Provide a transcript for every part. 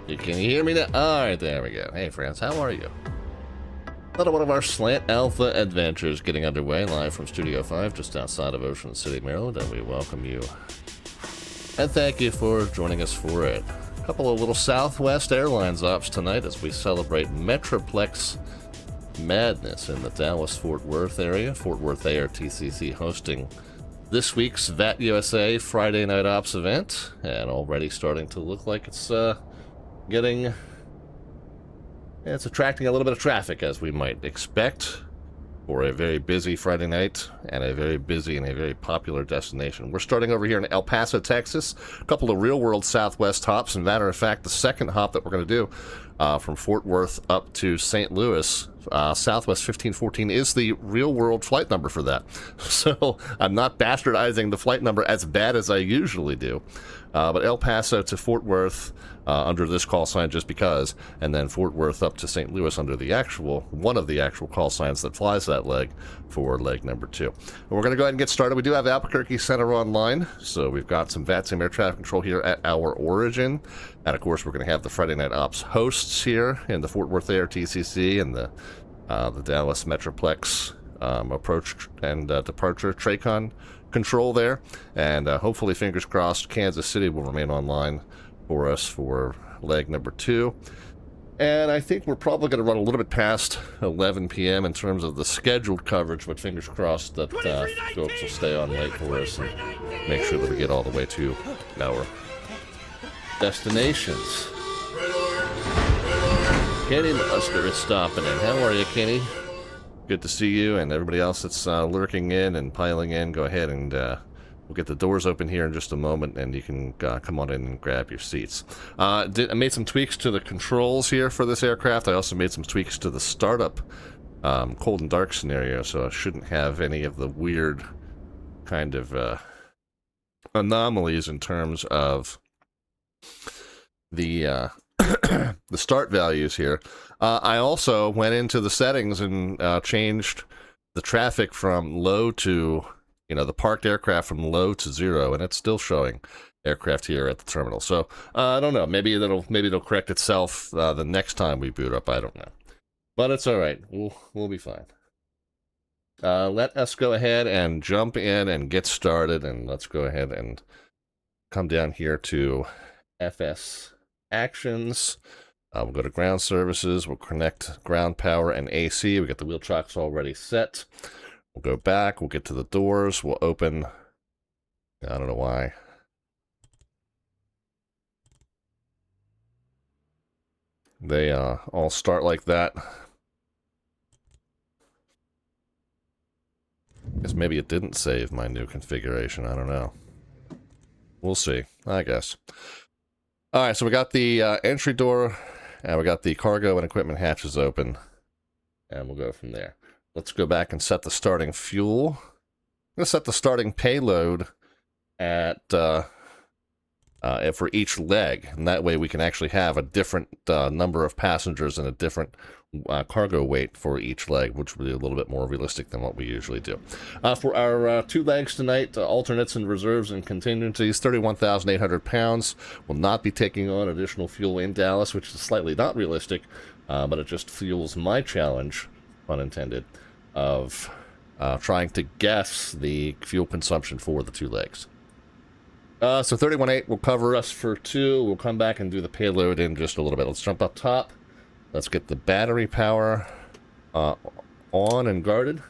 Can you hear me now? Alright, there we go. Hey friends, how are you? Another one of our Slant Alpha adventures getting underway live from Studio 5 just outside of Ocean City, Maryland, and we welcome you. And thank you for joining us for it. A couple of little Southwest Airlines ops tonight as we celebrate Metroplex madness in the Dallas-Fort Worth area. Fort Worth ARTCC hosting this week's VAT USA Friday Night Ops event, and already starting to look like it's it's attracting a little bit of traffic, as we might expect, for a very busy Friday night and a very busy and a very popular destination. We're starting over here in El Paso, Texas. A couple of real-world Southwest hops. As a matter of fact, the second hop that we're going to do from Fort Worth up to St. Louis, Southwest 1514 is the real-world flight number for that. So I'm not bastardizing the flight number as bad as I usually do. But El Paso to Fort Worth under this call sign just because, and then Fort Worth up to St. Louis under the one of the actual call signs that flies that leg for leg number 2. And we're going to go ahead and get started. We do have Albuquerque Center online, so we've got some VATSIM air traffic control here at our origin. And of course, we're going to have the Friday Night Ops hosts here in the Fort Worth ARTCC and the Dallas Metroplex approach and departure TRACON control there, and hopefully, fingers crossed, Kansas City will remain online for us for leg number 2. And I think we're probably going to run a little bit past 11 p.m. in terms of the scheduled coverage, but fingers crossed that folks will stay on late for us and make sure that we get all the way to our destinations. Kenny Muster is stopping in. How are you, Kenny? Good to see you, and everybody else that's lurking in and piling in. Go ahead and we'll get the doors open here in just a moment, and you can come on in and grab your seats. I made some tweaks to the controls here for this aircraft. I also made some tweaks to the startup cold and dark scenario, so I shouldn't have any of the weird kind of anomalies in terms of the the start values here. I also went into the settings and changed the traffic from low to, the parked aircraft from low to 0, and it's still showing aircraft here at the terminal. So I don't know. Maybe it'll correct itself the next time we boot up. I don't know, but it's all right. We'll be fine. Let us go ahead and jump in and get started, and let's go ahead and come down here to FS Actions. We'll go to ground services. We'll connect ground power and AC. We got the wheel chocks already set. We'll go back. We'll get to the doors. We'll open. I don't know why. They all start like that. Guess maybe it didn't save my new configuration. I don't know. We'll see, I guess. All right, so we got the entry door, and we got the cargo and equipment hatches open, and we'll go from there. Let's go back and set the starting fuel. I'm going to set the starting payload at for each leg, and that way we can actually have a different number of passengers and a different cargo weight for each leg, which will be a little bit more realistic than what we usually do. For our 2 legs tonight, alternates and reserves and contingencies, 31,800 pounds. Will not be taking on additional fuel in Dallas, which is slightly not realistic, but it just fuels my challenge, pun intended, of trying to guess the fuel consumption for the 2 legs. So 31.8 will cover us for 2. We'll come back and do the payload in just a little bit. Let's jump up top. Let's get the battery power on and guarded.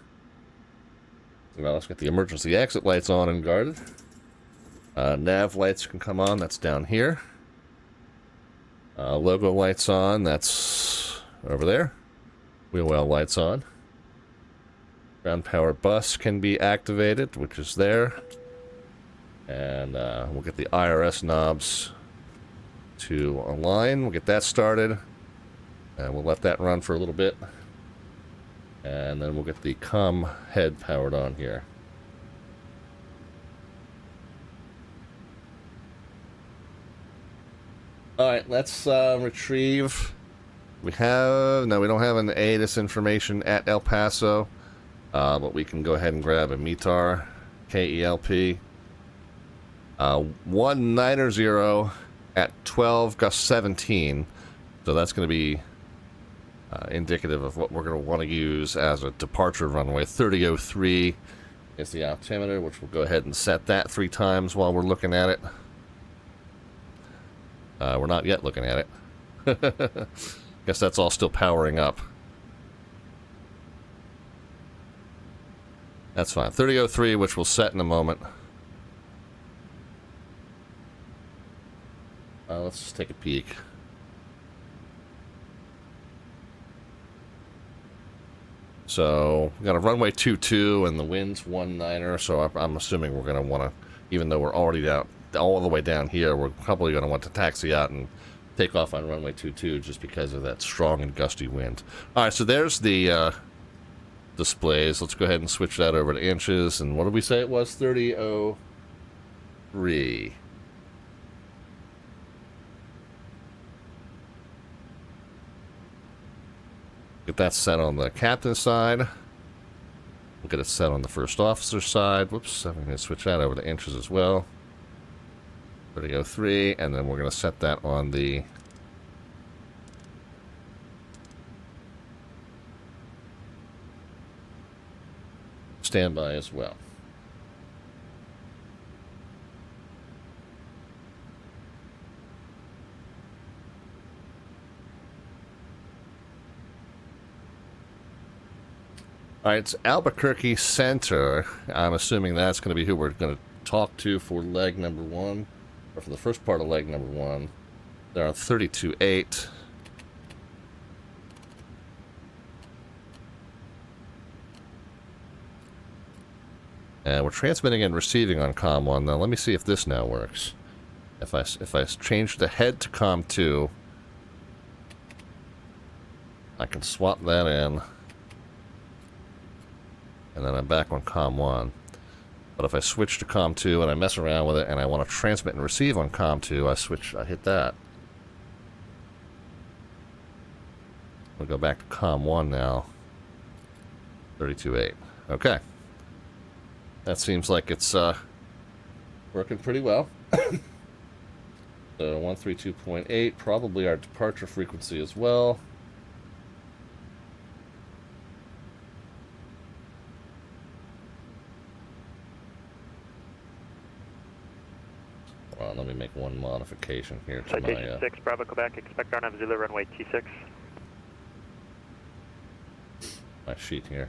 Well, let's get the emergency exit lights on and guarded. Nav lights can come on. That's down here. Logo lights on. That's over there. Wheel well lights on. Ground power bus can be activated, which is there. And we'll get the IRS knobs to align. We'll get that started. And we'll let that run for a little bit. And then we'll get the comm head powered on here. Alright, let's retrieve. We don't have an ATIS information at El Paso. But we can go ahead and grab a METAR KELP 190 at 12, gust 17. So that's going to be indicative of what we're going to want to use as a departure runway. 3003 is the altimeter, which we'll go ahead and set that 3 times while we're looking at it. We're not yet looking at it. Guess that's all still powering up. That's fine. 3003, which we'll set in a moment. Let's just take a peek. So we got a runway 22 and the wind's 19er. So I'm assuming we're going to want to, even though we're already down all the way down here, we're probably going to want to taxi out and take off on runway 22 just because of that strong and gusty wind. All right, so there's the displays. Let's go ahead and switch that over to inches. And what did we say it was? 3003. Get that set on the captain's side. We'll get it set on the first officer's side. Whoops, I'm going to switch that over to inches as well. 3003, and then we're going to set that on the standby as well. All right, it's Albuquerque Center. I'm assuming that's going to be who we're going to talk to for leg number 1, or for the first part of leg number 1. They're on 32.8. And we're transmitting and receiving on COM 1. Now, let me see if this now works. If I change the head to COM 2, I can swap that in. And then I'm back on COM 1. But if I switch to COM 2 and I mess around with it and I want to transmit and receive on COM 2, I hit that. We'll go back to COM 1 now. 32.8. Okay. That seems like it's working pretty well. So 132.8, probably our departure frequency as well. Let me make one modification here to Citation 6, Bravo, Quebec, expect RNAV Zulu, runway T6. My sheet here.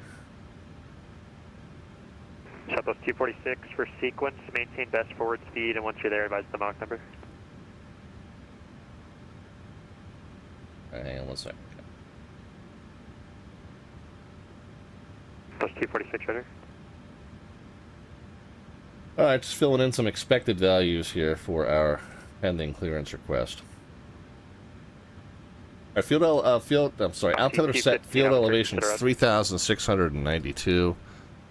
Shuttle's 246 for sequence, maintain best forward speed, and once you're there, advise the Mach number. Hang on one second. Plus 246, right here. Alright, just filling in some expected values here for our pending clearance request. Our altimeter set field elevation is 3,692.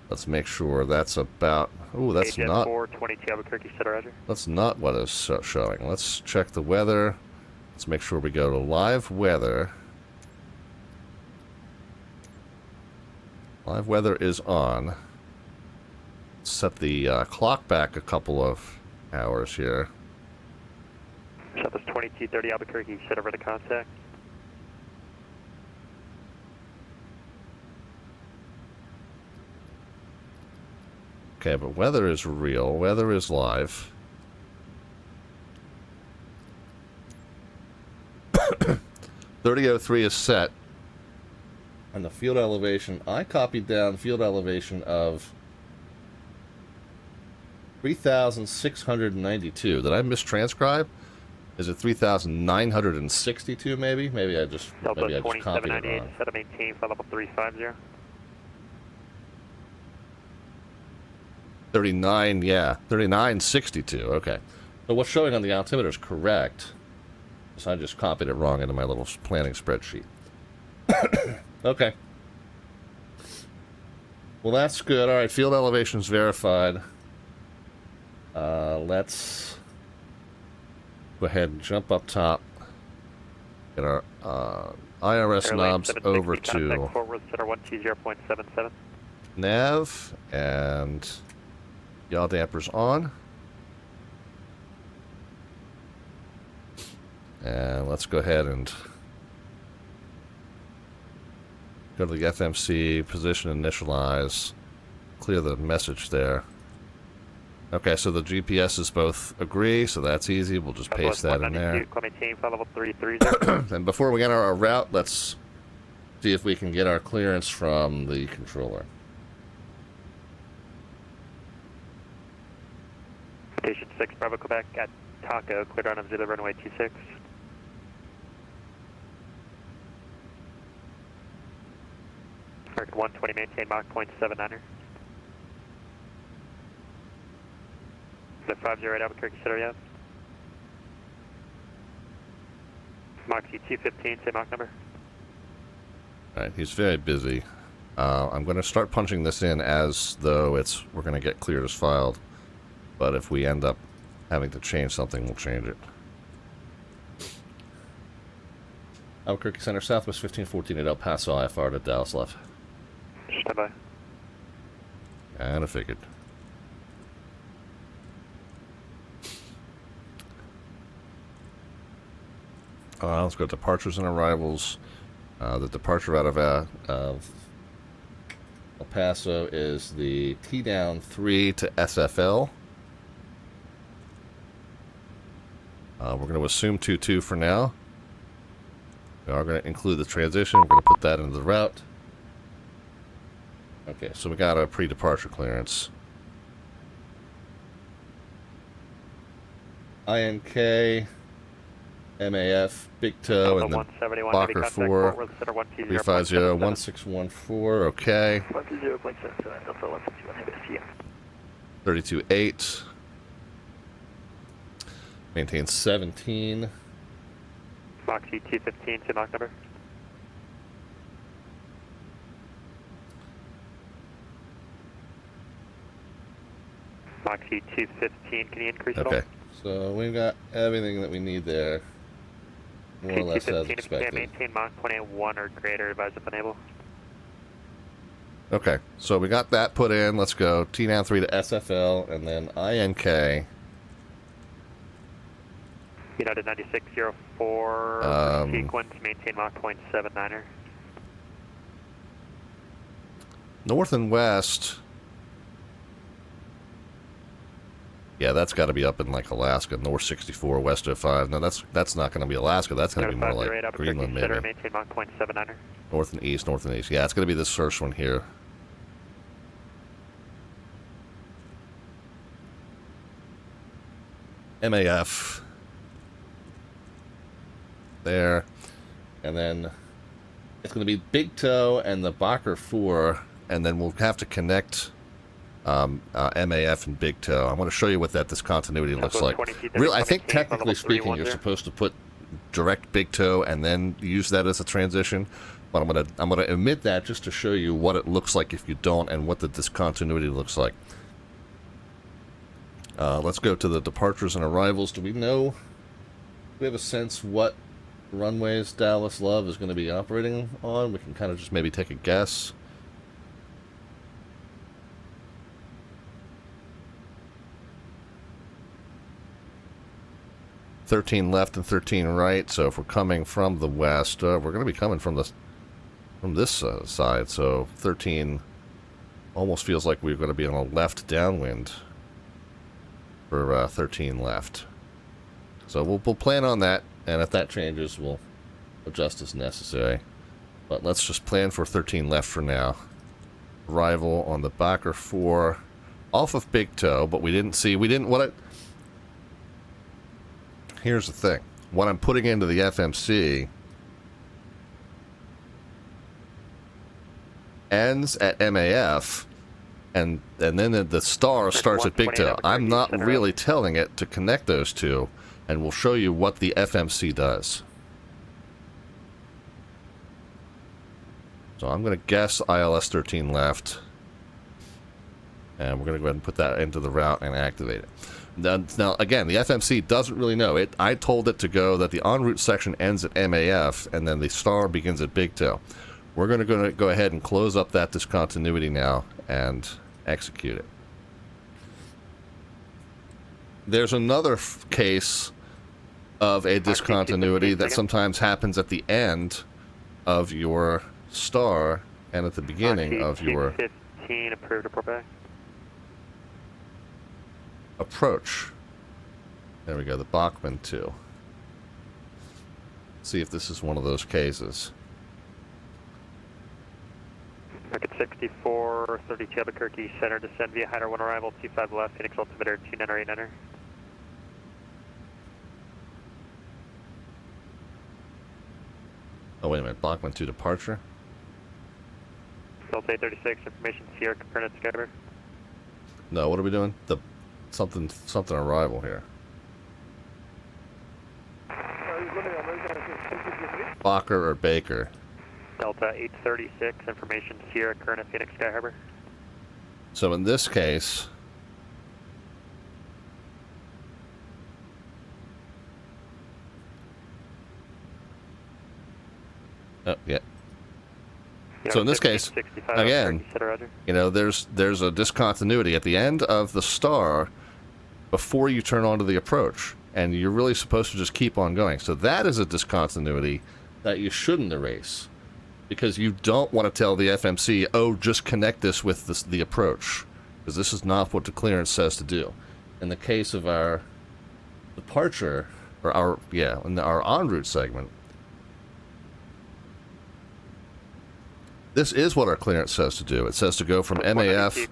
Let's make sure that's about, that's not, 422 Albuquerque, set Roger. That's not what is showing. Let's check the weather. Let's make sure we go to live weather. Live weather is on. Set the clock back a couple of hours here. Shuttle's 2230 Albuquerque, set over to contact. Okay, but weather is real. Weather is live. 3003 is set. And the field elevation, I copied down field elevation of 3,692. Did I mistranscribe? Is it 3,962 maybe? Maybe I just copied it wrong. Set a maintain for level 350. 39, yeah. 3962, okay. So what's showing on the altimeter is correct. So I just copied it wrong into my little planning spreadsheet. Okay. Well, that's good. All right, field elevation's verified. Let's go ahead and jump up top. Get our IRS knobs over to nav and yaw dampers on. And let's go ahead and go to the FMC, position initialize, clear the message there. Okay, so the GPSs both agree, so that's easy. We'll just paste that in there. And before we enter our route, let's see if we can get our clearance from the controller. Station 6, Bravo, Quebec, at Taco, cleared on Zulu runway 26. American 120, maintain Mach 0.79er. The 50 at Albuquerque, Center, yeah. Mach 215, same Mach number. Alright, he's very busy. I'm going to start punching this in as though we're going to get cleared as filed. But if we end up having to change something, we'll change it. Albuquerque Center, Southwest 1514 at El Paso, IFR to Dallas left. Stand by. And I figured. Let's go to departures and arrivals. The departure out of El Paso is the T-down 3 to SFL. We're going to assume 22 for now. We are going to include the transition. We're going to put that into the route. Okay, so we got a pre-departure clearance. INK, MAF, Big Toe, and the Bocker 4, 350, 1614, okay. 32.8. Maintain 17. Moxie 215, same Mach number. Moxie 215, can you increase it all? Okay, so we've got everything that we need there, more or less as expected. If you can't maintain Mach 0.81 or greater, advise if unable. Okay, so we got that put in. Let's go T-down 3 to SFL, and then INK. United 9604, sequence, maintain Mach 0.79er. North and west. Yeah, that's got to be up in like Alaska. North 64, west 05. No, that's not going to be Alaska. That's going to be more like Greenland, maybe. Maintain Mach 0.79er. North and east, north and east. Yeah, it's going to be this first one here. MAF. There. And then it's going to be Big Toe and the Bocker 4, and then we'll have to connect MAF and Big Toe. I want to show you what that discontinuity looks like. Really, I think technically speaking, you're supposed to put direct Big Toe and then use that as a transition. But I'm gonna omit that just to show you what it looks like if you don't, and what the discontinuity looks like. Let's go to the departures and arrivals. Do we know? Do we have a sense what runways Dallas Love is going to be operating on? We can kind of just maybe take a guess. "13 left and 13 right." So if we're coming from the west, we're going to be coming from this side. So 13 almost feels like we're going to be on a left downwind for 13 left. So we'll plan on that, and if that changes, we'll adjust as necessary. But let's just plan for 13 left for now. Arrival on the Bocker 4 off of Big Toe, but here's the thing. What I'm putting into the FMC ends at MAF, and then the star starts at Big Toe. I'm not really telling it to connect those two, and we'll show you what the FMC does. So I'm going to guess ILS 13 left, and we're going to go ahead and put that into the route and activate it. Now again, the FMC doesn't really know it. I told it to go that the en route section ends at MAF, and then the star begins at Big Toe. We're going to go ahead and close up that discontinuity now and execute it. There's another case of a discontinuity that sometimes happens at the end of your star and at the beginning of your 15, approved, report back. approach. There we go, the Bachmann 2. See if this is one of those cases. Market 64, 32 Albuquerque Center, descend via Hider 1 arrival, 25 left, Phoenix altimeter 2989er. Oh, wait a minute, Bachmann 2 departure? Delta 836, information Sierra Copernicus Skyber. No, what are we doing? The something arrival here. Bacher or Baker? Delta 836, information Sierra Copernicus Phoenix Sky Harbor. So in this case, oh yeah. So in this case, again, you know, there's a discontinuity at the end of the star before you turn onto the approach, and you're really supposed to just keep on going. So that is a discontinuity that you shouldn't erase, because you don't want to tell the FMC, oh, just connect this with the approach, because this is not what the clearance says to do. In the case of our departure, or our en route segment, this is what our clearance says to do. It says to go from MAF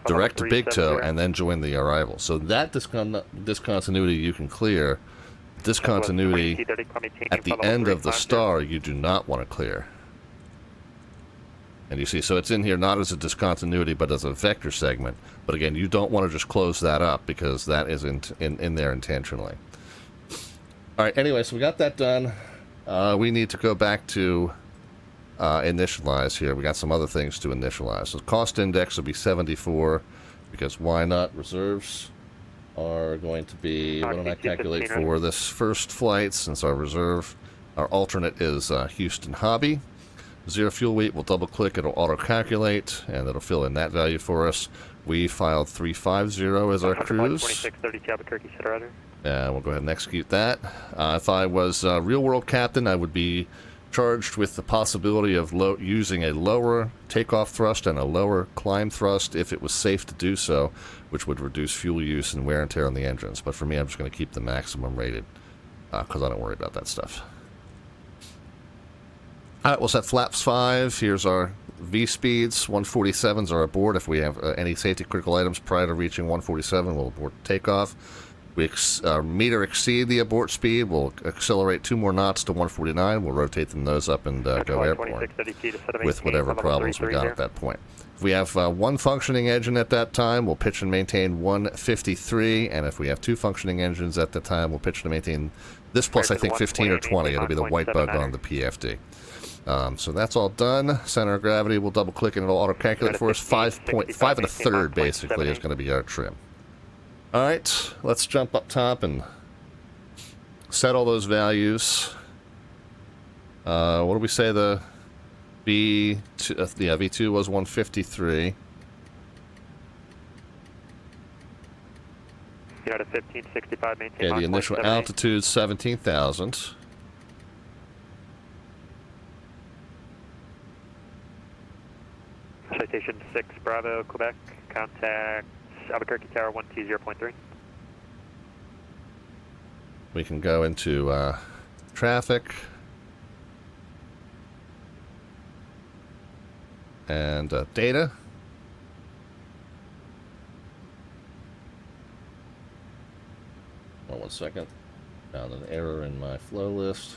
direct to Big Toe and then join the arrival. So that discontinuity you can clear. Discontinuity at the end of the star you do not want to clear. And you see, so it's in here not as a discontinuity but as a vector segment. But again, you don't want to just close that up because that is in there intentionally. All right, anyway, so we got that done. We need to go back to initialize here. We got some other things to initialize. So cost index will be 74 because why not? Reserves are going to be, what do I calculate for this first flight since our alternate is Houston Hobby. Zero fuel weight, we'll double click, it'll auto calculate and it'll fill in that value for us. We filed 350 as our cruise. 2632 Albuquerque Center. And we'll go ahead and execute that. If I was real world captain, I would be charged with the possibility of using a lower takeoff thrust and a lower climb thrust if it was safe to do so, which would reduce fuel use and wear and tear on the engines. But for me, I'm just going to keep the maximum rated because I don't worry about that stuff. All right, we'll set flaps 5. Here's our V speeds. 147s are aboard. If we have any safety critical items prior to reaching 147, we'll abort takeoff. We meter exceed the abort speed. We'll accelerate 2 more knots to 149. We'll rotate the nose up and go airborne with whatever problems we got at that point. If we have 1 functioning engine at that time, we'll pitch and maintain 153. And if we have 2 functioning engines at the time, we'll pitch and maintain this plus, I think, 15 or 20. It'll be the white bug on the PFD. So that's all done. Center of gravity, we'll double click and it'll auto calculate for us. 5 1/3 basically is going to be our trim. All right, let's jump up top and set all those values. What do we say the V2, yeah, V2 was 153. You're at a 1565, maintain. Okay, the initial altitude 17,000. Citation 6 Bravo, Quebec, contact Albuquerque Tower 120.3. We can go into traffic and data. One second. Found an error in my flow list.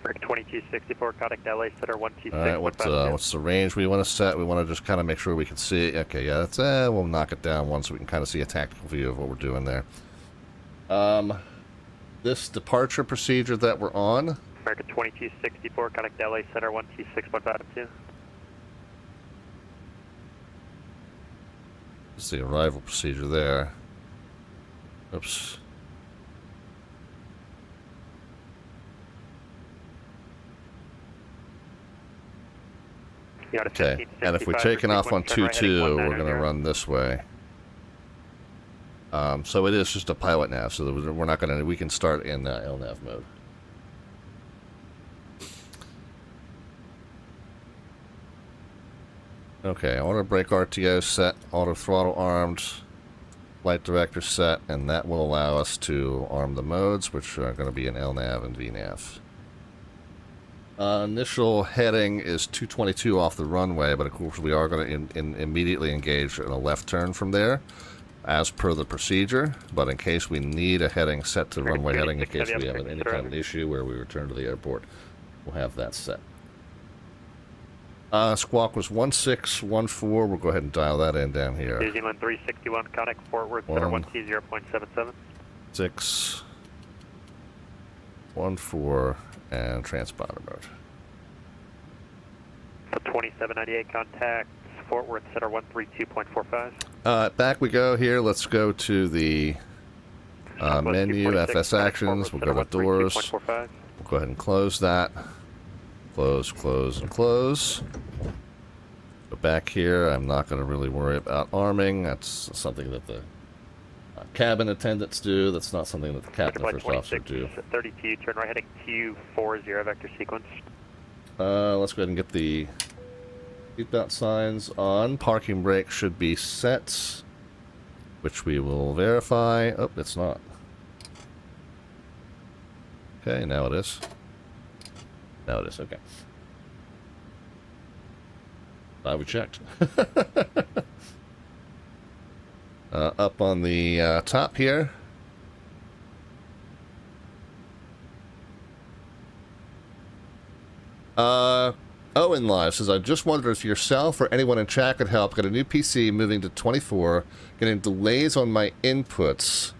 American 2264, contact LA Center 126. All right, what's the range we want to set? We want to just kind of make sure we can see. Okay, yeah, that's we'll knock it down one so we can kind of see a tactical view of what we're doing there. This departure procedure that we're on. American 2264, contact LA Center 126.52. It's the arrival procedure there. Oops. Okay, and if we're taking off on 2-2, we're going to run this way. So it is just a pilot nav, so we're not going to, we can start in LNAV mode. Okay, auto brake RTO set, auto throttle armed, flight director set, and that will allow us to arm the modes, which are going to be in LNAV and VNAV. Initial heading is 222 off the runway, but of course we are going to immediately engage in a left turn from there, as per the procedure. But in case we need a heading set to runway heading, in case we have any kind of an issue where we return to the airport, we'll have that set. Squawk was 1614. We'll go ahead and dial that in down here. New Zealand 361, contact Fort Worth, center 1T0.77. 614 and transponder mode. So 2798, contact Fort Worth, center 132.45. Back we go here. Let's go to the menu, FS Actions. We'll go to doors. We'll go ahead and close that. Close, close, and close. But back here, I'm not going to really worry about arming. That's something that the cabin attendants do. That's not something that the captain or first officer do. 32, turn right heading 240, vector sequence. Let's go ahead and get the seatbelt signs on. Parking brake should be set, which we will verify. Oh, it's not. Okay, now it is. Now it is, okay. We checked. Up on the top here. Owen Live says, I just wondered if yourself or anyone in chat could help. Got a new PC moving to 24, getting delays on my inputs.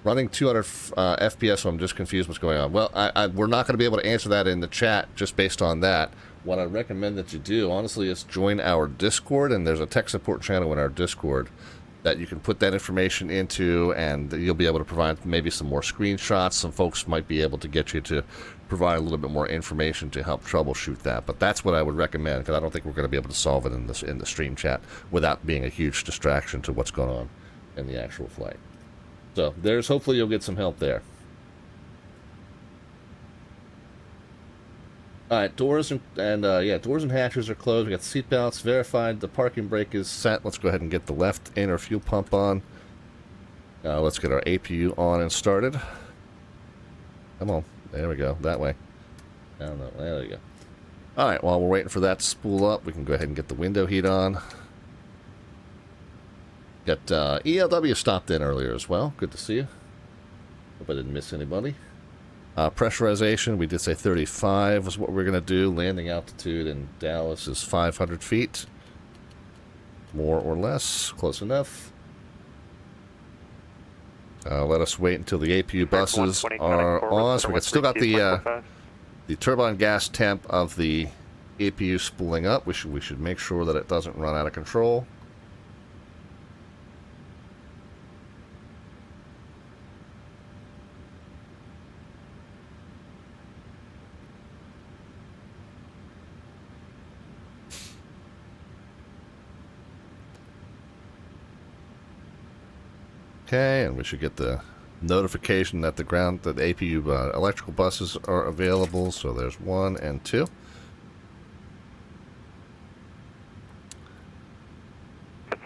Running 200 FPS, so I'm just confused what's going on. Well, we're not going to be able to answer that in the chat just based on that. What I recommend that you do, honestly, is join our Discord, and there's a tech support channel in our Discord that you can put that information into, and you'll be able to provide maybe some more screenshots. Some folks might be able to get you to provide a little bit more information to help troubleshoot that. But that's what I would recommend, because I don't think we're going to be able to solve it in the stream chat without being a huge distraction to what's going on in the actual flight. So there's, hopefully you'll get some help there. All right, doors and hatches are closed. We got seatbelts verified. The parking brake is set. Let's go ahead and get the left inner fuel pump on. Let's get our APU on and started. Come on, there we go. That way. I don't know. There we go. All right, while we're waiting for that to spool up, we can go ahead and get the window heat on. Got ELW stopped in earlier as well. Good to see you. Hope I didn't miss anybody. Pressurization, we did say 35 was what we're going to do. Landing altitude in Dallas is 500 feet. More or less. Close enough. Let us wait until the APU buses are on. So we still got the turbine gas temp of the APU spooling up. We should make sure that it doesn't run out of control. Okay, and we should get the notification that the APU electrical buses are available. So there's 1 and 2.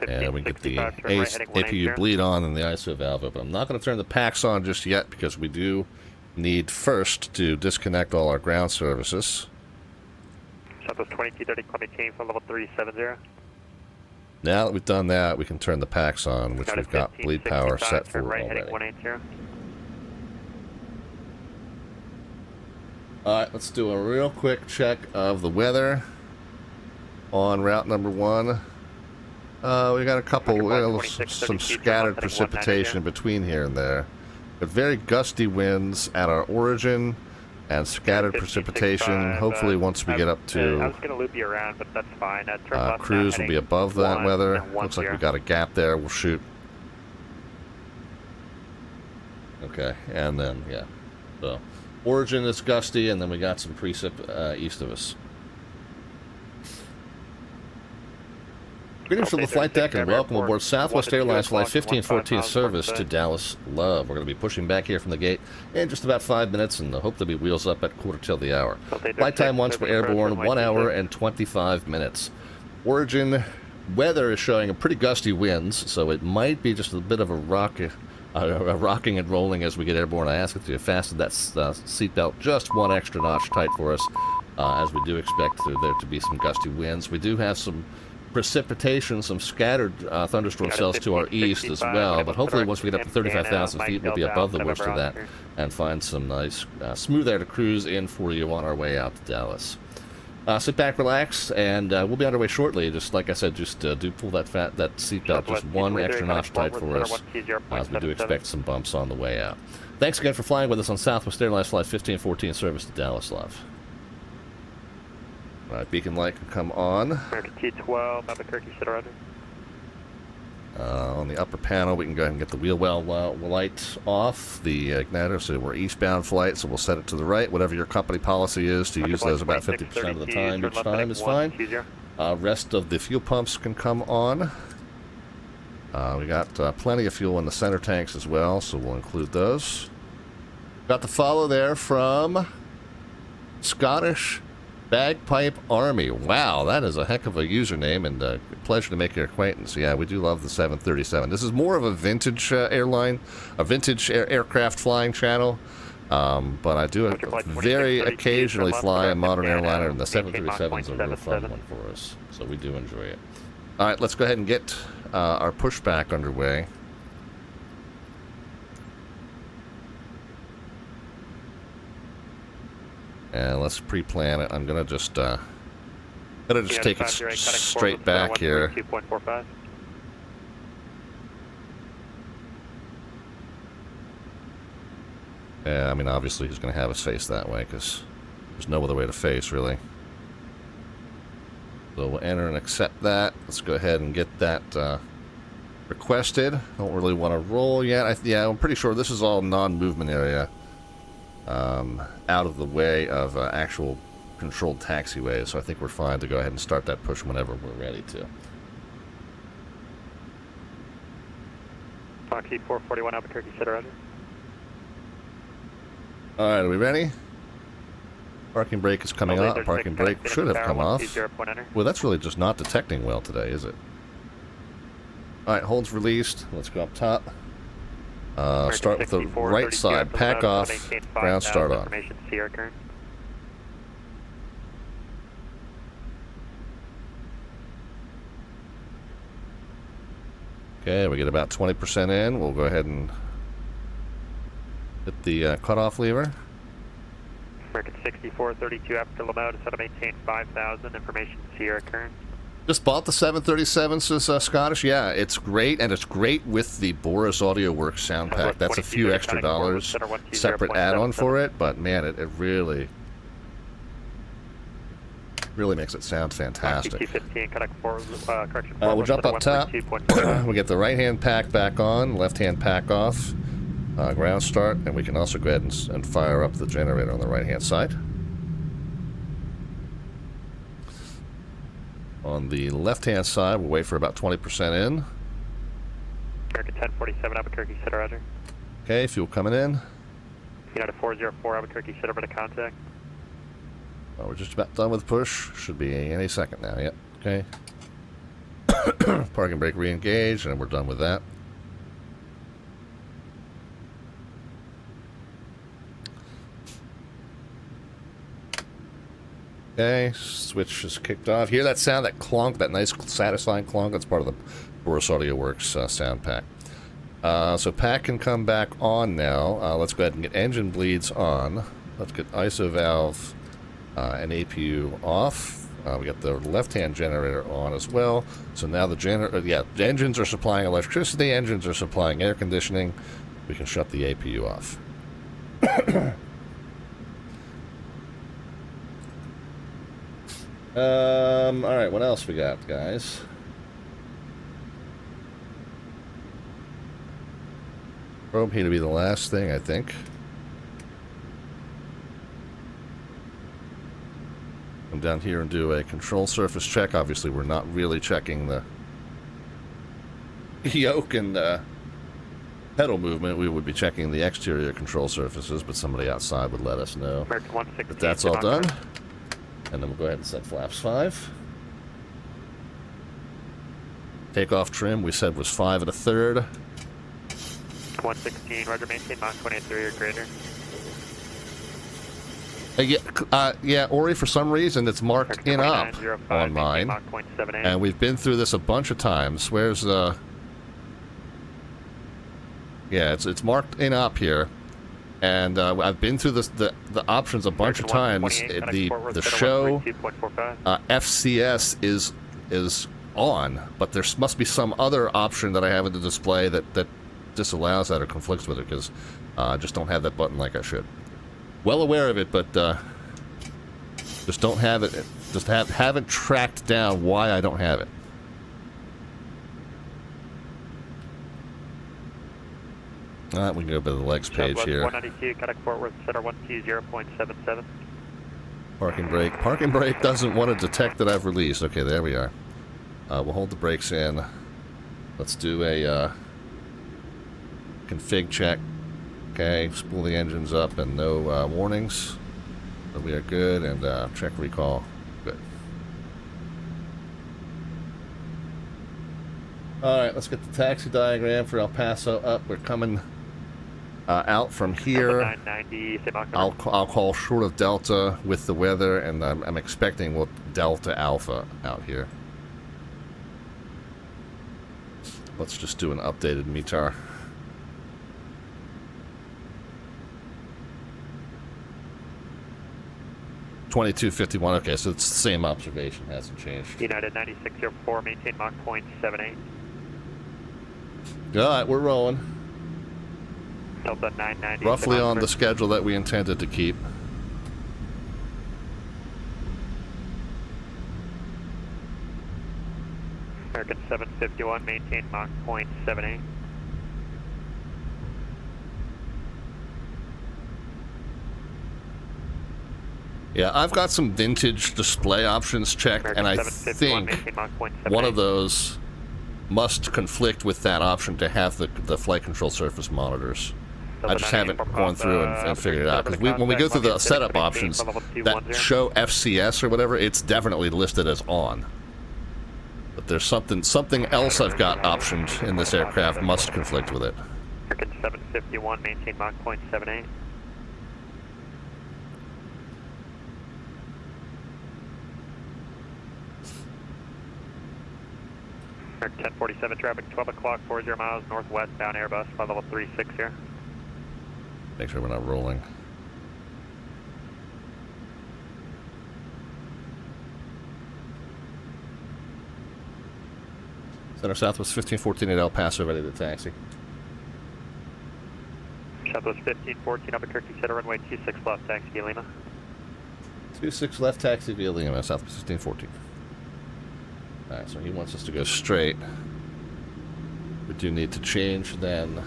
And we get the APU bleed on and the ISO valve open. I'm not going to turn the packs on just yet because we do need first to disconnect all our ground services. Southwest 2230, Columbia team for level 370. Now that we've done that, we can turn the packs on, which we've got bleed power set for already. Alright, let's do a real quick check of the weather on route number 1. We got a couple, some scattered precipitation between here and there. But very gusty winds at our origin and scattered precipitation. Hopefully once we get up to I was going to loop you around, but that's fine. cruise will be above that weather. Looks like we got a gap there. We'll shoot. Okay, and then, yeah. So, origin is gusty, and then we got some precip east of us. Greetings from the flight deck and welcome aboard Southwest Airlines Flight 1514 service to Dallas Love. We're going to be pushing back here from the gate in just about 5 minutes and hope to be wheels up at quarter till the hour. Flight time once we're airborne, 1 hour and 25 minutes. Origin weather is showing a pretty gusty winds, so it might be just a bit of a rocking and rolling as we get airborne. I ask if you fasten that seatbelt just one extra notch tight for us, as we do expect there to be some gusty winds. We do have some precipitation, some scattered thunderstorm cells to our east as well, but hopefully once we get up to 35,000 feet, we'll be above the worst of that and find some nice smooth air to cruise in for you on our way out to Dallas. Sit back, relax, and we'll be on our way shortly. Just like I said, just do pull that seatbelt just one extra notch tight for us, as we do expect some bumps on the way out. Thanks again for flying with us on Southwest Airlines Flight 1514 service to Dallas Love. All right, beacon light can come on. American T12, Albuquerque, sit around. On the upper panel, we can go ahead and get the wheel well light off the igniter, so we're eastbound flight, so we'll set it to the right. Whatever your company policy is, to use those about 50% of the time each time is fine. Rest of the fuel pumps can come on. We got plenty of fuel in the center tanks as well, so we'll include those. Got the follow there from Scottish Bagpipe Army. Wow, that is a heck of a username, and a pleasure to make your acquaintance. Yeah, we do love the 737. This is more of a vintage airline, a vintage aircraft flying channel, but I do very occasionally fly a modern airliner, and the 737 is a real fun one for us, so we do enjoy it. All right, let's go ahead and get our pushback underway. And let's pre-plan it. I'm gonna just take it straight back here. Yeah, I mean, obviously he's gonna have us face that way because there's no other way to face, really. So we'll enter and accept that. Let's go ahead and get that requested. Don't really want to roll yet. Yeah, I'm pretty sure this is all non-movement area. Out of the way of actual controlled taxiways, so I think we're fine to go ahead and start that push whenever we're ready to. Foxy 441 Albuquerque, sit around. Alright, are we ready? Parking brake is coming off. Parking brake should have come off. Well, that's really just not detecting well today, is it? Alright, holds released. Let's go up top. Start with the right side, pack off, ground start on. Okay, we get about 20% in. We'll go ahead and hit the cutoff lever. American 6432 after Lamau, set to maintain 5,000, information Sierra current. Just bought the 737, says Scottish. Yeah, it's great, and it's great with the Boris Audio Works sound pack. That's a few extra dollars, separate add-on for it, but man, it really makes it sound fantastic. We'll jump up top. We get the right-hand pack back on, left-hand pack off, ground start, and we can also go ahead and fire up the generator on the right-hand side. On the left-hand side, we'll wait for about 20% in. American 1047 Albuquerque, sit roger. Okay, fuel coming in. United 404 Albuquerque, sit over to contact. Well, we're just about done with push. Should be any second now, yep. Okay. Parking brake re-engaged, and we're done with that. Okay, switch is kicked off. Hear that sound, that clonk, that nice satisfying clonk? That's part of the Boris Audio Works sound pack. So pack can come back on now. Let's go ahead and get engine bleeds on. Let's get ISO valve and APU off. We got the left-hand generator on as well. So now the engines are supplying electricity, engines are supplying air conditioning. We can shut the APU off. Alright, what else we got, guys? Probe here to be the last thing, I think. Come down here and do a control surface check. Obviously, we're not really checking the yoke and pedal movement, we would be checking the exterior control surfaces, but somebody outside would let us know. But that's all done. And then we'll go ahead and set flaps 5. Takeoff trim we said was 5 1/3. 116, roger, maintain Mach 23 or greater. Yeah, Ori, for some reason it's marked in up on mine. And we've been through this a bunch of times. Where's yeah, it's marked in up here. And I've been through this the options a bunch of times. The show FCS is on, but there must be some other option that I have in the display that disallows that or conflicts with it, because I just don't have that button like I should. Well aware of it, but just don't have it. Just haven't tracked down why I don't have it. All right, we can go to the legs page here. 192, contact Fort Worth, center 120.77. Parking brake. Parking brake doesn't want to detect that I've released. Okay, there we are. We'll hold the brakes in. Let's do a config check. Okay, spool the engines up and no warnings. So we are good, and check recall. Good. Alright, let's get the taxi diagram for El Paso up. We're coming out from here. 990, I'll call short of Delta with the weather, and I'm expecting Delta Alpha out here. Let's just do an updated METAR. $22.51. Okay, so it's the same observation, hasn't changed. United 9604, maintain Mach 0.78. All right, we're rolling. Delta 990. Roughly on the schedule that we intended to keep. American 751, maintain Mach 0.78. Yeah, I've got some vintage display options checked, and I think one of those must conflict with that option to have the flight control surface monitors. I just haven't gone through and figured it out. Because when we go through the setup options that show FCS or whatever, it's definitely listed as on. But there's something else I've got optioned in this aircraft must conflict with it. American 751, maintain Mach 0.78. American 1047, traffic 12 o'clock, 40 miles northwest, bound Airbus, flight level 36 here. Make sure we're not rolling. Center Southwest 1514 at El Paso, ready to taxi. Southwest 1514, Albuquerque, center runway 26 left, taxi via Lima. 26 left, taxi via Lima, Southwest 1514. Alright, so he wants us to go straight. We do need to change then.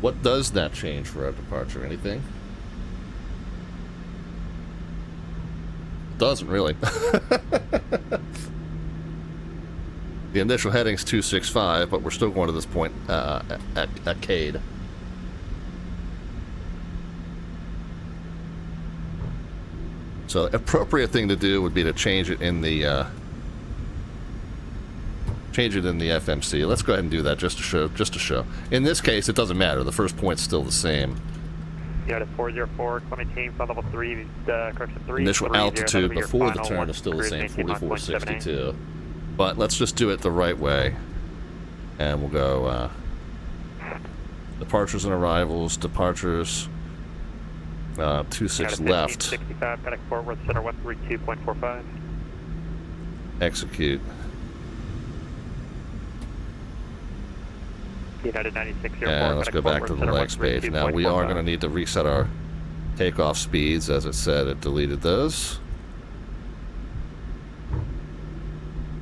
What does that change for our departure? Anything? Doesn't really. The initial heading's 265, but we're still going to this point at Cade. So the appropriate thing to do would be to change it in the FMC. Let's go ahead and do that just to show. In this case, it doesn't matter. The first point's still the same. United 404, Clementine, flight level 3, correction 3. Initial altitude before the turn is still the same, 4462. But let's just do it the right way. And we'll go departures and arrivals, departures 26 left. 65, connect Fort Worth, center 132.45. Execute. United 9604, and let's go back to the legs page. Now we are going to need to reset our takeoff speeds. As it said, it deleted those.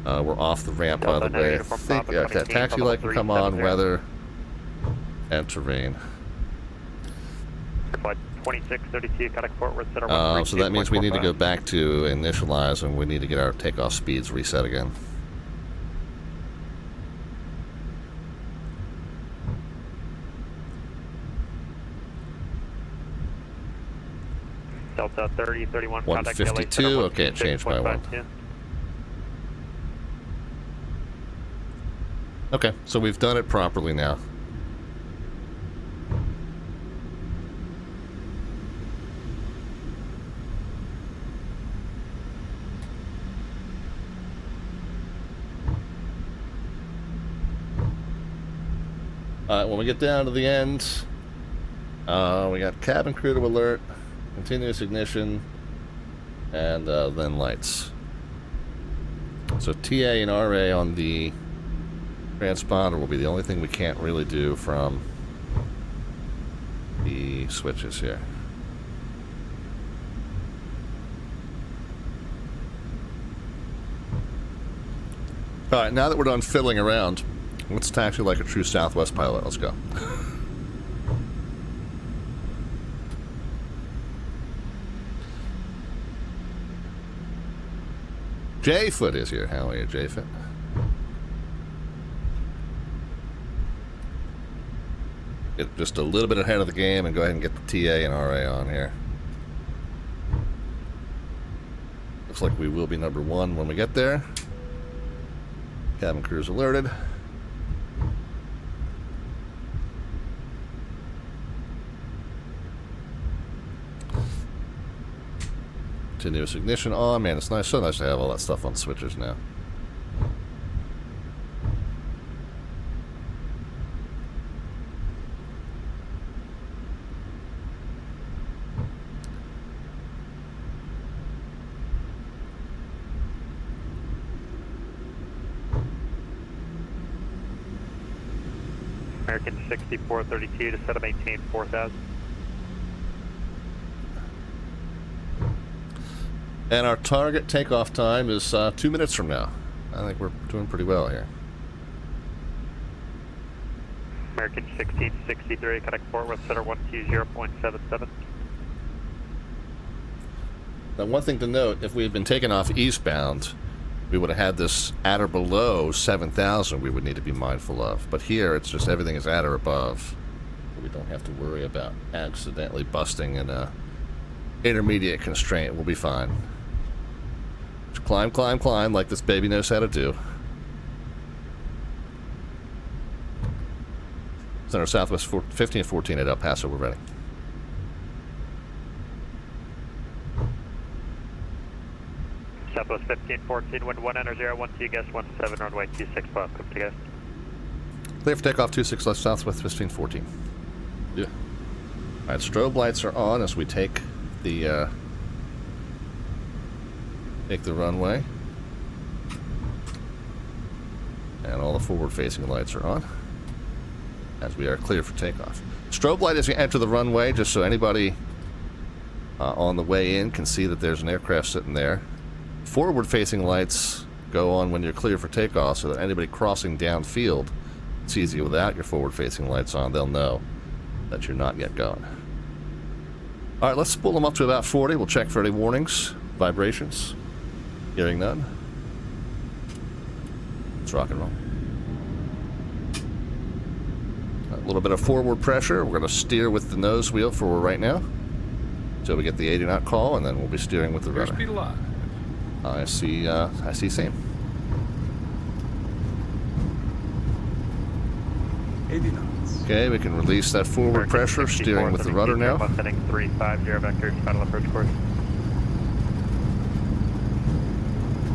We're off the ramp, by the way. I think taxi light can come on, weather, and terrain. 2632, connect Fort Worth, center so that means we need to go back to initialize, and we need to get our takeoff speeds reset again. Delta 3031, contact LA 152, okay, it changed by 1. 6.52. Okay, so we've done it properly now. Alright, when we get down to the end, we got cabin crew to alert, continuous ignition, and then lights. So TA and RA on the transponder will be the only thing we can't really do from the switches here. Alright, now that we're done fiddling around, let's taxi like a true Southwest pilot. Let's go. J-Foot is here. How are you, J-Foot? Get just a little bit ahead of the game and go ahead and get the TA and RA on here. Looks like we will be number 1 when we get there. Cabin crew's alerted. Continuous ignition on. Man, it's nice, so nice to have all that stuff on switches now. American 6432 to set up maintain 4000. And our target takeoff time is 2 minutes from now. I think we're doing pretty well here. American 1663, connect Fort Worth Center 120.77. Now, one thing to note, if we had been taken off eastbound, we would have had this at or below 7,000 we would need to be mindful of. But here, it's just everything is at or above. We don't have to worry about accidentally busting in a intermediate constraint. We'll be fine. Just climb, climb, climb like this baby knows how to do. Center Southwest 1514 at El Paso, we're ready. Southwest 1514, wind 190, 12 guest 17, runway 26 5, come to guest. Clear for takeoff 26 left Southwest 1514. Yeah. Alright, strobe lights are on as we take the runway. And all the forward-facing lights are on as we are clear for takeoff. Strobe light as you enter the runway, just so anybody on the way in can see that there's an aircraft sitting there. Forward-facing lights go on when you're clear for takeoff, so that anybody crossing downfield, it's easy without your forward-facing lights on. They'll know that you're not yet going. All right, let's spool them up to about 40. We'll check for any warnings, vibrations. Hearing none. Let's rock and roll. A little bit of forward pressure. We're going to steer with the nose wheel for right now until we get the 80 knot call, and then we'll be steering with the rudder. Speed alive. I see same. 80 knots. Okay, we can release that forward pressure, steering with the rudder now. Heading 350 vectors, final approach course.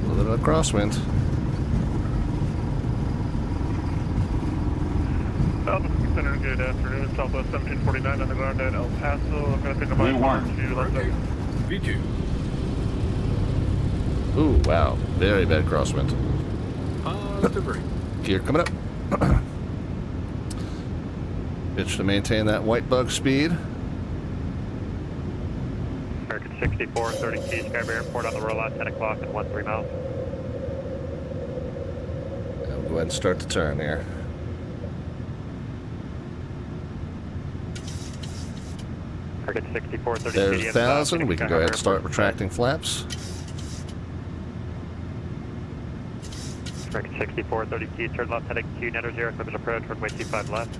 A little bit of crosswind. Southwest Center, good afternoon. Southwest 1749 on the ground at El Paso. I'm going to pick up my to left Okay. V2. Ooh, wow. Very bad crosswind. Positive brake. Gear coming up. Pitch to maintain that white bug speed. American 6432, Skyber Airport on the rollout, 10 o'clock and 13 miles. And we'll go ahead and start the turn here. American 6432. There's 1,000. We can go ahead and start retracting flaps. American 6432, turn left heading 290, equipment approach, runway 25 left.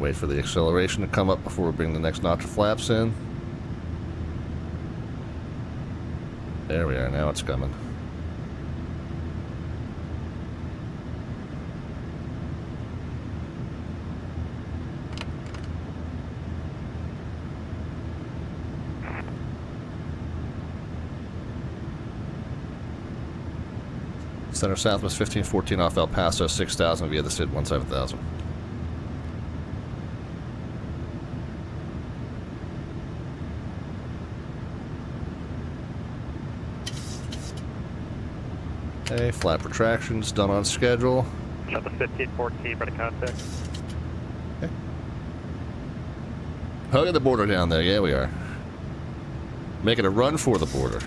Wait for the acceleration to come up before we bring the next notch of flaps in. There we are, now it's coming. Center Southwest 1514 off El Paso 6000 via the SID 17000. Okay, flap retractions done on schedule. Shut the 1514, ready contact. Okay. Hugging the border down there, yeah we are. Making a run for the border.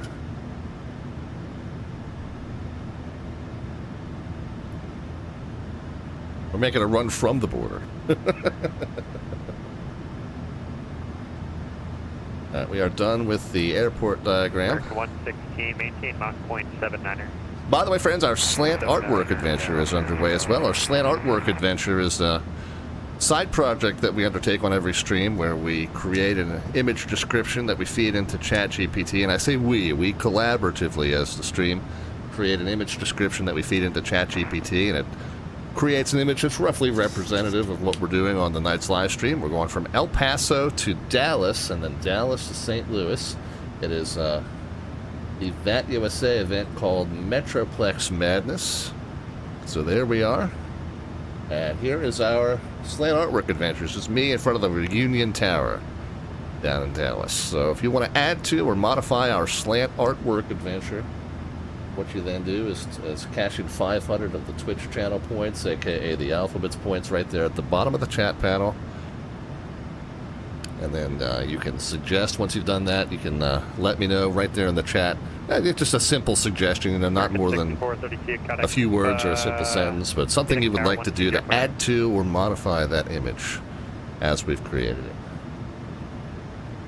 We're making a run from the border. Alright, we are done with the airport diagram. 116, maintain Mach 0.79er. By the way, friends, our slant artwork adventure is underway as well. Our slant artwork adventure is a side project that we undertake on every stream where we create an image description that we feed into ChatGPT. And I say we collaboratively as the stream create an image description that we feed into ChatGPT, and it creates an image that's roughly representative of what we're doing on the night's live stream. We're going from El Paso to Dallas, and then Dallas to St. Louis. It is the VAT USA event called Metroplex Madness. So there we are. And here is our slant artwork adventures. It's me in front of the Reunion Tower down in Dallas. So if you want to add to or modify our slant artwork adventure, what you then do is cash in 500 of the Twitch channel points, aka the Alphabets points, right there at the bottom of the chat panel. And then you can suggest, once you've done that, you can let me know right there in the chat. It's just a simple suggestion, you know, not more than a few words or a simple sentence, but something you would like to do to add to or modify that image as we've created it.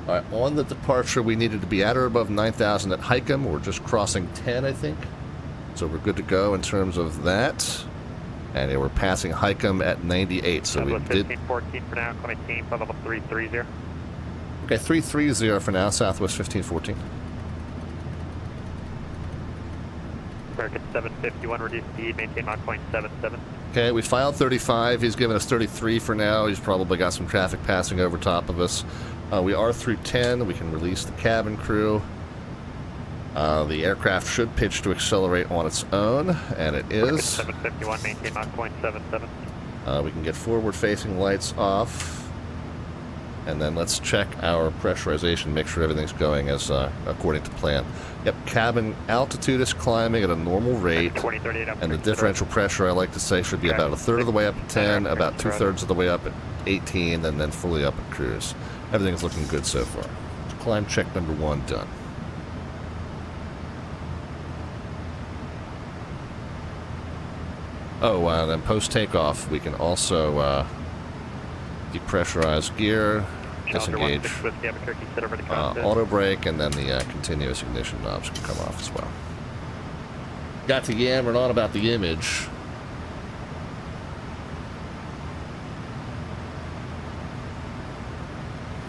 All right, on the departure, we needed to be at or above 9,000 at Hikem. We're just crossing 10, I think. So we're good to go in terms of that. And we're passing Hikem at 98, so we did... 1514 for now, coming team, level 330. Okay, 330 for now, Southwest 1514. American 751, reduce speed, maintain Mach 0.77. Okay, we filed 35. He's given us 33 for now. He's probably got some traffic passing over top of us. We are through 10. We can release the cabin crew. The aircraft should pitch to accelerate on its own, and it is. 751, maintain Mach 0.77. We can get forward-facing lights off. And then let's check our pressurization, make sure everything's going as according to plan. Yep, cabin altitude is climbing at a normal rate, and the differential pressure, I like to say, should be about a third of the way up at 10, about 2/3 of the way up at 18, and then fully up at cruise. Everything's looking good so far. Climb check number 1 done. Oh, and then post-takeoff, we can also depressurize gear, disengage auto brake, and then the continuous ignition knobs can come off as well. Got to yammering on about the image.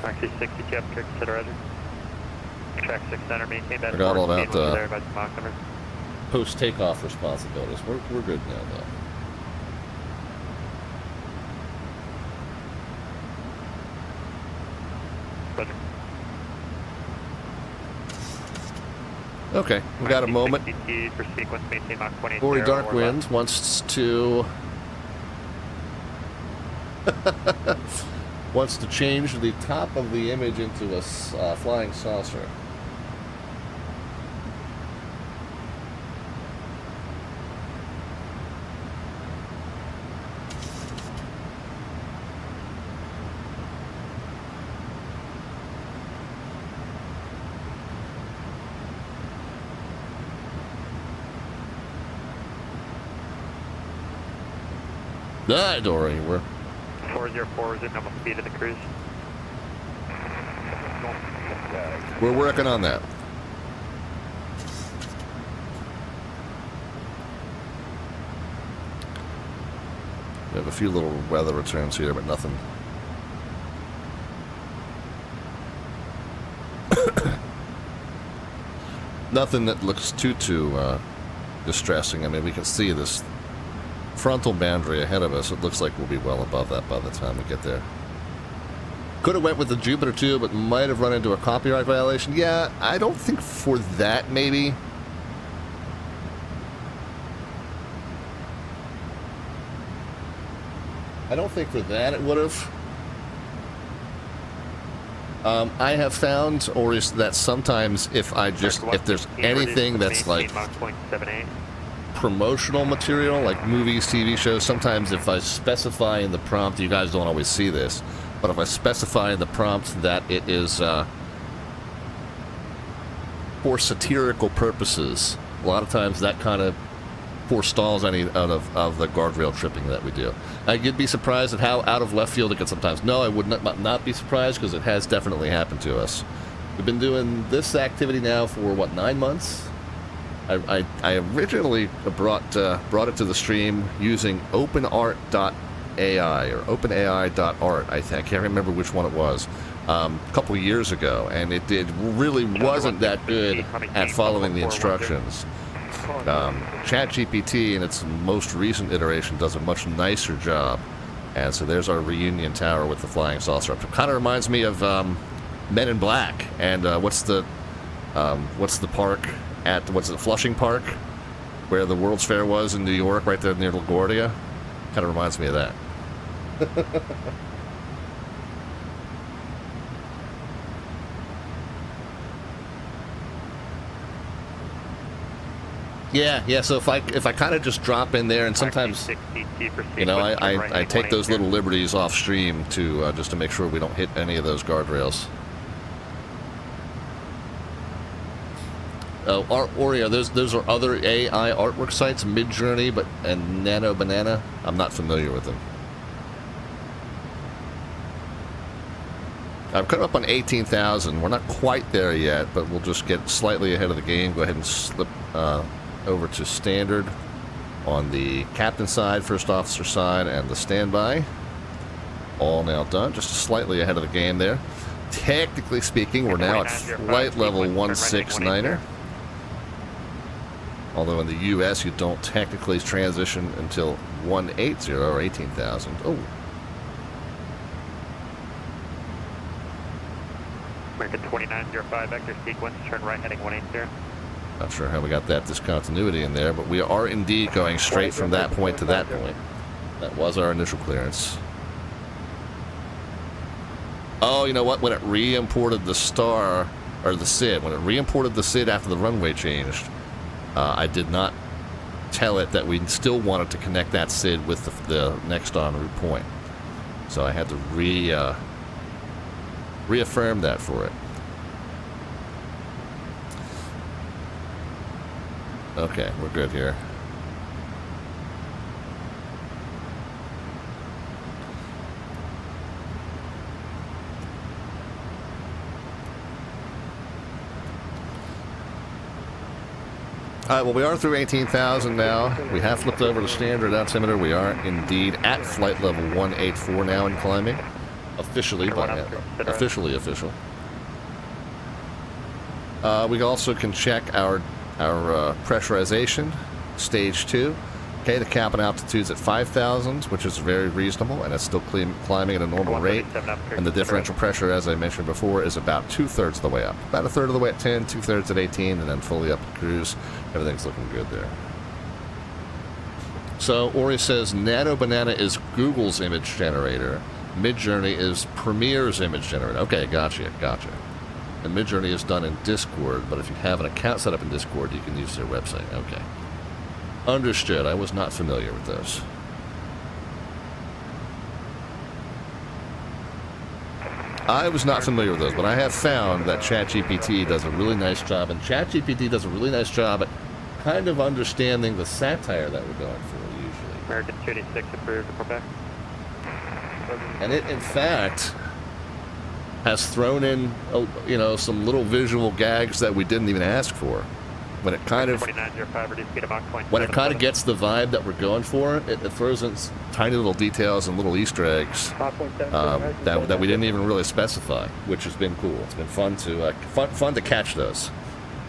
Actually, 60 Jeff Kirk, consider Roger. Track 6 center, maintain that. Forgot all about the post-takeoff responsibilities. We're good now, though. Roger. Okay, we got a moment. For sequence, maintain Mach 20. Corey Darkwind wants to wants to change the top of the image into a flying saucer. Don't worry, we're 404 is at normal speed of the cruise. We're working on that. We have a few little weather returns here, but nothing Nothing that looks too distressing. I mean, we can see this frontal boundary ahead of us. It looks like we'll be well above that by the time we get there. Could have went with the Jupiter 2, but might have run into a copyright violation. Yeah, I don't think for that, maybe. I don't think for that it would have. I have found, or is that sometimes if there's anything that's like promotional material, like movies, TV shows, sometimes if I specify in the prompt, you guys don't always see this, but if I specify in the prompt that it is for satirical purposes, a lot of times that kind of forestalls any out of the guardrail tripping that we do. You'd be surprised at how out of left field it can sometimes. No, I would not be surprised, because it has definitely happened to us. We've been doing this activity now for, what, 9 months? I originally brought it to the stream using OpenArt.ai or OpenAI.art. I can't remember which one it was. A couple years ago, and it really wasn't that good at following the instructions. ChatGPT in its most recent iteration does a much nicer job, and so there's our reunion tower with the flying saucer. It kind of reminds me of Men in Black, and what's the park at Flushing Park, where the World's Fair was in New York, right there near LaGuardia. Kind of reminds me of that. Yeah. So if I kind of just drop in there, and sometimes, you know, I take those little liberties off stream to just to make sure we don't hit any of those guardrails. Oreo, those are other AI artwork sites, Midjourney, and Nano Banana. I'm not familiar with them. I've come up on 18,000. We're not quite there yet, but we'll just get slightly ahead of the game. Go ahead and slip over to standard on the captain side, first officer side, and the standby. All now done. Just slightly ahead of the game there. Technically speaking, we're now at flight level 169er. Although in the U.S. you don't technically transition until 180 or 18,000. Oh. American 2905 vector sequence, turn right heading 180. Not sure how we got that discontinuity in there, but we are indeed going straight from that point to that point. That was our initial clearance. Oh, you know what? When it re-imported the Star, or the SID, when it re-imported the SID after the runway changed, I did not tell it that we still wanted to connect that SID with the next en route point. So I had to reaffirm that for it. Okay, we're good here. Alright, well, we are through 18,000 now. We have flipped over to standard altimeter. We are indeed at flight level 184 now and climbing. Officially, officially official. We also can check our pressurization, stage 2. Okay, the cap and altitude's at 5,000, which is very reasonable, and it's still climbing at a normal rate. And the differential pressure, as I mentioned before, is about 2/3 of the way up. About 1/3 of the way at 10, 2/3 at 18, and then fully up to cruise. Everything's looking good there. So, Ori says, Nano Banana is Google's image generator. Midjourney is Premiere's image generator. Okay, gotcha. And Midjourney is done in Discord, but if you have an account set up in Discord, you can use their website. Okay. Understood. I was not familiar with those. I was not familiar with those, but I have found that ChatGPT does a really nice job, and ChatGPT does a really nice job at kind of understanding the satire that we're going for, usually. American 286 approved, report back. And it, in fact, has thrown in, you know, some little visual gags that we didn't even ask for. When it kind of, gets the vibe that we're going for, it throws in tiny little details and little Easter eggs that we didn't even really specify, which has been cool. It's been fun to catch those.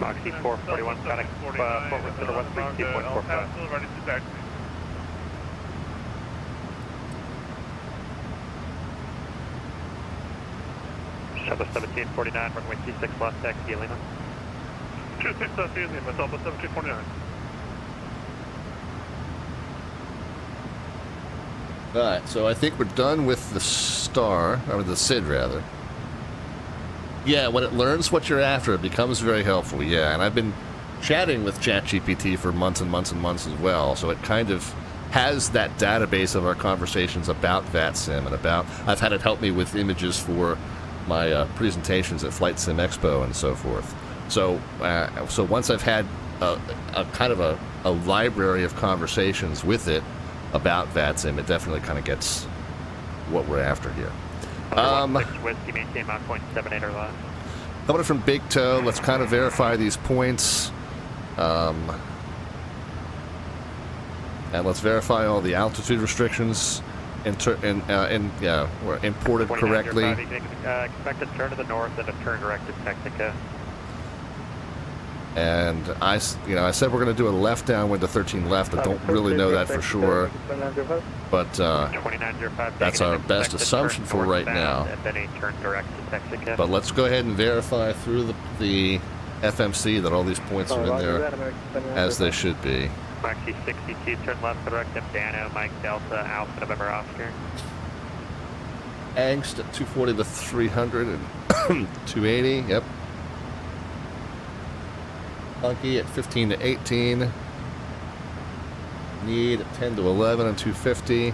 Moxie 441, contact Fort Worth Center 132.45. Ready to taxi. Shuttle 1749, runway 26 left, taxi Lima. 26 taxi Lima, Shuttle 1749. Alright, so I think we're done with the star, or the SID rather. Yeah, when it learns what you're after, it becomes very helpful, yeah, and I've been chatting with ChatGPT for months and months and months as well, so it kind of has that database of our conversations about VATSIM and about, I've had it help me with images for my presentations at Flight Sim Expo and so forth. So, so once I've had a kind of a library of conversations with it about VATSIM, it definitely kind of gets what we're after here. 16 Whiskey, maintain Mach point 78 or less. Coming from Big Toe, let's kind of verify these points. And let's verify all the altitude restrictions were imported correctly. Expect a turn to the north and a turn direct to Texaco. And I said we're going to do a left downwind to 13 left. I don't really know that for sure, but that's our best assumption for right now. And then a turn direct to Texaco. But let's go ahead and verify through the FMC that all these points are in there as they should be. Moxie 62, turn left direct to Dano, Mike Delta, Alpha November Oscar. Angst at 240 to 300 and 280, yep. Funky at 15 to 18. Need at 10 to 11 and 250.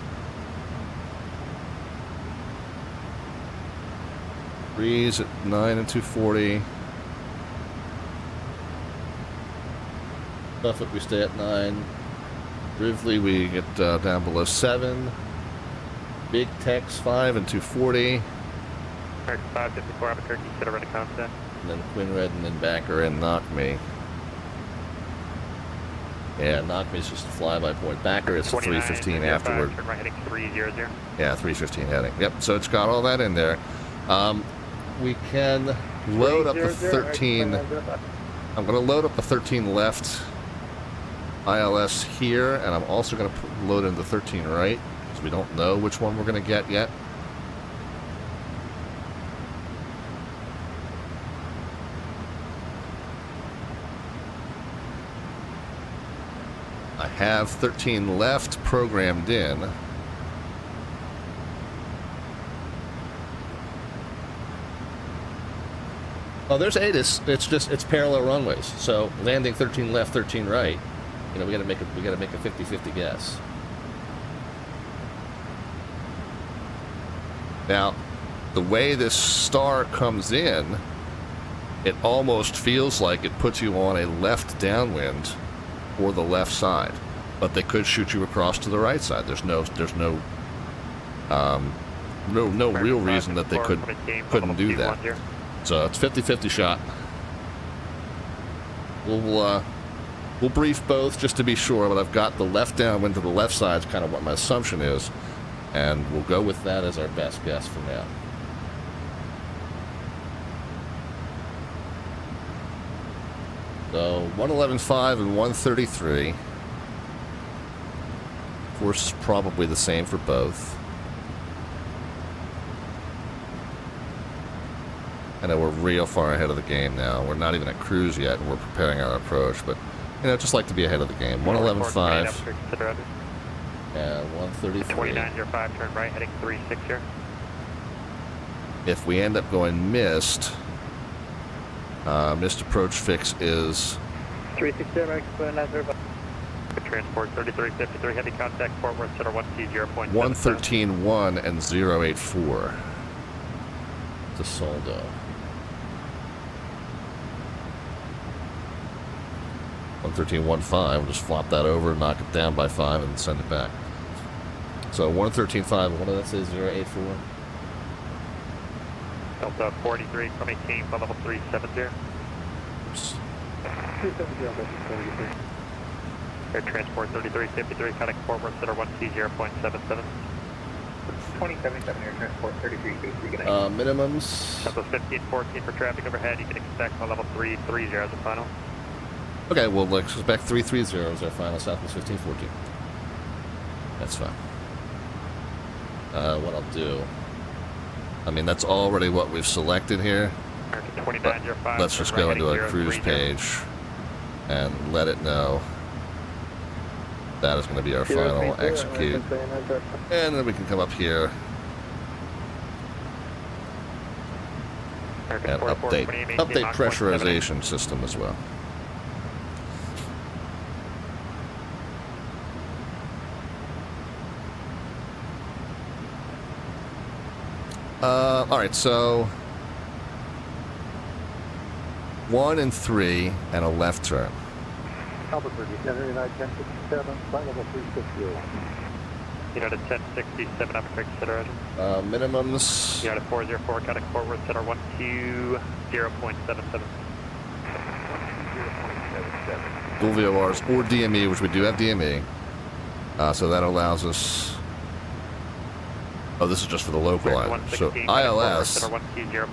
Breeze at 9 and 240. Buffett we stay at 9. Rivley we get down below 7. Big Tex 5 and 240. 554 Albuquerque, set over to contact. And then Quinn Red and then Backer and Knock Me. Yeah, Knock Me's just a flyby point. Backer is 315 afterward. Turn right heading 300. Yeah, 315 heading. Yep, so it's got all that in there. We can load up the 13. I'm going to load up the 13 left ILS here, and I'm also going to load in the 13 right, because we don't know which one we're going to get yet. I have 13 left programmed in. Oh, there's ATIS. It's parallel runways. So landing 13 left, 13 right. You know, we got to make a 50-50 guess. Now, the way this star comes in, it almost feels like it puts you on a left downwind or the left side, but they could shoot you across to the right side. There's no real reason that they couldn't do that. So it's 50-50 shot. We'll brief both just to be sure, but I've got the left downwind to the left side is kind of what my assumption is, and we'll go with that as our best guess for now. So 111.5 and 133. Course is probably the same for both. I know we're real far ahead of the game now. We're not even at cruise yet, and we're preparing our approach, but you know, just like to be ahead of the game. 111.5 and 133. 2905, turn right, heading 36 here. If we end up going missed, missed approach fix is 360, transport 3353, heavy contact, Fort Worth Center 120.7. 113.1 and 084. To Soldo. 113.15, we'll just flop that over, knock it down by 5, and send it back. So 113.5, what did that say, 084? Delta 43 from 18, flight level 370. Oops. Air transport 3353, contact Fort Worth Center 120.77. 2077 air transport 3333, good night. Minimums. Southwest 1514 for traffic overhead. You can expect on level 330 as a final. Okay, we'll expect 330 as our final Southwest 1514. That's fine. What I'll do, I mean, that's already what we've selected here. American 2905. Let's just go into our cruise page and let it know that is going to be our final execute. And then we can come up here and update pressurization system as well. All right, so 1 and 3 and a left turn. Albuquerque, Center, United 1067, flight level 360. United 1067, Albuquerque, Center. Minimums. United 404, contact forward, center 120.77. 0.77. Dual VORs or DME, which we do have DME. So that allows us. Oh, this is just for the local island. So ILS,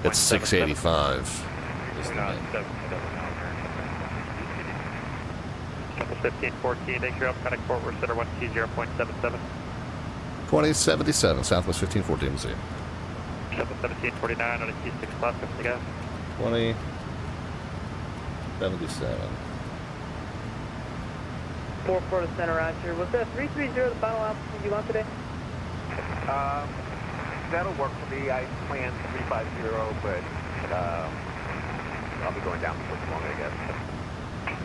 it's 685. Is the name. 1514, make sure up, contact forward, center 120.77. 2077, Southwest 1514, we'll see you. Southwest 1749 on a Q6 class, what's the gas? 2077. 44 to center, Roger. Was that 330 the final altitude you want today? That'll work for me. I planned 350, but I'll be going down before too long, I guess.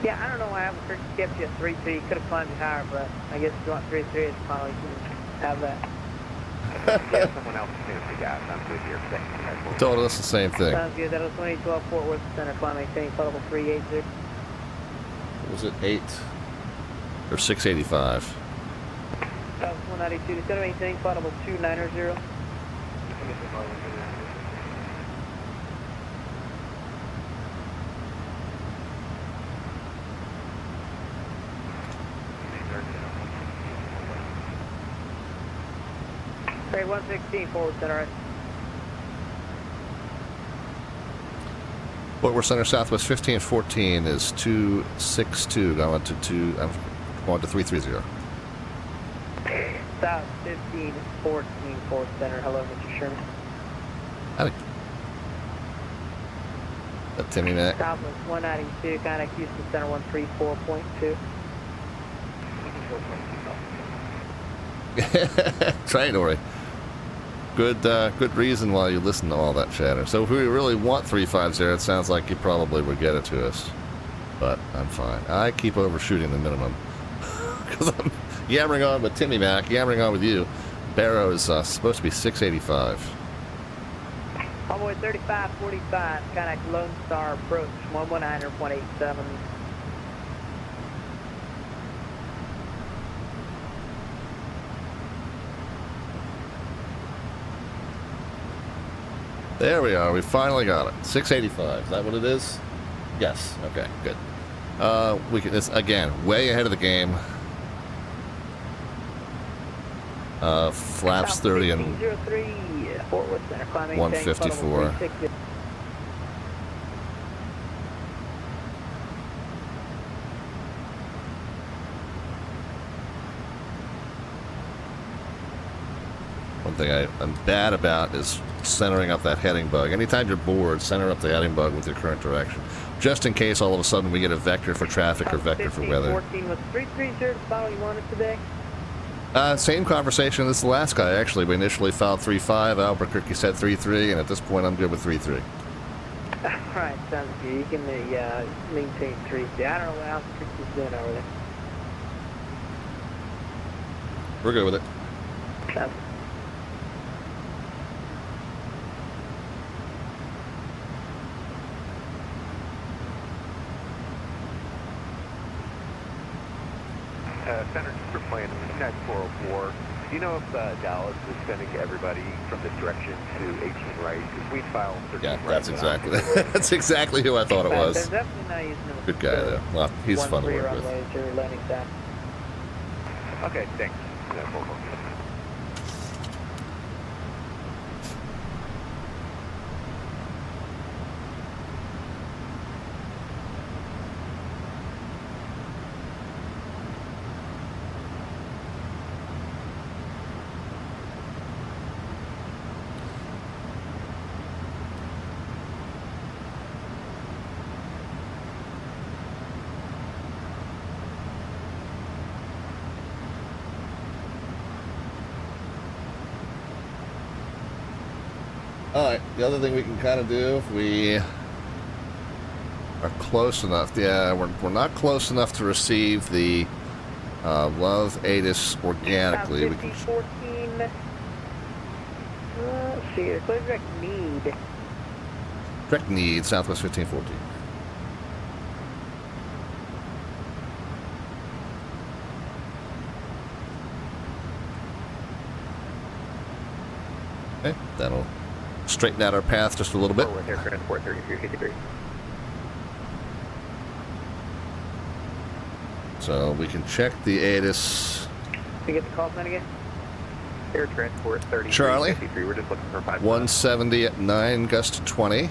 Yeah, I don't know why Albuquerque kept you at 3-3. You could have climbed it higher, but I guess if you want 3-3, it's fine. You can have that. Yeah, someone else is the gas. I'm good here. Told us the same thing. Sounds good. That'll 2012 Fort Worth Center. Climb maintaining flight level 380. Was it 8 or 685? That was 192. Center maintaining flight level 290. Grade 116 forward center. Fort Worth Center Southwest 1514 is 262. Going to 330. South 1514 forward center. Hello, Mr. Sherman. Howdy. That Timmy Mac. Southwest 192. Contact Houston Center 134.2. Train, Ori. Good reason why you listen to all that chatter. So if we really want 350, it sounds like you probably would get it to us. But I'm fine. I keep overshooting the minimum. Because I'm yammering on with Timmy Mac, yammering on with you. Barrow is supposed to be 685. Envoy 3545, contact Lone Star approach 119.87. There we are. We finally got it. 685. Is that what it is? Yes. Okay. Good. We can. It's again way ahead of the game. Flaps 30 and 154. One thing I'm bad about is centering up that heading bug. Anytime you're bored, center up the heading bug with your current direction. Just in case all of a sudden we get a vector for traffic or vector for weather. 14 was 330 the final you wanted today? Same conversation as the last guy, actually. We initially filed 3.5, Albuquerque said 3.3, and at this point I'm good with 3.3. Alright, sounds good. You can maintain 3.3. I don't know what Albuquerque's doing over there. We're good with it. Sounds Center for plan United 404. Do you know if Dallas is sending everybody from this direction to 18 right? Because we filed 13 Yeah, right. that's exactly that's exactly who I thought it was. They're definitely not using them. Good guy though. Well, he's fun to work with. Landing time. Okay, thanks. Alright, the other thing we can kind of do if we are close enough. Yeah, we're not close enough to receive the Love ATIS organically. We can 14. Let's see, it's direct need. direct need, Southwest 1514. Okay, that'll straighten out our path just a little bit. With aircraft 433. So we can check the ATIS. Can you get the call sign again? Air transport 33. Charlie. 53. We're just looking for 5. 170 at 9, gust to 20.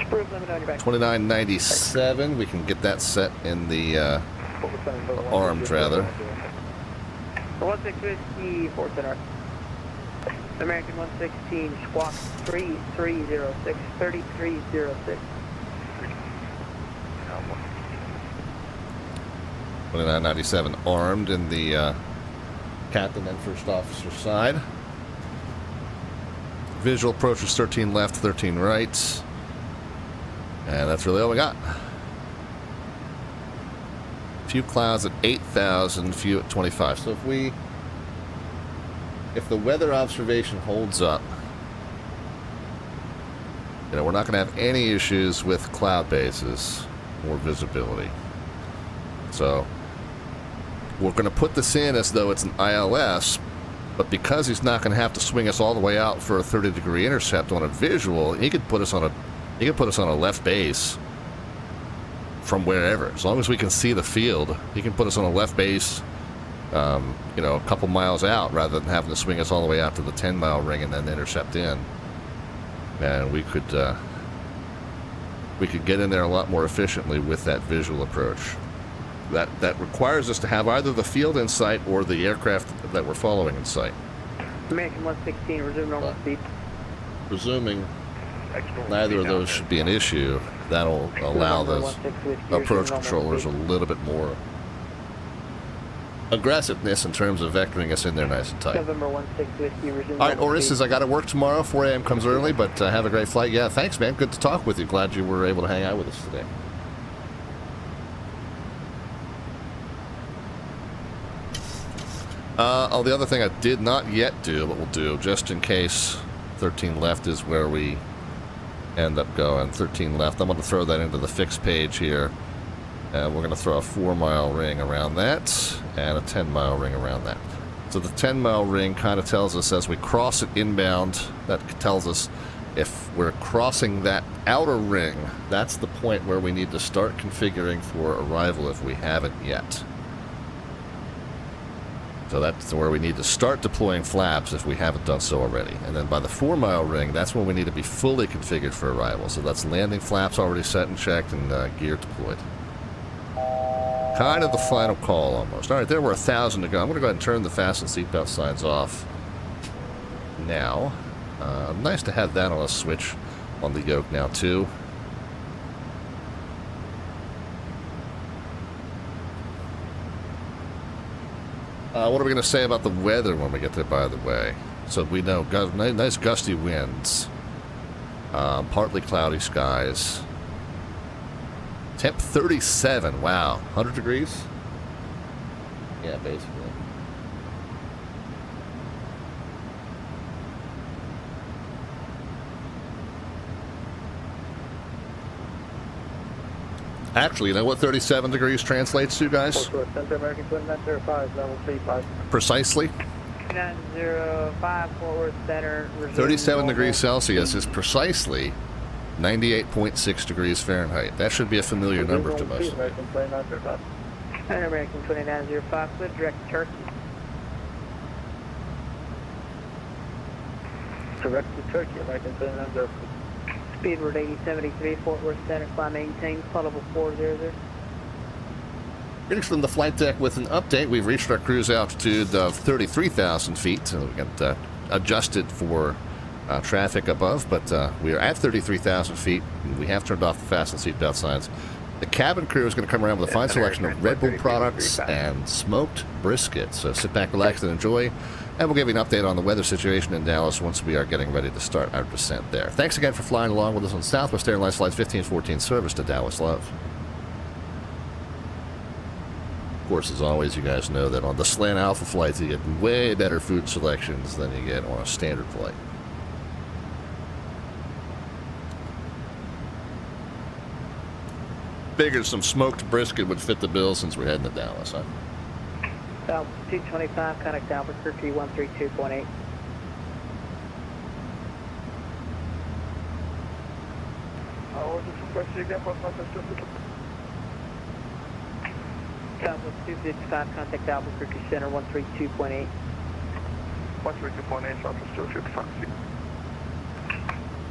Spruce limit on your back. 2997. We can get that set in the arms, rather. 16 whiskey, 4 center. American 116, squawk 3306, 3306. 2997 armed in the captain and first officer side. Visual approach is 13 left, 13 right. And that's really all we got. Few clouds at 8,000, few at 25. So if the weather observation holds up, you know, we're not going to have any issues with cloud bases or visibility. So we're going to put this in as though it's an ILS, but because he's not going to have to swing us all the way out for a 30-degree intercept on a visual, he could put us on a left base from wherever. As long as we can see the field, he can put us on a left base, you know, a couple miles out, rather than having to swing us all the way out to the 10-mile ring and then intercept in. And we could get in there a lot more efficiently with that visual approach. That requires us to have either the field in sight or the aircraft that we're following in sight. American 116, resume normal speed. Presuming neither of those should be an issue, that'll allow those approach controllers a little bit more aggressiveness in terms of vectoring us in there nice and tight. November 16 whiskey, resume All right, normal Oris speed. says, I got to work tomorrow. 4 a.m. comes early, but have a great flight. Yeah, thanks, man. Good to talk with you. Glad you were able to hang out with us today. Oh, the other thing I did not yet do, but we'll do, just in case 13 left is where we end up going. 13 left. I'm going to throw that into the fixed page here. And we're going to throw a 4-mile ring around that and a 10-mile ring around that. So the 10-mile ring kind of tells us as we cross it inbound, that tells us if we're crossing that outer ring, that's the point where we need to start configuring for arrival if we haven't yet. So that's where we need to start deploying flaps if we haven't done so already. And then by the 4-mile ring, that's when we need to be fully configured for arrival. So that's landing flaps already set and checked and gear deployed. Kind of the final call almost. All right, there were 1,000 to go. I'm going to go ahead and turn the fasten seatbelt signs off now. Nice to have that on a switch on the yoke now too. What are we going to say about the weather when we get there, by the way? So we know nice gusty winds, partly cloudy skies. Temp 37, wow. 100 degrees? Yeah, basically. Actually, you know what 37 degrees translates to, guys? Center, American 2905, level 35. Precisely? 905, Fort Worth Center. 37 degrees Celsius is precisely 98.6 degrees Fahrenheit. That should be a familiar number to most. American 2905. American 2905, clear direct Turkey. Direct to Turkey, American 2905. Speedward 8073, Fort Worth Center, climb maintain, call level 400. Greetings from the flight deck with an update. We've reached our cruise altitude of 33,000 feet, so we got adjusted for traffic above, but we are at 33,000 feet. We have turned off the fasten seatbelt signs. The cabin crew is going to come around with a fine selection of Red Bull products and smoked brisket. So sit back, relax, and enjoy. And we'll give you an update on the weather situation in Dallas once we are getting ready to start our descent there. Thanks again for flying along with us on Southwest Airlines Flight 1514 service to Dallas Love. Of course, as always, you guys know that on the Slant Alpha flights, you get way better food selections than you get on a standard flight. Figured some smoked brisket would fit the bill since we're heading to Dallas, huh? South 225, contact Albuquerque 132.8. Southwest 255, contact Albuquerque Center 132.8. 132.8, Southwest 255.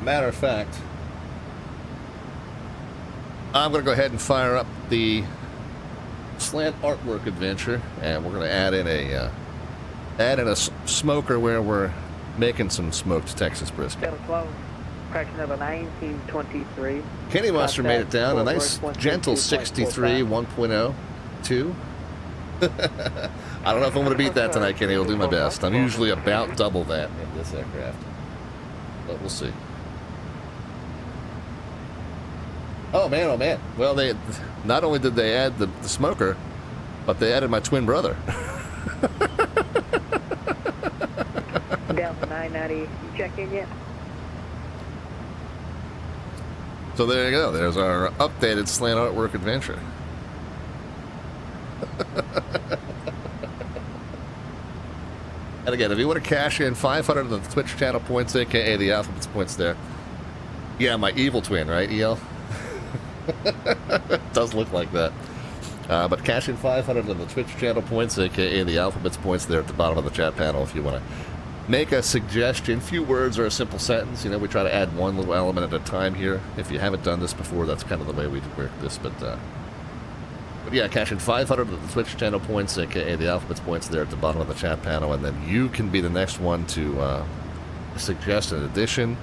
Matter of fact, I'm going to go ahead and fire up the Slant Artwork Adventure, and we're going to add in a smoker where we're making some smoked Texas brisket. Delta 12, crash number 1923. Kenny Monster made it down, a nice gentle 63 1.0 2. I don't know if I'm going to beat that tonight, Kenny. I'll do my best. I'm usually about double that in this aircraft, but we'll see. Oh man, oh man. Well, they not only did they add the smoker, but they added my twin brother. Delta 990, you check in yet? So there you go. There's our updated Slant Artwork Adventure. And again, if you want to cash in 500 of the Twitch channel points, aka the alphabet's points there. Yeah, my evil twin, right, EL? It does look like that. But cash in 500 of the Twitch channel points, aka the alphabet's points there at the bottom of the chat panel if you want to make a suggestion, few words or a simple sentence. You know, we try to add one little element at a time here. If you haven't done this before, that's kind of the way we work this. But yeah, cash in 500 of the Twitch channel points, aka the alphabet's points there at the bottom of the chat panel, and then you can be the next one to suggest an addition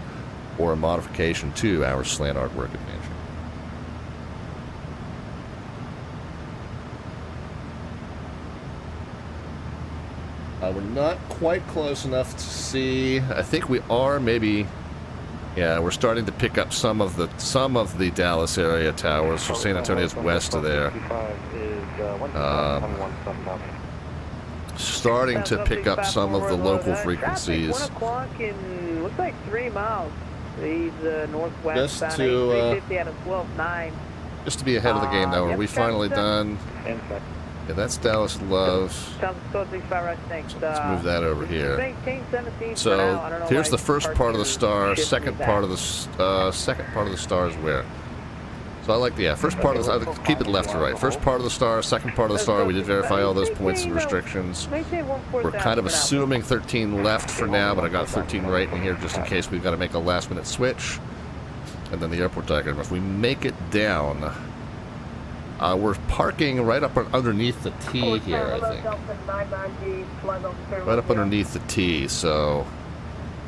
or a modification to our Slant Artwork Adventure. We're not quite close enough to see. I think we are maybe. Yeah, we're starting to pick up some of the Dallas area towers. So San Antonio's west of there. Starting to pick up some of the local frequencies. 1 o'clock in looks like 3 miles. He's northwest. Just bound to 350 out of 12.9. just to be ahead of the game, though. Are we finally done? Yeah, that's Dallas Love. Let's move that over here. 17 So here's the first part of the star. Second part of the star is where? So I like the first part of the keep it left to right. First part of the star, second part of the star. We did verify all those points and restrictions. We're kind of assuming 13 left for now, but I got 13 right in here just in case we've got to make a last minute switch. And then the airport diagram. If we make it down. We're parking right up underneath the T here, I think. Right up underneath the T, so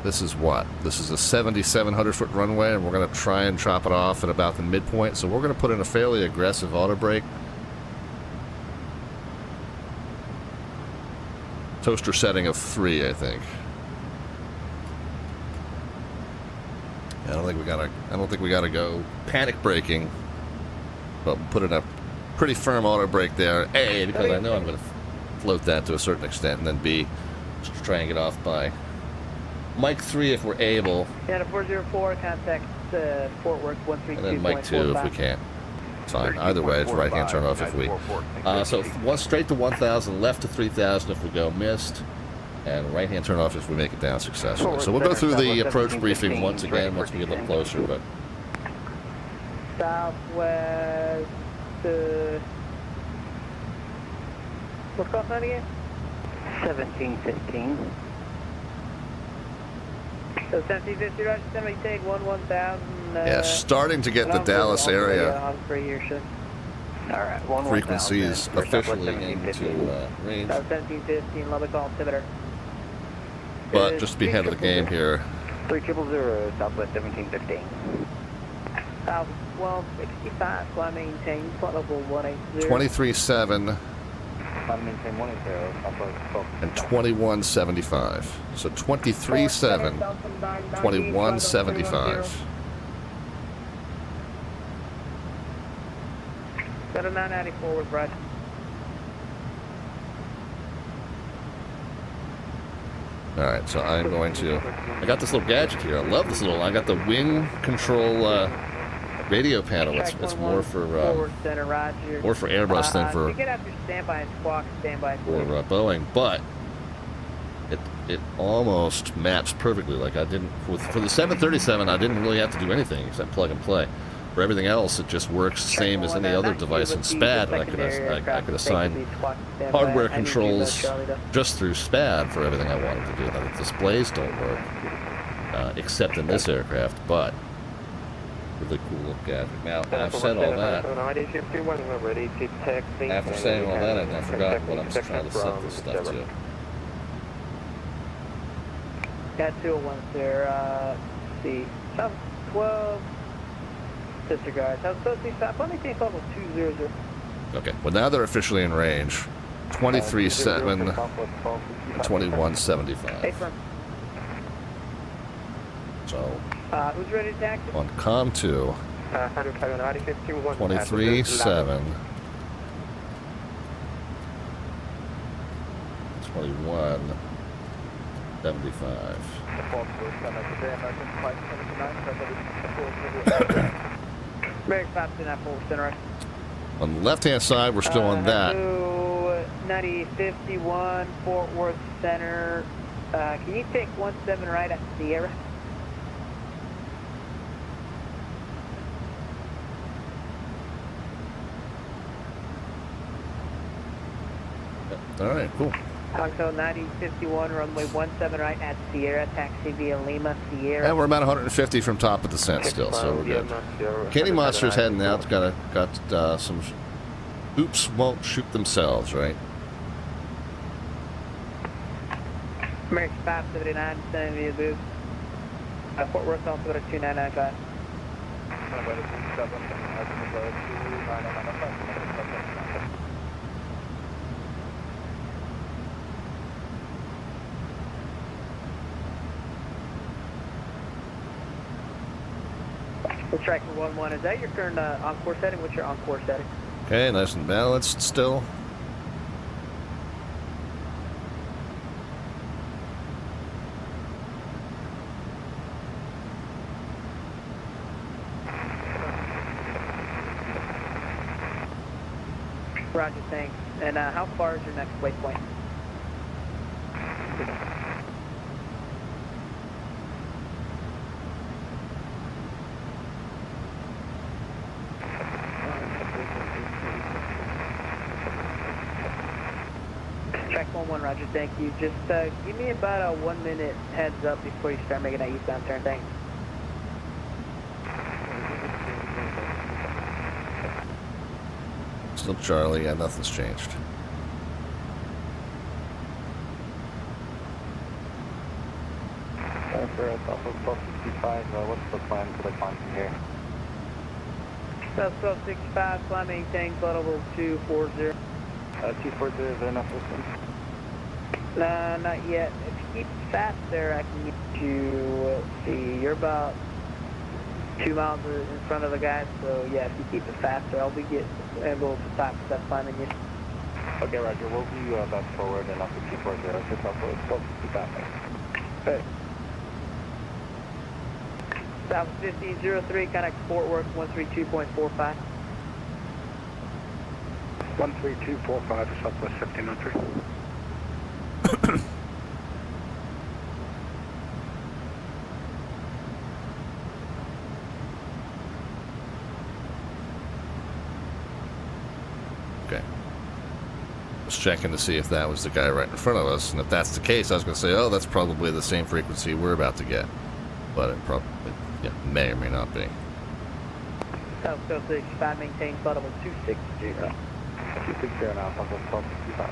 this is what? This is a 7,700-foot runway, and we're going to try and chop it off at about the midpoint. So we're going to put in a fairly aggressive auto brake. Toaster setting of 3, I think. I don't think we gotta go panic braking, but we'll put in a pretty firm auto brake there. A, because I know I'm going to float that to a certain extent, and then B, just try and get off by Mike 3 if we're able. Yeah, 404, contact Fort Worth 132.45. And then Mike 2 if we can't. It's fine. Either way, it's right hand turn off if we. So one straight to 1,000, left to 3,000 if we go missed, and right hand turn off if we make it down successfully. So we'll go through the approach briefing once again once we get a little closer. But Southwest. What's called that again? 1715. So 1750, right? Somebody take 1,000. Yeah, starting to get the Dallas area frequencies officially into range. 1715, Lubbock altimeter. But just to be ahead of the game here. 3000, Southwest 1715. South 1265, fly maintain, flight level 180. 23.7 Fly maintain 180, Southwest 12. and 21.75. So 23.7, 21.75. Got a 990 forward, Brad. All right, so I'm going to. I got this little gadget here. I love this little. I got the wing control radio panel. It's more for forward center, Roger. more for Airbus than for You get out your standby and squawk, standby. for Boeing, but it almost maps perfectly. Like I didn't for the 737, I didn't really have to do anything except plug and play. For everything else, it just works same as any other device in SPAD, and I could assign hardware controls just through SPAD for everything I wanted to do. Now the displays don't work, except in this aircraft, but really cool look gadget. Now I've said all that. After saying all that, I forgot what I'm trying to set this stuff to. Got 201, sir. Let's see. South 12. Disregard. South 1265. Let me take level 200. Okay, well now they're officially in range. 23.7 and 21.75. Hey, firm. So Who's ready to taxi? on COM 2, 23.7, 21.75. American 529 center. On the left-hand side, we're still on that. 9051 Fort Worth Center. Can you take 17 right at Sierra? All right, cool. Hotel 9051, runway 17 right at Sierra, taxi via Lima, Sierra. And we're about 150 from top of descent still, so we're good. Candy Monster's heading out. Got some. Oops, won't shoot themselves, right? American 579, sending via booth. Fort Worth, also at 2995. We're tracking 11. Is that your current encore setting? What's your encore setting? Okay, nice and balanced still. Roger, thanks. And how far is your next waypoint? Track 11, Roger, thank you. Just give me about a 1 minute heads up before you start making that eastbound turn, thanks. Still Charlie, yeah, nothing's changed. What's the plan for the climb from here? South 1265, fly maintain, flight level 240. 240, is there enough distance? Not yet. If you keep fast there, I can get you, let's see, you're about 2 miles in front of the guys, so yeah, if you keep it faster, I'll be able to stop climbing you. Okay, Roger, we'll do best forward and up to 240, so Southwest 1265. Okay. South 1503, connect Fort Worth 132.45. 13245 Southwest 1503. Okay. Just checking to see if that was the guy right in front of us, and if that's the case, I was going to say, oh, that's probably the same frequency we're about to get. But it probably, yeah, may or may not be. South 1265, maintain flight level 260. 260 now, Southwest 1265.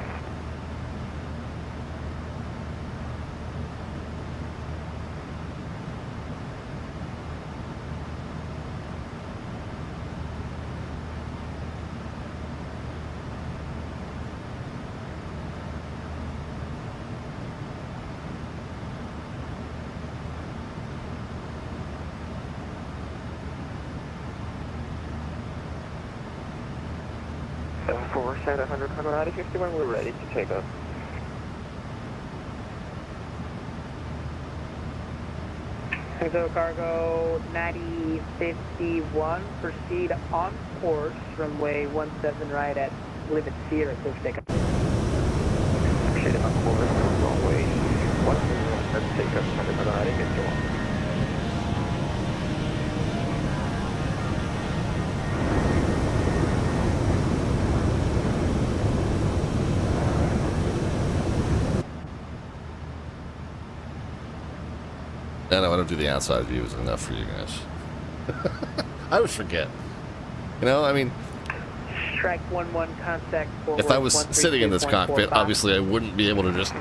64, set 100, Colorado 51, we're ready to take off. So cargo 9051, proceed on course, runway 17 right at, I believe it's Sierra, so take off. Proceed on course, runway 17 let's take off, 100, Colorado 51. And I want to do the outside view is enough for you guys. I always forget. You know, I mean, Strike 11, contact forward. if I was sitting in this cockpit, obviously I wouldn't be able to just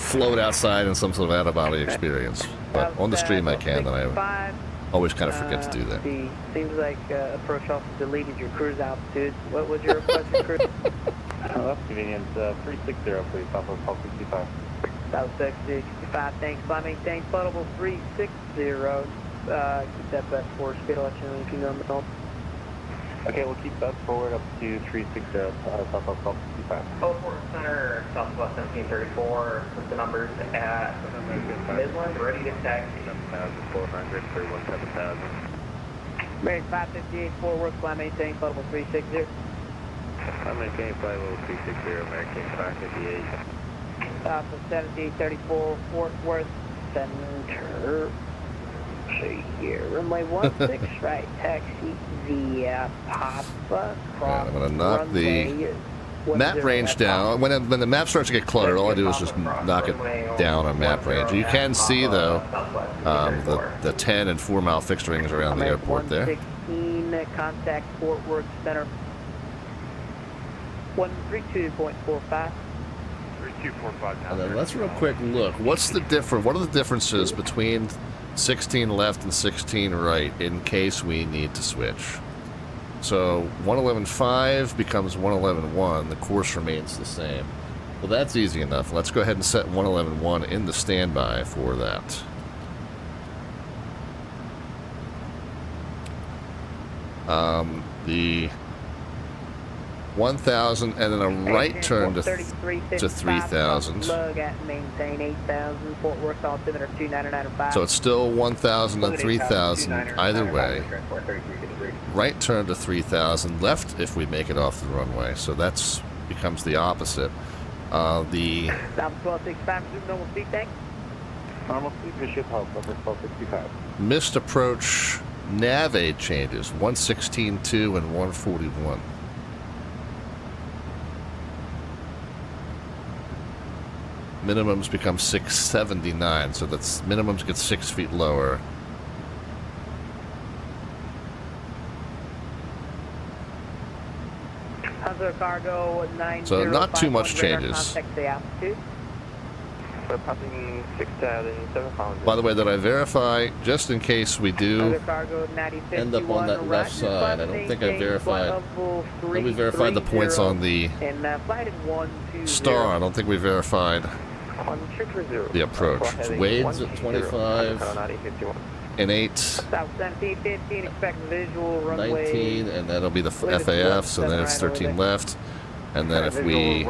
float outside in some sort of out-of-body experience. But on the stream I can, and I always kind of forget to do that. Seems like approach officer deleted your cruise altitude. What was your requested cruise? That's convenient. 360, please, off of 1265. South 65, thanks. Fly maintain floatable 360. Keep that best forward speed, I'll let you know if you know the zone. Okay, we'll keep that forward up to 360, south of 1265. Port Center, Southwest 1734, with the numbers at Midland, ready to taxi. 7,400, 317,000. Mary 558, Fort Worth, fly maintain floatable 360. I'm maintaining flight level 360, American 558. South of 1734, Fort Worth Center. See here, runway 16 right, taxi via Papa. I'm going to knock the map range down. When the map starts to get cluttered, all I do is just knock it down on map range. You can see, though, the 10 and 4 mile fixed rings around the airport there. 116, contact Fort Worth Center. 132.45. And then let's real quick look. What are the differences between 16 left and 16 right in case we need to switch? So 111.5 becomes 111.1. The course remains the same. Well, that's easy enough. Let's go ahead and set 111.1 in the standby for that. The 1,000 and then a right turn to 3,000. Maintain 8,000. Fort Worth altimeter 299.5. So it's still 1,000 and 3,000 either way. Right turn to 3,000. Left if we make it off the runway. So that's becomes the opposite. The South 1265, normal speed tank. Normal speed, we should help over 1265. missed approach nav aid changes 116.2 and 141. Minimums become 679, so that's minimums get 6 feet lower. Hunter cargo 90. So not too much changes. Contact the altitude. We're passing 6,700. By the way, did I verify, just in case we do Hunter cargo 90, end up on that left side? I don't think I verified. Let me verify the points on the star. I don't think we verified the approach. Wade's at 25 and 8. South 1715, expect visual runway 19, and that'll be the FAF, so then it's 13 left. And then if we,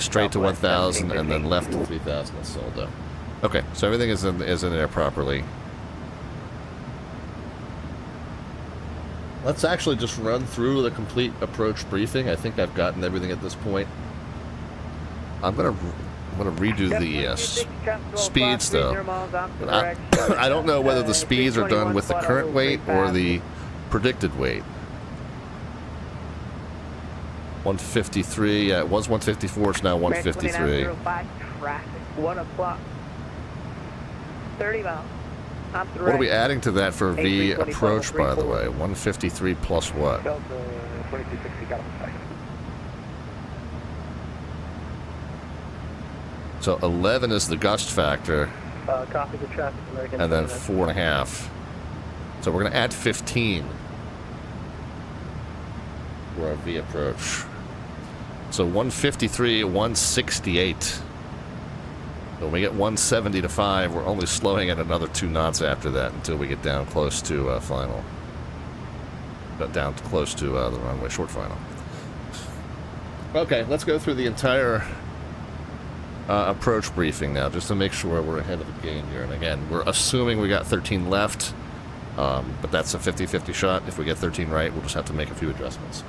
straight to 1,000 and then left to 3,000 is Soldo. Okay, so everything is in there properly. Let's actually just run through the complete approach briefing. I think I've gotten everything at this point. I'm gonna redo the speeds though. I don't know whether the speeds are done with the current weight or the predicted weight. 153, yeah, it was 154, it's now 153. Traffic, 1 o'clock. 30 miles. What are we adding to that for V approach, by the way? 153 plus what? So 11 is the gust factor, Copy the traffic, American. and then 4.5. So we're going to add 15 for our V approach. So 153, 168. So when we get 170 to 5, we're only slowing at another 2 knots after that until we get down close to final. Down close to the runway, short final. Okay, let's go through the entire approach briefing now, just to make sure we're ahead of the game here. And again, we're assuming we got 13 left, but that's a 50-50 shot. If we get 13 right, we'll just have to make a few adjustments.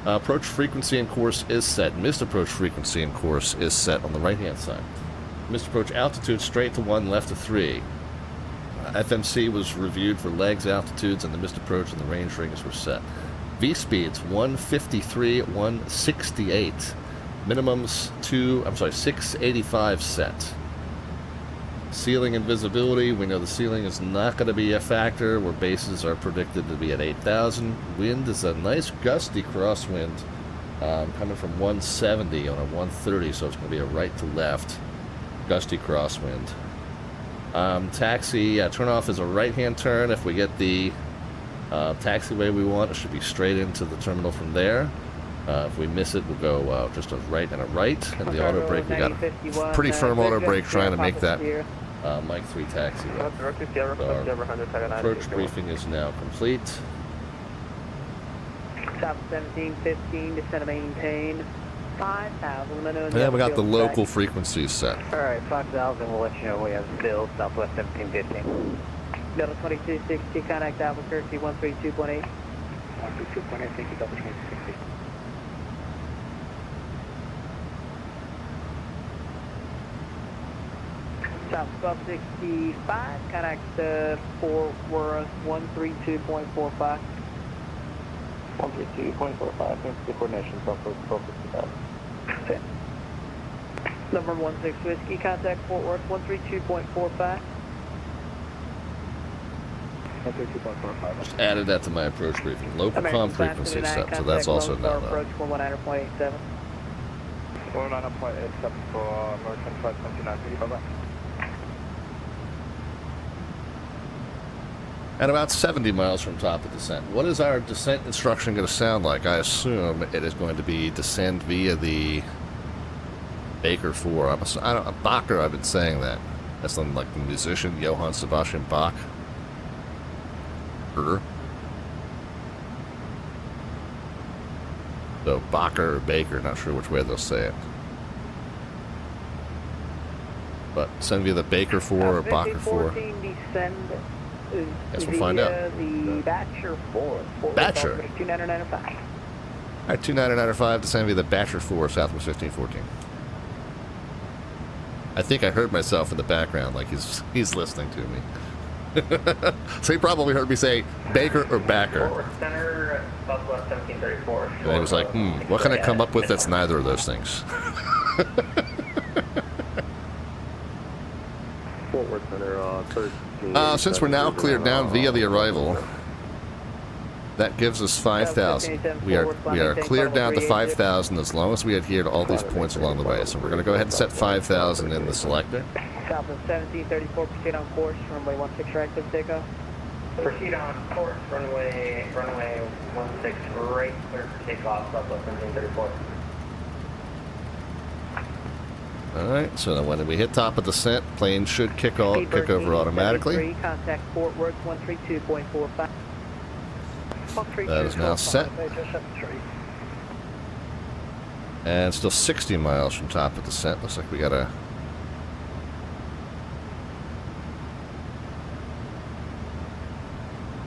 Approach frequency and course is set. Missed approach frequency and course is set on the right-hand side. Missed approach altitude straight to 1, left to 3. FMC was reviewed for legs, altitudes, and the missed approach and the range rings were set. V-speeds 153, 168. Minimums 685 set. Ceiling and visibility, we know the ceiling is not going to be a factor, where bases are predicted to be at 8,000. Wind is a nice gusty crosswind coming from 170 on a 130, so it's going to be a right to left gusty crosswind. Taxi, turnoff is a right-hand turn. If we get the taxiway we want, it should be straight into the terminal from there. If we miss it, we'll go just a right and a right. And the auto brake, we got a pretty firm auto brake trying to make that Mike 3 taxi. So our approach briefing is now complete. South 1715, descend to maintain 5,000. And we got the local frequencies set. Alright, 5,000, we'll let you know we have still Southwest 1715. Delta 2260, contact Albuquerque 132.8. 132.8, thank you, Delta 2260. South 1265, contact Fort Worth 132.45. 132.45, thanks for the coordination, Southwest 1265. Number 16 Whiskey, contact Fort Worth 132.45. 132.45. Just added that to my approach briefing. Local comm frequency set, so that's also now known. Approach 119.87. 119.87 for American Flight 29, bye-bye. At about 70 miles from top of descent. What is our descent instruction going to sound like? I assume it is going to be descend via the Baker 4. Bacher, I've been saying that. That's something like the musician Johann Sebastian Bach. So Bacher or Baker, not sure which way they'll say it. But send via the Baker 4 or Bacher 4. Descend. Guess we'll find out. The Batcher 4. Batcher? 2995. Alright, 2995 descend via the Batcher 4, Southwest 1514. I think I heard myself in the background, like he's listening to me. So he probably heard me say Baker or Backer. Center, Southwest 1734. And he was like, what can I come up with that's neither of those things? Fort Worth Center, 13. Since we're now cleared down via the arrival, that gives us 5,000. We are cleared down to 5,000 as long as we adhere to all these points along the way. So we're going to go ahead and set 5,000 in the selector. South of 1734, proceed on course, runway 16 right to takeoff. Proceed on course, runway 16 right, clear for takeoff, Southwest 1734. Alright, so then when we hit top of descent, plane should kick over automatically. Contact Fort Worth 132.45. That is now set. And still 60 miles from top of descent. Looks like we got a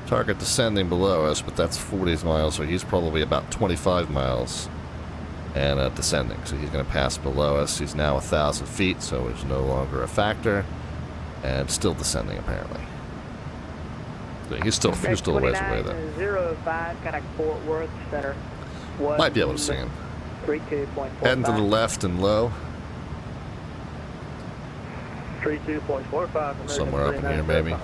target descending below us, but that's 40 miles, so he's probably about 25 miles and descending. So he's going to pass below us. He's now 1,000 feet, so it's no longer a factor, and still descending apparently. So he's still a ways away though. 05, contact Fort Worth Center. Might be able to see him. 32.45. Heading to the left and low. 32.45. Somewhere up in here, maybe.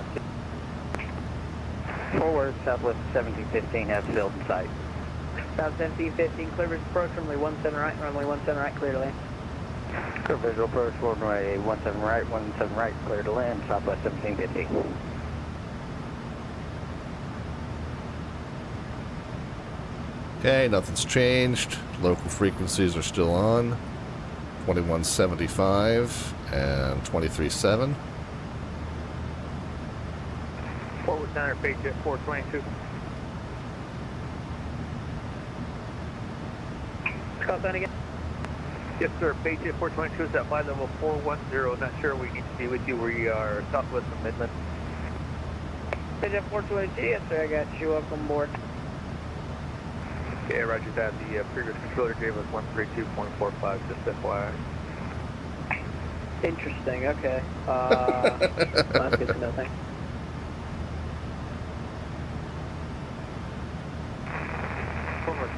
Forward, Southwest 1715 has filled in sight. South 1715, clear visual approach, runway 17 right, clear to land. Clear visual approach, runway 17 right, clear to land, Southwest 1715. Okay, nothing's changed. Local frequencies are still on. 2175 and 23.7. Forward center, page 422. Call sign again. Yes, sir. Patriot 422 is at flight level 410. Not sure we need to be with you. We are southwest of Midland. Patriot 422, yes sir, I got you. Welcome aboard. Okay, roger that. The previous controller gave us 132.45, just FYI. Interesting, okay. That's good to know, thanks.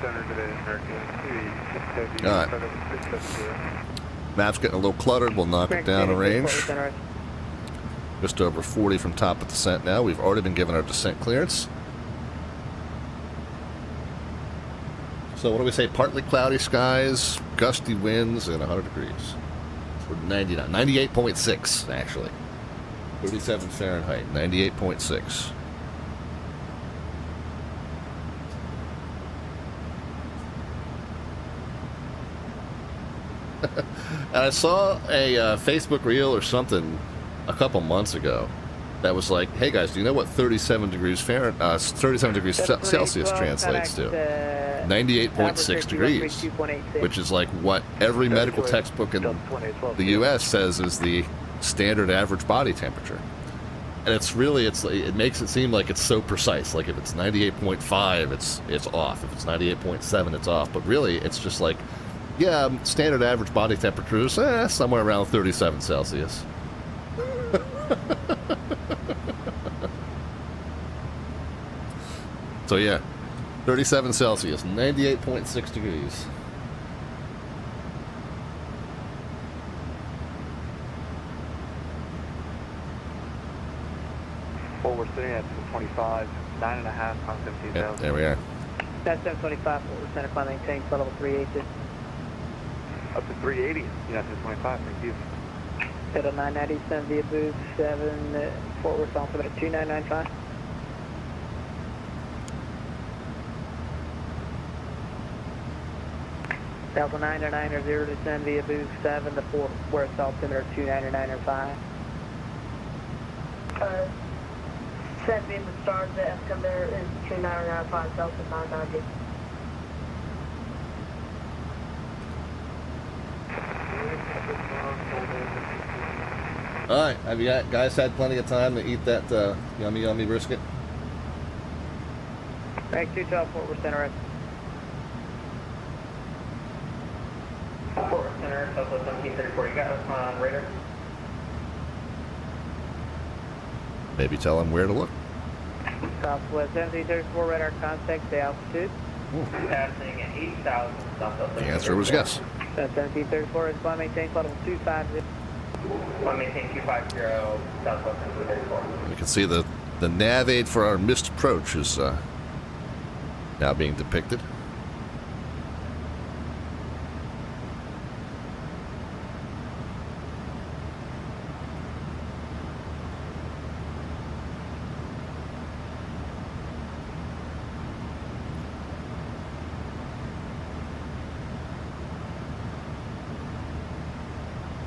Center today, American. All right. Map's getting a little cluttered. We'll knock it down a range. Just over 40 from top of descent now. We've already been given our descent clearance. So what do we say? Partly cloudy skies, gusty winds, and 100 degrees. We're 99, 98.6 actually. 37 Fahrenheit, 98.6. And I saw a Facebook reel or something a couple months ago that was like, "Hey guys, do you know what 37 degrees Fahrenheit, 37 degrees Celsius translates to? 98.6 degrees, which is like what every medical textbook in the U.S. says is the standard average body temperature." And it's really, it makes it seem like it's so precise. Like if it's 98.5, it's off. If it's 98.7, it's off. But really, it's just like, yeah, standard average body temperature is somewhere around 37 Celsius. So yeah, 37 Celsius, 98.6 degrees. Well, we're sitting at 25, 9.5 on 15,000. Yep, there we are. That's 725, forward center, climb maintain, flight level 380. Up to 380, United 25, thank you. At a 997 via booth 7, forward altimeter 2995. Delta 990 descend via booth 7, the forward altimeter 2995. Send via the stars, the altimeter is 2995, Delta 990. Alright, have you guys had plenty of time to eat that yummy, yummy brisket? Rank 212, forward center. Forward center, Southwest 1734. You got us on radar? Maybe tell them where to look. Southwest 1734, radar contact, the altitude. Passing at 80,000, Southwest. The answer was yes. 1734 is climb maintain, flight level 250. Climb maintain 250, Southwest 1734. You can see the nav aid for our missed approach is now being depicted.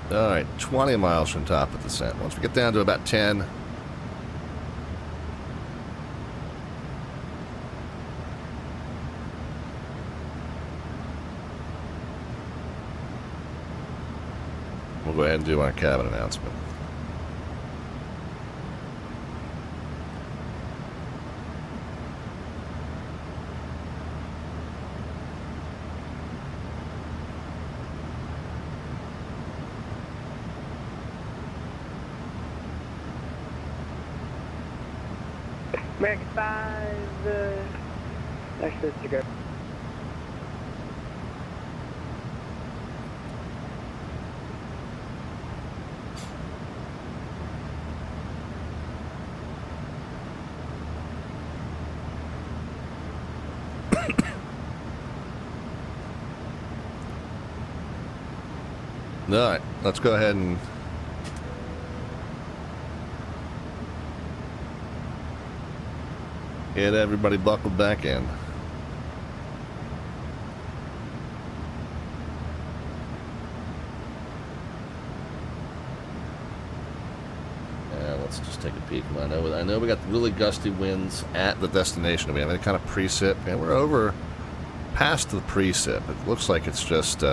All right, 20 miles from top of the descent. Once we get down to about 10, we'll go ahead and do our cabin announcement. American 5, next to the go. All right, let's go ahead and get everybody buckled back in. Yeah, let's just take a peek. I know we got really gusty winds at the destination. Do we have any kind of precip? Yeah, we're over past the precip. It looks like it's just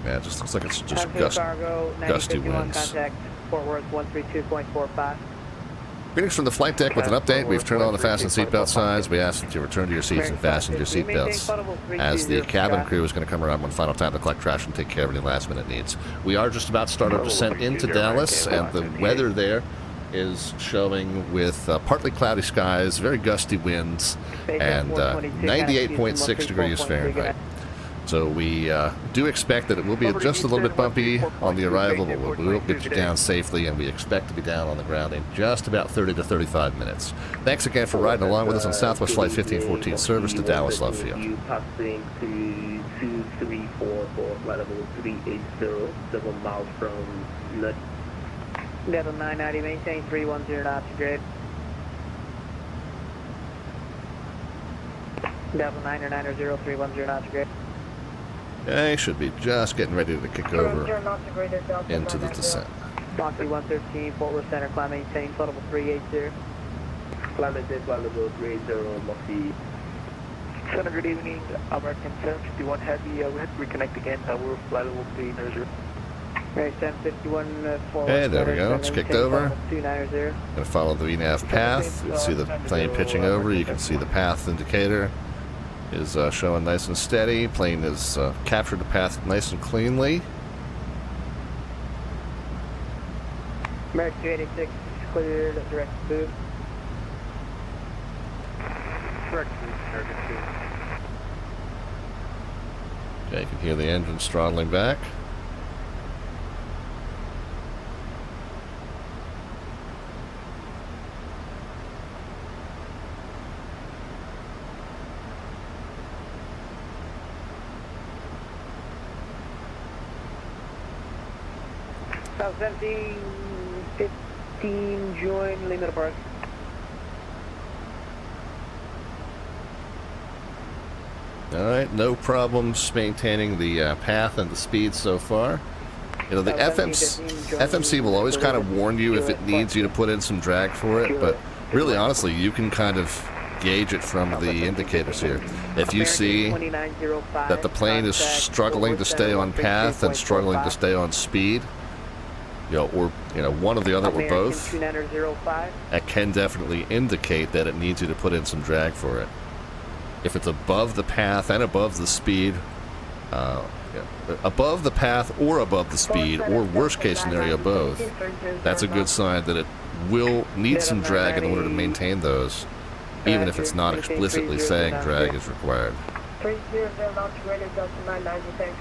Yeah, it just looks like it's just Cargo, gusty 9051, winds. contact Fort Worth 132.45. Greetings from the flight deck with an update. We've turned on the fasten seatbelt signs. We ask that you return to your seats and fasten your seatbelts, as the cabin crew is going to come around one final time to collect trash and take care of any last-minute needs. We are just about to start our descent into Dallas, and the weather there is showing with partly cloudy skies, very gusty winds, and 98.6 degrees Fahrenheit. So we do expect that it will be just a little bit bumpy on the arrival, but we will get you down safely, and we expect to be down on the ground in just about 30 to 35 minutes. Thanks again for riding along with us on Southwest Flight 1514 service to Dallas Love Field. You passing to 234 for flight level 380, 7 miles from Nut. Delta 990, maintain 310 knots, grade. Delta 990, 310 knots, grade. Okay, should be just getting ready to kick over into the descent. Moxie 113, Fort Worth Center, climb maintain, flight level 380. Climb maintain, flight level 380, Moxie. Center, good evening. American 751 Heavy. We had to reconnect again. We're flight level 390. Right, 751 Fort Okay, Worth there we Center, go. It's kicked over. 290. Going to follow the VNAV path. You can see the plane pitching over. You can see the path indicator is showing nice and steady. Plane has captured the path nice and cleanly. American 286 cleared, direct boot. Correct, American 2. Okay, you can hear the engines throttling back. South 17, 15, join Lima Park. Alright, no problems maintaining the path and the speed so far. You know, the FMC will always kind of warn you if it needs you to put in some drag for it, but really, honestly, you can kind of gauge it from the indicators here. If you see that the plane is struggling to stay on path and struggling to stay on speed, or one or the other or both, that can definitely indicate that it needs you to put in some drag for it. If it's above the path and above the speed, above the path or above the speed, or worst case scenario both, that's a good sign that it will need some drag in order to maintain those, even if it's not explicitly saying drag is required. 300 knots, rated Delta 990, thanks.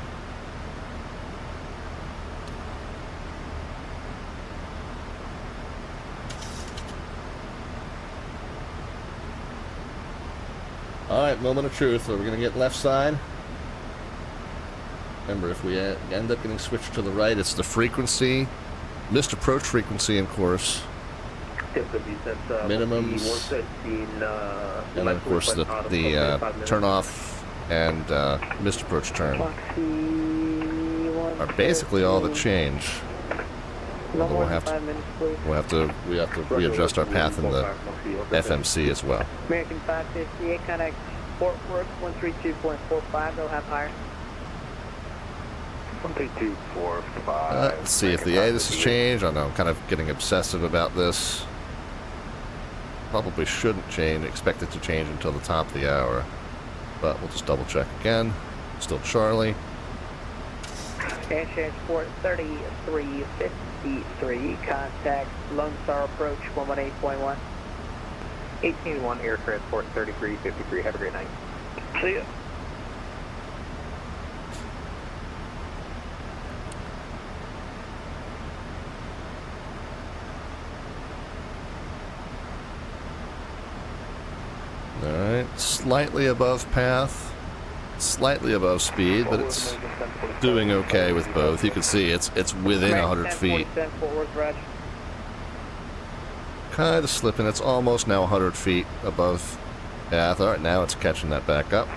Alright, moment of truth. We're going to get left side. Remember, if we end up getting switched to the right, it's the frequency, missed approach frequency, of course, minimums, and then, of course, the turn off and missed approach turn are basically all that change. Although we have to readjust our path in the FMC as well. American 558, connect Fort Worth 132.45, they'll have higher. 132.45. Let's see if the ATIS has changed. I know I'm kind of getting obsessive about this. Probably shouldn't change, expect it to change until the top of the hour. But we'll just double check again. Still Charlie. And transport 3353, contact Lone Star approach 118.1. 18-1 air transport 3353. Have a great night. See ya. Alright, slightly above path, slightly above speed, but it's doing okay with both. You can see it's within 100 feet. Kind of slipping. It's almost now 100 feet above path. Alright, now it's catching that back up.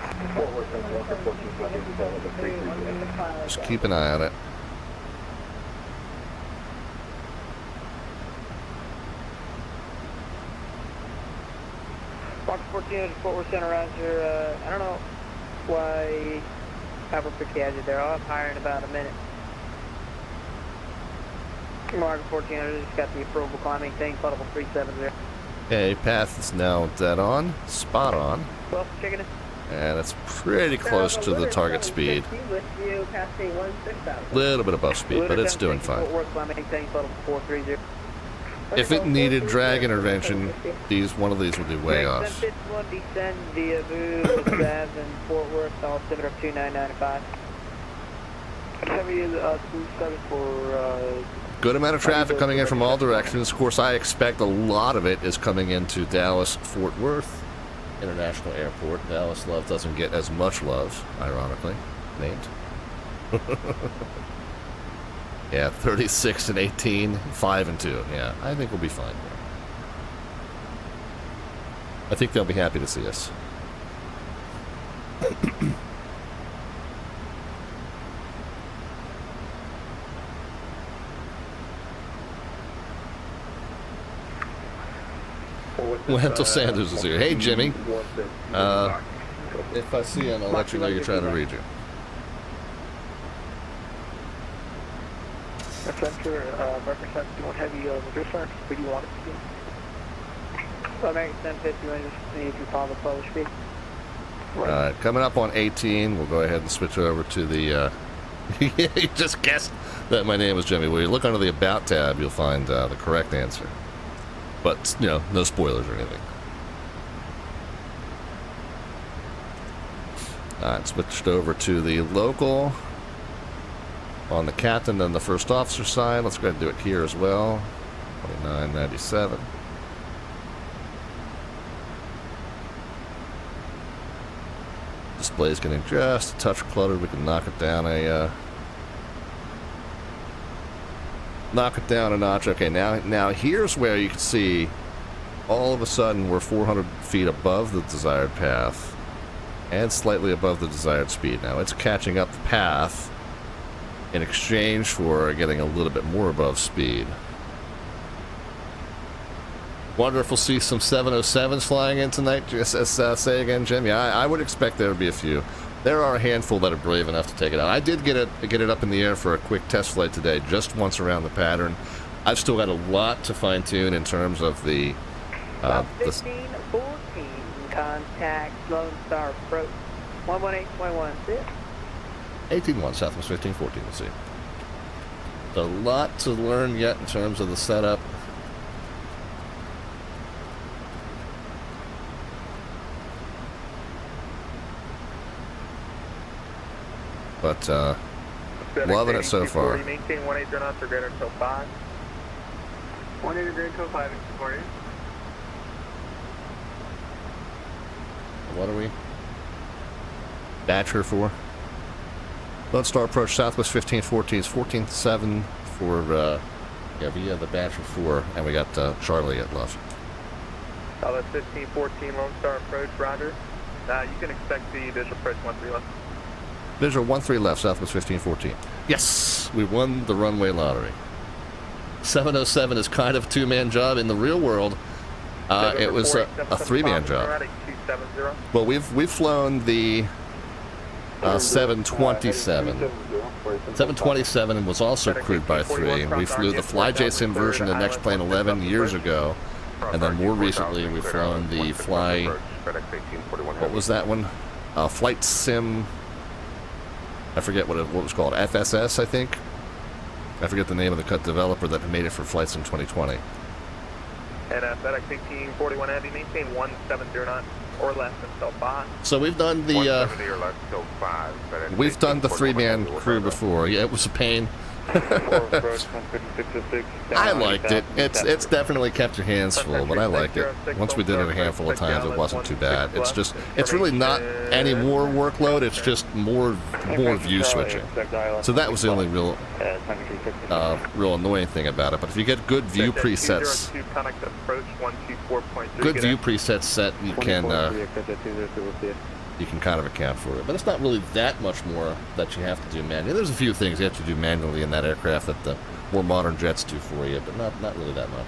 Just keep an eye on it. Box 14 Fort Worth Center, Roger. I don't know why Copper for casualty. They're all up higher in about a minute. Mark 1400 just got the approval climb, maintain potable 370. Okay, path is now dead on, spot on, Well, checking it. and it's pretty close to the target speed. Little bit above speed, but it's doing fine. If it needed drag intervention, one of these would be way off. 751 descend via Boo, Sav, and Fort Worth, altimeter of 2995. Heavy 27 for Good amount of traffic coming in from all directions. Of course, I expect a lot of it is coming into Dallas-Fort Worth International Airport. Dallas Love doesn't get as much love, ironically, named. Yeah, 36 and 18, 5 and 2. Yeah, I think we'll be fine. I think they'll be happy to see us. Wendell Sanders is here. Hey, Jimmy. If I see him, I'll let you know you're trying to read you. Center, represent doing heavy research, but you want it to American 751, just need to follow the Polish speed. Alright, coming up on 18, we'll go ahead and switch over to the, you just guessed that my name was Jimmy. When you look under the About tab, you'll find the correct answer. But, you know, no spoilers or anything. Alright, switched over to the local on the captain and the first officer side. Let's go ahead and do it here as well. 2997. Display's getting just a touch cluttered. We can knock it down a notch. Okay, now here's where you can see all of a sudden we're 400 feet above the desired path and slightly above the desired speed. Now it's catching up the path in exchange for getting a little bit more above speed. Wonder if we'll see some 707s flying in tonight, just as say again, Jim. Yeah, I would expect there to be a few. There are a handful that are brave enough to take it out. I did get it up in the air for a quick test flight today, just once around the pattern. I've still got a lot to fine tune in terms of the 1514, contact Lone Star approach 118.16. 18-1, Southwest 1514, let's see. A lot to learn yet in terms of the setup. But, loving it so far. Maintain 180 knots or greater until 5. 180 greater until 5 inches for you. What are we? Batcher for? Lone Star approach Southwest 1514 is 14.7 for, via the Batcher 4, and we got Charlie at left. That's 1514 Lone Star approach, roger. You can expect the visual approach 13 left. Visual 13 left, Southwest 1514. Yes! We won the runway lottery. 707 is kind of a two-man job. In the real world, it was a three-man job. Well, we've flown the 727. 727 was also crewed by 3. We flew the FlyJSim version of Next Plane 11 years ago, and then more recently we've flown the Fly... What was that one? Flight Sim... I forget what it was called. FSS, I think? I forget the name of the developer that made it for Flight Sim 2020. And FedEx 1841 Heavy, maintain 170 knots or less until 5. So we've done the 170 or less till 5. we've done the three-man crew before. Yeah, it was a pain. I liked it. It's definitely kept your hands full, but I liked it. Once we did it a handful of times, it wasn't too bad. It's really not any more workload. It's just more view switching. So that was the only real annoying thing about it. But if you get good view presets, set, you can kind of account for it. But it's not really that much more that you have to do manually. There's a few things you have to do manually in that aircraft that the more modern jets do for you, but not really that much.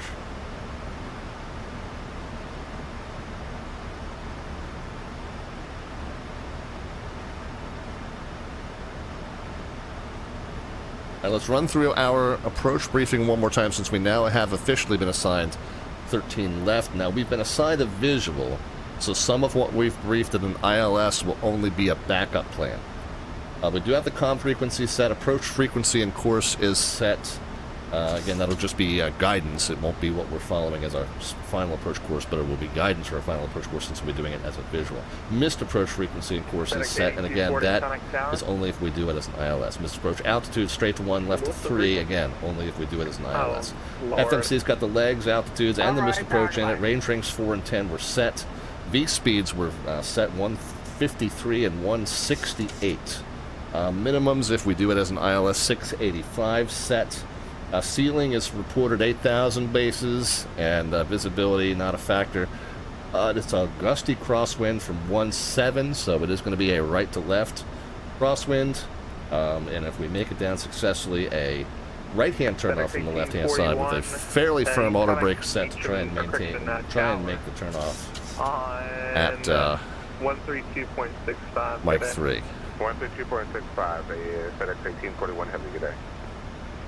Now let's run through our approach briefing one more time, since we now have officially been assigned 13 left. Now, we've been assigned a visual, so some of what we've briefed in an ILS will only be a backup plan. We do have the comm frequency set. Approach frequency and course is set. Again, that'll just be guidance. It won't be what we're following as our final approach course, but it will be guidance for our final approach course, since we'll be doing it as a visual. Missed approach frequency and course is set, and again, that is only if we do it as an ILS. Missed approach altitude, straight to 1, left to 3, again, only if we do it as an ILS. FMC's got the legs, altitudes, and the missed approach in it. Range rings 4 and 10 were set. V speeds were set 153 and 168. Minimums, if we do it as an ILS, 685 set. Ceiling is reported 8,000 bases, and visibility not a factor. It's a gusty crosswind from 1.7, so it is going to be a right to left crosswind. And if we make it down successfully, a right-hand turnoff from the left-hand side with a fairly firm auto brake set to try and make the turnoff at 132.65 Mike 3. 132.65, FedEx 1841, have a good day.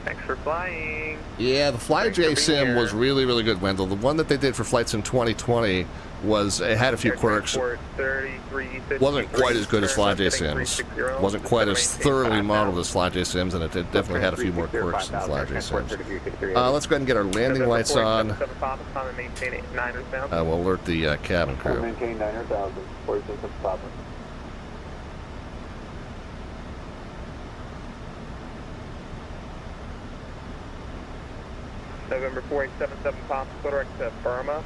Thanks for flying. Yeah, the FlyJ sim was really, really good, Wendell. The one that they did for FlightSim 2020 was, it had a few quirks. Wasn't quite as good as FlyJ sims. Wasn't quite as thoroughly modeled as FlyJ sims, and it definitely had a few more quirks than FlyJ sims. Let's go ahead and get our landing lights on. We'll alert the cabin crew. Maintain 9,000, 47 Papa. November 4877 Papa, direct to Burma.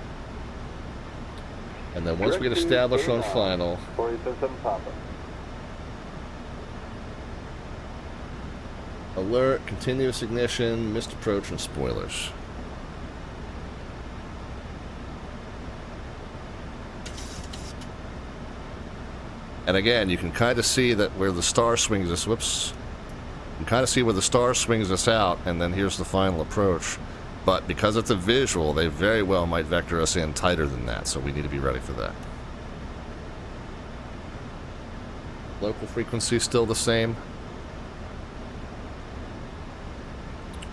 And then once we get established on final, 47 Papa. alert, continuous ignition, missed approach, and spoilers. And again, you can kind of see that where the star swings us, whoops, you can kind of see where the star swings us out, and then here's the final approach. But because it's a visual, they very well might vector us in tighter than that, so we need to be ready for that. Local frequency still the same.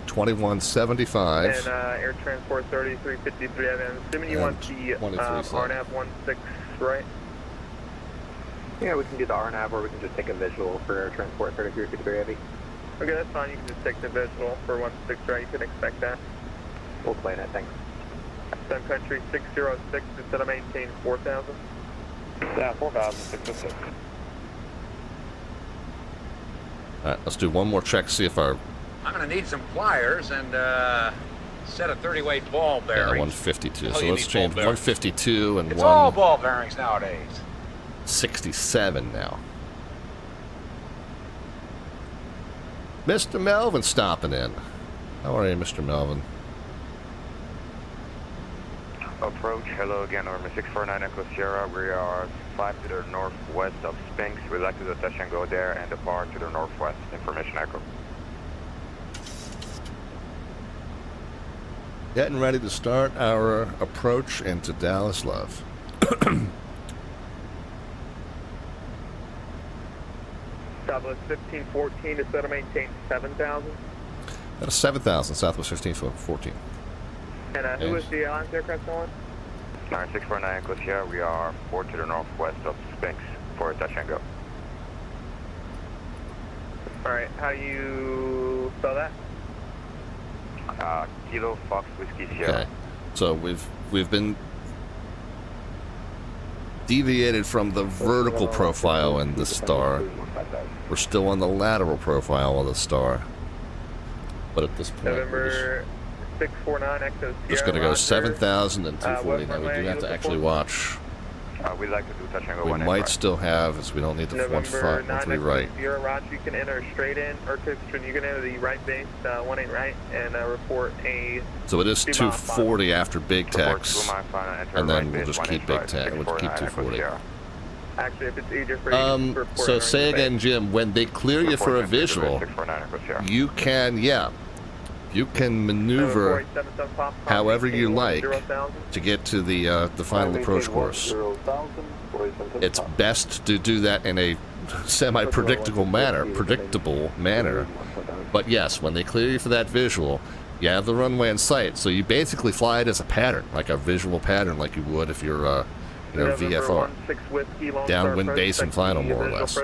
2175. And air transport 3353, I'm assuming you want the RNAV 16, right? Yeah, we can do the RNAV, or we can just take a visual for air transport 3353 heavy. Okay, that's fine. You can just take the visual for 16, right? You can expect that. We'll plan it, thanks. Sun Country 606, instead of maintain 4,000. Yeah, 4,606. Alright, let's do one more check, see if our... I'm going to need some pliers and set of 30-weight ball bearings. Yeah, 152. So let's change 152 and it's all ball bearings nowadays. 67 now. Mr. Melvin stopping in. How are you, Mr. Melvin? Approach, hello again, Norma 649 Echo Sierra. We are 5 to the northwest of Spinks. We'd like to do a touch and go there and depart to the northwest. Information Echo. Getting ready to start our approach into Dallas Love. Southwest 1514, instead of maintain 7,000. That is 7,000, Southwest 1514. And who was the Alliance aircraft on? 9649 Echo Sierra. We are 4 to the northwest of Spinks for a touch and go. Alright, how do you spell that? Kilo Fox Whiskey Sierra. Okay, so we've been deviated from the vertical profile in the star. We're still on the lateral profile of the star, but at this point November 649 Echo Sierra. just going to go 7,000 and 240. Now we do have to actually watch. We'd like to do touch and go. We might still have, as we don't need the 1-3 right. Sierra, Roger, you can enter straight in, or you can enter the right base, 18 right, and report a... So it is 240 after big techs, and then we'll just keep big tech, we'll keep 240. Actually, if it's easier for you to report... So say again, Jim, when they clear you for a visual, you can, you can maneuver however you like to get to the final approach course. It's best to do that in a semi-predictable manner. But yes, when they clear you for that visual, you have the runway in sight, so you basically fly it as a pattern, like a visual pattern, like you would if you're, VFR, downwind base and final, more or less.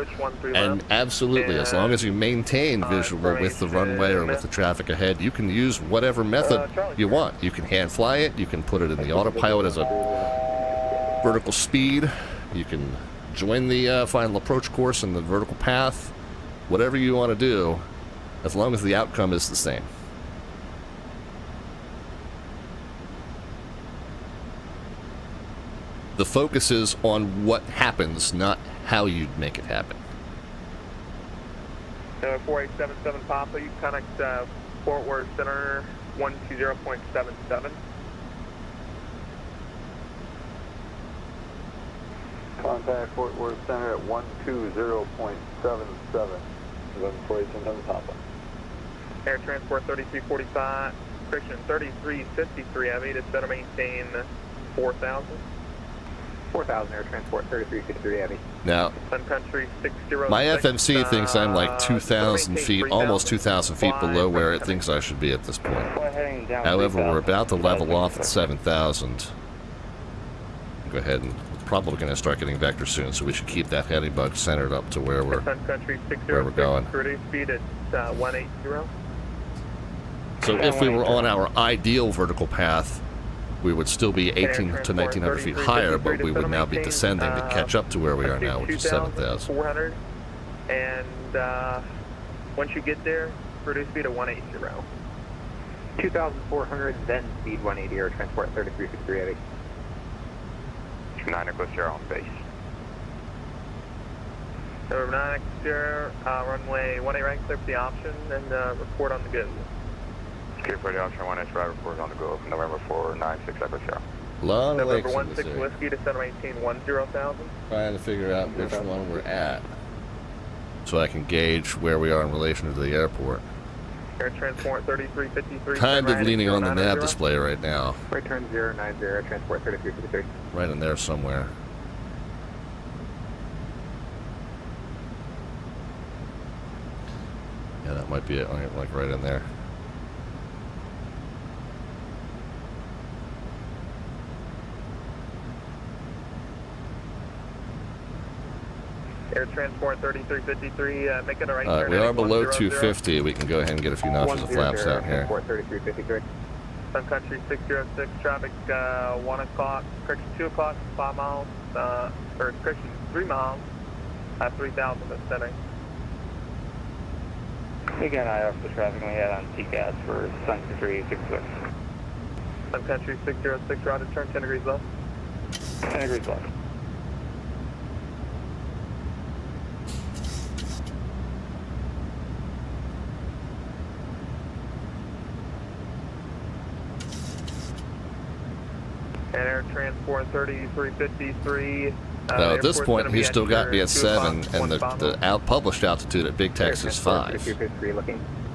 And absolutely, as long as you maintain visual with the runway or with the traffic ahead, you can use whatever method you want. You can hand fly it, you can put it in the autopilot as a vertical speed, you can join the final approach course in the vertical path, whatever you want to do, as long as the outcome is the same. The focus is on what happens, not how you make it happen. 4877 Papa, you connect Fort Worth Center 120.77. Contact Fort Worth Center at 120.77. 4877 Papa. Air Transport 3345, Christian 3353 Heavy to center maintain 4,000. 4,000 Air Transport 3353 Heavy. Now, Sun Country 606. My FMC thinks I'm like 2,000 feet, almost 2,000 feet below where it thinks I should be at this point. However, we're about to level off at 7,000. Go ahead and probably going to start getting vector soon, so we should keep that heavy bug centered up to where we're going. Reduce speed at 180. So if we were on our ideal vertical path, we would still be 18 to 1,900 feet higher, but we would now be descending to catch up to where we are now, which is 7,000. 400, and once you get there, reduce speed at 180. 2,400, then speed 180 Air Transport 3353 Heavy. 9 Echo Sierra on base. So 9 Echo Sierra, runway 18 right, clear for the option, and report on the go. Clear for the option, 1H right, report on the go. November 496 Echo Sierra. A lot of lakes November in this 16 area. Whiskey to center maintain 10,000. Trying to figure out which one we're at, so I can gauge where we are in relation to the airport. Air Transport 3353. Kind of leaning on the nav display right now. Return 090 Air Transport 3353. Right in there somewhere. Yeah, that might be it, like right in there. Air Transport 3353, make it a right turn. We are below 250. We can go ahead and get a few notches of flaps out here. Transport 3353. Sun Country 606, traffic 1 o'clock, correction 2 o'clock, 5 miles, or correction 3 miles, 3,000 ascending. We got an eye off the traffic we had on TCAS for Sun Country 606. Sun Country 606, route to turn 10 degrees left. 10 degrees left. And Air Transport 3353. Now, at this point, he's still got me at 7, and the published altitude at Big Tex is 5.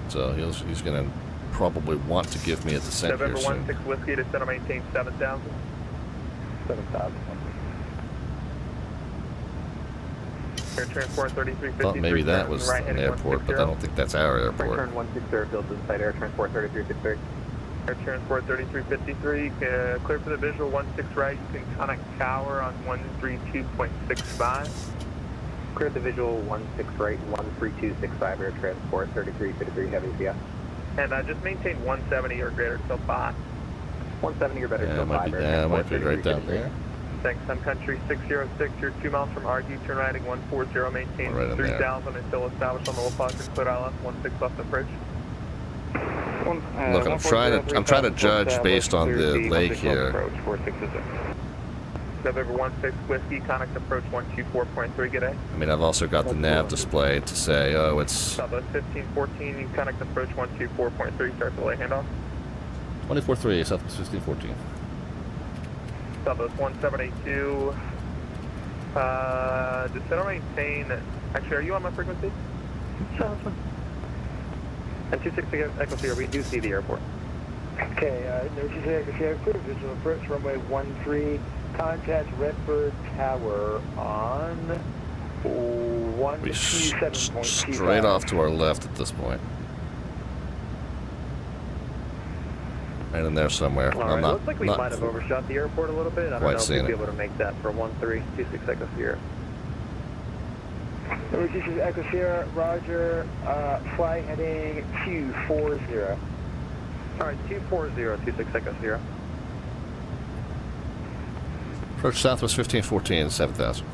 So he's going to probably want to give me a descent here soon. November 16 Whiskey to center maintain 7,000. 7,000. Air Transport 3353. Thought maybe that was an airport, but I don't think that's our airport. Return 16 airfield inside Air Transport 3353. Air Transport 3353, clear for the visual 16 right, you can connect tower on 132.65. Clear the visual 16 right, 13265 Air Transport 3353 Heavy, yeah. And just maintain 170 or greater till 5. 170 or better Yeah, till it might 5 be, Air yeah, it might Transport be right down 3353. there. Thanks, Sun Country 606, you're 2 miles from Argue, turn right 140, maintain Right in 3,000 until established on the Wilfox, clear ILS 16 left approach. Look, I'm trying to judge based on the lake here. November 16 Whiskey, connect approach 124.3, good day. I mean, I've also got the nav display to say, oh, it's Southwest 1514, you connect approach 124.3, start delay handoff. 24.3, Southwest 1514. Southwest 1782, descend or maintain, actually, are you on my frequency? And 260 Echo Sierra, we do see the airport. Okay, no 260 Echo Sierra, clear visual approach, runway 13, contact Redbird Tower on Be straight off to our left at this point. Right in there somewhere. All right, looks like we might have overshot the airport a little bit. I don't know if we'll be able to make that for 1326 Echo Sierra. Number 26 Echo Sierra, roger, fly heading 240. All right, 240, 26 Echo Sierra. Approach Southwest 1514, 7000.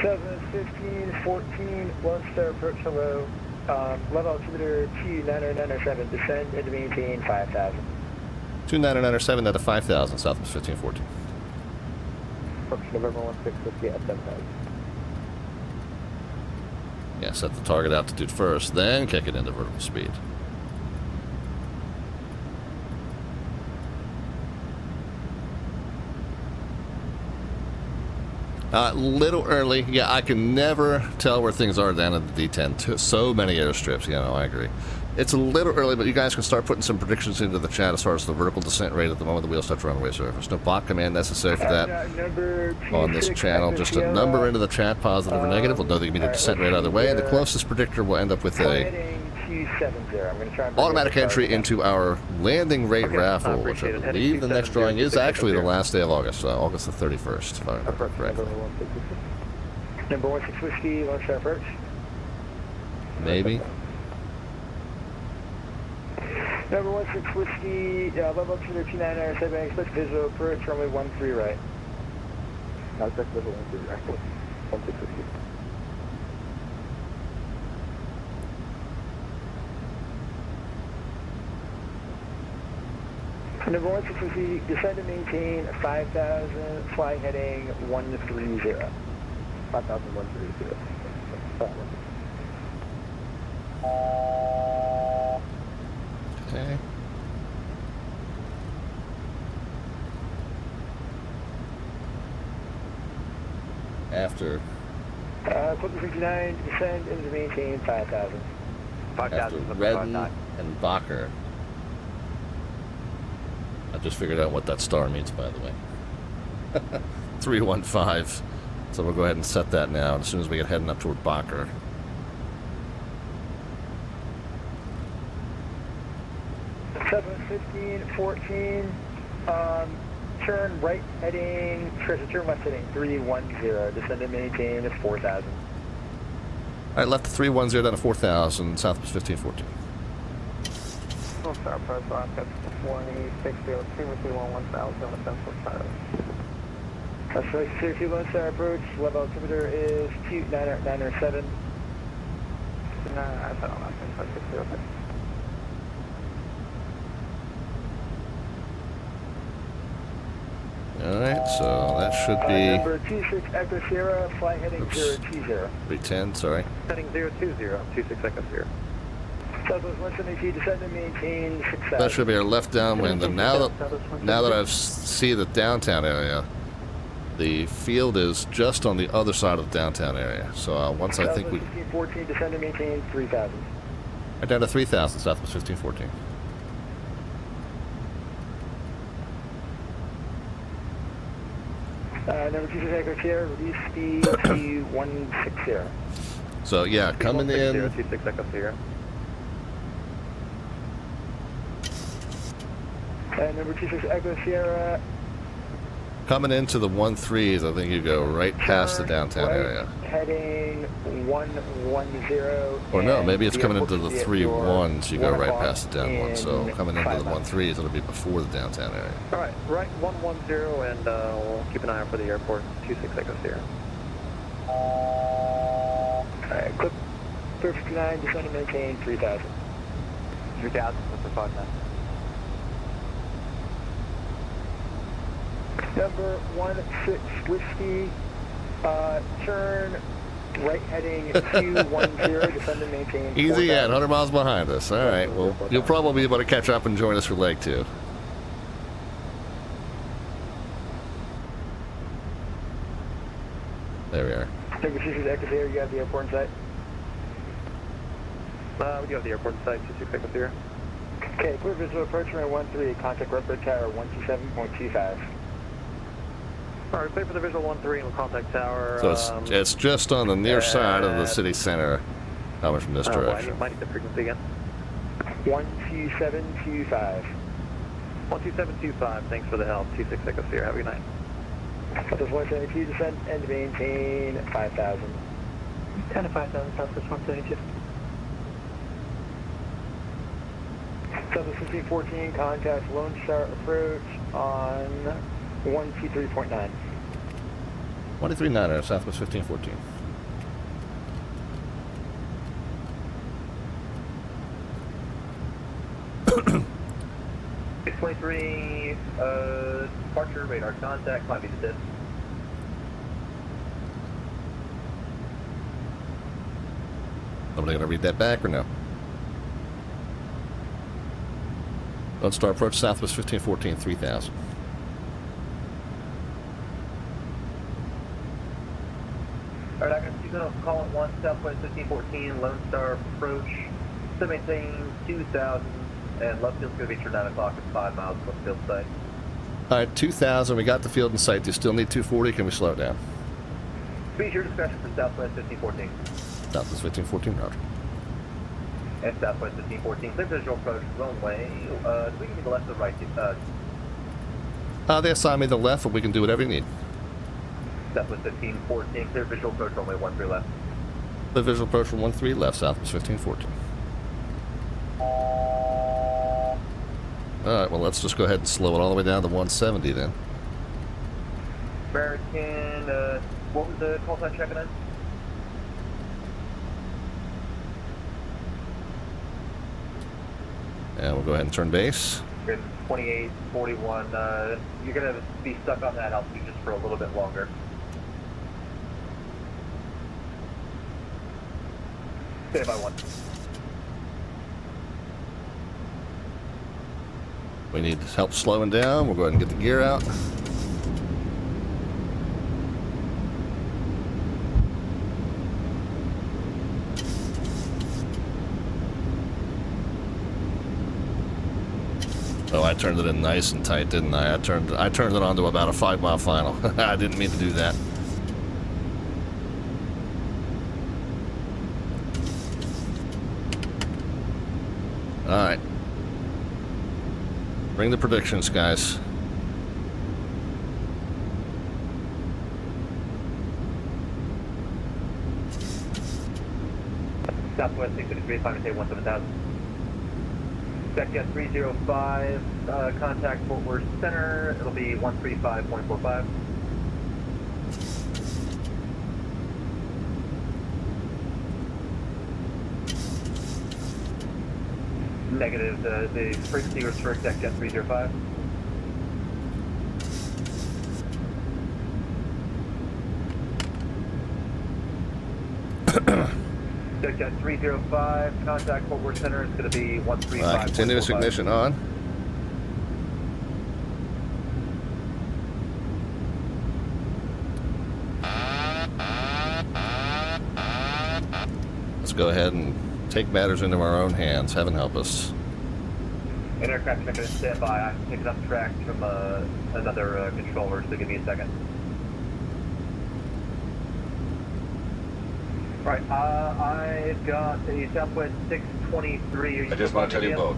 Southwest 1514, Lone Star approach, hello. Level altimeter 29907, descend and maintain 5000. 29907 out of 5000, Southwest 1514. Approach November 1650 at 7000. Yeah, set the target altitude first, then kick it into vertical speed. Little early. Yeah, I can never tell where things are down at the D10. So many airstrips. Yeah, no, I agree. It's a little early, but you guys can start putting some predictions into the chat as far as the vertical descent rate at the moment the wheels touch runway surface. No bot command necessary for that on this channel. Just a number into the chat, positive or negative. We'll know the immediate descent rate either way, and the closest predictor will end up with a automatic entry into our landing rate raffle, which I believe the next drawing is actually the last day of August, August the 31st, if I remember correctly. Number 16 Whiskey, Lone Star approach. Maybe. Number 16 Whiskey, level up to the 29907, expect visual approach, runway 13 right. No, expect visual 13 right. 16 Whiskey. Number 16 Whiskey, descend and maintain 5000, fly heading 130. 5130. Okay. After. Clip 69, descend and maintain 5000. After Redden and Bacher. I just figured out what that star means, by the way. 315. So we'll go ahead and set that now as soon as we get heading up toward Bacher. Seven 1514. Turn right heading. Turn left heading 310. Descend and maintain 4000. All right, left to 310 down to 4000. Southwest 1514. Lone Star approach, rocket 2060, 1000 on the central side. That's right, Syracuse Lone Star approach. Level altimeter is 29907. I said on that thing, 560. Alright, so that should be... number 26 Echo Sierra, fly heading 020. 310, sorry. Heading 020, 26 Echo Sierra. Southwest 172, descend and maintain 6000. That should be our left downwind. And now that I see the downtown area, the field is just on the other side of the downtown area. So once I think we... 1514, descend and maintain 3000. Right down to 3000, Southwest 1514. Number 26 Echo Sierra, reduce speed to 160. So yeah, coming in... 26 Echo Sierra. Number 26 Echo Sierra. Coming into the 13s, I think you go right past the downtown area. Heading 110. Or no, maybe it's coming into the 31s, you go right past the down one. So coming into the 13s, it'll be before the downtown area. All right, right 110, and we'll keep an eye out for the airport. 26 Echo Sierra. All right, clip 59, descend and maintain 3000. 3000, for 59. Number 16 Whiskey, turn right heading 210, descend and maintain. Easy yet, 100 miles behind us. All right, well, you'll probably be able to catch up and join us for leg 2. There we are. Number 16 Echo Sierra, you have the airport in sight? We do have the airport in sight, 26 Echo Sierra. Okay, clear visual approach runway 13, contact Redbird Tower 127.25. All right, clear for the visual 1-3 and contact tower. So it's just on the near side of the city center, coming from this direction. Might need the frequency again. 12725. 12725, thanks for the help. 266 us here, have a good night. Southwest 172, descend and maintain 5,000. 10 to 5,000, Southwest 172. Southwest 1514, contact Lone Star approach on 123.9. 139er, Southwest 1514. Six 23, departure, radar contact, climb desist. Somebody gonna read that back or no? Lone Star approach Southwest 1514, 3000. All right, I'm going to call it 1, Southwest 1514, Lone Star approach, maintain 2,000, and left field's going to be turned 9 o'clock at 5 miles left field site. All right, 2,000. We got the field in sight. Do you still need 240? Can we slow it down? Please your discretion for Southwest 1514. Southwest 1514, roger. And Southwest 1514, clear visual approach, runway. Do we give you the left or right? They assigned me the left, but we can do whatever you need. Southwest 1514, clear visual approach, runway 13 left. The visual approach from 13 left, Southwest 1514. All right, well, let's just go ahead and slow it all the way down to 170 then. American, what was the call sign checking in? And we'll go ahead and turn base. 2841, you're going to be stuck on that altitude just for a little bit longer. Stand by 1. We need help slowing down. We'll go ahead and get the gear out. Oh, I turned it in nice and tight, didn't I? I turned it on to about a 5-mile final. I didn't mean to do that. All right. Bring the predictions, guys. Southwest 653, climb to 17,000. Secjet 305, contact Fort Worth Center. It'll be 135.45. Negative, the frequency was for Secjet 305. Secjet 305, contact Fort Worth Center. It's going to be 135. Continuous ignition on. Let's go ahead and take matters into our own hands. Heaven help us. An aircraft checker is stand by. I'm picking up tracks from another controller, so give me a second. All right, I've got a Southwest 623. I just want to tell you both.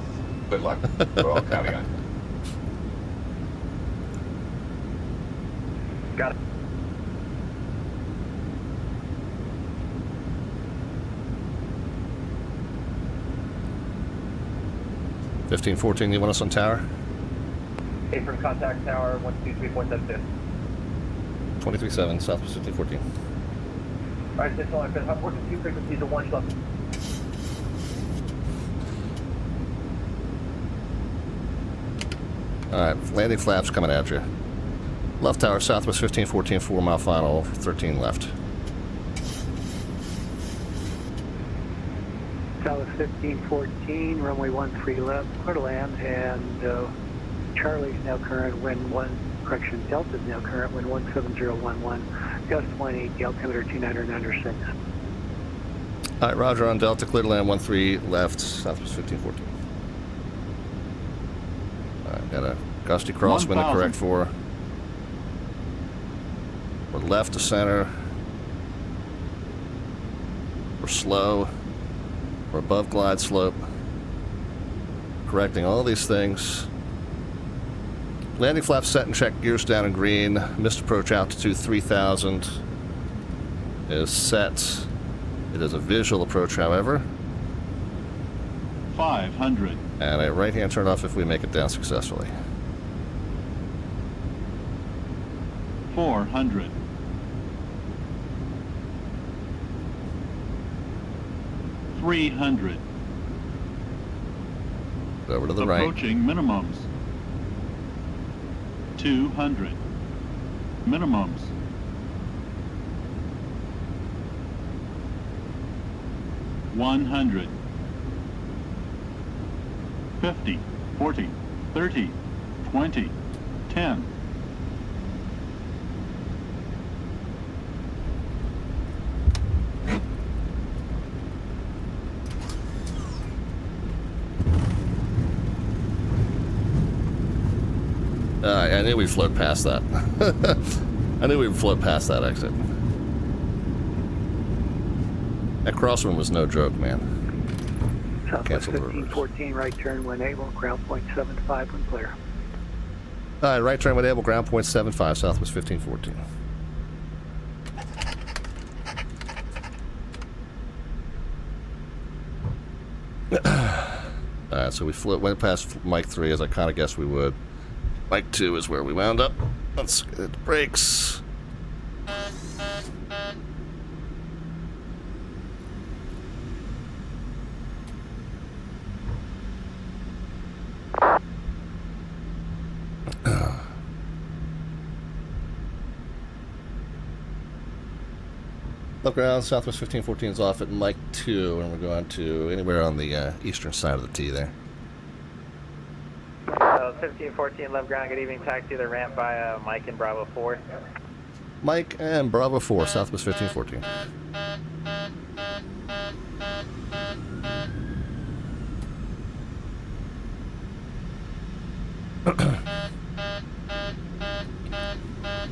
Good luck. We're all counting on you. Got it. $1514, you want us on tower? Hey, from contact tower 123.72. 23.7, Southwest 1514. All right, Central, I'm working 2 frequencies of 1 left. All right, landing flaps coming at you. Left tower, Southwest 1514, 4-mile final, 13 left. Southwest 1514, runway 13 left, clear to land, and Charlie's now current, wind 1, correction, Delta's now current, wind 17011, gust 18, the altimeter 2996. All right, roger on Delta, clear to land 13 left, Southwest 1514. All right, got a gusty crosswind to correct for. We're left to center. We're slow. We're above glide slope. Correcting all these things. Landing flaps set and check, gears down in green. Missed approach altitude 3000 is set. It is a visual approach, however. 500. And a right-hand turn off if we make it down successfully. 400. 300. Over to the right. Approaching minimums. 200. Minimums. 100. 50, 40, 30, 20, 10. I knew we'd float past that. I knew we'd float past that exit. That crosswind was no joke, man. Southwest Cancel the 1514, right turn when able, ground point 75 when clear. Alright, right turn when able, ground point 75, Southwest 1514. Alright, so we went past Mike 3 as I kind of guessed we would. Mike 2 is where we wound up. Let's hit the brakes. Look around, Southwest 1514 is off at Mike 2, and we're going to anywhere on the eastern side of the T there. 1514 left ground, good evening, taxi the ramp by Mike and Bravo 4. Mike and Bravo 4, Southwest 1514.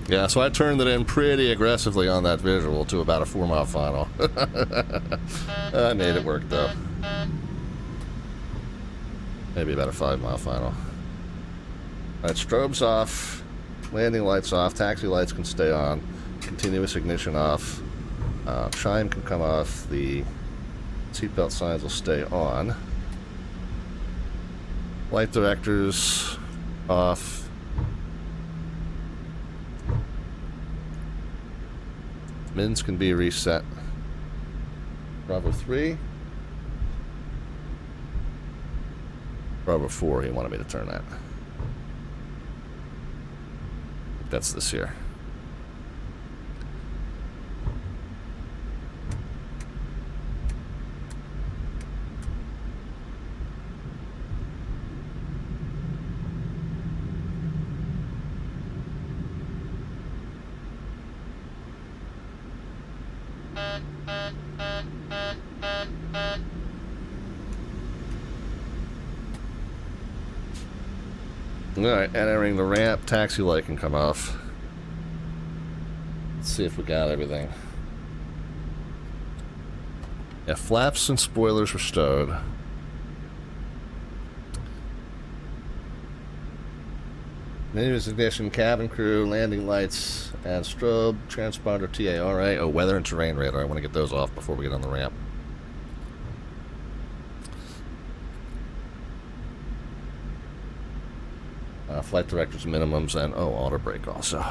Yeah, so I turned it in pretty aggressively on that visual to about a 4-mile final. I made it work, though. Maybe about a 5-mile final. Alright, strobes off, landing lights off, taxi lights can stay on, continuous ignition off, chime can come off, the seatbelt signs will stay on. Light directors off. Mins can be reset. Bravo 3. Bravo 4, he wanted me to turn that. That's this here. Alright, entering the ramp, taxi light can come off. Let's see if we got everything. Yeah, flaps and spoilers are stowed. Continuous ignition, cabin crew, landing lights, and strobe, transponder, TA. Alright, oh, weather and terrain radar. I want to get those off before we get on the ramp. Flight directors minimums, and oh, auto brake also.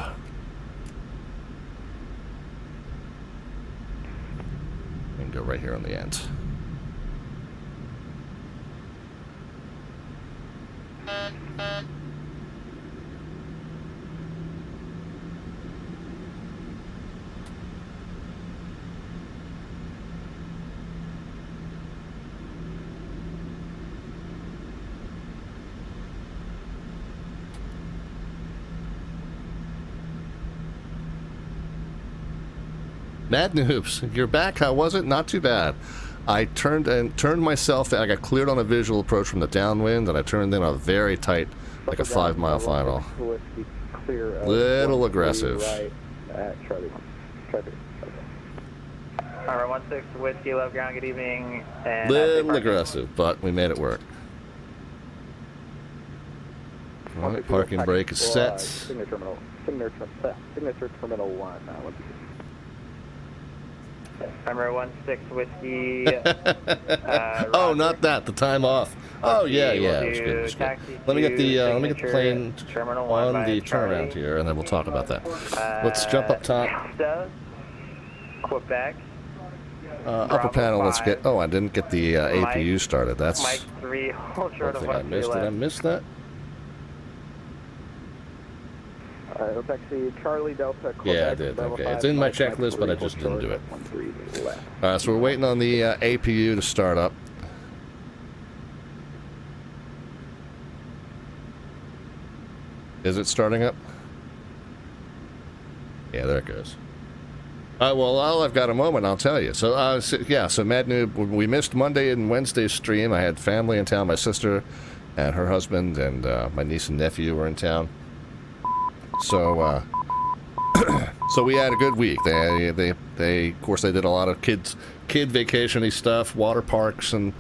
We can go right here on the end. Mad Noobs, you're back. How was it? Not too bad. I turned myself. I got cleared on a visual approach from the downwind, and I turned in a very tight, like a 5-mile final. Little aggressive. Right, Charlie. Charlie. Alright, 16 Whiskey, love ground, good evening. And, Little aggressive, but we made it work. All right, parking brake is set. Signature terminal 1. Number 16 Whiskey. Oh, not that. The time off. Oh yeah, yeah. It was good. It was good. Let me get the plane on the turnaround here, and then we'll talk about that. Let's jump up top. Quebec. Upper panel. Let's get. Oh, I didn't get the APU started. That's. Mike 3, hold short of I missed. Did I miss that? Taxi Charlie Delta. Quebec, yeah, I did. Okay, it's in my checklist, but I just didn't do it. So we're waiting on the APU to start up. Is it starting up? Yeah, there it goes. Well, I've got a moment, I'll tell you. So, so Mad Noob, we missed Monday and Wednesday's stream. I had family in town. My sister and her husband and my niece and nephew were in town. So, so we had a good week. They of course, they did a lot of kid vacation-y stuff, water parks, and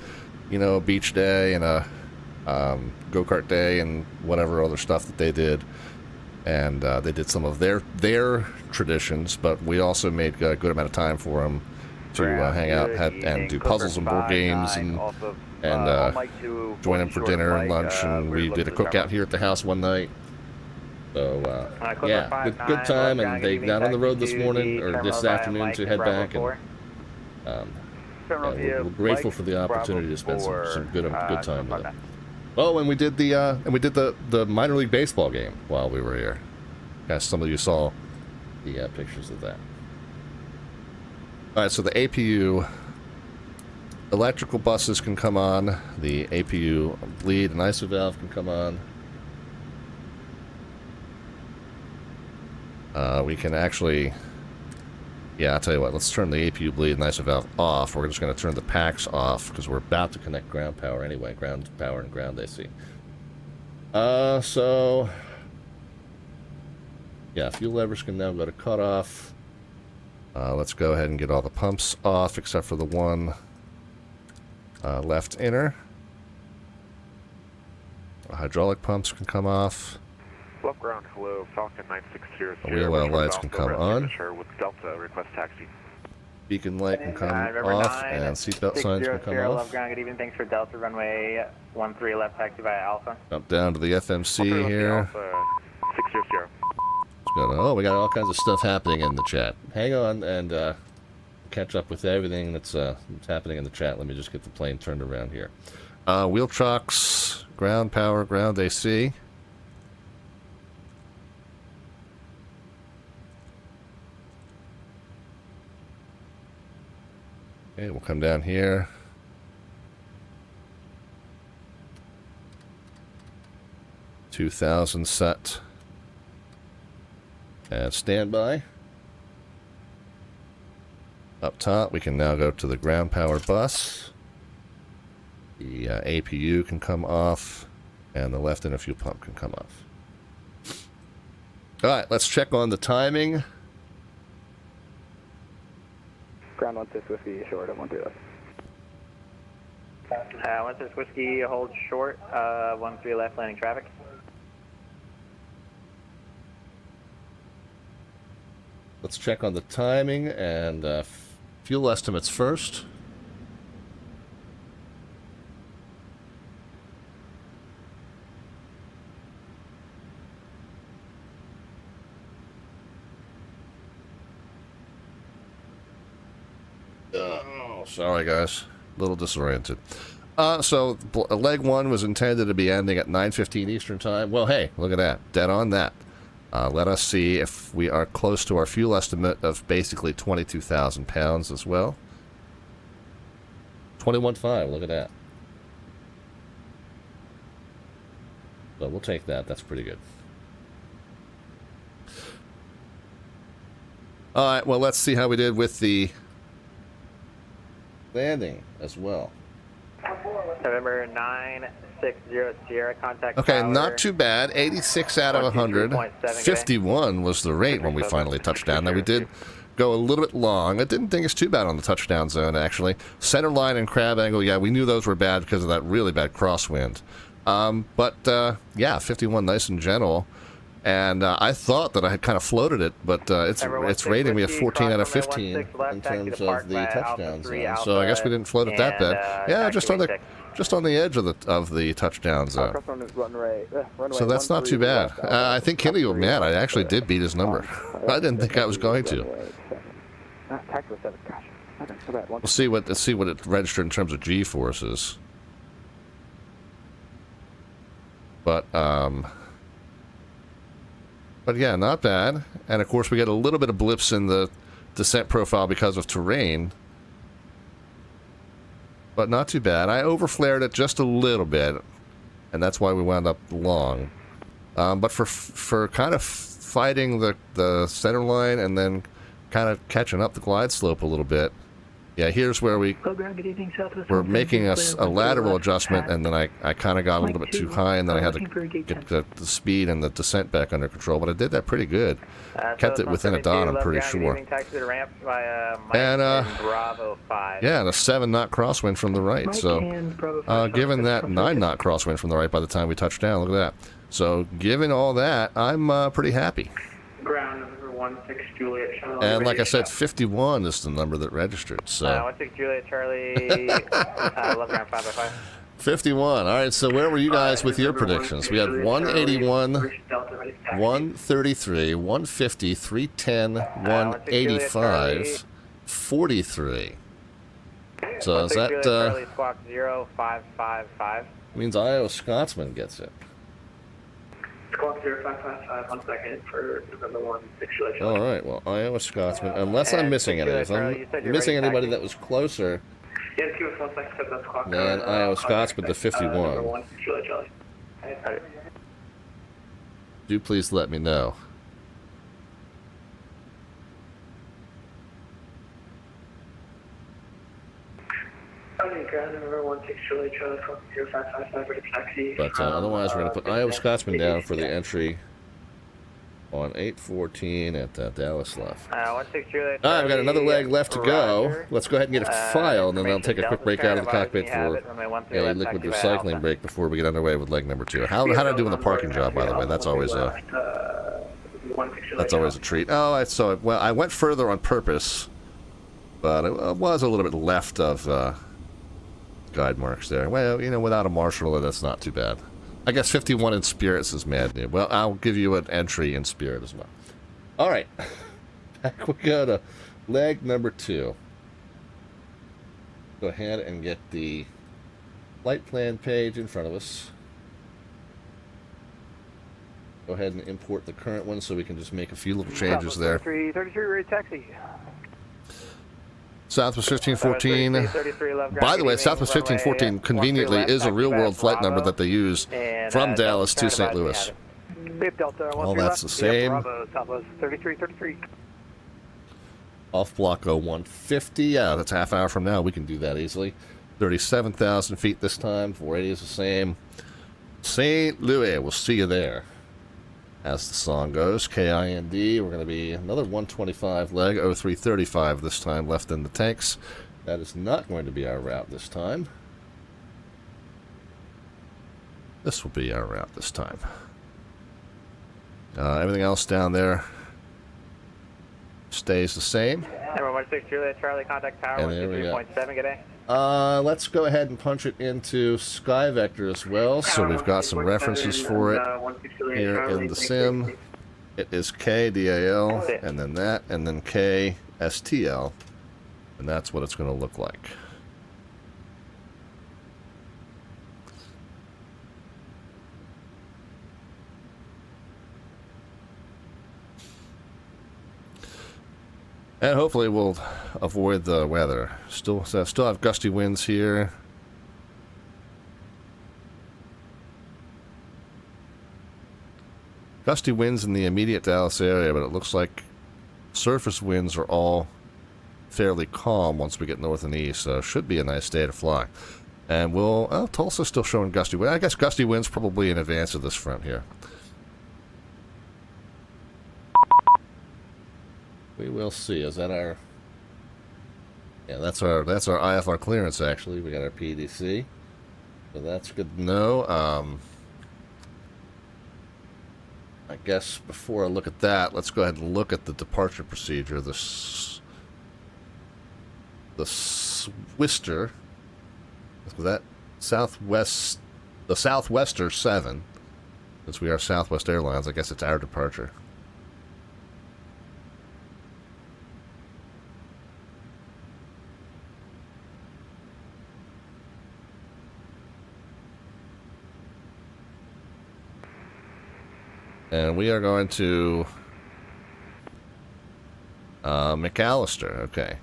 beach day and a go-kart day and whatever other stuff that they did. And they did some of their traditions, but we also made a good amount of time for them to hang out and do puzzles and board games and join them for dinner and lunch. And we did a cookout here at the house one night. So yeah, good time. And they got on the road this morning or this afternoon to head back. And we're grateful for the opportunity to spend some good time with them. Oh, and we did the minor league baseball game while we were here. Guess some of you saw the pictures of that. All right, so the APU electrical buses can come on. The APU bleed and ISO valve can come on. We can actually, I'll tell you what. Let's turn the APU bleed and ISO valve off. We're just going to turn the packs off because we're about to connect ground power anyway. Ground power and ground AC. So yeah, fuel levers can now go to cutoff. Let's go ahead and get all the pumps off except for the one left inner. Hydraulic pumps can come off. Left ground, hello, Falcon 960. Wheel well lights can come on. With Delta, request taxi. Beacon light can come off, and seatbelt signs can come off. Love ground, good evening. Thanks for Delta, runway 13 left taxi via Alpha. Up down to the FMC here. 600. Oh, we got all kinds of stuff happening in the chat. Hang on and catch up with everything that's happening in the chat. Let me just get the plane turned around here. Wheel trucks, ground power, ground AC. Okay, we'll come down here. $2,000 set. And standby. Up top, we can now go to the ground power bus. The APU can come off, and the left inner fuel pump can come off. All right, let's check on the timing. Ground 16 Whiskey, short of 13 left. 16 Whiskey, hold short, 13 left, landing traffic. Let's check on the timing and fuel estimates first. Oh, sorry guys, a little disoriented. So leg 1 was intended to be ending at 9:15 Eastern time. Well, hey, look at that, dead on that. Let us see if we are close to our fuel estimate of basically 22,000 pounds as well. 21.5, look at that. So we'll take that. That's pretty good. All right, well, let's see how we did with the landing as well. November 960 Sierra, contact Okay, tower. not too bad. 86 out of 100. 51 was the rate when we finally touched down. Now, we did go a little bit long. I didn't think it's too bad on the touchdown zone, actually. Center line and crab angle, yeah, we knew those were bad because of that really bad crosswind. Yeah, 51 nice and gentle. And I thought that I had kind of floated it, but it's rating me a 14 out of 15 in terms of the touchdown zone. So I guess we didn't float it that bad. Yeah, just on the edge of the touchdown zone. So that's not too bad. I think Kenny will be mad. I actually did beat his number. I didn't think I was going to. Let's see what it registered in terms of G forces. But yeah, not bad. And of course we get a little bit of blips in the descent profile because of terrain. But not too bad. I overflared it just a little bit, and that's why we wound up long. But for kind of fighting the center line and then kind of catching up the glide slope a little bit, yeah, here's where we're making a lateral adjustment, and then I kind of got a little bit too high, and then I had to get the speed and the descent back under control. But I did that pretty good. Kept it within a dot, I'm pretty sure. And yeah, and a 7-knot crosswind from the right. So given that 9-knot crosswind from the right by the time we touched down, look at that. So given all that, I'm pretty happy. Ground number 16 Juliet Charlie. And like I said, 51 is the number that registered. So 16 Juliet Charlie, left ground 5x5. 51. All right, so where were you guys with your predictions? We had 181, 133, 150, 310, 185, 43. So is that Charlie squawk 0555. means Iowa Scotsman gets it. Squawk 0555, 1 second for November 16 Juliet Charlie. All right, well, Iowa Scotsman, unless I'm missing any. If I'm missing anybody that was closer than Iowa Scotsman to 51, do please let me know. But otherwise, we're going to put Iowa Scotsman down for the entry on 8:14 at Dallas left. All right, we've got another leg left to go. Let's go ahead and get a file, and then I'll take a quick break out of the cockpit for a liquid recycling break before we get underway with leg number 2. How did I do in the parking job, by the way? That's always a treat. Oh, well, I went further on purpose, but it was a little bit left of guide marks there. Well, you know, without a marshal, that's not too bad. I guess 51 in spirits is mad new. Well, I'll give you an entry in spirit as well. All right. Back we go to leg number 2. Go ahead and get the flight plan page in front of us. Go ahead and import the current one so we can just make a few little changes there. 33 ready taxi. Southwest 1514. By the way, Southwest 1514 conveniently is a real-world flight number that they use from Dallas to St. Louis. All that's the same. Southwest 3333. Off block 0150. Yeah, that's half an hour from now. We can do that easily. 37,000 feet this time. 480 is the same. St. Louis. We'll see you there. As the song goes, KIND, we're going to be another 125 leg, 0335 this time left in the tanks. That is not going to be our route this time. This will be our route this time. Everything else down there stays the same. Number 16 Juliet Charlie, contact tower 123.7, good day. Let's go ahead and punch it into SkyVector as well, so we've got some references for it here in the sim. It is KEDAL, and then that, and then KSTL, and that's what it's going to look like. And hopefully we'll avoid the weather. Still have gusty winds here. Gusty winds in the immediate Dallas area, but it looks like surface winds are all fairly calm once we get north and east, so it should be a nice day to fly. And Tulsa's still showing gusty wind. I guess gusty wind's probably in advance of this front here. We will see. Is that our... Yeah, that's our IFR clearance, actually. We got our PDC. So that's good to know. I guess before I look at that, let's go ahead and look at the departure procedure. The Swister... That Southwest, the Southwester 7, since we are Southwest Airlines, I guess it's our departure. And we are going to McAllister, okay.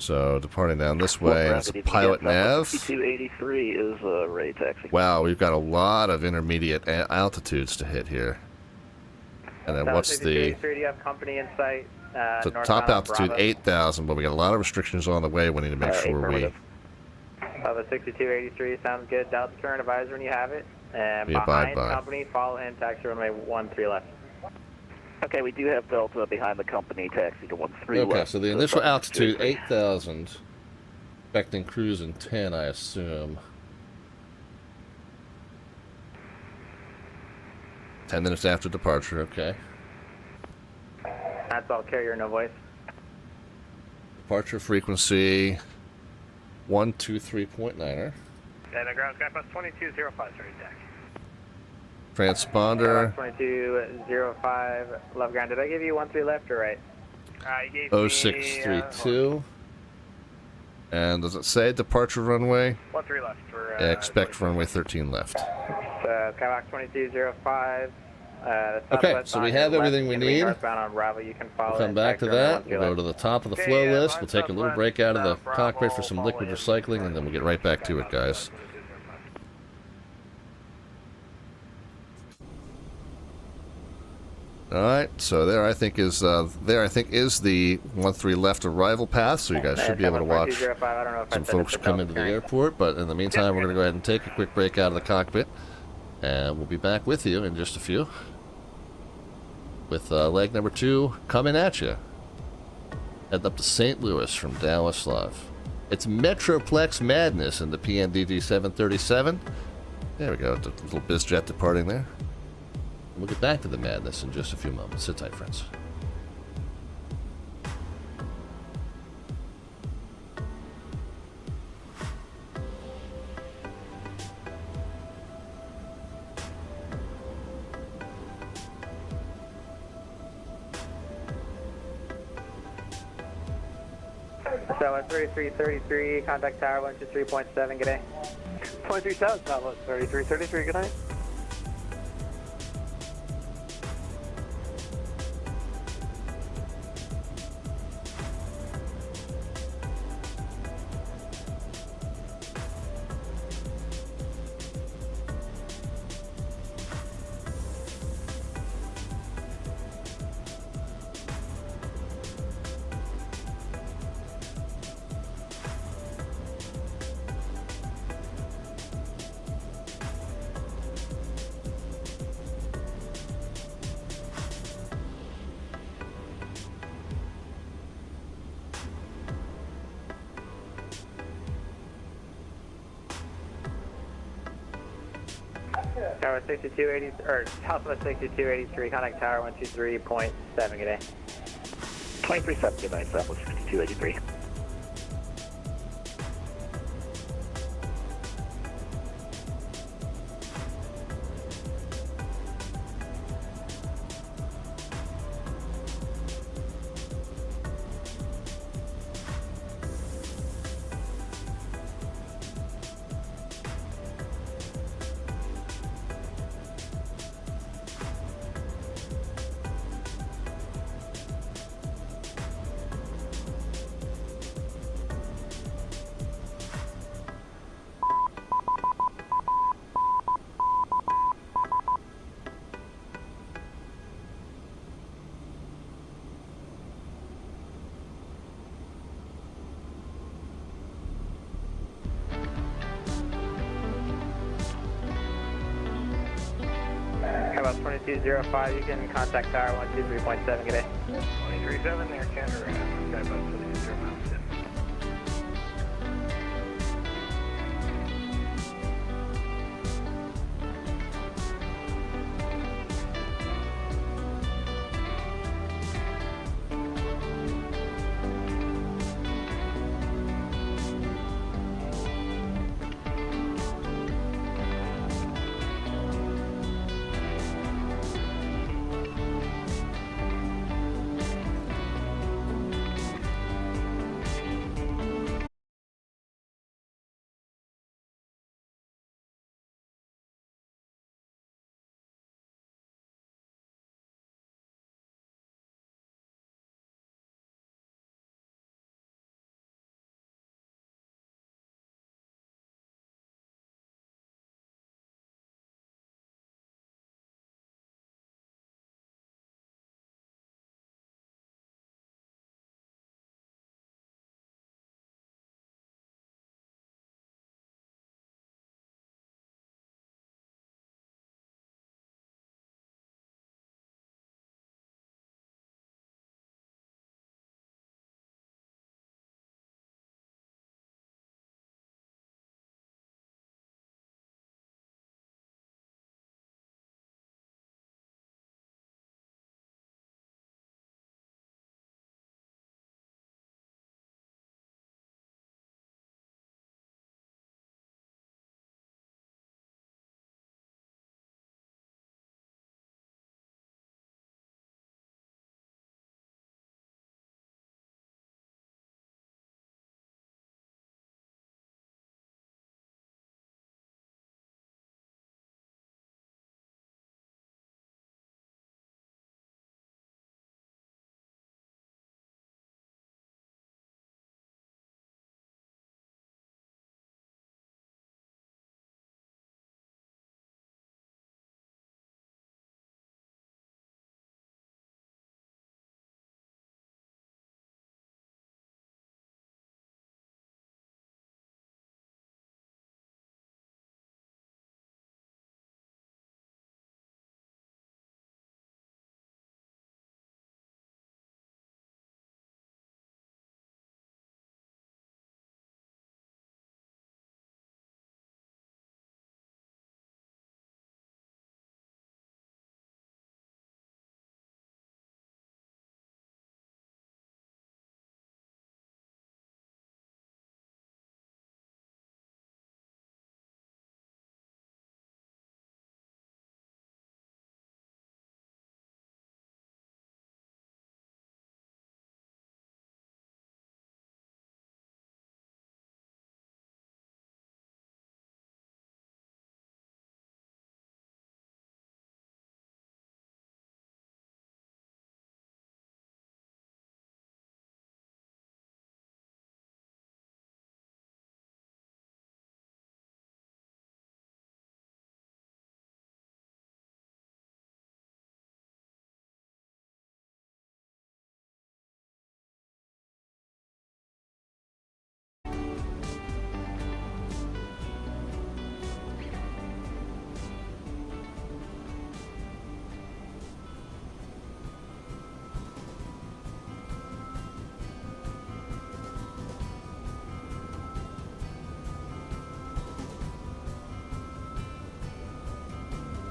So, departing down this way, it's a pilot nav. 6283 is ready taxi. Wow, we've got a lot of intermediate altitudes to hit here. And then what's the... Do you have company in sight? So top altitude 8,000, but we got a lot of restrictions on the way. We need to make sure we... The 6283 sounds good. Dial the current advisor when you have it. And we abide behind by. company, follow in, taxi runway 13 left. Okay, we do have Delta behind the company, taxi to 13 left. Okay, so the initial altitude, 8,000. Expecting cruise in 10, I assume. 10 minutes after departure, okay. That's all, carrier, no voice. Departure frequency, 123.9er. And ground Skypass 2205, sorry, deck. Transponder 2205, love ground. Did I give you 13 left or right? You gave 0632. And does it say departure runway? 13 left. For, expect runway 13 left. Skybox 2205. Okay, so we have everything we need. On Bravo, you can follow We'll come back to that. We'll go to the top of the flow list. We'll take a little break out of the cockpit for some liquid recycling, and then we'll get right back to it, guys. All right, so there I think is the 13 left arrival path. So you guys should be able to watch some folks come into the airport. But in the meantime, we're going to go ahead and take a quick break out of the cockpit, and we'll be back with you in just a few with leg number 2 coming at you. Heading up to St. Louis from Dallas Live. It's Metroplex madness in the PMDG 737. There we go, the little bizjet departing there. We'll get back to the madness in just a few moments. Sit tight, friends. So 3333, contact tower 123.7, good day. 23,000, 3333, good night. Tower 6280, or Southwest 6283, contact tower 123.7, good day. 23.7, good night, Southwest 6283. 2205, you can contact Tower 123.7, good day. 23.7 there, Canada, Skybus for the 0 miles.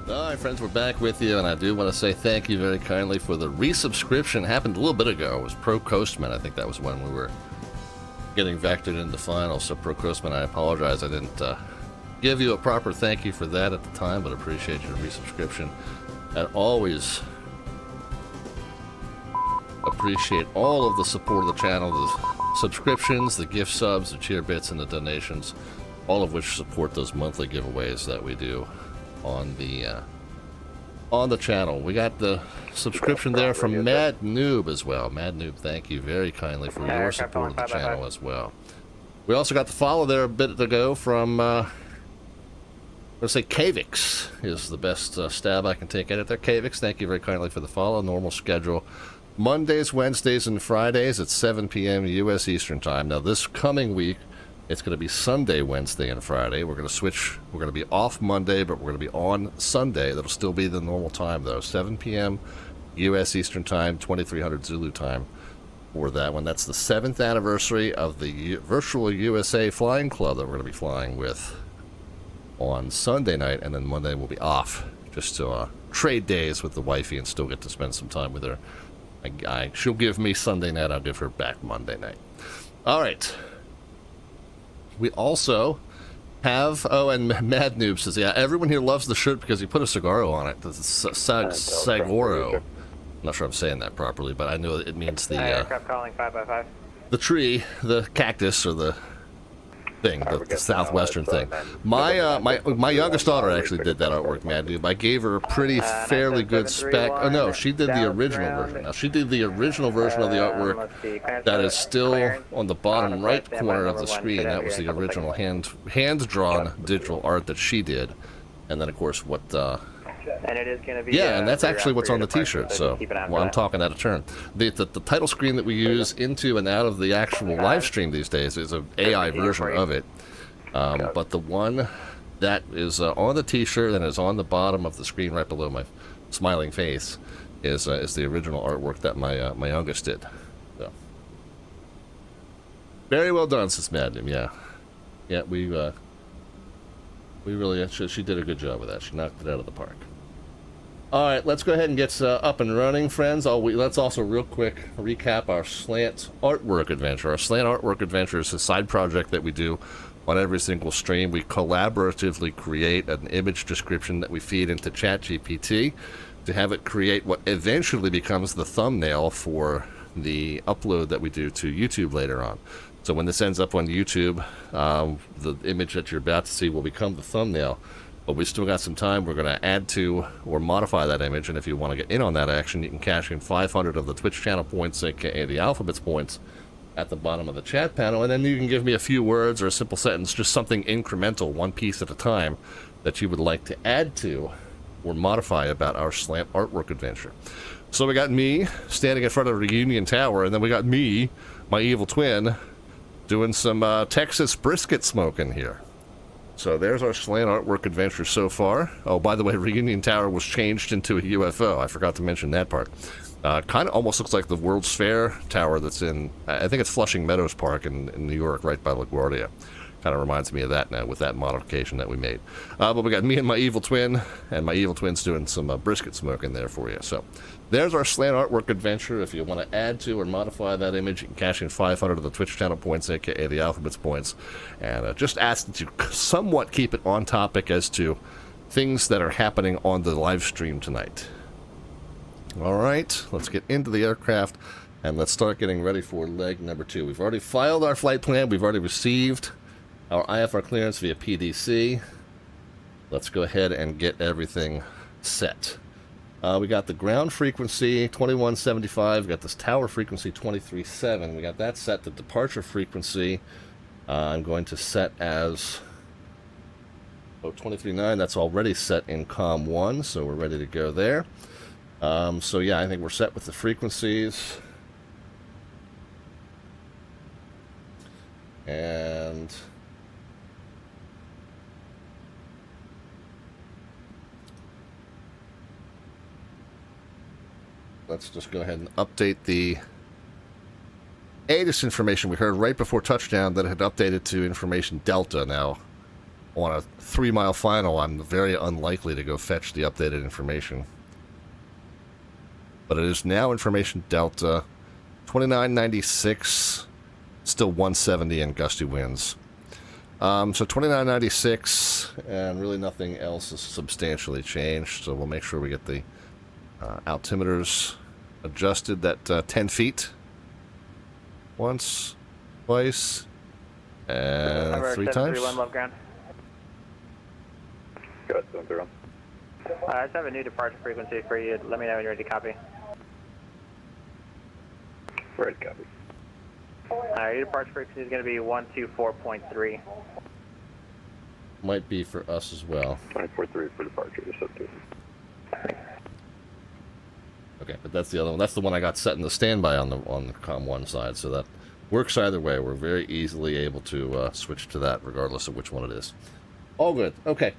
All right, friends, we're back with you, and I do want to say thank you very kindly for the resubscription. Happened a little bit ago. It was Pro Coastman. I think that was when we were getting vectored into finals. So, Pro Coastman, I apologize. I didn't give you a proper thank you for that at the time, but appreciate your resubscription. And always appreciate all of the support of the channel, the subscriptions, the gift subs, the cheer bits, and the donations, all of which support those monthly giveaways that we do on the channel. We got the subscription there from Mad Noob as well. Mad Noob, thank you very kindly for your support of the channel as well. We also got the follow there a bit ago from let's say Kavix is the best stab I can take at it there. Kavix, thank you very kindly for the follow. Normal schedule Mondays, Wednesdays, and Fridays at 7 p.m. U.S. Eastern Time. Now this coming week It's going to be Sunday, Wednesday, and Friday. We're going to switch. We're going to be off Monday, but we're going to be on Sunday. That'll still be the normal time, though. 7 p.m. U.S. Eastern Time, 2300 Zulu Time for that one. That's the 7th anniversary of the Virtual USA Flying Club that we're going to be flying with on Sunday night, and then Monday we'll be off just to trade days with the wifey and still get to spend some time with her. She'll give me Sunday night. I'll give her back Monday night. All right. We also have, and Mad Noob says, yeah, everyone here loves the shirt because he put a Sagaro on it. This is Sagoro. I'm not sure I'm saying that properly, but I know it means the aircraft calling 5x5. The tree, the cactus, or the thing, the southwestern thing. My youngest daughter actually did that artwork, Mad Noob. I gave her a pretty fairly good spec. Oh no, she did the original version. Now she did the original version of the artwork that is still on the bottom right corner of the screen. That was the original hand-drawn digital art that she did. And then of course what and it is going to be and that's actually what's on the t-shirt, so I'm talking out of turn. The title screen that we use into and out of the actual live stream these days is an AI version of it, but the one that is on the t-shirt and is on the bottom of the screen right below my smiling face is the original artwork that my youngest did. So very well done, Sis Madam. Yeah, we really, she did a good job with that. She knocked it out of the park. All right, let's go ahead and get up and running, friends. Let's also real quick recap our Slant Artwork Adventure. Our Slant Artwork Adventure is a side project that we do on every single stream. We collaboratively create an image description that we feed into ChatGPT to have it create what eventually becomes the thumbnail for the upload that we do to YouTube later on. So when this ends up on YouTube, the image that you're about to see will become the thumbnail. But we still got some time. We're going to add to or modify that image, and if you want to get in on that action, you can cash in 500 of the Twitch channel points, aka the Alphabets points, at the bottom of the chat panel, and then you can give me a few words or a simple sentence, just something incremental, one piece at a time, that you would like to add to or modify about our Slant Artwork Adventure. So we got me standing in front of Reunion Tower, and then we got me, my evil twin, doing some Texas brisket smoking here. So there's our Slant Artwork Adventure so far. Oh, by the way, Reunion Tower was changed into a UFO. I forgot to mention that part. Kind of almost looks like the World's Fair Tower that's in, I think it's Flushing Meadows Park in New York, right by LaGuardia. Kind of reminds me of that now with that modification that we made. But we got me and my evil twin, and my evil twin's doing some brisket smoking there for you. So there's our Slant Artwork Adventure. If you want to add to or modify that image, you can cash in 500 of the Twitch channel points, aka the Alphabets points. And just ask that you somewhat keep it on topic as to things that are happening on the live stream tonight. All right, let's get into the aircraft, and let's start getting ready for leg number 2. We've already filed our flight plan. We've already received our IFR clearance via PDC. Let's go ahead and get everything set. We got the ground frequency 2175. We got this tower frequency 23.7. We got that set. The departure frequency I'm going to set as 23.9. That's already set in COM 1, so we're ready to go there. So yeah, I think we're set with the frequencies. And let's just go ahead and update the ATIS information. We heard right before touchdown that it had updated to information Delta. Now, on a 3-mile final, I'm very unlikely to go fetch the updated information. But it is now information Delta, 2996, still 170 and gusty winds. So 2996, and really nothing else is substantially changed. So we'll make sure we get the altimeters adjusted. That 10 feet. Once, twice, and 3 times. Love ground. Go ahead, I just have a new departure frequency for you. Let me know when you're ready to copy. Ready, copy. Your departure frequency is going to be 124.3. Might be for us as well. 24.3 for departure. Just up to. Okay, but that's the other one. That's the one I got set in the standby on the COM 1 side, so that Works either way. We're very easily able to switch to that regardless of which one it is. All good. Okay.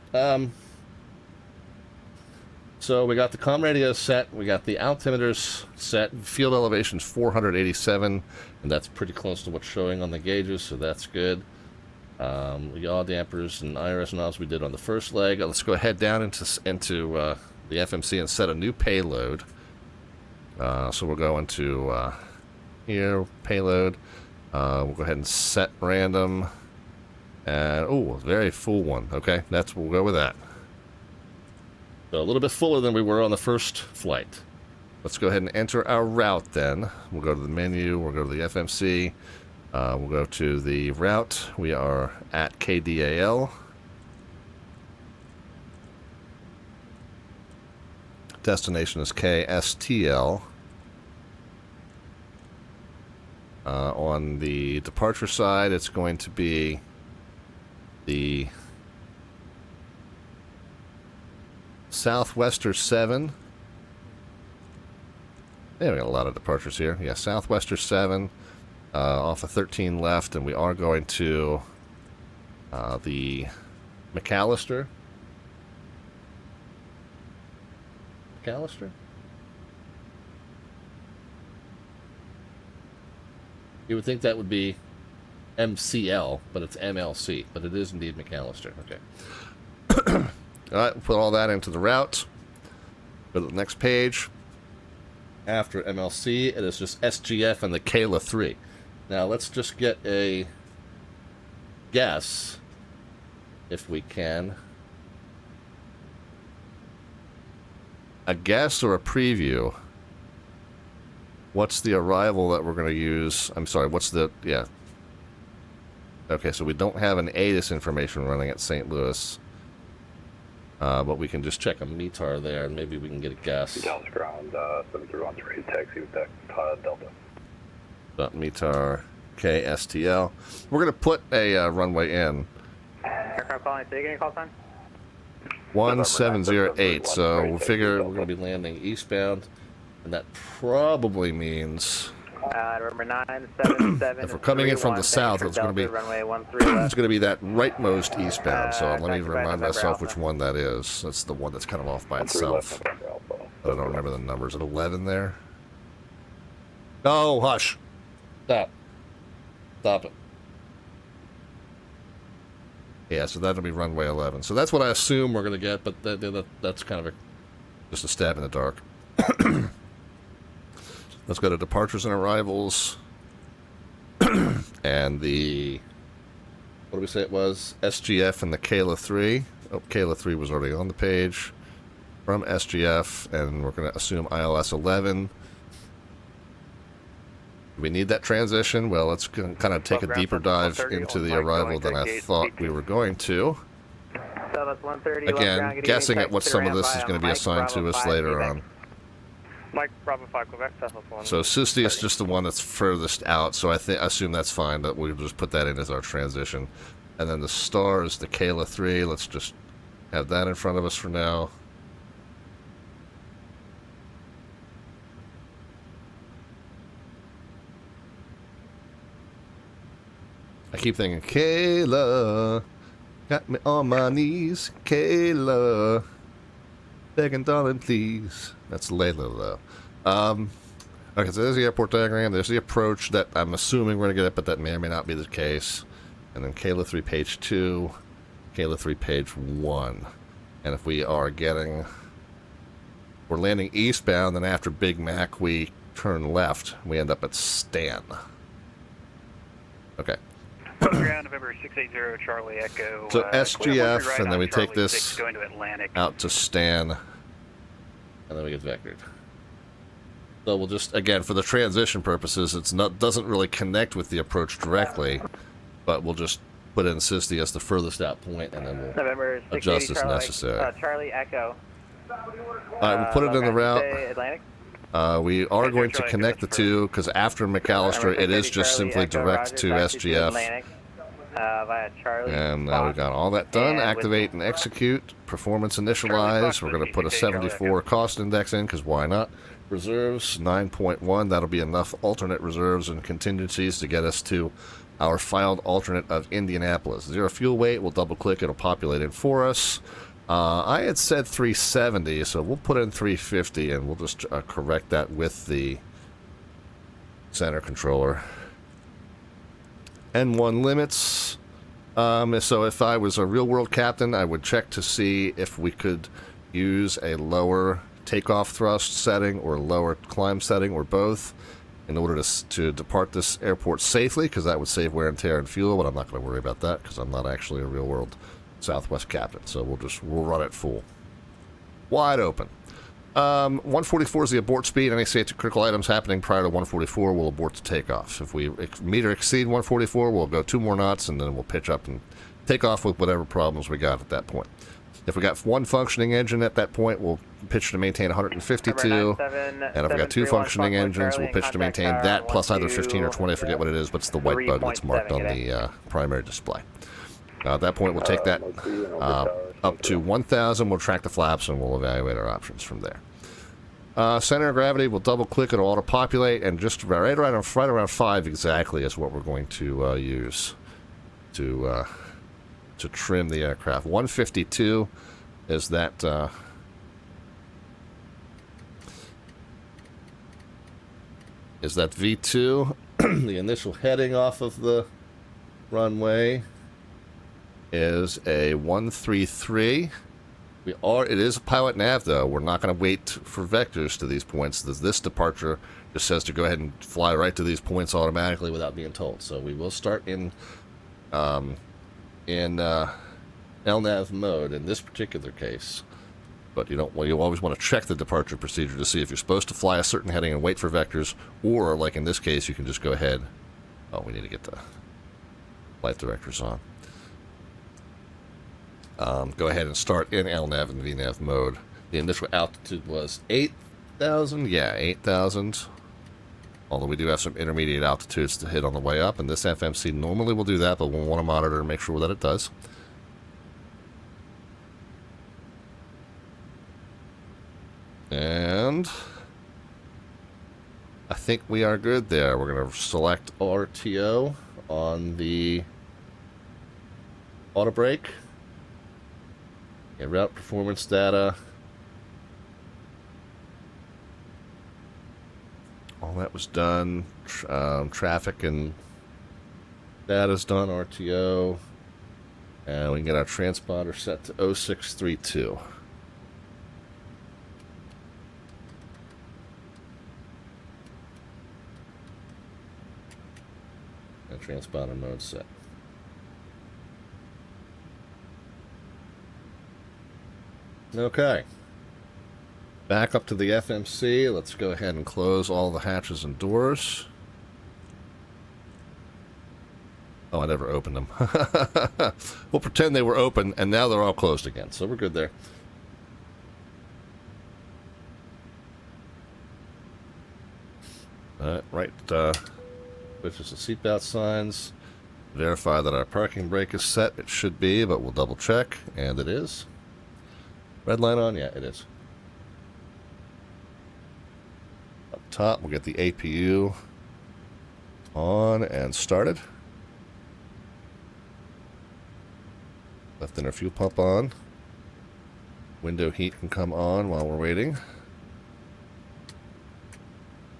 So we got the comm radio set. We got the altimeters set. Field elevation's 487, and that's pretty close to what's showing on the gauges, so that's good. Yaw dampers and IRS knobs we did on the first leg. Let's go ahead down into the FMC and set a new payload. So we'll go into here, payload. We'll go ahead and set random. And, oh, very full one. Okay, we'll go with that. So a little bit fuller than we were on the first flight. Let's go ahead and enter our route then. We'll go to the menu. We'll go to the FMC. We'll go to the route. We are at KDAL. Destination is KSTL. On the departure side, it's going to be the Southwester 7. Yeah, we got a lot of departures here. Yeah, Southwester 7 off of 13 left, and we are going to the McAllister. McAllister? You would think that would be MCL, but it's MLC. But it is indeed McAllister. Okay. All right, put all that into the route. Go to the next page. After MLC, it is just SGF and the KELP-3. Now, let's just get a guess, if we can. A guess or a preview. What's the arrival that we're going to use? I'm sorry, what's the... Yeah. Okay, so we don't have an ATIS information running at St. Louis. But we can just check a METAR there, and maybe we can get a guess. Dallas ground, 7313, taxi with Delta. METAR KSTL. We're going to put a runway in. Aircraft calling, say again, call sign? 1708, so we'll figure we're going to be landing eastbound, and that probably means... Remember 977. If we're coming in from the south, it's going to be that rightmost eastbound. So let me remind myself which one that is. That's the one that's kind of off by itself. I don't remember the numbers. At 11 there. No, hush. Stop it. Yeah, so that'll be runway 11. So that's what I assume we're going to get, but that's kind of just a stab in the dark. Let's go to departures and arrivals. And the... What did we say it was? SGF and the KELP-3. Oh, KELP-3 was already on the page. From SGF, and we're going to assume ILS 11. Do we need that transition? Well, let's kind of take a deeper dive into the arrival than I thought we were going to. Again, guessing at what some of this is going to be assigned to us later on. Mike, Bravo 5, Quebec, Southwest 1. So Sisti is just the one that's furthest out, so I assume that's fine, but we'll just put that in as our transition. And then the star is the KELP-3. Let's just have that in front of us for now. I keep thinking, Kayla, got me on my knees, Kayla, begging darling please. That's Layla, though. Okay, so there's the airport diagram. There's the approach that I'm assuming we're going to get it, but that may or may not be the case. And then KELP-3 page 2, KELP-3 page 1. And if we are we're landing eastbound, then after Big Mac, we turn left. We end up at Stan. Okay. Ground, November 680, Charlie Echo. So SGF, right, and then we Charlie take this 6 going to Atlantic. out to Stan. And then we get vectored. So we'll just, again, for the transition purposes, doesn't really connect with the approach directly, but we'll just put in Sisti as the furthest out point, and then we'll adjust as necessary. Charlie Echo. All right, we'll put it in the route. Atlantic. We are going to connect the two, because after McAllister, it is just simply direct to SGF. And now we've got all that done. Activate and execute. Performance initialize. We're going to put a 74 cost index in, because why not? reserves, 9.1. That'll be enough alternate reserves and contingencies to get us to our filed alternate of Indianapolis. 0 fuel weight, we'll double click, it'll populate it for us. I had said 370, so we'll put in 350 and we'll just correct that with the center controller. N1 limits. So if I was a real world captain, I would check to see if we could use a lower takeoff thrust setting or lower climb setting or both in order to depart this airport safely, because that would save wear and tear and fuel, but I'm not going to worry about that because I'm not actually a real world Southwest captain, so we'll run it full. Wide open. 144 is the abort speed. Any safety critical items happening prior to 144 will abort to takeoff. If we meet or exceed 144, we'll go 2 more knots and then we'll pitch up and take off with whatever problems we got at that point. If we got 1 functioning engine at that point, we'll pitch to maintain 152. And if we got 2 functioning engines, we'll pitch to maintain that plus either 15 or 20. I forget what it is, but it's the white button that's marked on the primary display. At that point, we'll take that up to 1,000. We'll track the flaps, and we'll evaluate our options from there. Center of gravity, we'll double-click. It'll auto-populate, and just right around 5 exactly is what we're going to use to trim the aircraft. 152 is that... is that V2, the initial heading off of the runway is a 133. It is a pilot nav, though. We're not going to wait for vectors to these points. This departure just says to go ahead and fly right to these points automatically without being told. So we will start in LNAV mode in this particular case. But you always want to check the departure procedure to see if you're supposed to fly a certain heading and wait for vectors, or like in this case, you can just go ahead. Oh, we need to get the flight directors on. Go ahead and start in LNAV and VNAV mode. The initial altitude was 8,000. Yeah, 8,000. Although we do have some intermediate altitudes to hit on the way up, and this FMC normally will do that, but we'll want to monitor and make sure that it does. And I think we are good there. We're going to select RTO on the auto brake. And route performance data. All that was done. Traffic and data's done. RTO. And we can get our transponder set to 0632. And transponder mode set. Okay. Back up to the FMC. Let's go ahead and close all the hatches and doors. Oh, I never opened them. We'll pretend they were open, and now they're all closed again. So we're good there. Right. Which is the seatbelt signs. Verify that our parking brake is set. It should be, but we'll double check. And it is. Red light on? Yeah, it is. Up top, we'll get the APU on and started. Left inner fuel pump on. Window heat can come on while we're waiting.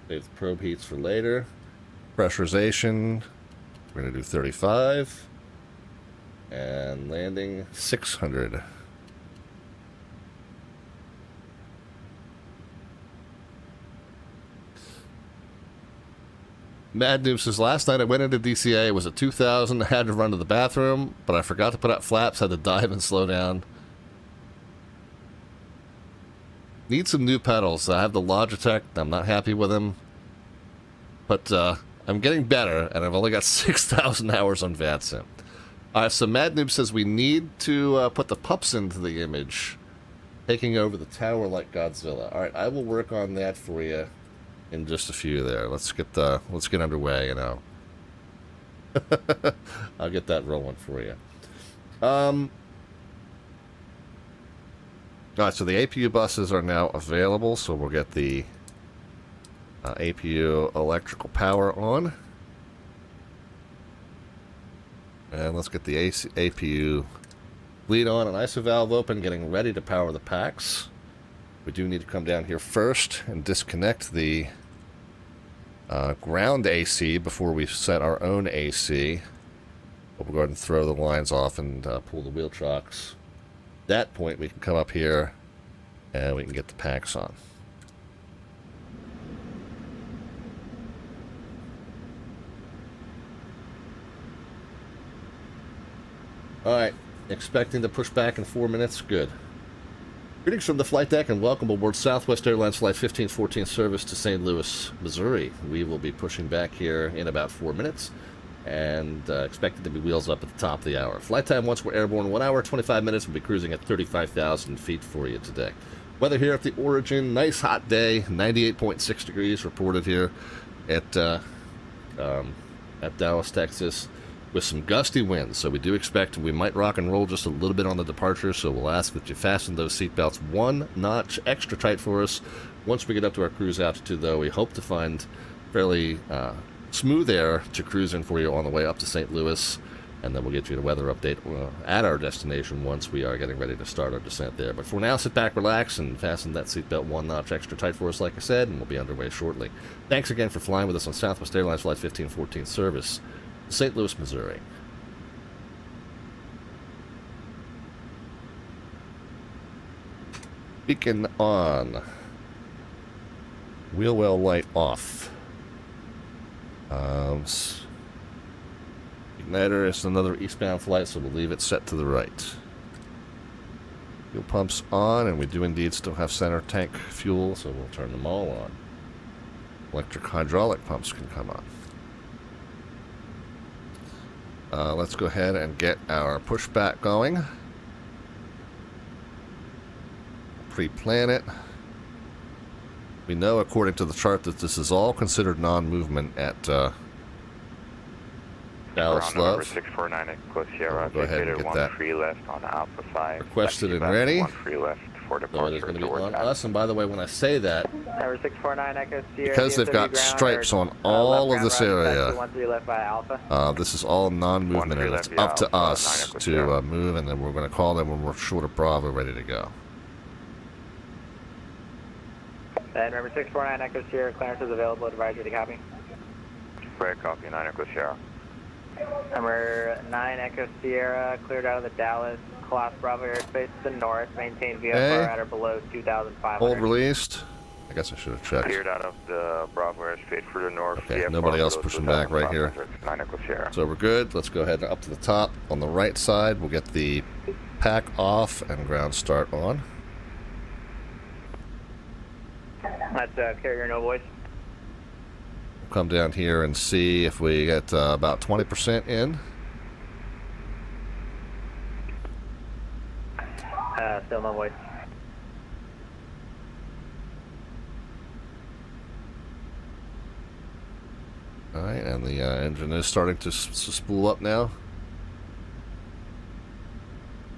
Save the probe heats for later. Pressurization, we're going to do 35. And landing 600. Mad Noob says, last night I went into DCA, it was at 2,000, I had to run to the bathroom, but I forgot to put out flaps, had to dive and slow down. Need some new pedals. I have the Logitech, I'm not happy with them, but I'm getting better, and I've only got 6,000 hours on VATSIM. Alright, so Mad Noob says we need to put the pups into the image, taking over the tower like Godzilla. Alright, I will work on that for you. In just a few there. Let's get underway, you know. I'll get that rolling for you. Alright, so the APU buses are now available, so we'll get the APU electrical power on. And let's get the APU bleed on and ISO valve open, getting ready to power the packs. We do need to come down here first and disconnect the ground AC before we set our own AC. We'll go ahead and throw the lines off and pull the wheel chocks. At that point, we can come up here and we can get the packs on. Alright, expecting to push back in 4 minutes. Good. Greetings from the flight deck and welcome aboard Southwest Airlines Flight 1514 service to St. Louis, Missouri. We will be pushing back here in about 4 minutes and expected to be wheels up at the top of the hour. Flight time once we're airborne, 1 hour, 25 minutes. We'll be cruising at 35,000 feet for you today. Weather here at the Origin, nice hot day, 98.6 degrees reported here at Dallas, Texas, with some gusty winds. So we do expect we might rock and roll just a little bit on the departure, so we'll ask that you fasten those seatbelts 1 notch extra tight for us. Once we get up to our cruise altitude, though, we hope to find fairly smooth air to cruise in for you on the way up to St. Louis, and then we'll get you the weather update at our destination once we are getting ready to start our descent there. But for now, sit back, relax, and fasten that seatbelt 1 notch extra tight for us, like I said, and we'll be underway shortly. Thanks again for flying with us on Southwest Airlines Flight 1514 service, St. Louis, Missouri. Beacon on. Wheel well light off. Igniter is another eastbound flight, so we'll leave it set to the right. Fuel pumps on, and we do indeed still have center tank fuel, so we'll turn them all on. Electric hydraulic pumps can come on. Let's go ahead and get our pushback going. Pre-plan it. We know, according to the chart, that this is all considered non-movement at Dallas Love. 649 Echo Sierra. Go ahead and get that free left on Alpha 5. requested and ready. 1 free left for So it departure. is going to be on us. And by the way, when I say that, Number 649 Echo Sierra. because they've got stripes on all of this area, 13 left by Alpha. this is all non-movement, and it's up to us to move, and then we're going to call them when we're short of Bravo, ready to go. And number 649 Echo Sierra, clearance is available. Advisory to copy. Right, copy 9 Echo Sierra. Number 9 Echo Sierra, cleared out of the Dallas Class Bravo airspace to the north. Maintain VFR at or below 2,500. Hold released. I guess I should have checked. Cleared out of the Bravo airspace for the north. Okay, nobody else pushing back right here. 9 Echo Sierra. So we're good. Let's go ahead and up to the top. On the right side, we'll get the pack off and ground start on. That's carrier no voice. We'll come down here and see if we get about 20% in. Still no voice. Alright, and the engine is starting to spool up now.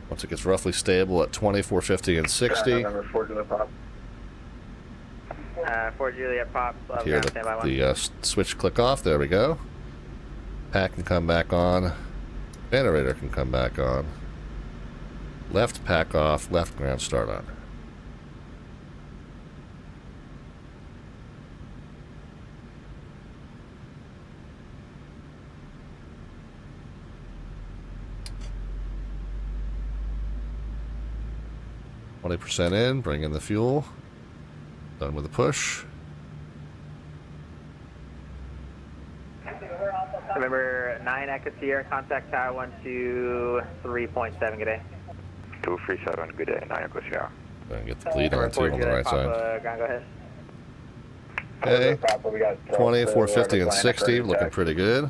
Once it gets roughly stable at 20, 450, and 60. Number 4 to the top. 4 Juliet Pop. Here, the switch click off. There we go. Pack can come back on. Generator can come back on. Left pack off. Left ground start on. %, in, bring in the fuel. Done with the push. Remember 9 Echo Sierra, contact tower 123.7, good day. 237, good day, 9 Echo Sierra. And get the bleed on too on the right side. Ground, go ahead. Okay, 20, 450, and 60, looking pretty good.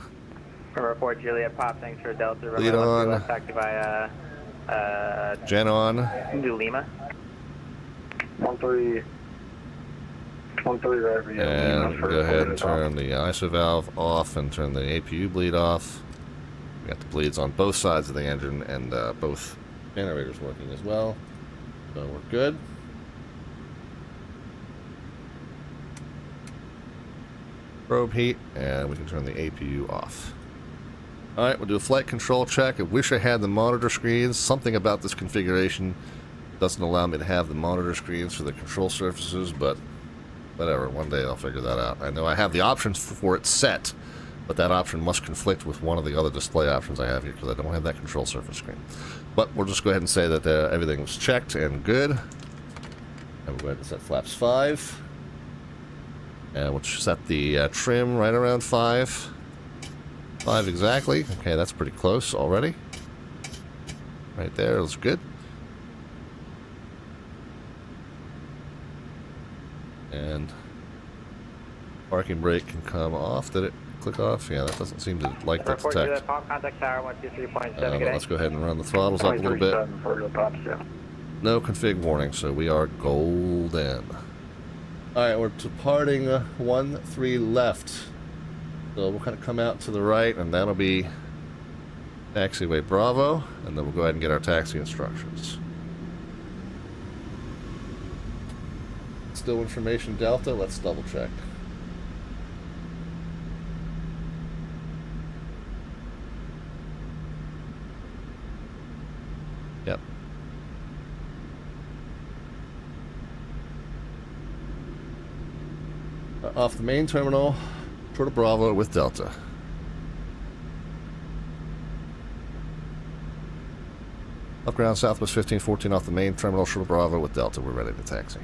Report Juliet Pop, thanks for Delta. Lead on. Contacted by Gen on. New Lima. 13 right for you. And go ahead and turn the ISO valve off and turn the APU bleed off. We got the bleeds on both sides of the engine and both generators working as well. So we're good. probe heat, and we can turn the APU off. Alright, we'll do a flight control check. I wish I had the monitor screens. Something about this configuration doesn't allow me to have the monitor screens for the control surfaces, but whatever, one day I'll figure that out. I know I have the options for it set, but that option must conflict with one of the other display options I have here because I don't have that control surface screen. But we'll just go ahead and say that everything was checked and good. And we'll go ahead and set flaps 5. And we'll set the trim right around 5. 5 exactly. Okay, that's pretty close already. Right there, looks good. And parking brake can come off. Did it click off? Yeah, that doesn't seem to like that detect. Contact tower 123.7. Let's go ahead and run the throttles up a little bit. No config warning, so we are golden. Alright, we're departing 13 left. So we'll kind of come out to the right, and that'll be taxiway Bravo, and then we'll go ahead and get our taxi instructions. Still information Delta, let's double check. Yep. Off the main terminal, toward Bravo with Delta. Up ground Southwest 1514 off the main terminal, short Bravo with Delta. We're ready to taxi.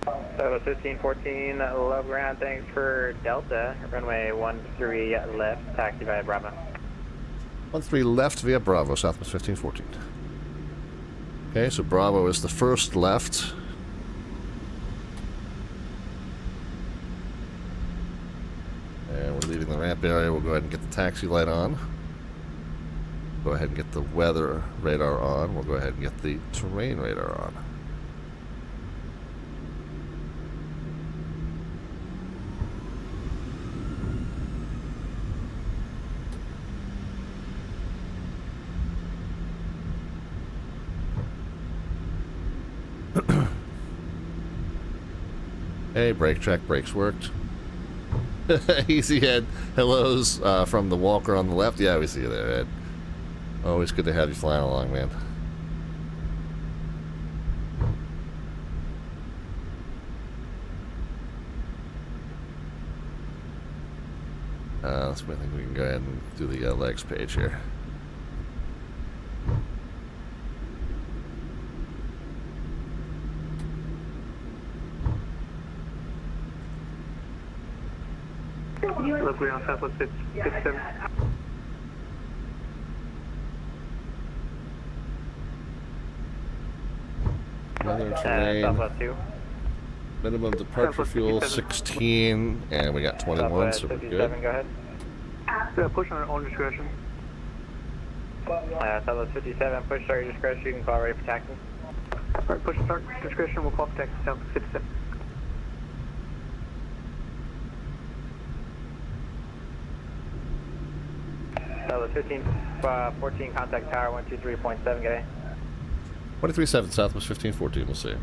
Southwest 1514, low ground, thanks for Delta. Runway 13 left, taxi via Bravo. 13 left via Bravo, Southwest 1514. Okay, so Bravo is the first left. And we're leaving the ramp area. We'll go ahead and get the taxi light on. Go ahead and get the weather radar on. We'll go ahead and get the terrain radar on. Hey, brake check, brakes worked. Easy Ed, hellos from the walker on the left. Yeah, we see you there, Ed. Always good to have you flying along, man. I think we can go ahead and do the legs page here. Look, we're on Southwest 57. Weather terrain. Southwest 2. Minimum departure fuel 16, and we got 21, so we're good. Go ahead. Push on our own discretion. Southwest 57, push start your discretion. You can call ready for taxi. Alright, push start discretion. We'll call for taxi. Southwest 57. Southwest 1514, contact tower 123.7, get a. 23-7, Southwest 1514, we'll see.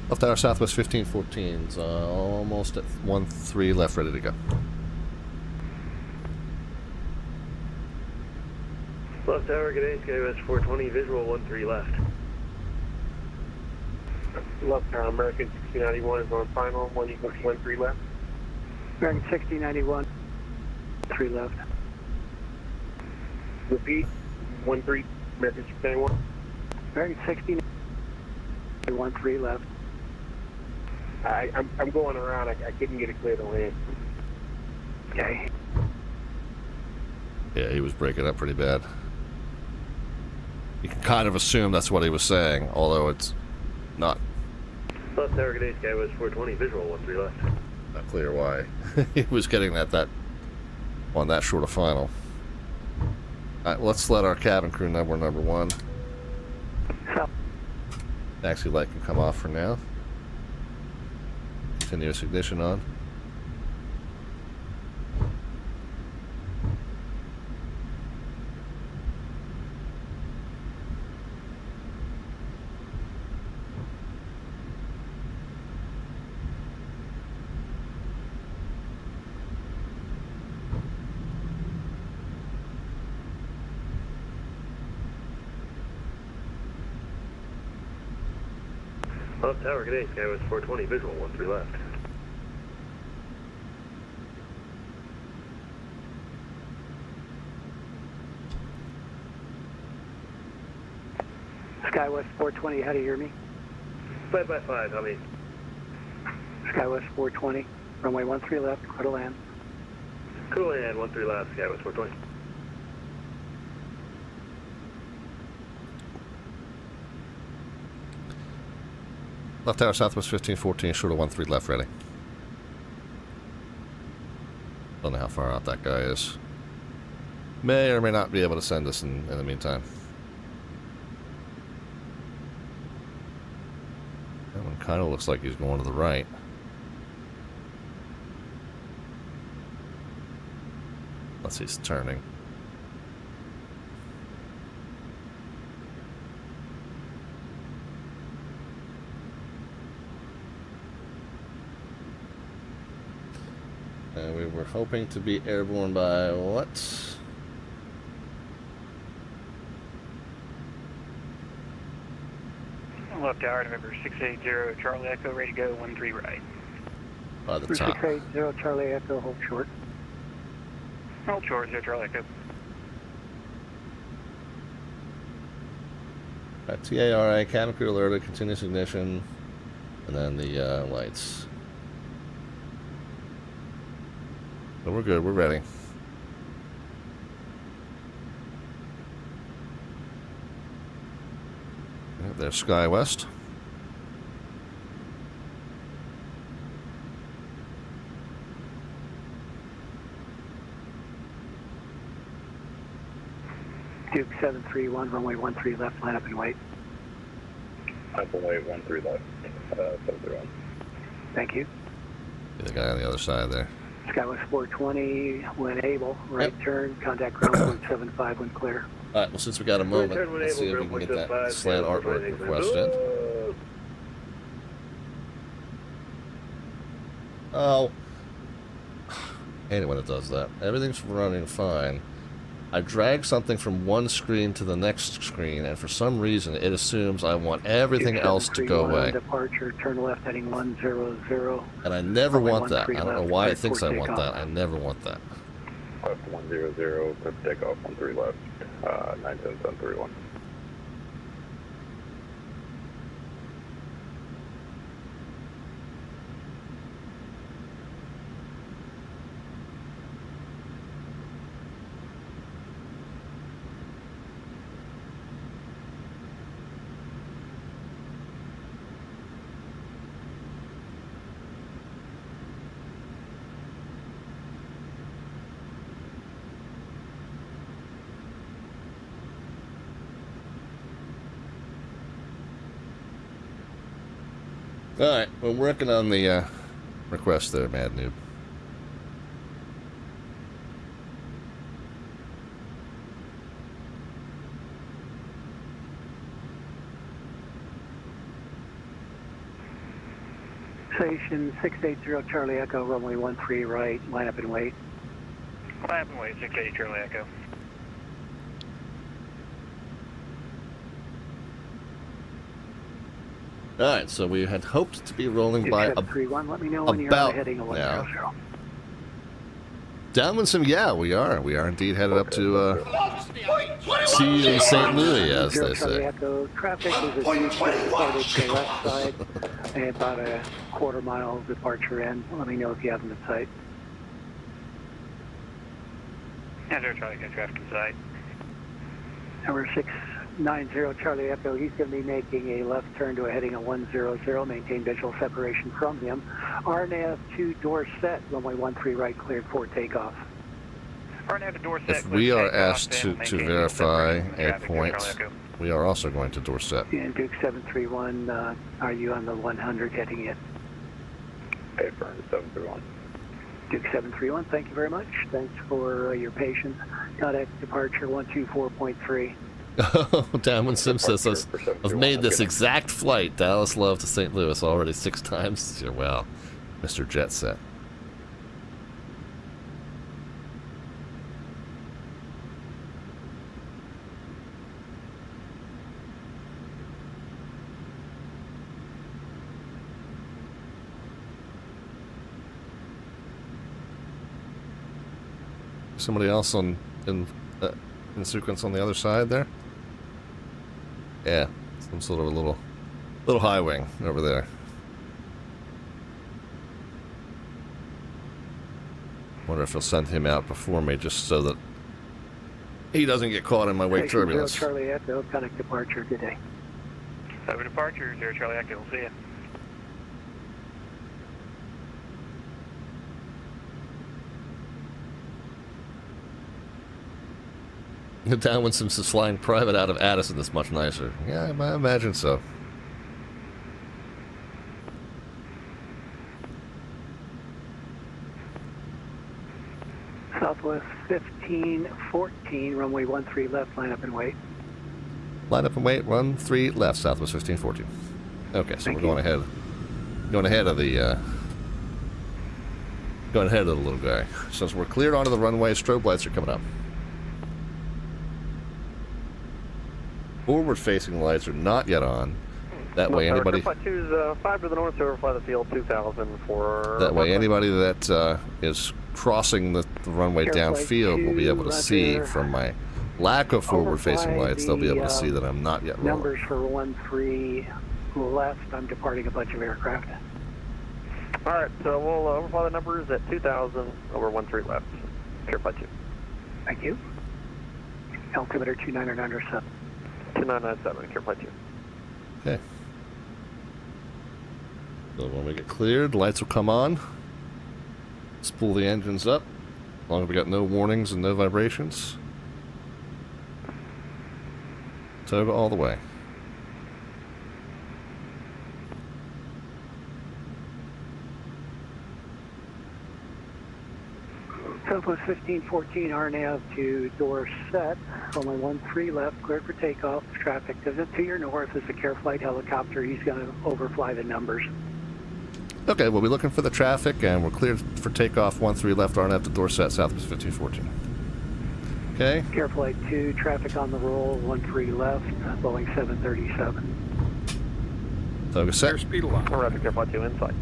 Left tower, Southwest 1514's almost at 13 left, ready to go. Left tower, good day, Skywest 420, visual 13 left. Left tower, American 6091 is on final, 13 left. American 6091, 3 left. Repeat, 13, American 6091. American 6091, 3 left. I'm going around, I couldn't get it clear to land. Okay. Yeah, he was breaking up pretty bad. You can kind of assume that's what he was saying, although it's not. Left tower, good day, Skywest 420, visual 13 left. Not clear why. He was getting that on that short of final. Alright, let's let our cabin crew know we're number 1. Taxi light can come off for now. Continuous ignition on. Up tower, good day. Skywest 420, visual 13 left. Skywest 420, how do you hear me? 5x5, how many? Skywest 420, runway 13 left, clear to land. Cool and 13 left, Skywest 420. Left tower, Southwest 1514, short of 13 left, ready. Don't know how far out that guy is. May or may not be able to send us in the meantime. That one kind of looks like he's going to the right. Unless he's turning. And we were hoping to be airborne by what? Left tower, November 680, Charlie Echo, ready to go, 13 right. By the top. 680, Charlie Echo, hold short. Hold short, 0 Charlie Echo. TARA, cabin crew alerted, continuous ignition, and then the lights. So we're good, we're ready. Yep, there's SkyWest. Duke 731, runway 13 left, line up and wait. Up and wait, 13 left, 731. Thank you. The guy on the other side there. Skywest 420, when able, right turn, contact ground 175 when clear. Alright, well since we got a moment, let's see if we can get that slant artwork request in. Oh. Hate it when it does that. Everything's running fine. I drag something from one screen to the next screen, and for some reason it assumes I want everything else to go away. Departure, turn left heading 100. And I never want that. I don't know why it thinks I want that. I never want that. Left 100, clear takeoff, 13 left, 910-731. Alright, we're working on the request there, Mad Noob. Station 680 Charlie Echo, runway 13 right, line up and wait. Line up and wait, 680 Charlie Echo. Alright, so we had hoped to be rolling by let me know when you're heading a 100. Downwind sim, yeah, we are. We are indeed headed up to see St. Louis, as they say. Echo, traffic is started to the left side, and about a quarter-mile departure in. Let me know if you have them in sight. And they're trying to get traffic in sight. Number 690 Charlie Echo, he's going to be making a left turn to a heading of 100, maintain visual separation from him. RNAV 2 door set, runway 13 right, cleared for takeoff. RNAV door set. If we are asked to verify a point, we are also going to door set. And Duke 731, are you on the 100 heading in? Paper 731. Duke 731, thank you very much. Thanks for your patience. Contact departure 124.3. Oh, Downwind Sim says I've made this exact flight, Dallas Love to St. Louis, already 6 times this year. Wow, Mr. Jet Set. Somebody else in sequence on the other side there? Yeah, some sort of a little high wing over there. Wonder if he'll send him out before me just so that he doesn't get caught in my wake turbulence. Charlie Echo, connect departure, good day. Over departure, 0 Charlie Echo, we'll see you. The downwind since flying private out of Addison is much nicer. Yeah, I imagine so. Southwest 1514, runway 13 left, line up and wait. Line up and wait, run 3 left, Southwest 1514. Okay, so we're going ahead of the little guy. Since we're cleared onto the runway, strobe lights are coming up. Forward-facing lights are not yet on. That way, anybody. Choose 5 to the north to overfly the field 2000 for. That way, anybody that is crossing the runway downfield will be able to see from my lack of forward-facing lights. They'll be able to see that I'm not yet rolling. Numbers for 13 left. I'm departing a bunch of aircraft. All right, so we'll overfly the numbers at 2000 over 13 left. Clear flight 2. Thank you. Altimeter 2997. 2997, clear flight 2. Okay. So when we get cleared, the lights will come on. Let's pull the engines up. As long as we got no warnings and no vibrations. Toga all the way. Southwest 1514, RNAV to door set. Runway 13 left, cleared for takeoff. Traffic to your north is a care flight helicopter. He's going to overfly the numbers. Okay, we'll be looking for the traffic, and we're cleared for takeoff. 13 left, RNAV to door set, Southwest 1514. Okay. Care flight 2, traffic on the roll. 13 left, Boeing 737. Toga set. Airspeed allowed. Rapid care flight 2 inside.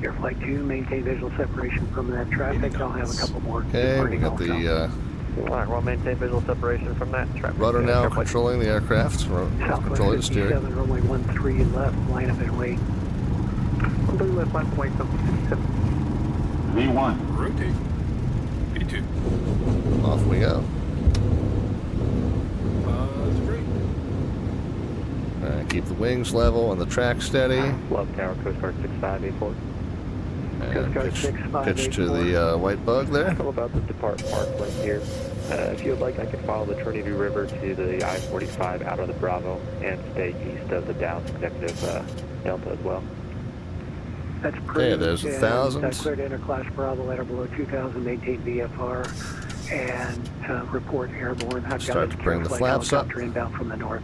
Air Flight 2, maintain visual separation from that traffic. I'll have a couple more. Okay, we got the All right, we'll maintain visual separation from that traffic. rudder now controlling the aircraft. Controlling the steering. Southwest 57, runway 13 left, line up and wait. Blue left, line point, 757. V1. Rotate. V2. Off we go. Positive. Alright, keep the wings level and the track steady. Love Tower, Coast Guard 6584. And pitch to the white bug there. How about the depart parkland here? If you would like, I could follow the Trinity River to the I-45 out of the Bravo and stay east of the Dallas Executive Delta as well. That's pretty. Okay, there's 1,000. Cleared interclass Bravo, letter below 2,000, maintain VFR, and report airborne. I've Start got to bring the flaps up. Inbound from the north.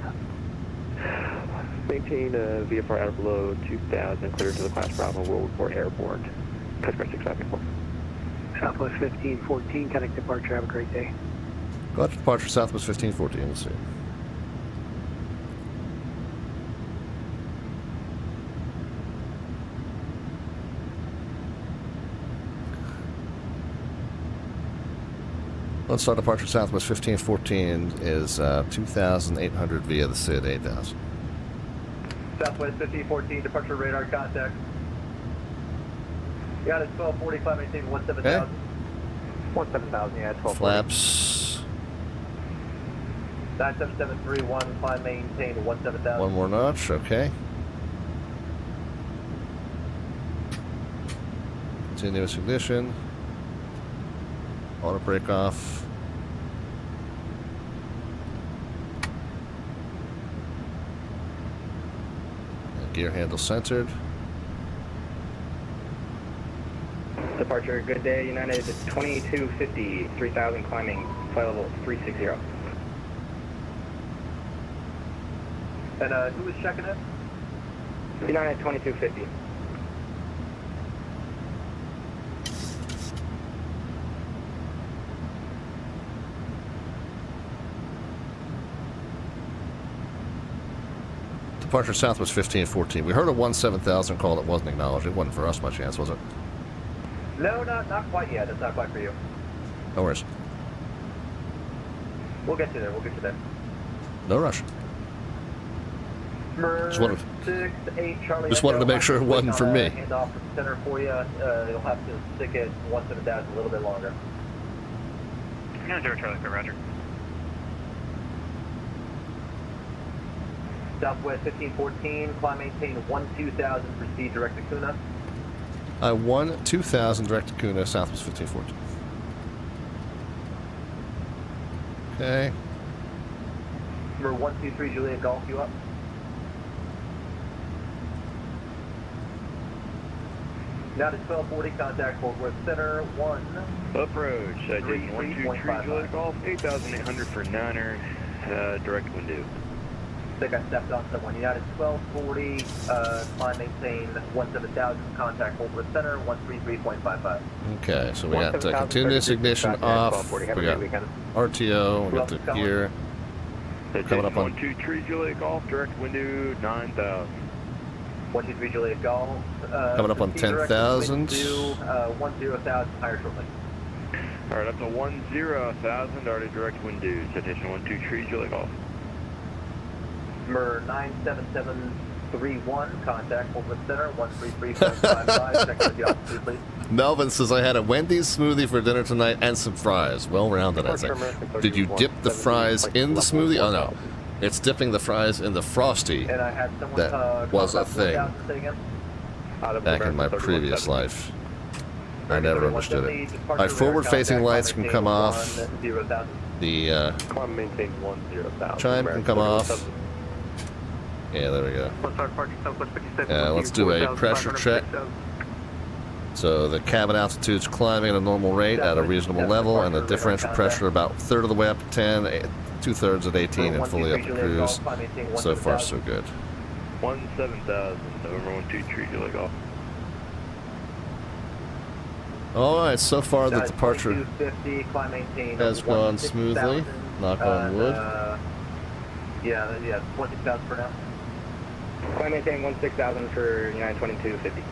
Maintain VFR out below 2,000, clear to the class Bravo, will report airborne. Coast Guard 6584. Southwest 1514, connect departure. Have a great day. Go out to departure, Southwest 1514. Let's see. Let's start departure, Southwest 1514 is 2,800 via the SID 8000. Southwest 1514, departure radar contact. Got it, 1245, maintain 17,000. 17,000, yeah, 12. Flaps. 97731, climb maintain 17,000. One more notch, okay. Continuous ignition. Auto brake off. And gear handle centered. Departure, good day, United 2250, 3000 climbing, flight level 360. And who was checking it? United 2250. Departure Southwest 1514. We heard a 17,000 call that wasn't acknowledged. It wasn't for us by chance, was it? No, not quite yet. It's not quite for you. No worries. We'll get you there. We'll get you there. No rush. Just wanted, 6-8 Charlie. just wanted to make sure it wasn't for me. Hand off from center for you. You'll have to stick it 170,000 a little bit longer. 0 Charlie, for Roger. Southwest 1514, climb maintain 12000, proceed direct to Kuna. 1-2000 direct to Kuna, Southwest 1514. Okay. Number 123 Juliet Golf, you up? Now to 1240, contact Fort Worth Center, 1. Approach, Citation 123 Juliet Golf, 8,800 for Niner, direct window. I think I stepped on someone. United 1240, climb maintain 17000, contact Fort Worth Center, 133.55. Okay, so we got continuous ignition off. We got RTO. We got the gear. Coming up on 123 Juliet Golf, direct window 9,000. 123 Juliet Golf. Coming up on 10,000. 10,000 higher shortly. All right, up to 10,000, already direct window. Citation 123 Juliet Golf. Number 97731, contact Fort Worth Center, 133.55. Check with the officer, please. Melvin says, I had a Wendy's smoothie for dinner tonight and some fries. Well-rounded, I think. Did you dip the fries in the smoothie? Oh, no. It's dipping the fries in the Frosty. And I had someone, that was a thing back in my previous life. I never understood it. All right, forward-facing lights can come off. The chime can come off. Yeah, there we go. Let's do a pressure check. So the cabin altitude's climbing at a normal rate at a reasonable level, and the differential pressure about a third of the way up to 10, 2/3 at 18, and fully up to cruise. So far, so good. 17,000, November 123 Juliet Golf. All right, so far the departure has gone smoothly. Knock on wood. Yeah, 26,000 for now. Climb maintain 16,000 for United 2250.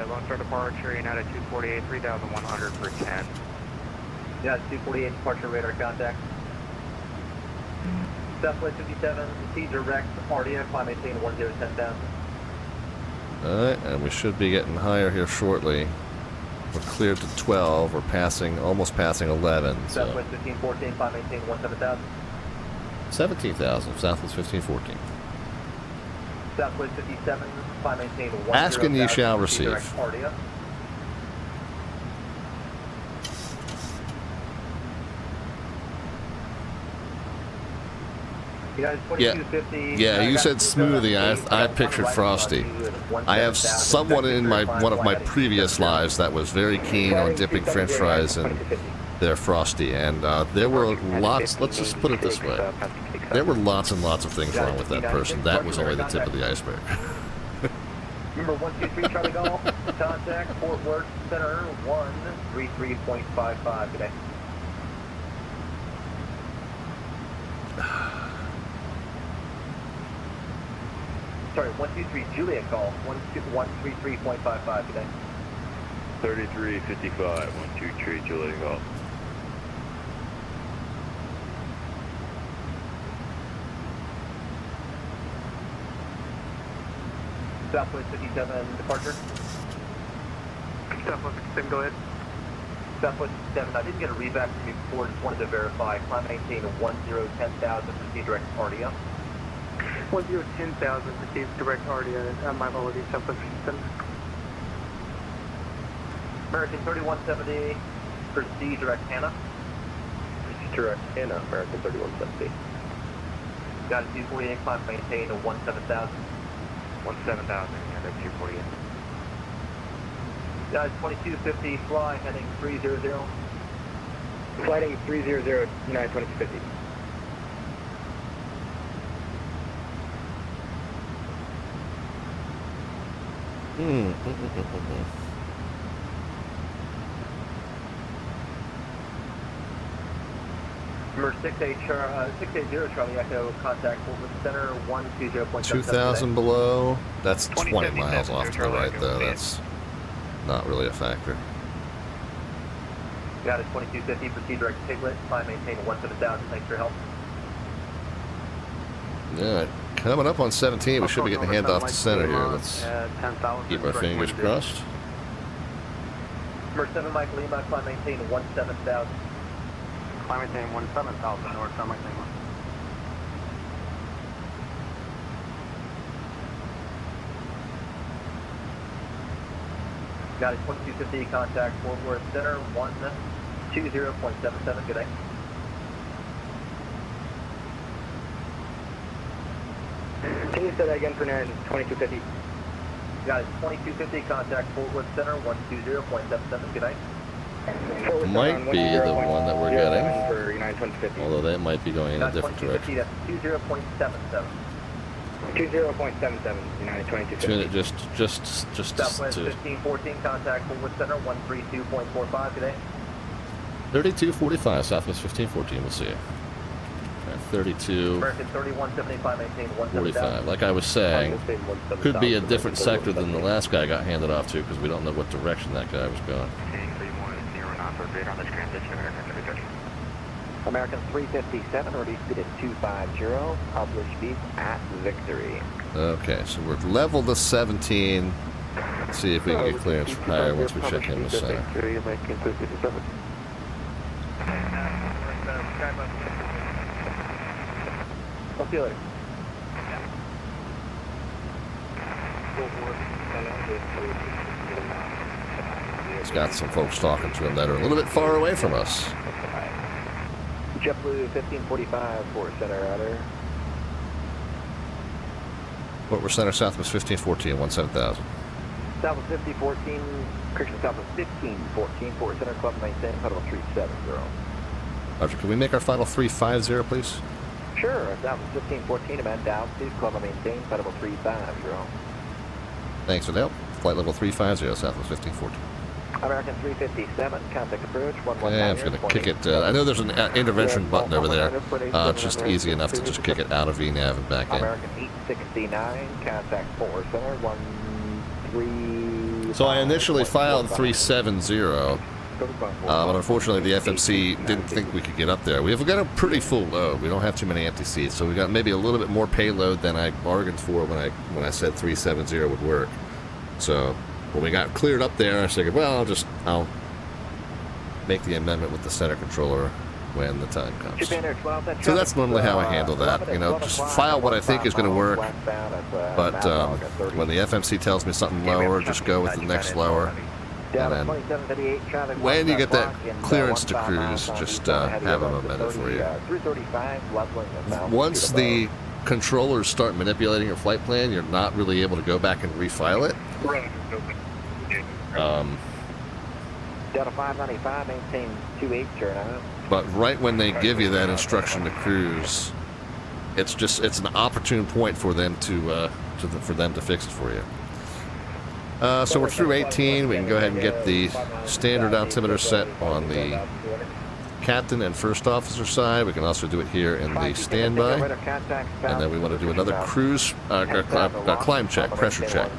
Lone Star departure, United 248, 3,100 for 10. Yeah, 248 departure radar contact. Southwest 57, T direct, RDF, climb maintain 10,000. Alright, and we should be getting higher here shortly. We're cleared to 12, we're passing, almost passing 11. So. Southwest 1514, climb maintain 17,000. 17,000, Southwest 1514. Southwest 57, climb maintain 10,000. Ask and ye shall receive. Yeah, you said smoothie. I pictured Frosty. I have someone in one of my previous lives that was very keen on dipping French fries in their Frosty, and there were lots. Let's just put it this way: there were lots and lots of things wrong with that person. That was only the tip of the iceberg. Number 123 Charlie Golf, contact Fort Worth Center 133.55 today. Sorry, 123 Juliet Golf, 133.55 today. 3355, 123 Juliet Golf. Southwest 57 departure. Southwest 57, go ahead. Southwest 57, I didn't get a readback from you before, just wanted to verify. Climb maintain 10,000, proceed direct RDO. 10,000, proceed direct RDO, my apologies, Southwest 57. American 3170, proceed direct Hannah. Proceed direct Hannah, American 3170. Got it, 248, climb maintain 17,000. 17,000, yeah, that's 248. Guys, 2250, fly, heading 300. Flighting 300, United 2250. Number 680 Charlie Echo, contact Fort Worth Center 120.7. 2,000 below. That's 20 miles off to the right, though. That's not really a factor. Got it, 2250, proceed direct to Piglet, climb maintain 17,000, thanks for your help. Yeah, coming up on 17, we should be getting a handoff to center here. Let's keep our fingers crossed. Number 7 Mike Lima, climb maintain 17,000. Climb maintain 17,000, north, climb maintain 1. Got it, 2250, contact Fort Worth Center, 120.77, good day. Can you say that again for 2250? Got it, 2250, contact Fort Worth Center, 120.77, good day. Might be the one that we're getting. For United 2050. Although that might be going in a different direction. That's 20.77. 20.77, United 2250. Just Southwest to 1514, contact Fort Worth Center, 132.45 today. 3245, Southwest 1514, we'll see you. 32. American 3175, maintain 45. Like I was saying, could be a different sector than the last guy got handed off to because we don't know what direction that guy was going. American 357, release speed at 250, publish speed at Victory. Okay, so we're level to 17. Let's see if we can get clearance for higher once we check in with center. I'll see you later. It's got some folks talking to him that are a little bit far away from us. JetBlue 1545 for center outer. What we're center Southwest 1514, 17,000. Southwest 5014, Christian Southwest 1514 for center club maintain, pedal 370. Roger, can we make our final 350, please? Sure, Southwest 1514, amend down, please, club maintain, pedal 350. Thanks for the help. Flight level 350, Southwest 1514. American 357, contact approach, 119. Yeah, I'm just going to kick it. I know there's an intervention button over there. It's just easy enough to just kick it out of VNAV and back in. American 869, contact 4 center, 13. So I initially filed 370, but unfortunately the FMC didn't think we could get up there. We've got a pretty full load. We don't have too many empty seats, so we got maybe a little bit more payload than I bargained for when I said 370 would work. So when we got cleared up there, I figured, well, I'll make the amendment with the center controller when the time comes. So that's normally how I handle that. You know, just file what I think is going to work. But when the FMC tells me something lower, just go with the next lower. And then when you get that clearance to cruise, just have them amend it for you. Once the controllers start manipulating your flight plan, you're not really able to go back and refile it. Delta 595, maintain 28 turnout. But right when they give you that instruction to cruise, it's an opportune point for them to fix it for you. So we're through 18. We can go ahead and get the standard altimeter set on the captain and first officer side. We can also do it here in the standby. And then we want to do another cruise, climb check, pressure check.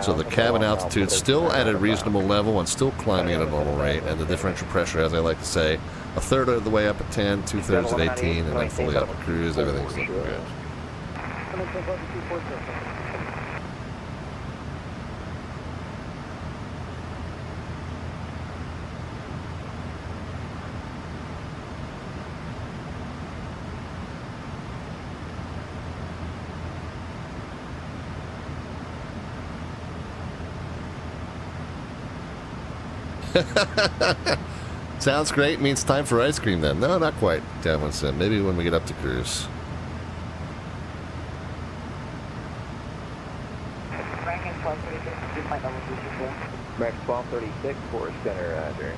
So the cabin altitude still at a reasonable level and still climbing at a normal rate. And the differential pressure, as I like to say, a third of the way up at 10, 2/3 at 18, and then fully up at cruise. Everything's looking good. Sounds great. Means time for ice cream then. No, not quite. Down Sim. Maybe when we get up to cruise. Max 1236 for center outer.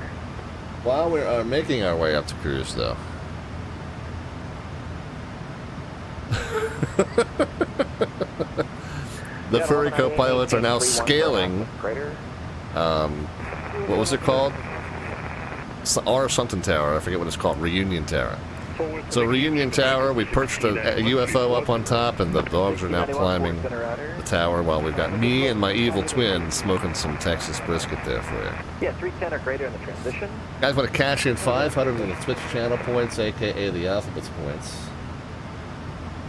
While we are making our way up to cruise, though. The furry co-pilots are now scaling. What was it called? R something tower. I forget what it's called. Reunion Tower. So Reunion Tower, we perched a UFO up on top, and the dogs are now climbing the tower while we've got me and my evil twin smoking some Texas brisket there for you. Yeah, 310 or greater in the transition. Guys want to cash in 500 in the Twitch channel points, aka the Alphabets points.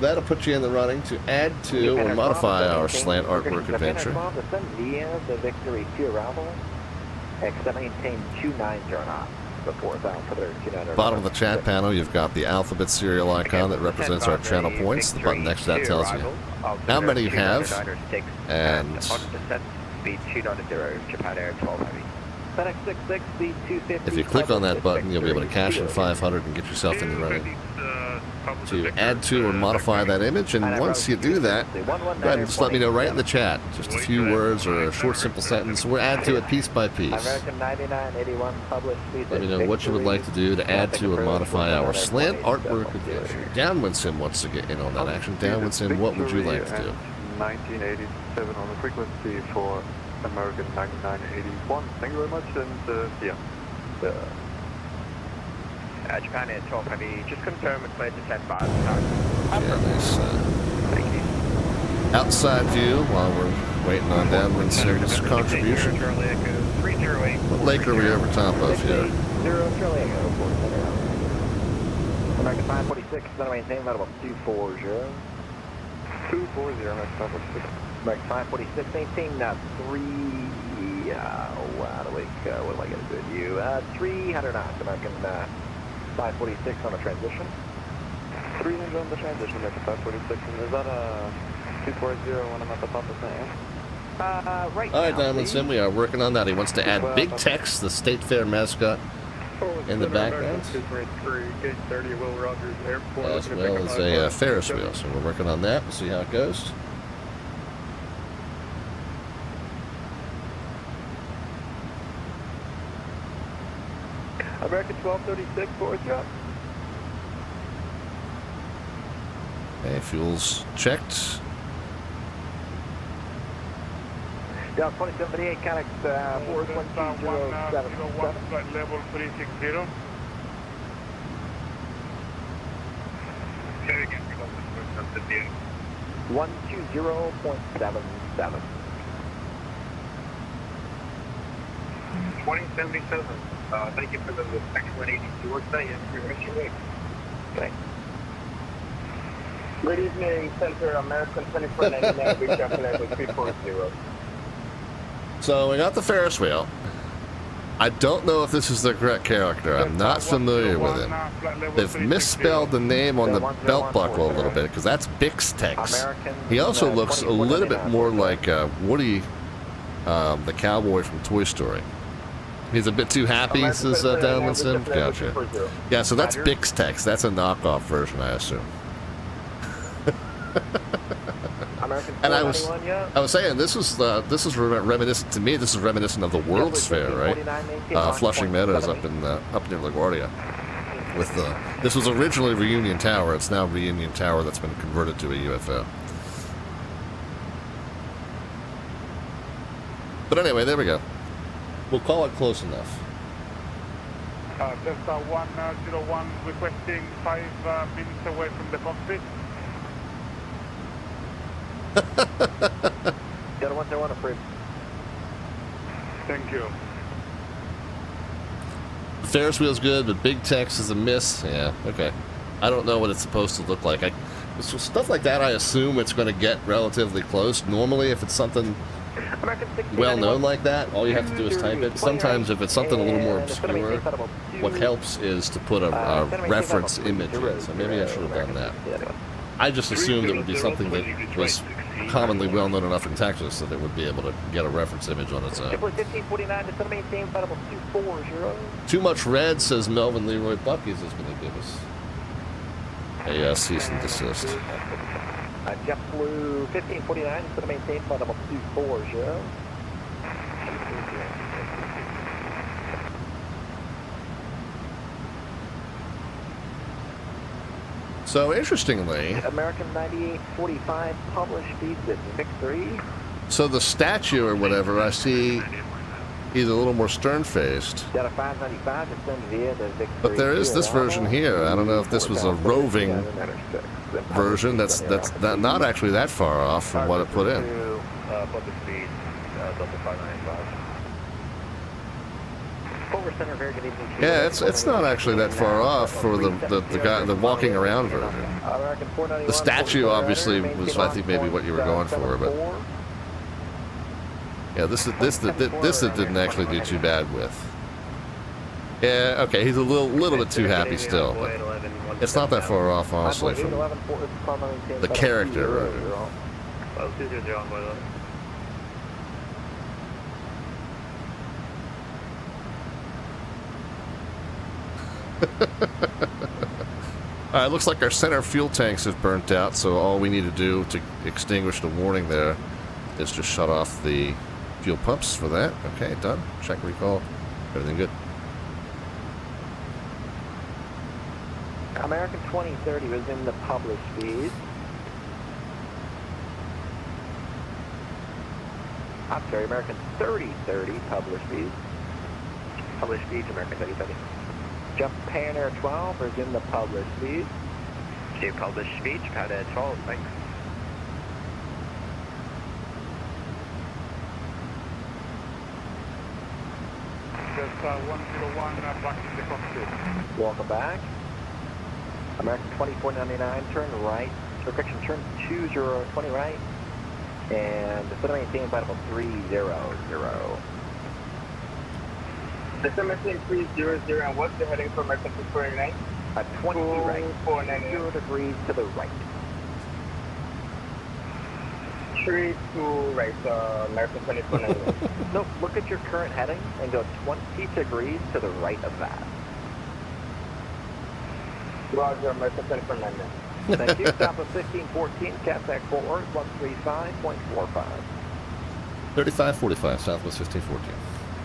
That'll put you in the running to add to or modify our slant artwork adventure. Descend via the Victory to arrival. Except maintain 290 knots before down for their 290. Bottom of the chat panel, you've got the alphabet serial icon that represents our channel points. The button next to that tells you how many you have, and if you click on that button, you'll be able to cash in 500 and get yourself in the running to add to or modify that image. And once you do that, go ahead and just let me know right in the chat, just a few words or a short simple sentence. We'll add to it piece by piece. Let me know what you would like to do to add to or modify our slant artwork adventure. Downwind Sim wants to get in on that action. Downwind Sim, what would you like to do? 1987 on the frequency for American 9981. Thank you very much, and yeah. Japan Air 12 Heavy, just confirm it's cleared to 10-5. Yeah, nice. Outside view while we're waiting on Downwind Sim's contribution. What lake are we over top of here? American 546, then maintain level 240. 240, American 546. American 546, maintain 3, how do we go? What do I get a good view? 300 knots, American 546 on the transition. 300 on the transition, American 546. And is that a 240 when I'm at the top of the AM? Right. All right, Downwind Sim, we are working on that. He wants to add Big Tex, the State Fair mascot, in the background, as well as a Ferris wheel. So we're working on that. We'll see how it goes. American 1236, forward drop. Okay, fuel's checked. Down 2738, connect 41207. Flight level 360. Say again, 120.77. 2077. Thank you for the excellent 82 work day and for your rest of your week. Thanks. Good evening, Center American 2499, reach out level 340. So we got the Ferris wheel. I don't know if this is the correct character. I'm not familiar with it. They've misspelled the name on the belt buckle a little bit because that's Bix Tex. He also looks a little bit more like Woody, the cowboy from Toy Story. He's a bit too happy, says Downwind Sim. Gotcha. Yeah, so that's Bix Tex. That's a knockoff version, I assume. And I was saying this is reminiscent to me. This is reminiscent of the World's Fair, right? Flushing Meadows up near LaGuardia. With this was originally Reunion Tower. It's now Reunion Tower that's been converted to a UFO. But anyway, there we go. We'll call it close enough. Delta 101 requesting 5 minutes away from the cockpit. Delta 101 approved. Thank you. The Ferris wheel's good, but Big Tex is a miss. Yeah, okay. I don't know what it's supposed to look like. So stuff like that, I assume it's going to get relatively close. Normally, if it's something well known like that, all you have to do is type it. Sometimes if it's something a little more obscure, what helps is to put a reference image in. So maybe I should have done that. I just assumed it would be something that was commonly well known enough in Texas that it would be able to get a reference image on its own. Too much red, says Melvin Leroy Bucky's is going to give us a cease and desist. JetBlue 1549 is going to maintain flight level 240. So interestingly, American 9845 published speeds at Victory. So the statue or whatever, I see he's a little more stern-faced. Delta 595, descend via the Victory. But there is this version here. I don't know if this was a roving version that's not actually that far off from what it put in. Public speed, Delta 595. Forward center, very good evening. Yeah, it's not actually that far off for the walking around version. The statue obviously was, I think, maybe what you were going for, but yeah, this it didn't actually do too bad with. Yeah, okay, he's a little bit too happy still, but it's not that far off, honestly, from the character. Alright, looks like our center fuel tanks have burnt out, so all we need to do to extinguish the warning there is just shut off the fuel pumps for that. Okay, done. Check recall. Everything good. American 2030 was in the published speed. I'm sorry, American 3030 published speed. Published speed, American 3030. Japan Air 12 is in the published speed. Published speed, Japan Air 12, thanks. Just 101 back in the cockpit. Welcome back. American 2499, turn right. Correction, turn 2020 right. And the maintain flight level 300. This American 300, and what's the heading for American 249? 20 right. 0 degrees to the right. 3 to right, American 2499. No, look at your current heading and go 20 degrees to the right of that. Roger, American 2499. Thank you. Stop at 1514, Catback forward, 135.45. 3545, Southwest 1514.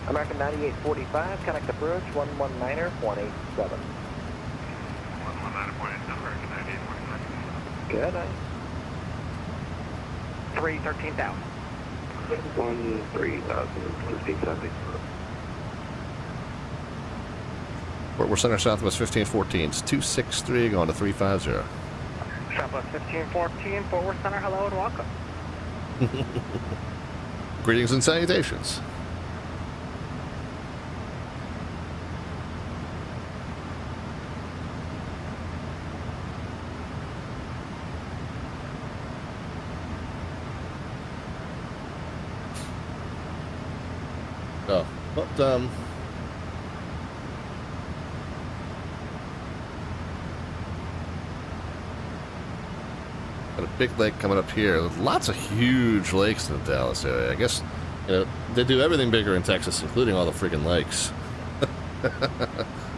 American 9845, connect approach, 119er, 27. 119er, 27, American 9845. Good night. 13,000. 13,070. We're center Southwest 1514. It's 263 going to 350. Southwest 1514, forward center, hello and welcome. Greetings and salutations. Oh, but got a big lake coming up here. There's lots of huge lakes in the Dallas area. I guess, you know, they do everything bigger in Texas, including all the freaking lakes.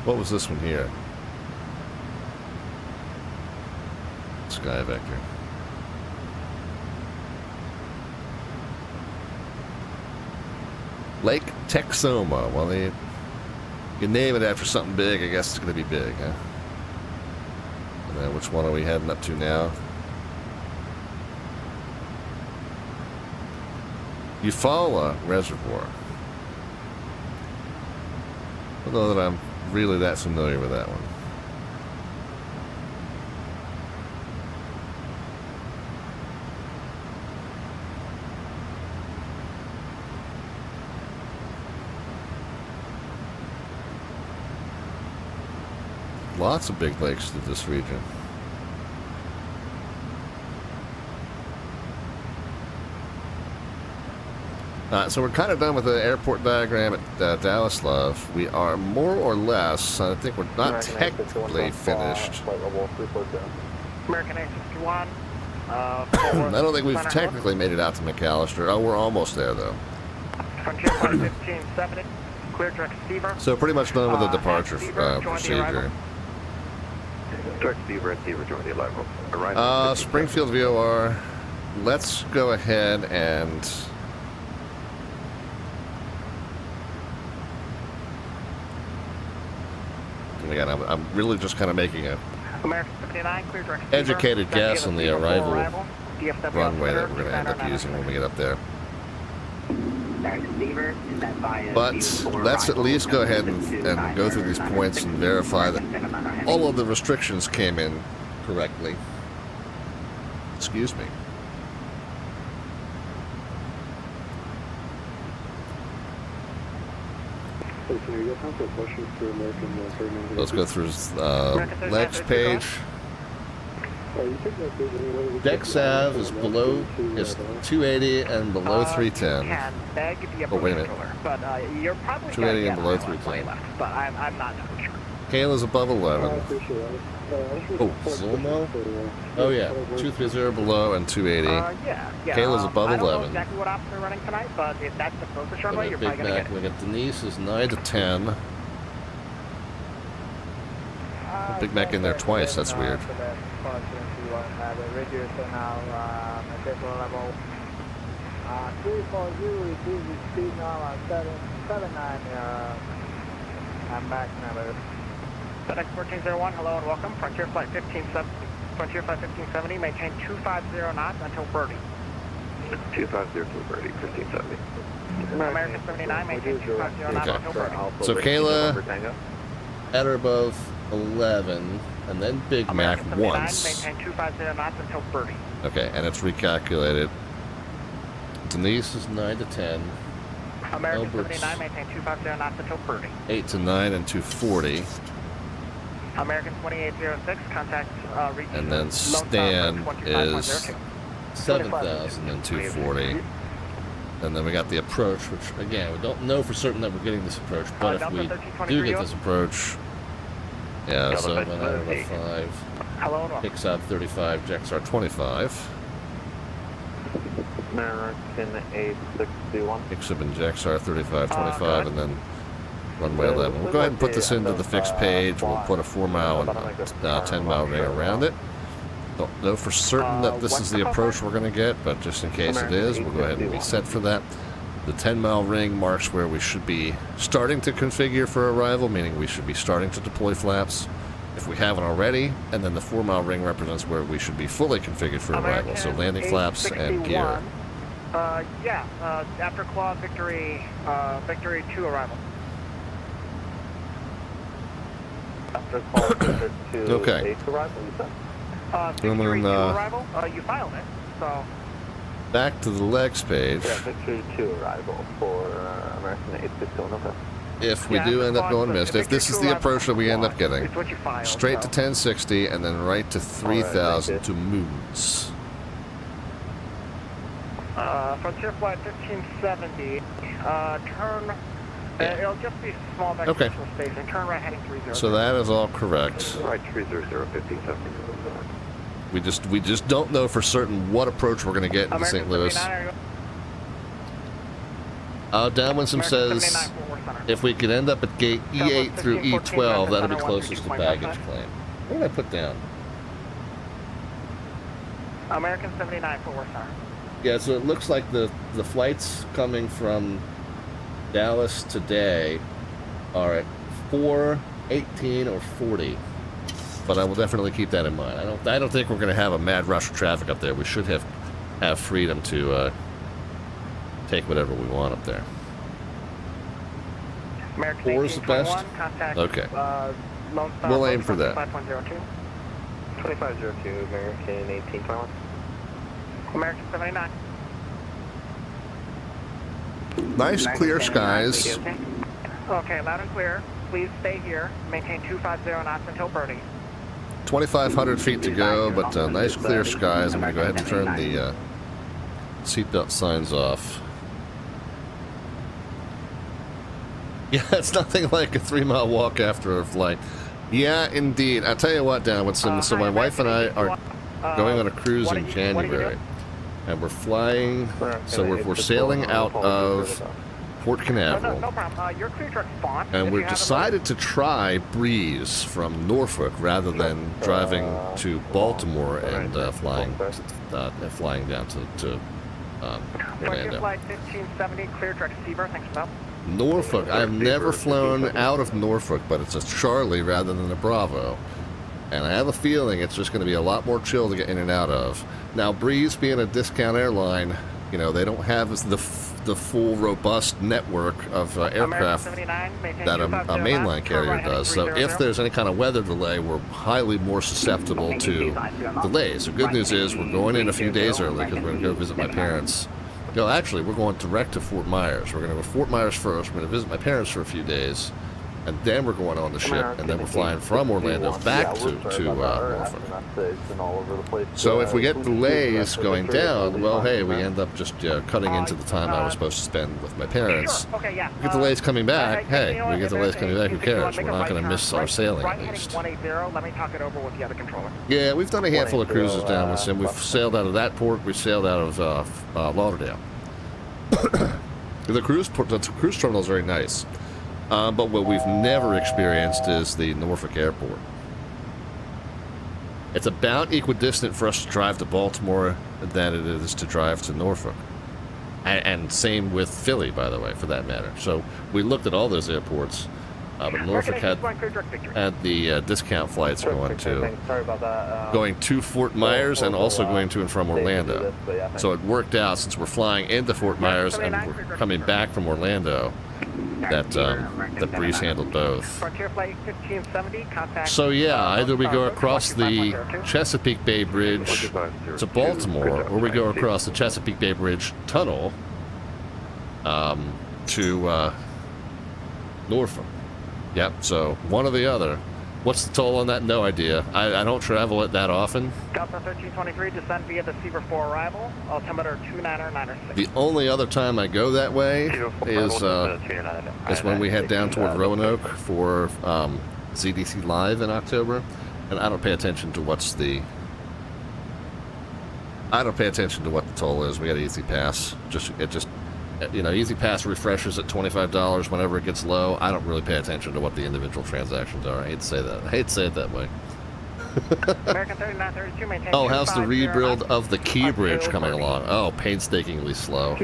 What was this one here? Sky Vector. Lake Texoma. Well, you name it after something big, I guess it's going to be big, huh? And then which one are we heading up to now? Eufaula Reservoir. I don't know that I'm really that familiar with that one. Lots of big lakes to this region. So we're kind of done with the airport diagram at Dallas Love. We are more or less, I think we're not technically finished. American 861. I don't think we've technically made it out to McAllister. Oh, we're almost there, though. Frontier Flight 1570, clear direct Seaver. So pretty much done with the departure procedure. Direct Seaver and Seaver join the arrival. Springfield VOR. Let's go ahead and... Again, I'm really just kind of making a educated guess on the arrival runway that we're going to end up using when we get up there. But let's at least go ahead and go through these points and verify that all of the restrictions came in correctly. Excuse me. Let's go through Lex page. Deck Sav is below, is 280 and below 310. Oh, wait a minute. 280 and below 310. But I'm not sure. Kayla's above 11. Oh, Zulmo? Oh, yeah. 230 below and 280. Yeah. Kayla's above I don't know 11. exactly what ops they're running tonight, but if that's the focus runway, you're probably Big going to Mac, get we got Denise is 9 to 10. Big Mac in there twice, that's weird. I'm back now. FedEx 1401, hello and welcome. Frontier Flight 1570, maintain 250 knots until birdie. 250 to birdie, 1570. American 79, maintain 250 knots until birdie. So Kayla at or above 11, and then Big Mac once. Maintain 250 knots until birdie. Okay, and it's recalculated. Denise is 9 to 10. American Albert's 79, maintain 250 knots until birdie. 8 to 9 and 240. American 2806, contact reach. And then Stan is 7,000 and 240. And then we got the approach, which again, we don't know for certain that we're getting this approach, but if we do get this approach, yeah, 7 out of 5. Picks up 35, Jexar 25. American 861. Picks up in Jexar 35, 25, and then runway 11. We'll go ahead and put this into the fixed page. We'll put a 4-mile and 10-mile ring around it. Don't know for certain that this is the approach we're going to get, but just in case it is, we'll go ahead and reset for that. The 10-mile ring marks where we should be starting to configure for arrival, meaning we should be starting to deploy flaps if we haven't already, and then the 4-mile ring represents where we should be fully configured for arrival, so landing flaps and gear. After Claw, Victory 2 arrival. After Claw, Victory 2 okay. arrival, you said? Victory 2 arrival, you filed it, so... Back to the legs page. Yeah, Victory 2 arrival for American 861, okay. If we do end up going missed, if this is the approach that we end up getting, straight to 1060 and then right to 3,000 to Moons. Frontier Flight 1570, turn, it'll just be small back okay. space and turn right heading 30. So that is all correct. Right, 300, 1570. We just don't know for certain what approach we're going to get into St. Louis. Downwind Sim says if we could end up at gate E8 through E12, that'll be closest to baggage claim. What did I put down? American 79 for Warsaw. Yeah, so it looks like the flights coming from Dallas today are at 4:18 or 40. But I will definitely keep that in mind. I don't think we're going to have a mad rush of traffic up there. We should have freedom to take whatever we want up there. 4 is the best? Okay. We'll aim for that. 2502, American 1821. American 79. Nice clear skies. Okay, loud and clear. Please stay here. Maintain 250 knots until birdie. 2,500 feet to go, but nice clear skies. I'm going to go ahead and turn the seatbelt signs off. Yeah, it's nothing like a 3-mile walk after a flight. Yeah, indeed. I tell you what, Downwind Sim, so my wife and I are going on a cruise in January, and we're flying, so we're sailing out of Port Canaveral, No problem. Your clear truck spawn. and we've decided to try Breeze from Norfolk rather than driving to Baltimore and flying down to Orlando. Flight 1570, clear truck Seaver, thanks for that. Norfolk. I've never flown out of Norfolk, but it's a Charlie rather than a Bravo. And I have a feeling it's just going to be a lot more chill to get in and out of. Now, Breeze being a discount airline, you know, they don't have the full robust network of aircraft that a mainline carrier does. So if there's any kind of weather delay, we're highly more susceptible to delays. The good news is we're going in a few days early because we're going to go visit my parents. No, actually, we're going direct to Fort Myers. We're going to go to Fort Myers first. We're going to visit my parents for a few days. And then we're going on the ship, and then we're flying from Orlando back to Norfolk. So if we get delays going down, well, hey, we end up just cutting into the time I was supposed to spend with my parents. We get delays coming back, hey, we get delays coming back, who cares? We're not going to miss our sailing, at least. Yeah, we've done a handful of cruises down with him. We've sailed out of that port. We sailed out of Lauderdale. The cruise terminal is very nice. But what we've never experienced is the Norfolk Airport. It's about equidistant for us to drive to Baltimore than it is to drive to Norfolk. And same with Philly, by the way, for that matter. So we looked at all those airports, but Norfolk had the discount flights going to Fort Myers and also going to and from Orlando. So it worked out, since we're flying into Fort Myers and we're coming back from Orlando, that Breeze handled both. So yeah, either we go across the Chesapeake Bay Bridge to Baltimore, or we go across the Chesapeake Bay Bridge tunnel to Norfolk. Yep, so one or the other. What's the toll on that? No idea. I don't travel it that often. Delta 1323, descend via the Seaver 4 arrival, altimeter 29996. The only other time I go that way is when we head down toward Roanoke for ZDC Live in October, and I don't pay attention to what the toll is. We got an Easy Pass. Easy Pass refreshes at $25 whenever it gets low. I don't really pay attention to what the individual transactions are. I hate to say that. I hate to say it that way. American 3932, maintain. Oh, how's the rebuild of the Key Bridge coming along? Oh, painstakingly slow.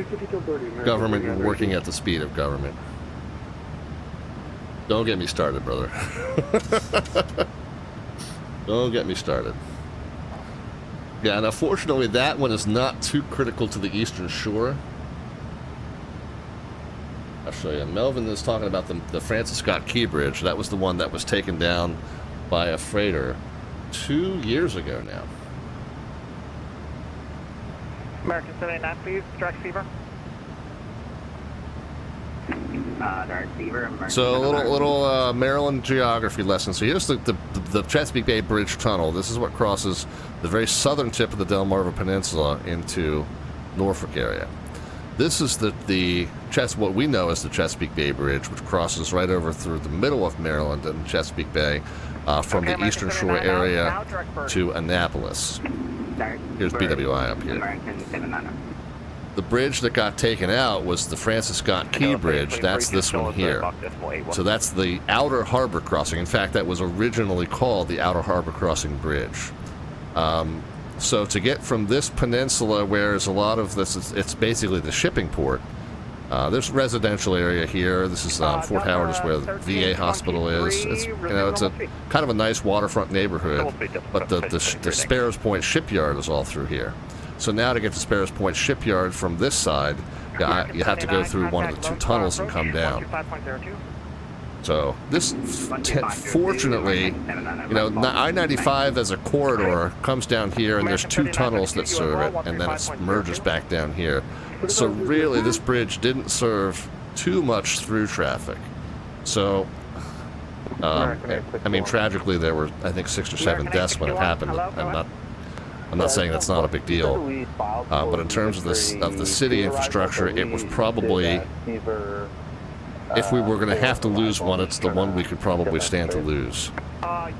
Government working at the speed of government. Don't get me started, brother. Don't get me started. Yeah, now fortunately that one is not too critical to the Eastern Shore. I'll show you. Melvin is talking about the Francis Scott Key Bridge. That was the one that was taken down by a freighter 2 years ago now. American 789, please. Direct Seaver. So a little Maryland geography lesson. So here's the Chesapeake Bay Bridge Tunnel. This is what crosses the very southern tip of the Delmarva Peninsula into Norfolk area. This is what we know as the Chesapeake Bay Bridge, which crosses right over through the middle of Maryland and Chesapeake Bay from the Eastern Shore area to Annapolis. Here's BWI up here. The bridge that got taken out was the Francis Scott Key Bridge. That's this one here. So that's the Outer Harbor Crossing. In fact, that was originally called the Outer Harbor Crossing Bridge. So to get from this peninsula, whereas a lot of this, it's basically the shipping port. There's a residential area here. This is Fort Howard is where the VA hospital is. It's a kind of a nice waterfront neighborhood, but the Sparrows Point shipyard is all through here. So now to get to Sparrows Point shipyard from this side, you have to go through one of the two tunnels and come down. So this, fortunately, I-95 as a corridor comes down here, and there's two tunnels that serve it, and then it merges back down here. So really, this bridge didn't serve too much through traffic. So, tragically, there were, I think, 6 or 7 deaths when it happened. I'm not saying that's not a big deal, but in terms of the city infrastructure, it was probably, if we were going to have to lose one, it's the one we could probably stand to lose. But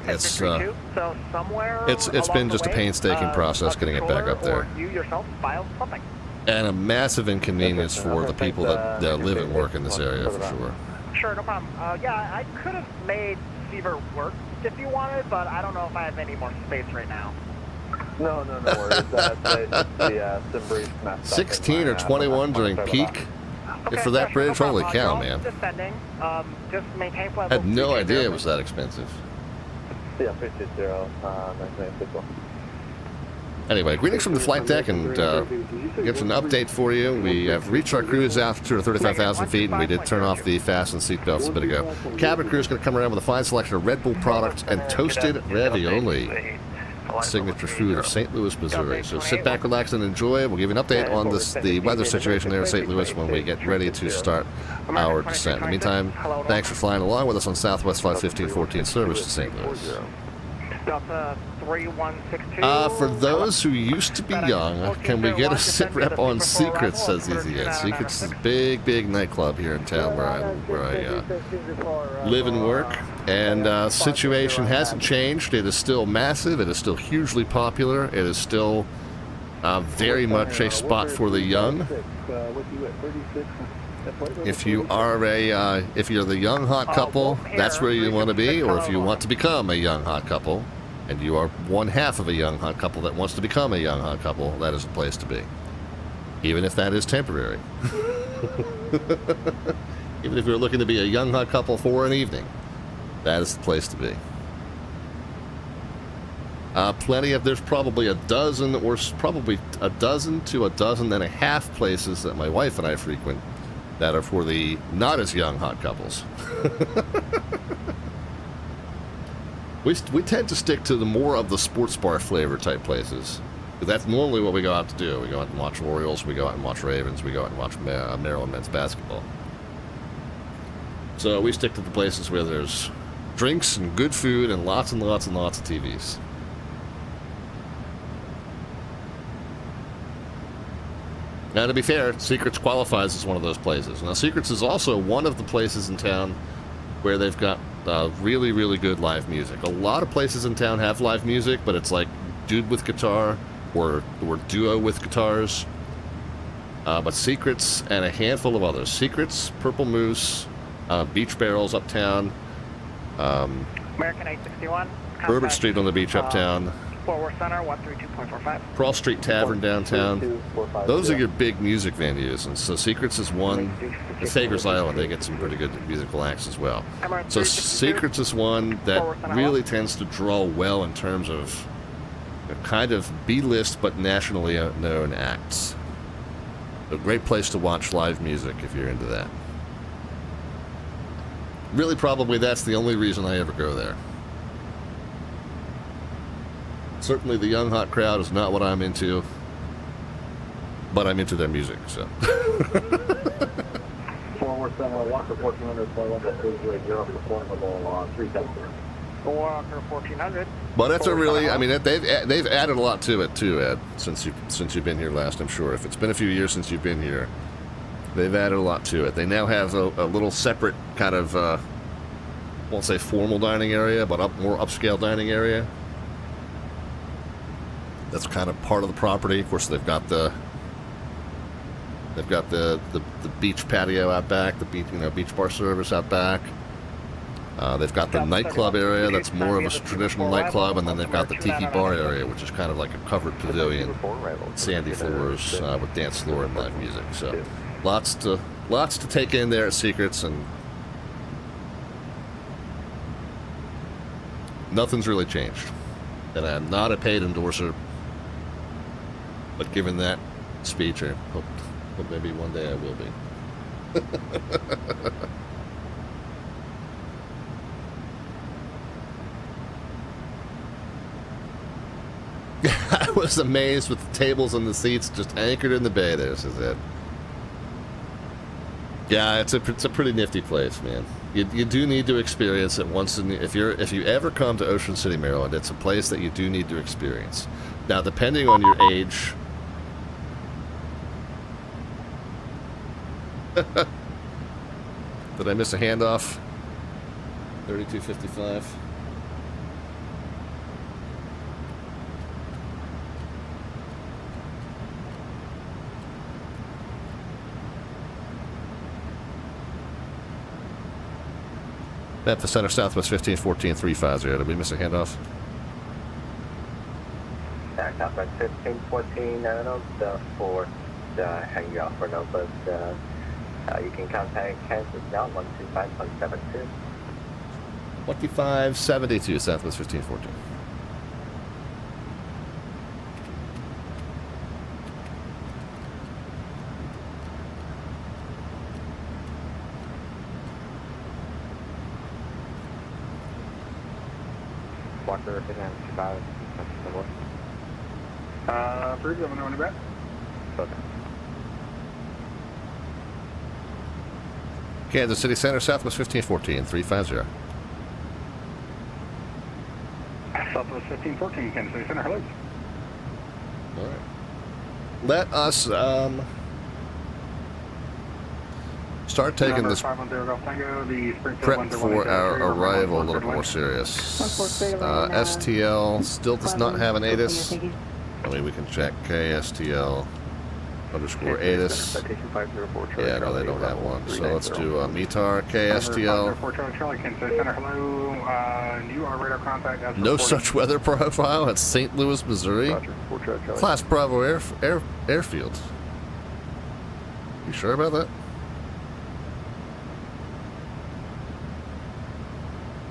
it's been just a painstaking process getting it back up there, and a massive inconvenience for the people that live and work in this area, for sure. Sure, no problem. I could have made Seaver work if you wanted, but I don't know if I have any more space right now. No worries. 16 or 21 during peak? For that bridge? Holy cow, man. Had no idea it was that expensive. Yeah, 320, Anyway, greetings from the flight deck, and get an update for you. We have reached our cruise altitude of 35,000 feet, and we did turn off the fasten seatbelts a bit ago. Cabin crew is going to come around with a fine selection of Red Bull products and toasted ravioli, signature food of St. Louis, Missouri. So sit back, relax, and enjoy. We'll give you an update on the weather situation there in St. Louis when we get ready to start our descent. In the meantime, thanks for flying along with us on Southwest Flight 1514 service to St. Louis. Delta 3162. For those who used to be young, can we get a sit rep on Secrets, says Easy Ed. Secrets is a big, big nightclub here in town where I live and work. And situation hasn't changed. It is still massive. It is still hugely popular. It is still very much a spot for the young. If you are if you're the young hot couple, that's where you want to be. Or if you want to become a young hot couple, and you are one half of a young hot couple that wants to become a young hot couple, that is the place to be. Even if that is temporary. Even if you're looking to be a young hot couple for an evening, that is the place to be. There's probably a dozen, or probably a dozen to a dozen and a half places that my wife and I frequent that are for the not as young hot couples. we tend to stick to the more of the sports bar flavor type places. That's normally what we go out to do. We go out and watch Orioles, we go out and watch Ravens, we go out and watch Maryland men's basketball. So we stick to the places where there's drinks and good food and lots and lots and lots of TVs. Now, to be fair, Secrets qualifies as one of those places. Now, Secrets is also one of the places in town where they've got really, really good live music. A lot of places in town have live music, but it's like dude with guitar or duo with guitars. But Secrets and a handful of others. Secrets, Purple Moose, Beach Barrels uptown, American 861. Bourbon Street on the beach uptown, Forward Center 132.45. Crawl Street Tavern downtown. Those are your big music venues, and so Secrets is one. The Fager's Island, they get some pretty good musical acts as well. So Secrets is one that really tends to draw well in terms of a kind of B-list but nationally known acts. A great place to watch live music if you're into that. Really, probably that's the only reason I ever go there. Certainly the young hot crowd is not what I'm into, but I'm into their music, so. Forward Center, Walker 1400, performable 310. Walker 1400. But that's a really, I mean, they've added a lot to it too, Ed, since you've been here last, I'm sure. If it's been a few years since you've been here, they've added a lot to it. They now have a little separate kind of, won't say formal dining area, but more upscale dining area. That's kind of part of the property. Of course, they've got the beach patio out back, the beach bar service out back. They've got the nightclub area that's more of a traditional nightclub, and then they've got the tiki bar area, which is kind of like a covered pavilion, sandy floors with dance floor and live music. So lots to take in there at Secrets, and nothing's really changed. And I'm not a paid endorser. But given that speech, I hope maybe one day I will be. I was amazed with the tables and the seats just anchored in the bay there, says Ed. Yeah, it's a pretty nifty place, man. You do need to experience it once if you ever come to Ocean City, Maryland, it's a place that you do need to experience. Now, depending on your age, did I miss a handoff? 3255. Memphis Center, Southwest 1514 350. Did we miss a handoff? Southwest 1514, I don't know for hang you off for no, but you can contact Kansas now 125.72. 2572, Southwest 1514. Walker, heading 25, Approved, let me know when you're back. Okay. Kansas City Center, Southwest 1514, 350. Southwest 1514, Kansas City Center, hello. All right. Let us start taking this prep for our arrival a little bit more serious. STL still does not have an ATIS. I mean, we can check KSTL _ATIS. Yeah, no, they don't have one. So let's do METAR KSTL. No such weather profile at St. Louis, Missouri. Class Bravo Airfield. You sure about that?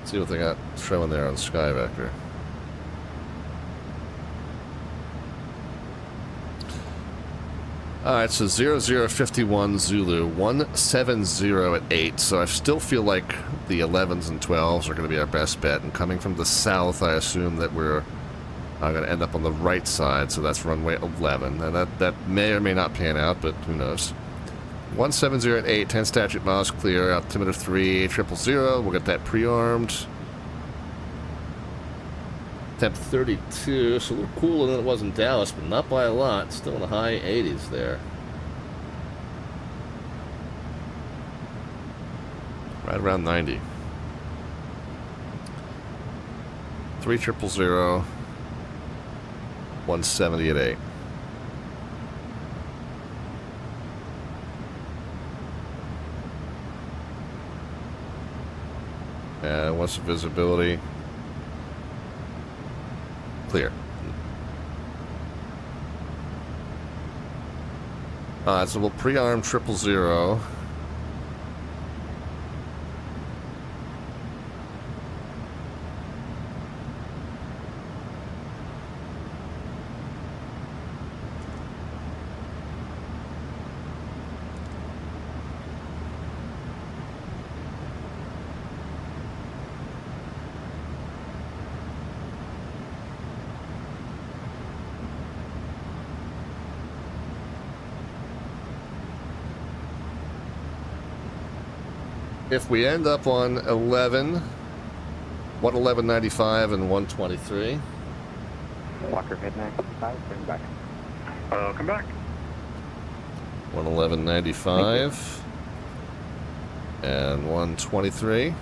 See what they got showing there on SkyVector. Alright, so 0051 Zulu, 170 at 8, so I still feel like the 11s and 12s are going to be our best bet, and coming from the south, I assume that we're going to end up on the right side, so that's runway 11, and that may or may not pan out, but who knows. 170 at 8, 10 statute miles clear, altimeter 3, 000, we'll get that pre-armed. Temp 32, so a little cooler than it was in Dallas, but not by a lot. Still in the high 80s there. Right around 90. 3000, 170 at 8. And what's the visibility? Clear. So we'll pre-arm 000. If we end up on 11, 111.95 and 123. Walker, heading 95, bring back. Come back. 111.95 and 123.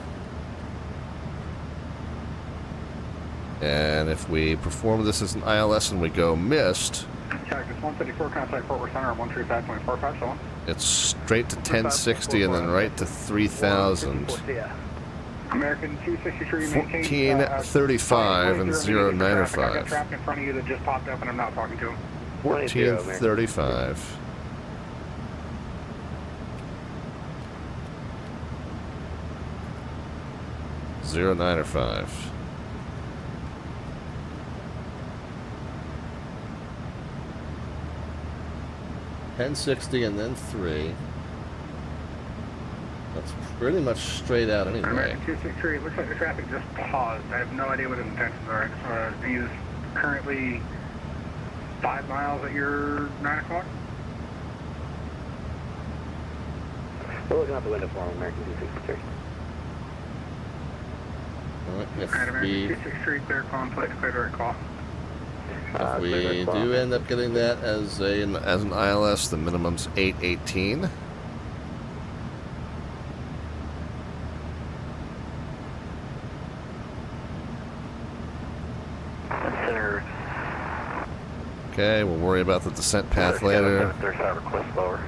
And if we perform this as an ILS and we go missed, Cactus 154, contact Fort Worth Center on 135.45, so on. it's straight to 1060 and then right to 3000. American 263, 1435 and 095. I got traffic in front of you that just popped up and I'm not talking to him. 1435. Zero 9 or 5. $10.60 and then 3. That's pretty much straight out anyway. American 263, it looks like the traffic just paused. I have no idea what his intentions are. He's currently 5 miles at your 9 o'clock. We're looking out the window for him, American 263. Alright, American 263, clear complex, clear direct call. If we do end up getting that as an ILS, the minimum's 818. Okay, we'll worry about the descent path later. 35 request lower.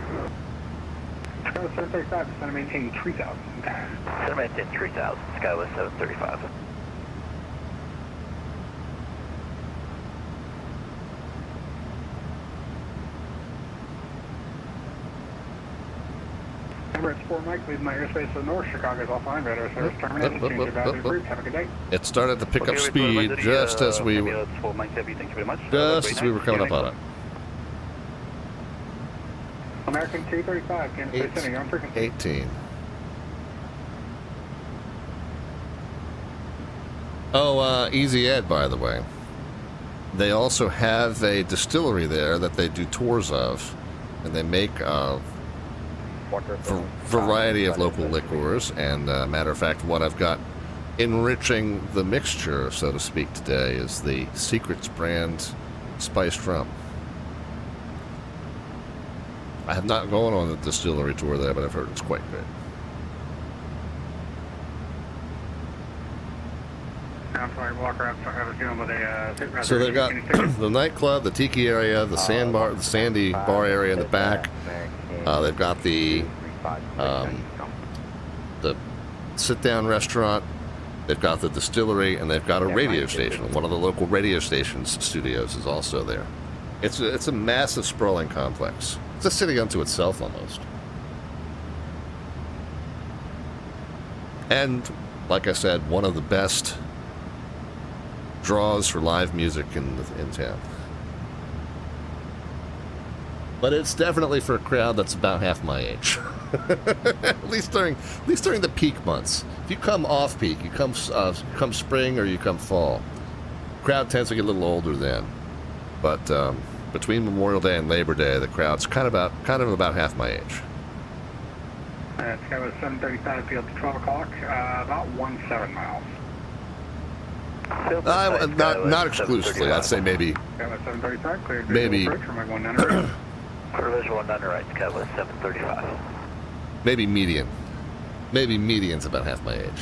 735, center maintain 3000. Center maintain 3000, Skywest 735. Emirates 4 Mike, leaving my airspace to the north. Chicago's offline. Radar service terminated. Change your value approved. Have a good day. It started to pick up speed just as we were coming up on it. American 235, Kansas City Center, you're on frequency. 18. Oh, Easy Ed, by the way. They also have a distillery there that they do tours of, and they make a variety of local liqueurs. And matter of fact, what I've got enriching the mixture, so to speak, today is the Secrets brand spiced rum. I have not gone on the distillery tour there, but I've heard it's quite good. I'm sorry, Walker. I was dealing with a. So they've got the nightclub, the tiki area, the sand bar, the sandy bar area in the back. They've got the sit-down restaurant. They've got the distillery, and they've got a radio station. One of the local radio stations studios is also there. It's a massive sprawling complex. It's a city unto itself almost. And like I said, one of the best draws for live music in town. But it's definitely for a crowd that's about half my age. at least during the peak months. If you come off peak, you come spring or you come fall, crowd tends to get a little older then. But between Memorial Day and Labor Day, the crowd's kind of about half my age. It's got a 7:35 field to 12 o'clock, about 17 miles. Not exclusively. I'd say maybe. Catalyst 735, cleared maybe. Approach from 19 right. Clear visual 19 right, Catalyst 735. Maybe median. Maybe median's about half my age.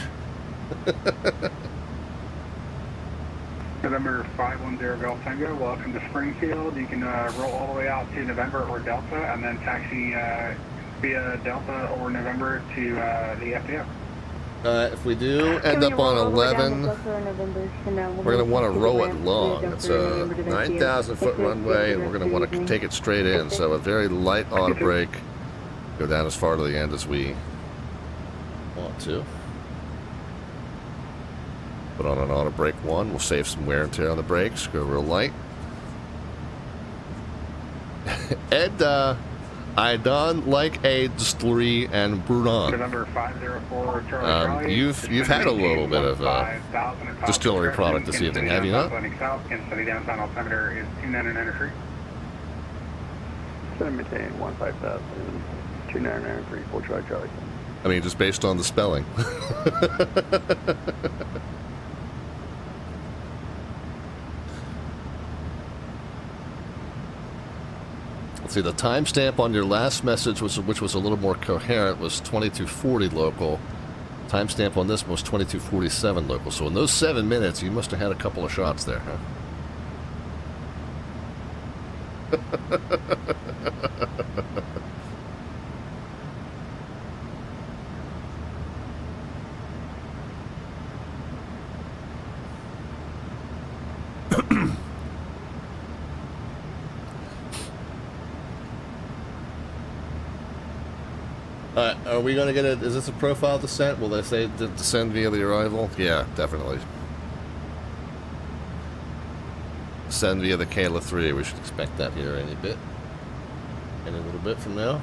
November 510 Golf Tango, welcome to Springfield. You can roll all the way out to November or Delta, and then taxi via Delta or November to the FDF. If we do end up on 11, we're going to want to row it long. It's a 9,000 foot runway, and we're going to want to take it straight in. So a very light auto brake, go down as far to the end as we want to. Put on an auto brake 1, we'll save some wear and tear on the brakes, go real light. Ed, I don't like a distillery and Brunon. November 504 Charlie. You've had a little bit of distillery product this evening, have you not? South, Kansas City downtown altimeter is 2993. Maintain 15,000, 2993, 4 Charlie. I mean, just based on the spelling. See, the timestamp on your last message, which was a little more coherent, was 2240 local. Timestamp on this one was 2247 local. So in those 7 minutes, you must have had a couple of shots there, huh? Are we going to get a... Is this a profile descent? Will they say descend via the arrival? Yeah, definitely. Descend via the KELP-3. We should expect that here any little bit from now.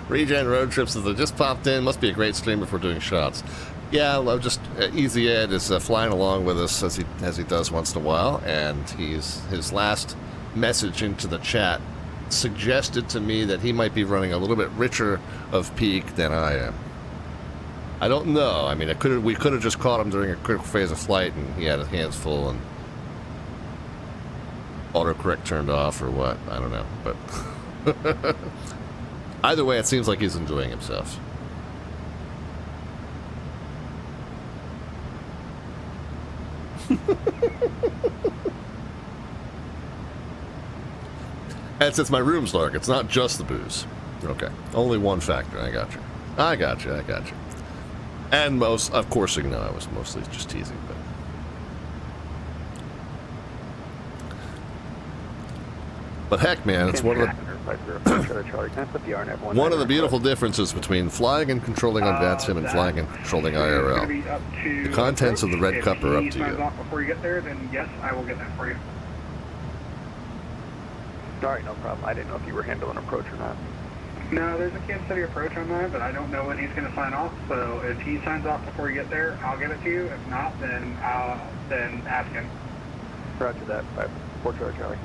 Regen Road Trips that just popped in. Must be a great stream if we're doing shots. Yeah, I just Easy Ed is flying along with us as he does once in a while, and his last message into the chat suggested to me that he might be running a little bit richer of peak than I am. I don't know. I mean, we could have just caught him during a critical phase of flight, and he had his hands full and autocorrect turned off or what. I don't know, but. Either way, it seems like he's enjoying himself. And since my room's dark, it's not just the booze. Okay. Only one factor. I got you. And of course, you know, I was mostly just teasing, but heck, man, it's one of the... Charlie. Can I put the RNF One of the beautiful differences between flying and controlling on VATSIM and flying and controlling IRL. The contents of the red cup are up to you. Before you get there, then yes, I will get that for you. Sorry, no problem. I didn't know if you were handling approach or not. No, there's a Kansas City approach on that, but I don't know when he's going to sign off. So if he signs off before you get there, I'll give it to you. If not, then ask him. Roger that. 4 Charlie.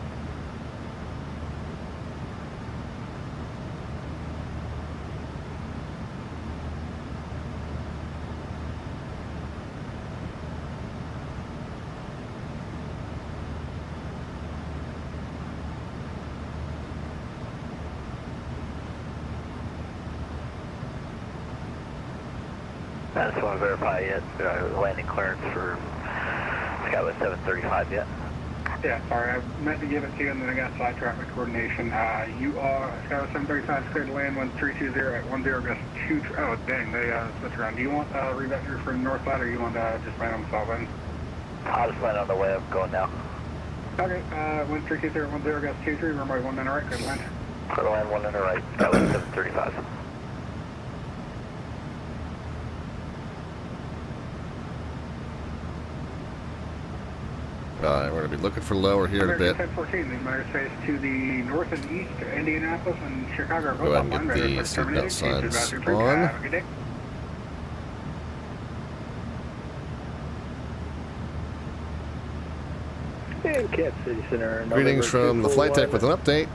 I just want to verify yet. Landing clearance for Skywest 735 yet? Yeah, sorry, I meant to give it to you and then I got side traffic coordination. You are, Skywest 735 cleared to land 1320 at 10 gust 2. Oh, dang, they switched around. Do you want revector from north side or you want just land on the south end? I'll just land on the way I'm going now. Okay, 1320 at 10 gust 23, runway 19 right, clear to land. Clear to land 19 right, Skywest 735. We're going to be looking for lower here in a bit. 1014, the United States to the north and east, Indianapolis and Chicago. Go ahead and get the seatbelt signs on. Have a good day. And Kansas City Center. Greetings from the flight deck with an update.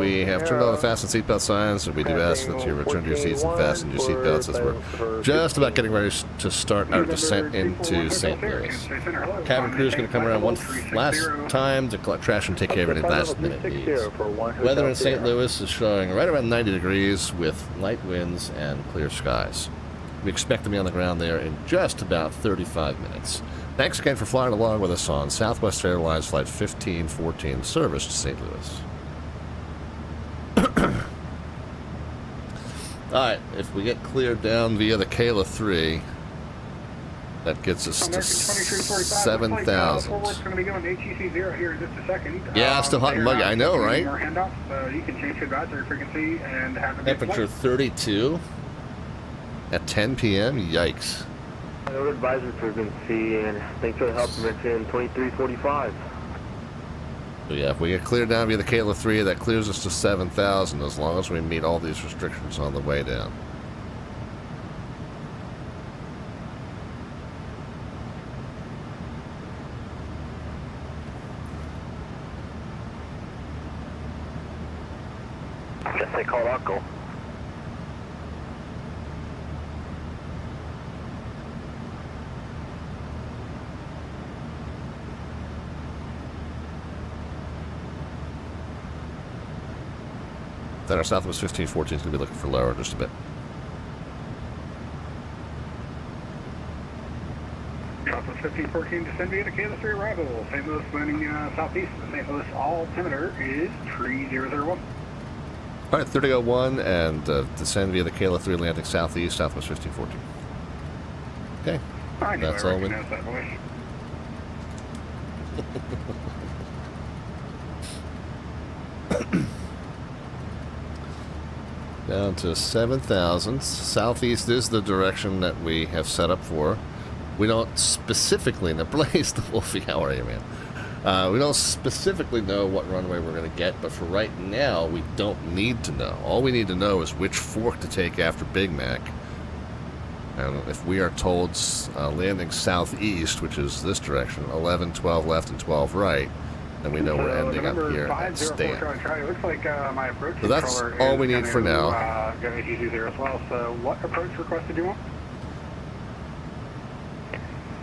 We have turned on the fasten seatbelt signs, and we do ask that you return to your seats and fasten your seatbelts as we're just about getting ready to start our descent into St. Louis. Cabin crew is going to come around one last time to collect trash and take care of any last minute needs. Weather in St. Louis is showing right around 90 degrees with light winds and clear skies. We expect to be on the ground there in just about 35 minutes. Thanks again for flying along with us on Southwest Airlines Flight 1514 service to St. Louis. Alright, if we get cleared down via the KELP-3, that gets us to 7,000. Yeah, still hot and muggy. I know, right? Temperature 32 at 10 p.m. Yikes. Road advisor frequency, and thanks for the help mention 2345. So yeah, if we get cleared down via the KELP-3, that clears us to 7,000 as long as we meet all these restrictions on the way down. Guess they called Uncle. Then our Southwest 1514 is going to be looking for lower in just a bit. Southwest 1514, descend via the KELP-3 arrival. St. Louis landing southeast. The St. Louis altimeter is 3001. All right, 3001 and descend via the KELP-3 landing southeast, Southwest 1514. Okay, that's all we... That voice. Down to 7,000. Southeast is the direction that we have set up for. We don't specifically, now Blaze the Wolfie, how are you, man? We don't specifically know what runway we're going to get, but for right now, we don't need to know. All we need to know is which fork to take after Big Mac. And if we are told landing southeast, which is this direction, 11, 12 left, and 12 right, then we know we're ending up here at Stand. Looks like my approach So that's all we need for now. Go AT20 as well. So what approach request did you want?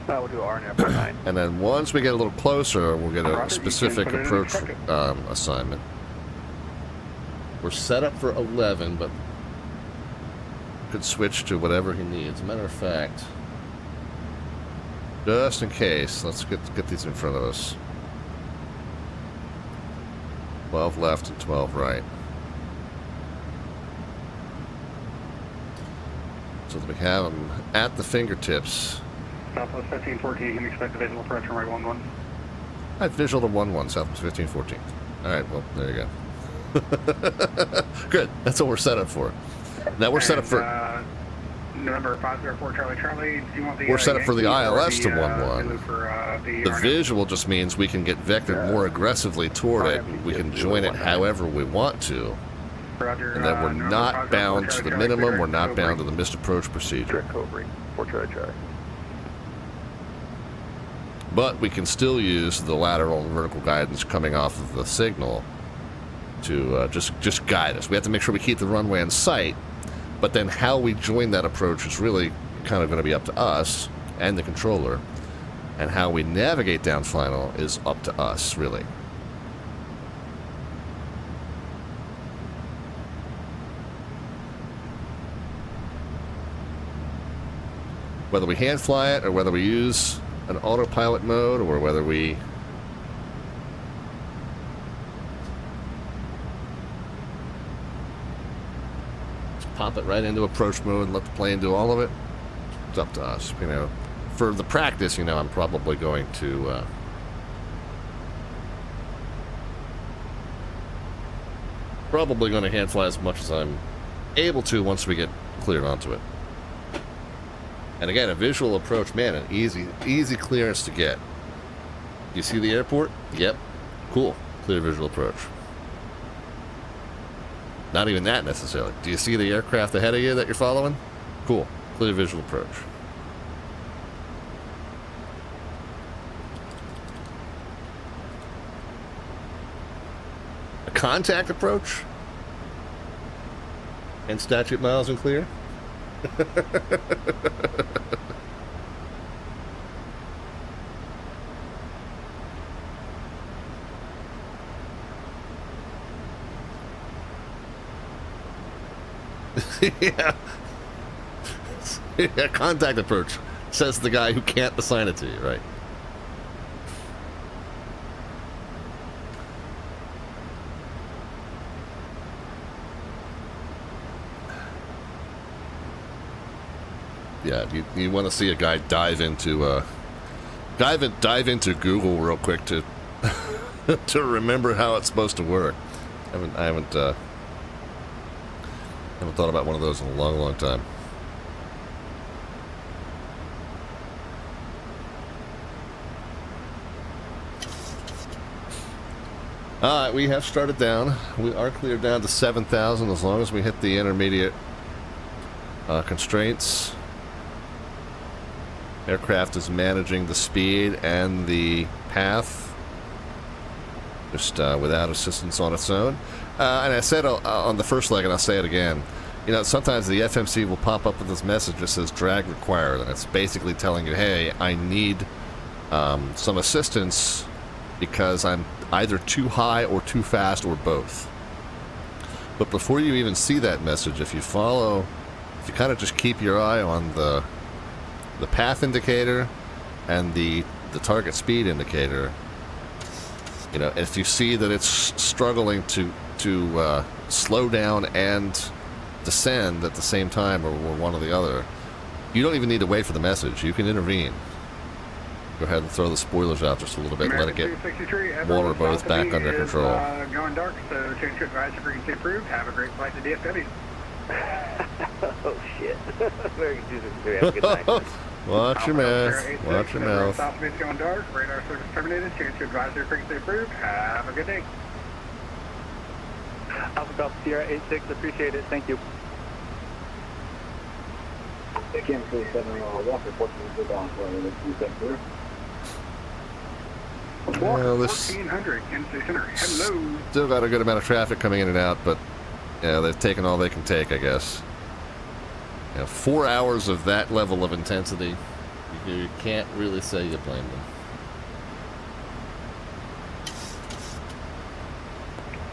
We'll do RNF 9. And then once we get a little closer, we'll get a specific approach assignment. We're set up for 11, but could switch to whatever he needs. As a matter of fact, just in case, let's get these in front of us. 12 left and 12 right. So that we have them at the fingertips. Southwest 1514, you can expect a visual approach from right 11. Alright, visual to 11, Southwest 1514. Alright, well, there you go. Good. That's what we're set up for. Now we're set up for... Number 504 Charlie Charlie, do you want the... We're set up for the ILS to 1-1. The visual just means we can get vectored more aggressively toward it. We can join it however we want to. And that we're not bound to the minimum, we're not bound to the missed approach procedure. But we can still use the lateral and vertical guidance coming off of the signal to just guide us. We have to make sure we keep the runway in sight, but then how we join that approach is really kind of going to be up to us and the controller, and how we navigate down final is up to us, really. Whether we hand fly it, or whether we use an autopilot mode, or whether we just pop it right into approach mode and let the plane do all of it, it's up to us. You know, for the practice, you know, I'm probably going to hand fly as much as I'm able to once we get cleared onto it. And again, a visual approach, man, an easy clearance to get. You see the airport? Yep. Cool. Clear visual approach. Not even that necessarily. Do you see the aircraft ahead of you that you're following? Cool. Clear visual approach. A contact approach? And statute miles and clear? Yeah. Yeah, contact approach, says the guy who can't assign it to you, right? Yeah, you want to see a guy dive into Google real quick to to remember how it's supposed to work. I haven't thought about one of those in a long time. All right, we have started down. We are cleared down to 7,000 as long as we hit the intermediate constraints. Aircraft is managing the speed and the path just without assistance on its own. And I said on the first leg, and I'll say it again, you know, sometimes the FMC will pop up with this message that says drag required, and it's basically telling you, hey, I need some assistance because I'm either too high or too fast or both. But before you even see that message, if you kind of just keep your eye on the path indicator and the target speed indicator, you know, if you see that it's struggling to slow down and descend at the same time, or one or the other, you don't even need to wait for the message. You can intervene. Go ahead and throw the spoilers out just a little bit and let it get one or both back under control. Going dark, so change to advisory frequency approved. Have a great flight to DFW. Oh shit. Very good. Have a good night. Watch your mouth. Watch your mouth. South Beach going dark. Radar service terminated. Change to advisory frequency approved. Have a good day. Alpha Golf Sierra 86. Appreciate it. Thank you. Kim 37 Walker 14 good on for well, this 1400 Kansas City Center. Hello. Still got a good amount of traffic coming in and out, but yeah, they've taken all they can take, I guess. You know, 4 hours of that level of intensity, you can't really say you blame them.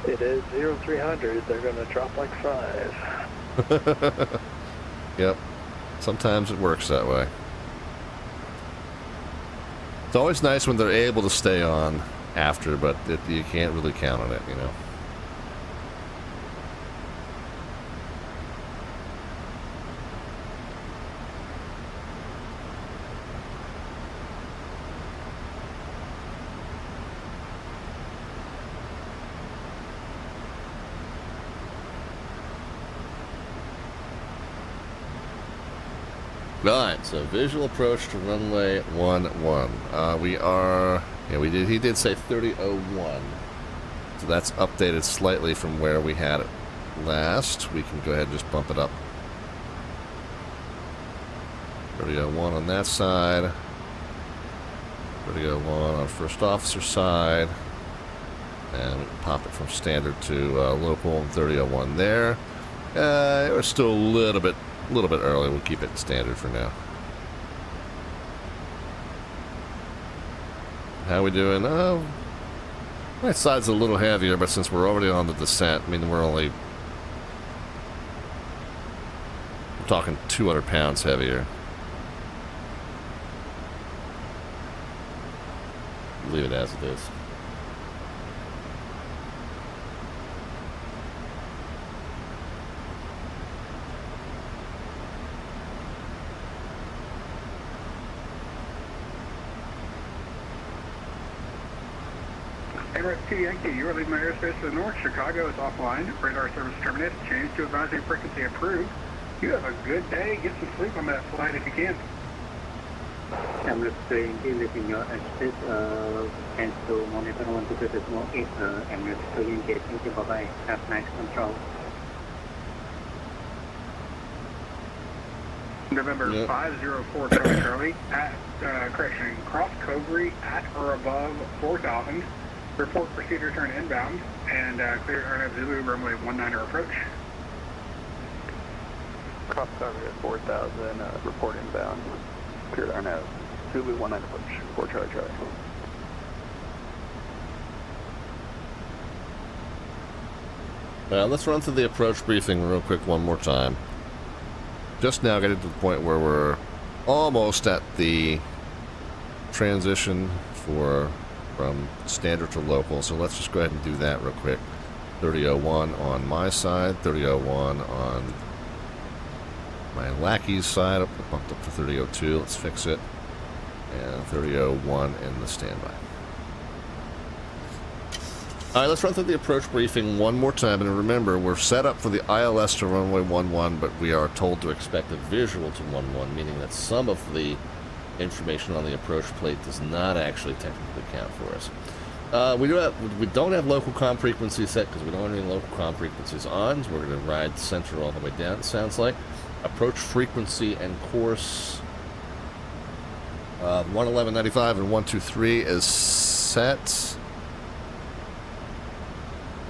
It is 0300. They're going to drop like 5. Yep. Sometimes it works that way. It's always nice when they're able to stay on after, but you can't really count on it, you know. Right, so visual approach to runway 11. We are, yeah, he did say 3001. So that's updated slightly from where we had it last. We can go ahead and just bump it up. 3001 on that side. 3001 on first officer side. And we can pop it from standard to local. 3001 there. We're still a little bit early. We'll keep it standard for now. How we doing? My side's a little heavier, but since we're already on the descent, I mean, we're talking 200 pounds heavier. Leave it as it is. Emirates 2 Yankee, you are leaving my airspace to the north. Chicago is offline. Radar service terminated. Change to advisory frequency approved. You have a good day. Get some sleep on that flight if you can. Emirates 2 Yankee, leaving your airspace and to monitor 123.8. Emirates 2 Yankee, thank you. Bye-bye. Have nice control. November 504 Charlie at, correction, cross Cobry at or above 4,000. Report procedure turn inbound and clear RNF Zulu runway 19 approach. Cross Cobry at 4,000, report inbound. Clear RNF Zulu 19 approach. 4 Charlie Charlie. Let's run through the approach briefing real quick one more time. Just now getting to the point where we're almost at the transition from standard to local, so let's just go ahead and do that real quick. 3001 on my side, 3001 on my lackey's side. It bumped up to 3002. Let's fix it. And 3001 in the standby. Alright, let's run through the approach briefing one more time, and remember, we're set up for the ILS to runway 11, but we are told to expect a visual to 11, meaning that some of the information on the approach plate does not actually technically count for us. We don't have local comm frequency set because we don't have any local comm frequencies on, so we're going to ride center all the way down, it sounds like. Approach frequency and course 111.95 and 123 is set.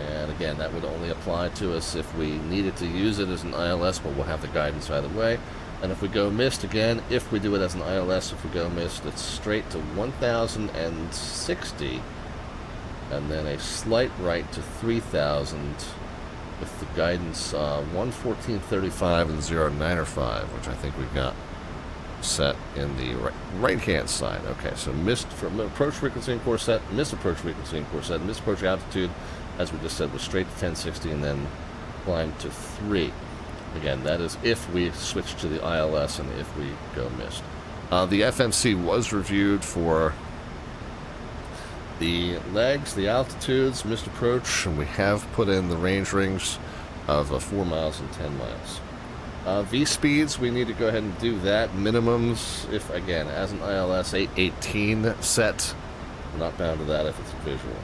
And again, that would only apply to us if we needed to use it as an ILS, but we'll have the guidance either way. And if we go missed, again, if we do it as an ILS, if we go missed, it's straight to 1,060, and then a slight right to 3,000 with the guidance 114.35 and 095, which I think we've got set in the right-hand side. Okay, so missed from approach frequency and course set, missed approach frequency and course set, missed approach altitude, as we just said, was straight to 1060 and then climb to 3. Again, that is if we switch to the ILS and if we go missed. The FMC was reviewed for the legs, the altitudes, missed approach, and we have put in the range rings of 4 miles and 10 miles. V speeds, we need to go ahead and do that. Minimums, if again, as an ILS, 818 set. I'm not bound to that if it's visual.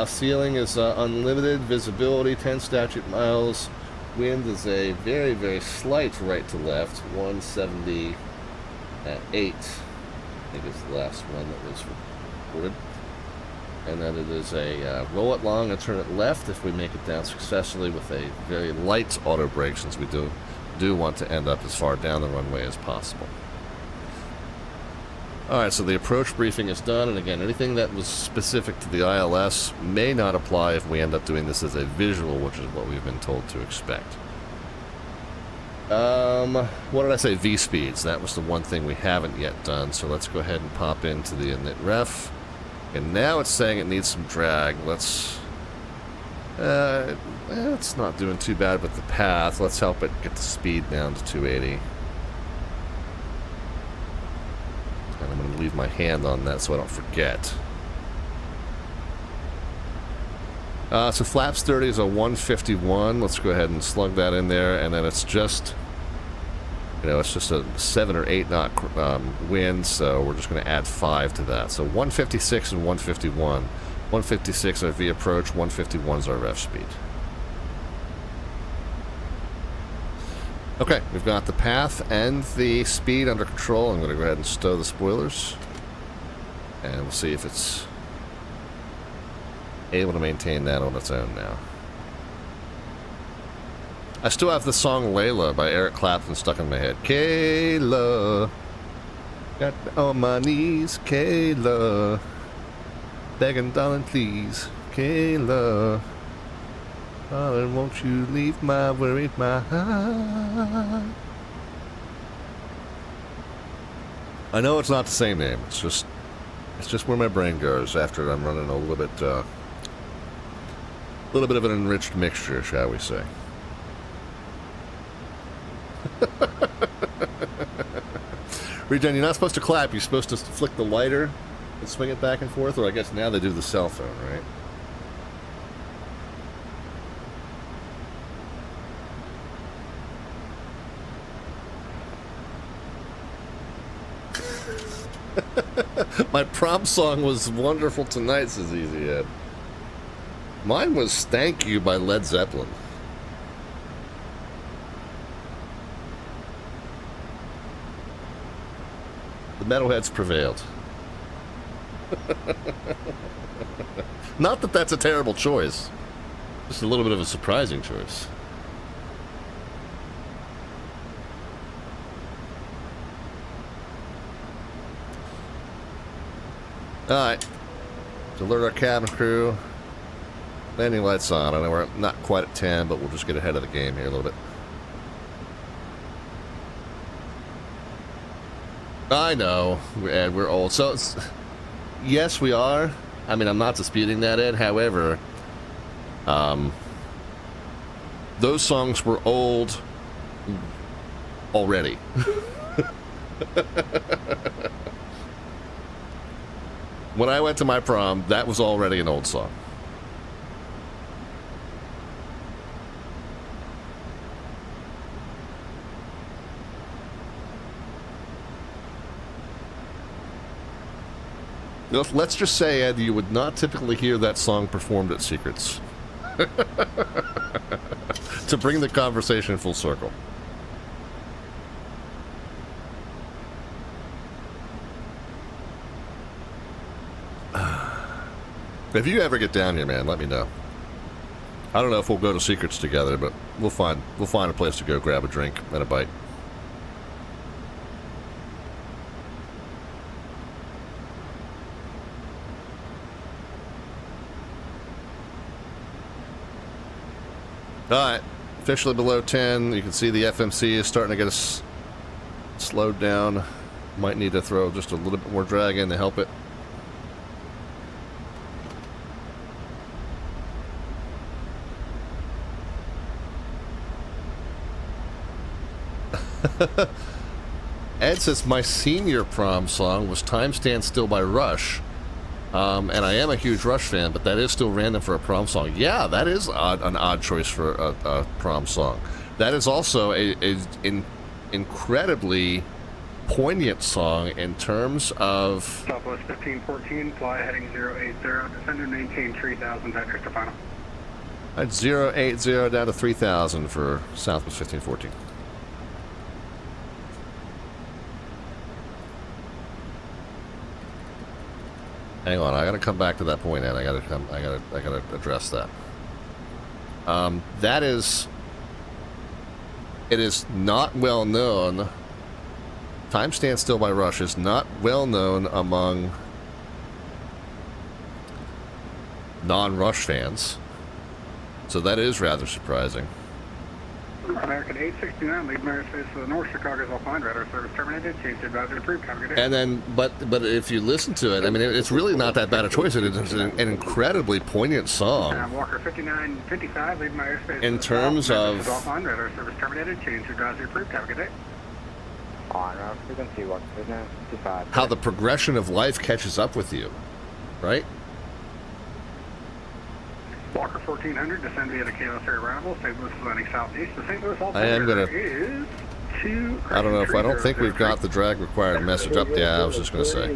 Ceiling is unlimited, visibility 10 statute miles. Wind is a very, very slight right to left, 170 at 8. I think is the last one that was recorded. And then it is a roll it long and turn it left if we make it down successfully with a very light auto brake, since we do want to end up as far down the runway as possible. Alright, so the approach briefing is done, and again, anything that was specific to the ILS may not apply if we end up doing this as a visual, which is what we've been told to expect. What did I say? V speeds. That was the one thing we haven't yet done, so let's go ahead and pop into the init ref. And now it's saying it needs some drag. Let's... it's not doing too bad with the path. Let's help it get the speed down to 280. And I'm going to leave my hand on that so I don't forget. So flaps 30 is a 151. Let's go ahead and slug that in there, and then it's You know, it's just a 7 or 8 knot wind, so we're just going to add 5 to that. So 156 and 151. 156 our V approach, 151 is our ref speed. Okay, we've got the path and the speed under control. I'm going to go ahead and stow the spoilers. And we'll see if it's able to maintain that on its own now. I still have the song Layla by Eric Clapton stuck in my head. Kayla, got on my knees, Kayla, begging, darling, please, Kayla, darling, won't you leave my worried mind? I know it's not the same name. It's just where my brain goes after I'm running a little bit of an enriched mixture, shall we say. Regen, you're not supposed to clap. You're supposed to flick the lighter and swing it back and forth, or I guess now they do the cell phone, right? My prom song was Wonderful Tonight, says Easy Ed. Mine was Thank You by Led Zeppelin. The metalheads prevailed. Not that that's a terrible choice. Just a little bit of a surprising choice. Alright. To alert our cabin crew. Landing lights on. I know we're not quite at 10, but we'll just get ahead of the game here a little bit. I know, Ed, we're old. So, yes, we are. I mean, I'm not disputing that, Ed. However, those songs were old already. When I went to my prom, that was already an old song. Let's just say, Ed, you would not typically hear that song performed at Secrets. To bring the conversation full circle. If you ever get down here, man, let me know. I don't know if we'll go to Secrets together, but we'll find a place to go grab a drink and a bite. Alright, officially below 10. You can see the FMC is starting to get us slowed down. Might need to throw just a little bit more drag in to help it. Ed says my senior prom song was Time Stands Still by Rush. And I am a huge Rush fan, but that is still random for a prom song. Yeah, that is an odd choice for a prom song. That is also an incredibly poignant song in terms of... Southwest 1514, fly heading 080, descend and maintain 3000, vectors to final. At 080 down to 3000 for Southwest 1514. Hang on, I gotta come back to that point, Ed. I gotta address that. It is not well known. Time Stands Still by Rush is not well known among non-Rush fans. So that is rather surprising. American 869, lead MSFS to the north, Chicago's offline radar service terminated, change to advisory approved, have a good day. And then, but if you listen to it, I mean, it's really not that bad a choice. It is an incredibly poignant song. Walker 5955, lead MSFS in terms of... offline radar service terminated, change to advisory approved, have a good day. On route frequency, Walker 5955. How the progression of life catches up with you, right? Walker 1400, descend via the KLS area arrival, St. Louis landing southeast. The St. Louis I am gonna... is 2. I don't know if I don't think we've got the drag required message up. Yeah, I was just going to say.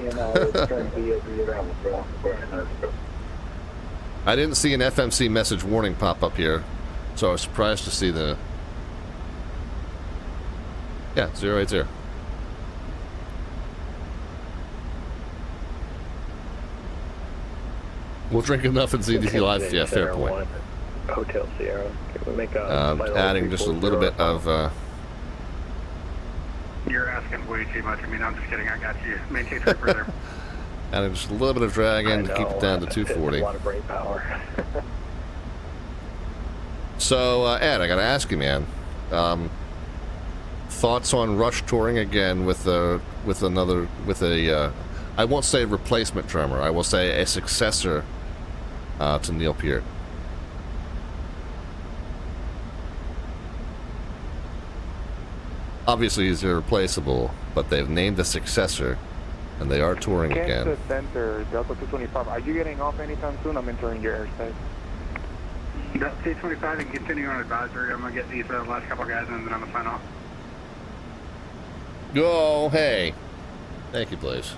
I didn't see an FMC message warning pop up here, so I was surprised to see the... Yeah, 080. We'll drink enough in ZDT Live. Yeah, fair point. Hotel Sierra. Can we make a adding just a little bit of... You're asking way too much. I mean, I'm just kidding. I got you. Maintain trip further. Adding just a little bit of drag in to keep it down to 240. A lot of brake power. So, Ed, I got to ask you, man. Thoughts on Rush touring again with a I won't say replacement drummer. I will say a successor to Neil Peart. Obviously, he's irreplaceable, but they've named a successor, and they are touring again. Kansas Center, Delta 225. Are you getting off anytime soon? I'm entering your airspace. Delta 225 and continue on advisory. I'm going to get these last couple guys in, and then I'm going to sign off. Oh, hey. Thank you, Blaze.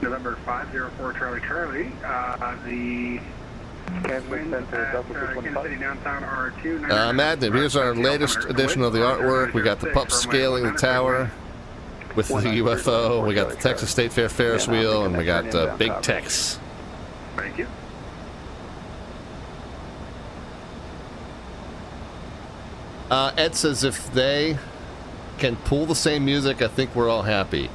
November 504 Charlie Charlie. The Kansas Center, Delta 225. Kansas City downtown R2. Madden, here's our latest edition of the artwork. We got the pup scaling the tower with the UFO. We got the Texas State Fair Ferris wheel, and we got Big Tex. Thank you. Ed says if they can pull the same music, I think we're all happy.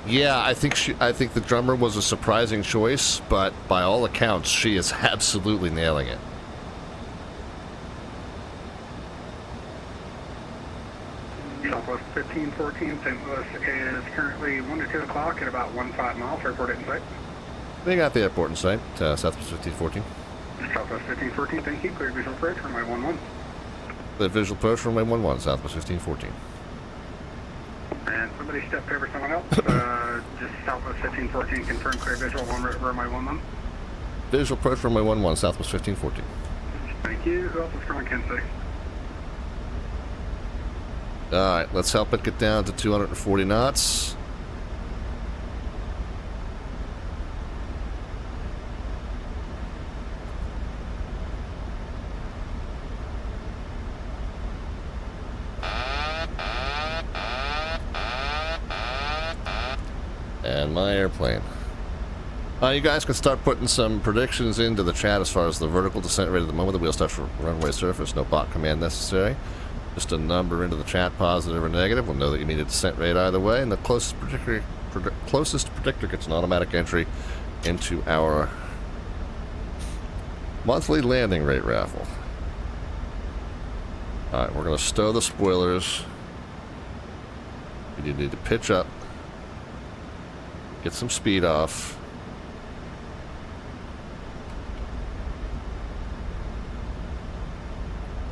Yeah, I think the drummer was a surprising choice, but by all accounts, she is absolutely nailing it. Southwest 1514, St. Louis is currently 1 to 2 o'clock at about 15 miles. Airport in sight. They got the airport in sight, Southwest 1514. Southwest 1514, thank you. Clear visual approach, runway 11. The visual approach, runway 11, Southwest 1514. And somebody stepped over someone else. Just Southwest 1514, confirm clear visual, runway 11. Visual approach, runway 11, Southwest 1514. Thank you. Who else is calling Kansas City? Alright, let's help it get down to 240 knots. And my airplane. You guys can start putting some predictions into the chat as far as the vertical descent rate at the moment. The wheel starts for runway surface, no bot command necessary. Just a number into the chat, positive or negative. We'll know that you need a descent rate either way, and the closest predictor gets an automatic entry into our monthly landing rate raffle. Alright, we're going to stow the spoilers. You need to pitch up. Get some speed off.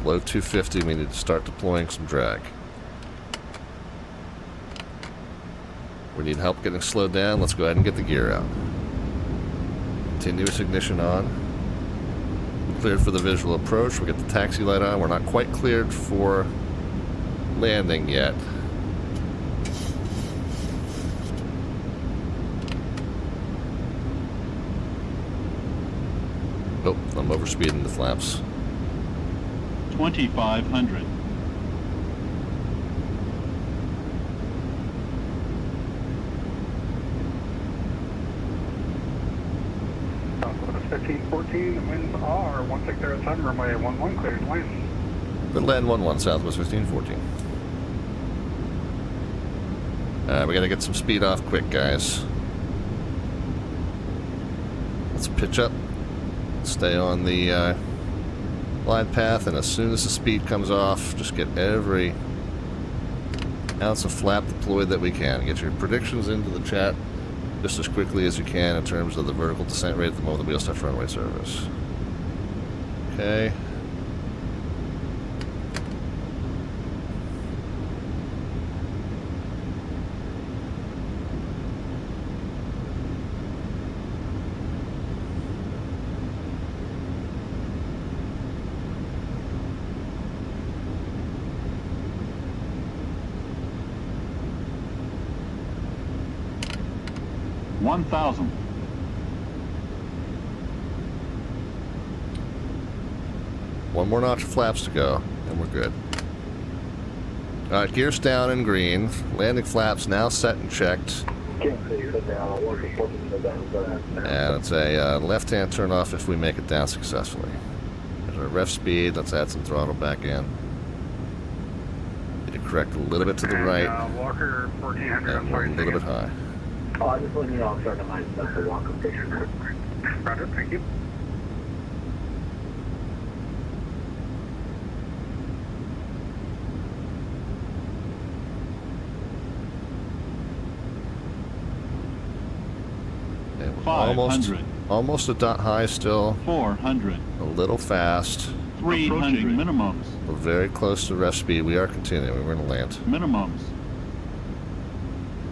Low 250, we need to start deploying some drag. We need help getting slowed down. Let's go ahead and get the gear out. Continuous ignition on. Cleared for the visual approach. We get the taxi light on. We're not quite cleared for landing yet. Oh, I'm overspeeding the flaps. 2,500. Southwest 1514, the winds are 1607, runway 11, cleared to land. Good land 11, Southwest 1514. We gotta get some speed off quick, guys. Let's pitch up. Stay on the glide path, and as soon as the speed comes off, just get every ounce of flap deployed that we can. Get your predictions into the chat just as quickly as you can in terms of the vertical descent rate at the moment the wheel starts runway service. Okay. 1,000. One more notch of flaps to go, and we're good. Alright, gears down in green. Landing flaps now set and checked. And it's a left-hand turn off if we make it down successfully. There's our ref speed. Let's add some throttle back in. Need to correct a little bit to the right. Walker 1400. And we're a little bit high. Oh, I just let you know I'm starting to mind stuff for Walker. Roger, thank you. Almost a dot high still. 400. A little fast. 300. Minimums. We're very close to ref speed. We are continuing. We're going to land. Minimums.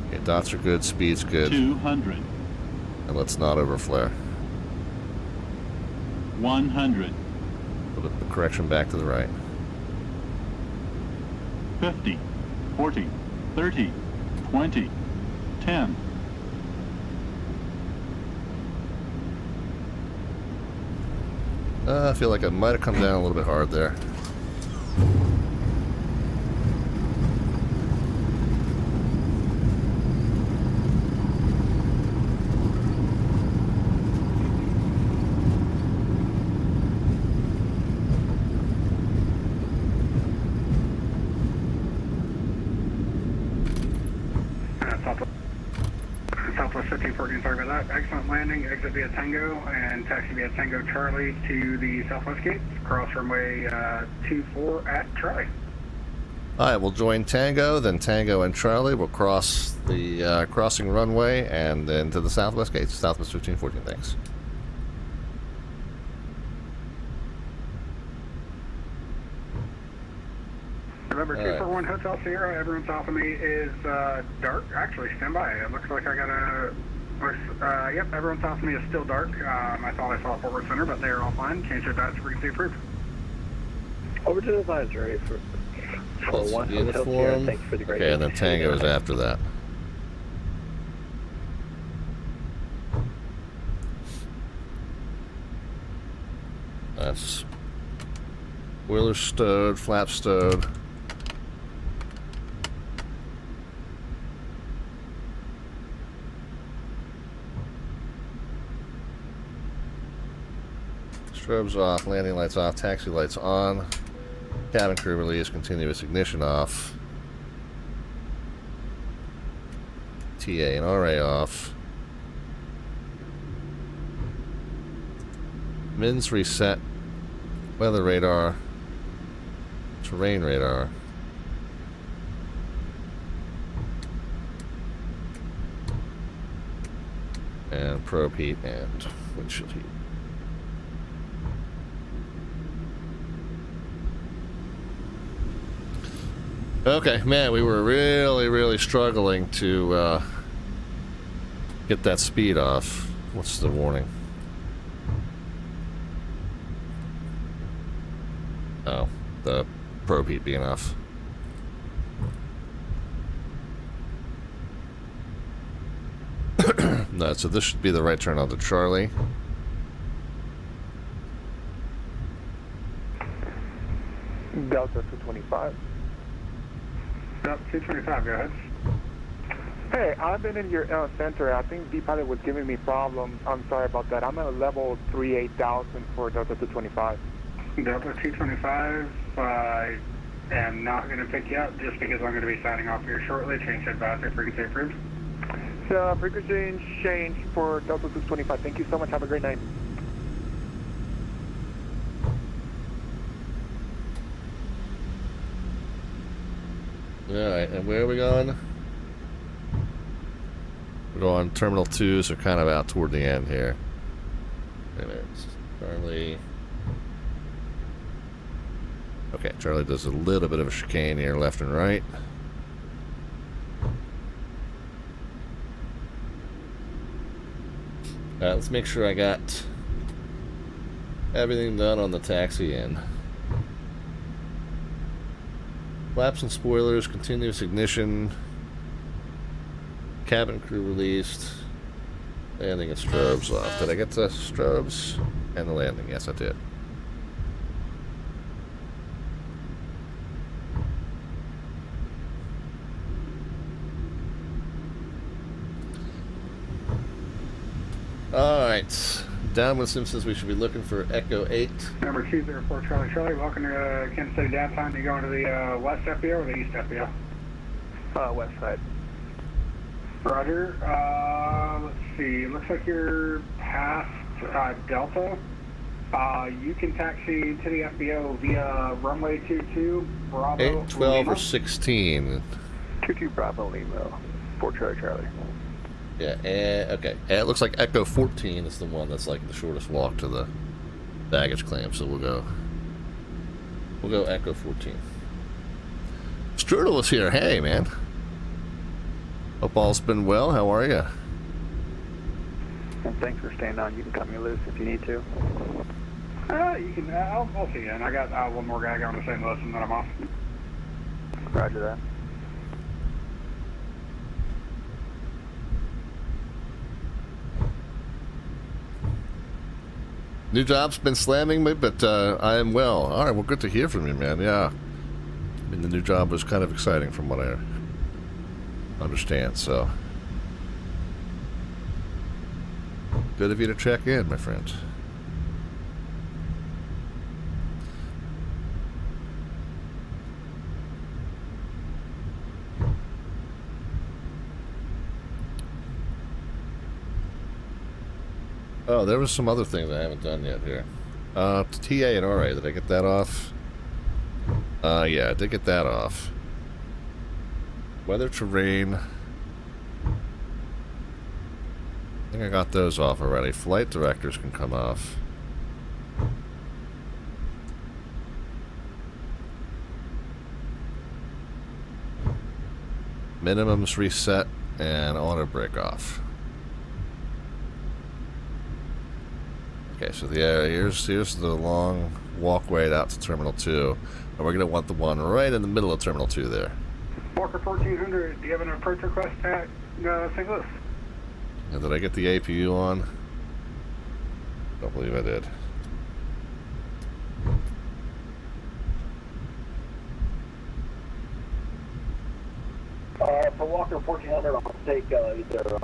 Okay, dots are good. Speed's good. 200. And let's not overflare. 100. A little bit of correction back to the right. 50. 40. 30. 20. 10. I feel like I might have come down a little bit hard there. Southwest 1514, sorry about that. Excellent landing, exit via Tango, and taxi via Tango Charlie to the southwest gate. Cross runway 24 at Charlie. Alright, we'll join Tango, then Tango and Charlie. We'll cross the crossing runway and then to the southwest gate. Southwest 1514, thanks. Remember, 241 Hotel Sierra, everyone south of me is dark. Actually, stand by. It looks like I got a... yep, everyone south of me is still dark. I thought I saw Fort Worth Center, but they are all fine. Change it back to frequency approved. Over to the advisory for one Hotel Sierra. Thanks for the great... Okay, and then Tango is after that. That's... Boiler stowed, flap stowed. Strobes off, landing lights off, taxi lights on, cabin crew release, continuous ignition off, TA and RA off, MINS reset, weather radar, terrain radar, and probe heat and windshield heat. Okay, man, we were really struggling to get that speed off. What's the warning? Oh, the probe heat being off. No, so this should be the right turn onto Charlie. Delta 225. Delta 225, go ahead. Hey, I've been in your center. I think D-Pilot was giving me problems. I'm sorry about that. I'm at level 38,000 for Delta 225. Delta 225, I am not going to pick you up just because I'm going to be signing off here shortly. Change advisory, frequency approved. So, frequency change for Delta 225. Thank you so much. Have a great night. Alright, and where are we going? We're going Terminal 2, so kind of out toward the end here. Wait a minute. Charlie. Okay, Charlie does a little bit of a chicane here, left and right. Alright, let's make sure I got everything done on the taxi end. Flaps and spoilers, continuous ignition, cabin crew released, Landing and strobes off. Did I get the strobes and the landing? Yes, I did. Alright. Downwind Sim says we should be looking for Echo 8. Number 204 Charlie Charlie, welcome to Kansas City downtown. You going to the west FBO or the east FBO? West side. Roger. Let's see. Looks like you're past Delta. You can taxi to the FBO via runway 22 Bravo 8, 12, Lima. or 16. 22 Bravo Lima. 4 Charlie Charlie. Yeah, okay. It looks like Echo 14 is the one that's like the shortest walk to the baggage claim, so we'll go Echo 14. Strudel is here. Hey, man. Hope all's been well. How are you? And thanks for staying on. You can cut me loose if you need to. You can. I'll see you. And I got one more guy going to St. Louis, and then I'm off. Roger that. New job's been slamming me, but I am well. All right, well, good to hear from you, man. Yeah. I mean, the new job was kind of exciting from what I understand, so. Good of you to check in, my friend. Oh, there was some other things I haven't done yet here. TA and RA, did I get that off? Yeah, I did get that off. Weather, terrain. I think I got those off already. Flight directors can come off. Minimums reset and auto break off. Okay, so here's the long walkway out to Terminal 2. And we're going to want the one right in the middle of Terminal 2 there. Walker 1400, do you have an approach request at St. Louis? And did I get the APU on? Don't believe I did. For Walker 1400, I'll take either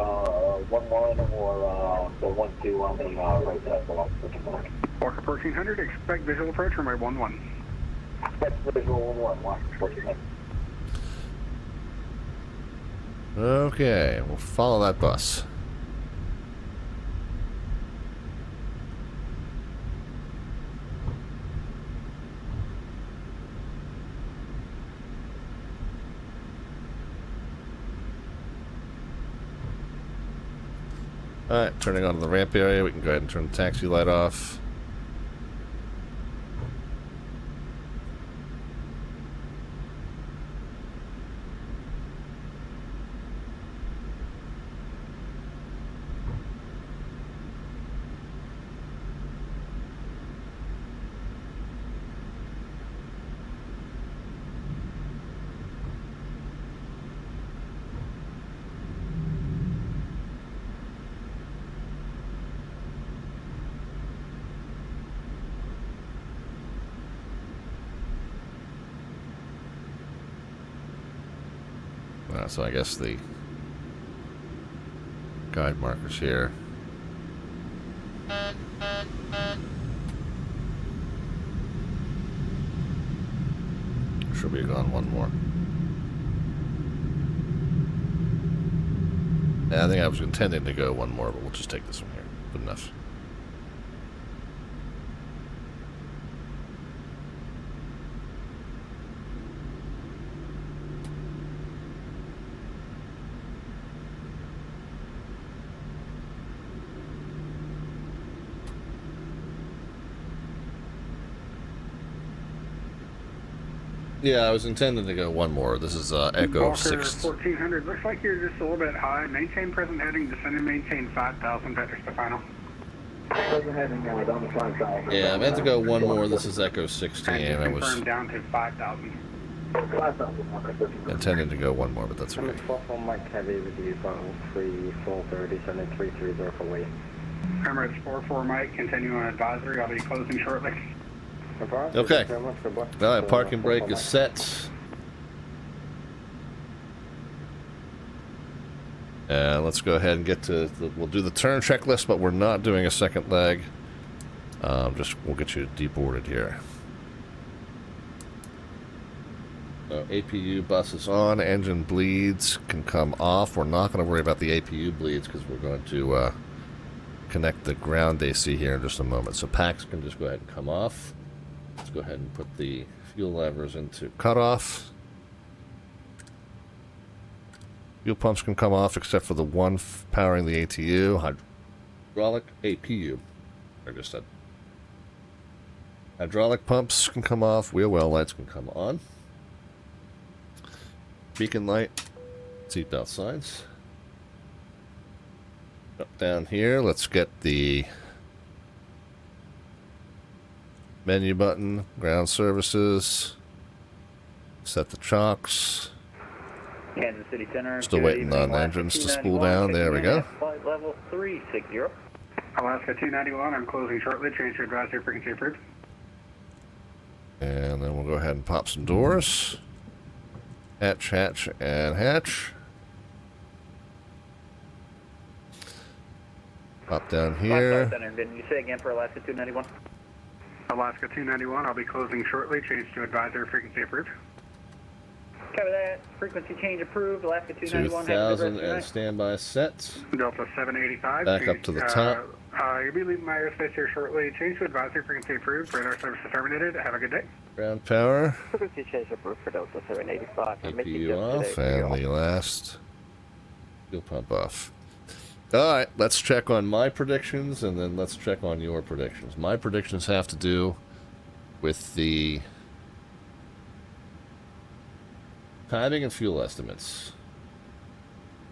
11 or the 12 on the right side for Walker 1400. Walker 1400, expect visual approach from my 11. Expect visual 11, Walker 1400. Okay, we'll follow that bus. Alright, turning on to the ramp area, we can go ahead and turn the taxi light off. So I guess the guide markers here. Should be gone one more. Yeah, I think I was intending to go one more, but we'll just take this one here. Good enough. Yeah, I was intending to go one more. This is Echo Walker 6. 1400, looks like you're just a little bit high. Maintain present heading, descend and maintain 5,000, Petra Stefano. Present heading on the front side. Yeah, I meant to go one more. This is Echo 16. And I was confirmed down to 5,000. Intended to go one more, but that's okay. 44 Mike Heavy with you, 3430, 7330 for Lee. Emirates 44 Mike, continue on advisory. I'll be closing shortly. Okay. All right, parking brake is set. And let's go ahead and get to we'll do the turn checklist, but we're not doing a second leg. We'll get you deboarded here. So APU bus is on. Engine bleeds can come off. We're not going to worry about the APU bleeds because we're going to connect the ground AC here in just a moment. So packs can just go ahead and come off. Let's go ahead and put the fuel levers into cutoff. Fuel pumps can come off except for the one powering the ATU. Hydraulic APU. I just said. Hydraulic pumps can come off. Wheel well lights can come on. Beacon light. Seatbelt signs. Up down here, let's get the menu button, ground services, set the chocks. Kansas City Center. Still waiting on engines to spool down. There we go. Flight level 360. Alaska 291, I'm closing shortly. Change to advisory frequency approved. And then we'll go ahead and pop some doors. Hatch, hatch, and hatch. Pop down here. Didn't you say again for Alaska 291? Alaska 291, I'll be closing shortly. Change to advisory frequency approved. Cover that. Frequency change approved. Alaska 291. 2000 and standby set. Delta 785. Back up to the top. You'll be leaving my airspace here shortly. Change to advisory frequency approved. Radar service terminated. Have a good day. Ground power. Frequency change approved for Delta 785. APU off and the last fuel pump off. Alright, let's check on my predictions and then let's check on your predictions. My predictions have to do with the timing and fuel estimates.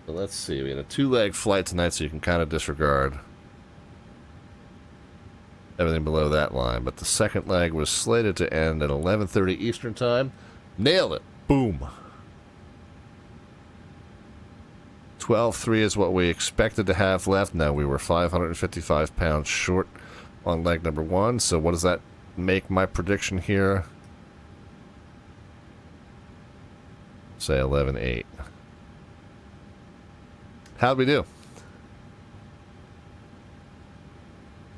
So let's see, we had a 2-leg flight tonight, so you can kind of disregard everything below that line. But the second leg was slated to end at 11:30 Eastern Time. Nailed it. Boom. 12.3 is what we expected to have left. Now we were 555 pounds short on leg number 1. So what does that make my prediction here? Say 11.8. How'd we do?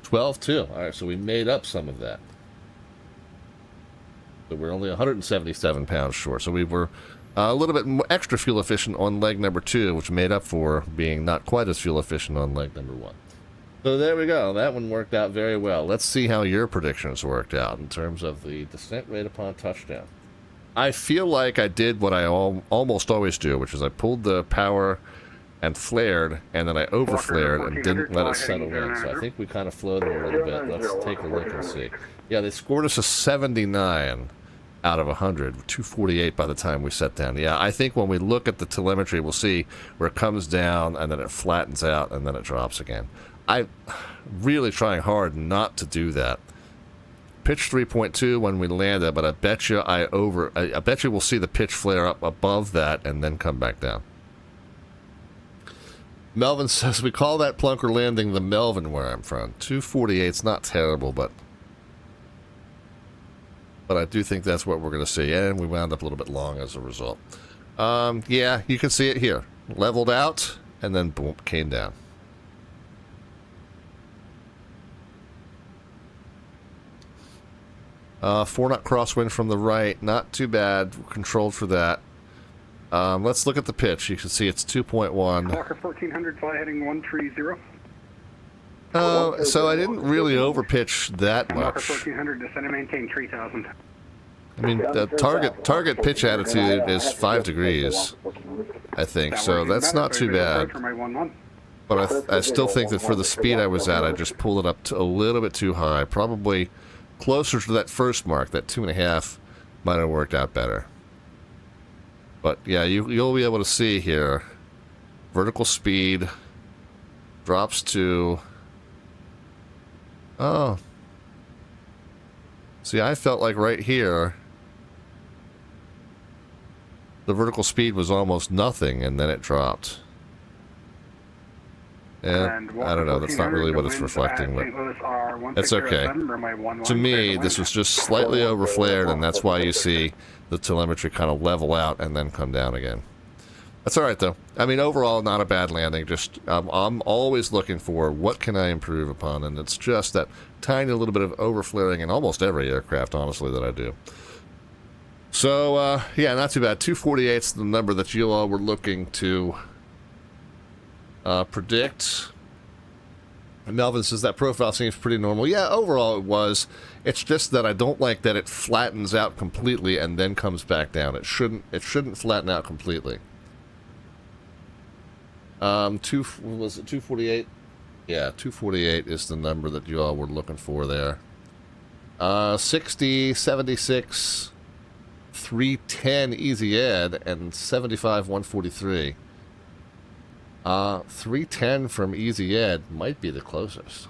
12.2. Alright, so we made up some of that. So we're only 177 pounds short. So we were a little bit extra fuel efficient on leg number 2, which made up for being not quite as fuel efficient on leg number 1. So there we go. That one worked out very well. Let's see how your predictions worked out in terms of the descent rate upon touchdown. I feel like I did what I almost always do, which is I pulled the power and flared, and then I overflared and didn't let it settle in. So I think we kind of floated a little bit. Let's take a look and see. Yeah, they scored us a 79 out of 100, 248 by the time we set down. Yeah, I think when we look at the telemetry, we'll see where it comes down, and then it flattens out, and then it drops again. I'm really trying hard not to do that. Pitch 3.2 when we landed, but I bet you I bet you we'll see the pitch flare up above that and then come back down. Melvin says we call that plunker landing the Melvin where I'm from. 248's not terrible, but I do think that's what we're going to see, and we wound up a little bit long as a result. Yeah, you can see it here. Leveled out, and then boom, came down. Four-knot crosswind from the right, not too bad. Controlled for that. Let's look at the pitch. You can see it's 2.1. Walker 1400, fly heading 130. So I didn't really overpitch that much. Walker 1400, descend and maintain 3000. I mean, the target pitch attitude is 5 degrees, I think, so that's not too bad. But I still think that for the speed I was at, I just pulled it up to a little bit too high. Probably closer to that first mark, that 2.5 might have worked out better. But yeah, you'll be able to see here, vertical speed drops to, oh, see, I felt like right here, the vertical speed was almost nothing, and then it dropped. Yeah, I don't know. That's not really what it's reflecting, but that's okay. To me, this was just slightly overflared, and that's why you see the telemetry kind of level out and then come down again. That's all right, though. I mean, overall, not a bad landing. Just I'm always looking for what can I improve upon, and it's just that tiny little bit of overflaring in almost every aircraft, honestly, that I do. So, yeah, not too bad. 248's the number that you all were looking to predict. And Melvin says that profile seems pretty normal. Yeah, overall it was. It's just that I don't like that it flattens out completely and then comes back down. It shouldn't flatten out completely. Was it 248? Yeah, 248 is the number that you all were looking for there. 60, 76, 310 Easy Ed, and 75, 143. 310 from Easy Ed might be the closest.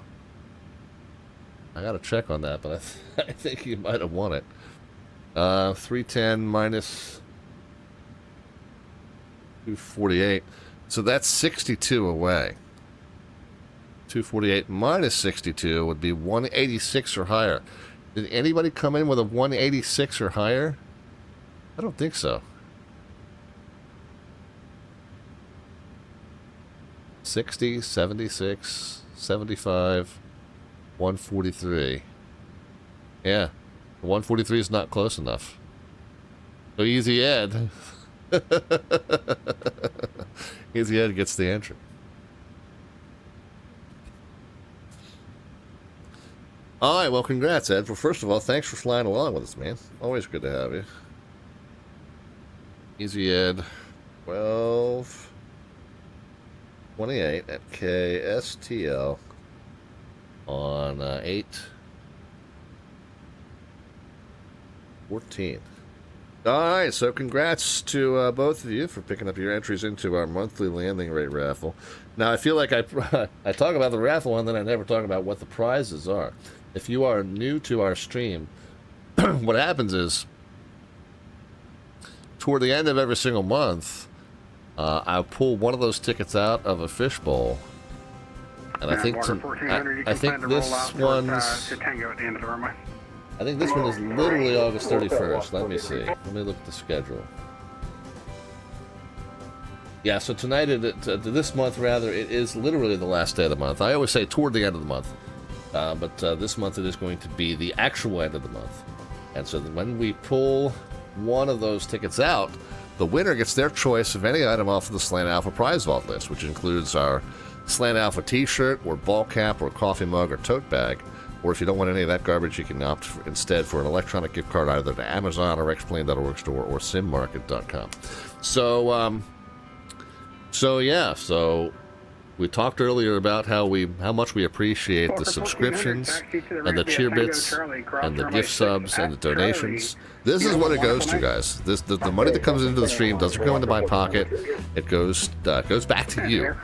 I gotta check on that, but I think you might have won it. 310 minus 248. So that's 62 away. 248 minus 62 would be 186 or higher. Did anybody come in with a 186 or higher? I don't think so. 60, 76, 75, 143. Yeah, 143 is not close enough. So Easy Ed. Easy Ed gets the entry. All right, well, congrats, Ed. Well, first of all, thanks for flying along with us, man. Always good to have you. Easy Ed, 1228 at KSTL on 8/14. All right, so congrats to both of you for picking up your entries into our monthly landing rate raffle. Now, I feel like I talk about the raffle and then I never talk about what the prizes are. If you are new to our stream, what happens is, toward the end of every single month, I'll pull one of those tickets out of a fishbowl. And I think this one's... I think this one is literally August 31st. Let me see. Let me look at the schedule. Yeah, so tonight, this month rather, it is literally the last day of the month. I always say toward the end of the month. But this month it is going to be the actual end of the month. And so when we pull one of those tickets out, the winner gets their choice of any item off of the Slant Alpha prize vault list, which includes our Slant Alpha t-shirt, or ball cap, or coffee mug, or tote bag. Or if you don't want any of that garbage, you can opt instead for an electronic gift card either to Amazon or Xplane.org store or simmarket.com. So we talked earlier about how much we appreciate the subscriptions and the cheer bits and the gift subs and the donations. This is what it goes to, guys. The money that comes into the stream doesn't go into my pocket. It goes back to you.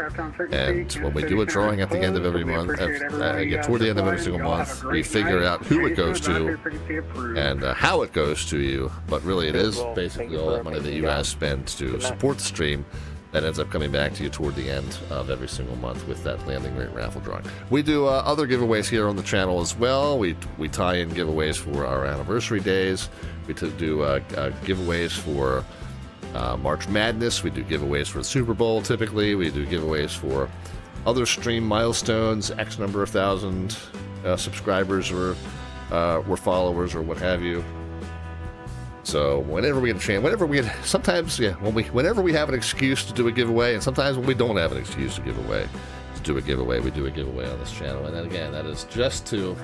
And when we do a drawing at the end of every month, toward the end of every single month, we figure out who it goes to and how it goes to you. But really, it is basically all that money that you guys spend to support the stream that ends up coming back to you toward the end of every single month with that landing rate raffle drawing. We do other giveaways here on the channel as well. We tie in giveaways for our anniversary days. We do giveaways for March Madness. We do giveaways for the Super Bowl typically. We do giveaways for other stream milestones, X number of thousand subscribers or followers or what have you. So whenever we get a chance, whenever we have an excuse to do a giveaway, and sometimes when we don't have an excuse to give away, we do a giveaway on this channel. And then again, that is just to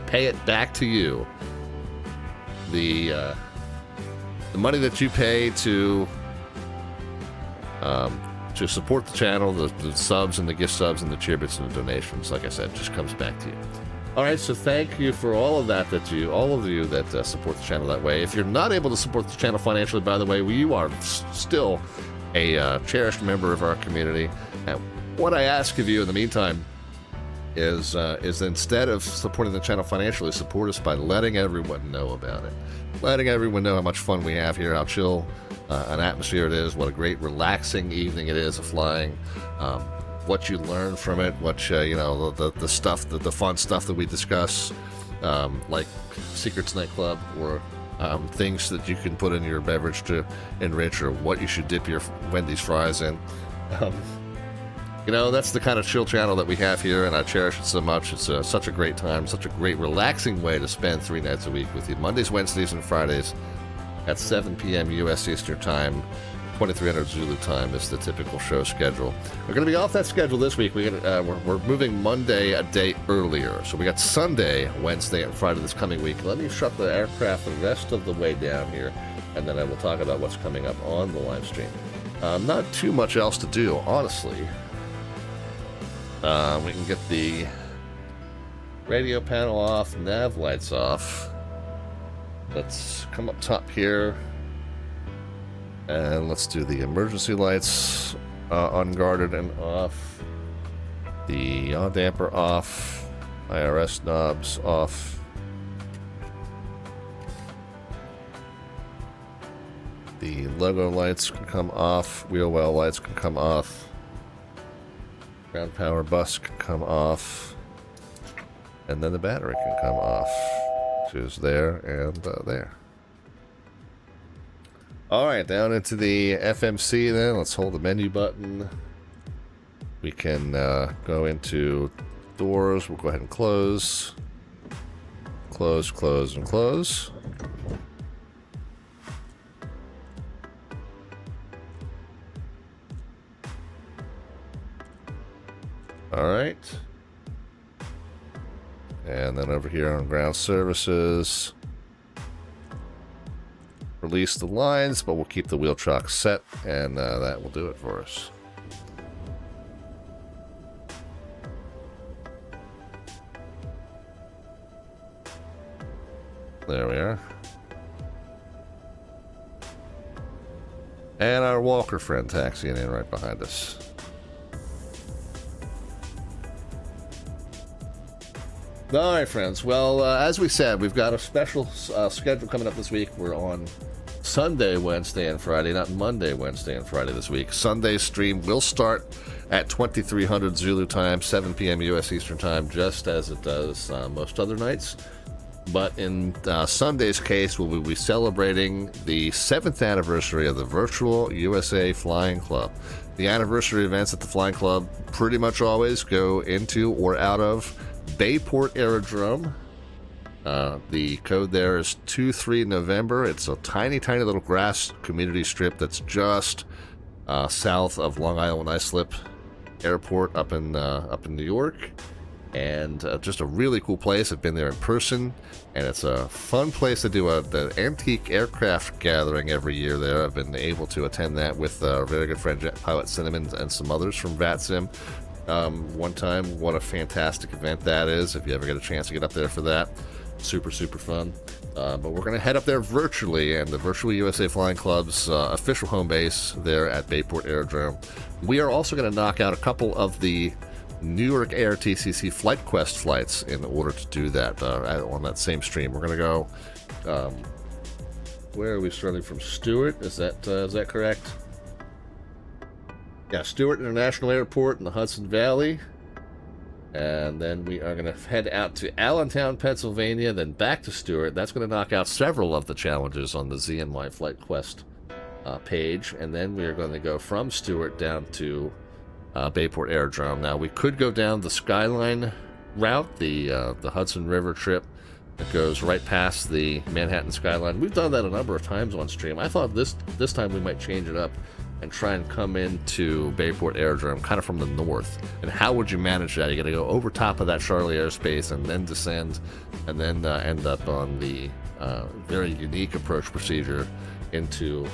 pay it back to you. The money that you pay to support the channel, the subs and the gift subs and the cheer bits and the donations, like I said, just comes back to you. All right, so thank you for all of that, all of you that support the channel that way. If you're not able to support the channel financially, by the way, you are still a cherished member of our community. And what I ask of you in the meantime is instead of supporting the channel financially, support us by letting everyone know about it. Letting everyone know how much fun we have here, how chill an atmosphere it is, what a great relaxing evening it is of flying, what you learn from it, what you know, the stuff, the fun stuff that we discuss, like Secrets Nightclub, or things that you can put in your beverage to enrich, or what you should dip your Wendy's fries in. You know, that's the kind of chill channel that we have here, and I cherish it so much. It's such a great time, such a great relaxing way to spend 3 nights a week with you. Mondays, Wednesdays, and Fridays at 7 p.m. U.S. Eastern Time, 2300 Zulu time is the typical show schedule. We're going to be off that schedule this week. We're moving Monday a day earlier. So we got Sunday, Wednesday, and Friday this coming week. Let me shut the aircraft the rest of the way down here, and then I will talk about what's coming up on the live stream. Not too much else to do, honestly. We can get the radio panel off, nav lights off. Let's come up top here, and let's do the emergency lights unguarded and off. The yaw damper off. IRS knobs off. The logo lights can come off. Wheel well lights can come off. Ground power bus can come off, and then the battery can come off, which is there and there. Alright, down into the FMC then. Let's hold the menu button. We can go into doors. We'll go ahead and close. Close, close, and close. Alright. And then over here on ground services, release the lines, but we'll keep the wheel chock set, and that will do it for us. There we are. And our walker friend taxiing in right behind us. All right, friends. Well, as we said, we've got a special schedule coming up this week. We're on Sunday, Wednesday, and Friday, not Monday, Wednesday, and Friday this week. Sunday's stream will start at 2300 Zulu time, 7 p.m. U.S. Eastern time, just as it does most other nights. But in Sunday's case, we'll be celebrating the 7th anniversary of the Virtual USA Flying Club. The anniversary events at the Flying Club pretty much always go into or out of Bayport Aerodrome. The code there is 23 November. It's a tiny, tiny little grass community strip that's just south of Long Island Islip Airport up in New York. And just a really cool place. I've been there in person, and it's a fun place to do the antique aircraft gathering every year there. I've been able to attend that with our very good friend Jet Pilot Cinnamon and some others from VATSIM. One time. What a fantastic event that is. If you ever get a chance to get up there for that, super, super fun. But we're going to head up there virtually, and the Virtual USA Flying Club's official home base there at Bayport Aerodrome. We are also going to knock out a couple of the New York Air TCC Flight Quest flights in order to do that on that same stream. We're going to go, where are we starting from? Stewart, is that correct? Yeah, Stewart International Airport in the Hudson Valley. And then we are going to head out to Allentown, Pennsylvania, then back to Stewart. That's going to knock out several of the challenges on the ZNY Flight Quest page. And then we are going to go from Stewart down to Bayport Aerodrome. Now, we could go down the Skyline route, the Hudson River trip that goes right past the Manhattan Skyline. We've done that a number of times on stream. I thought this time we might change it up and try and come into Bayport Aerodrome kind of from the north. And how would you manage that? You got to go over top of that Charlie airspace and then descend, and then end up on the very unique approach procedure into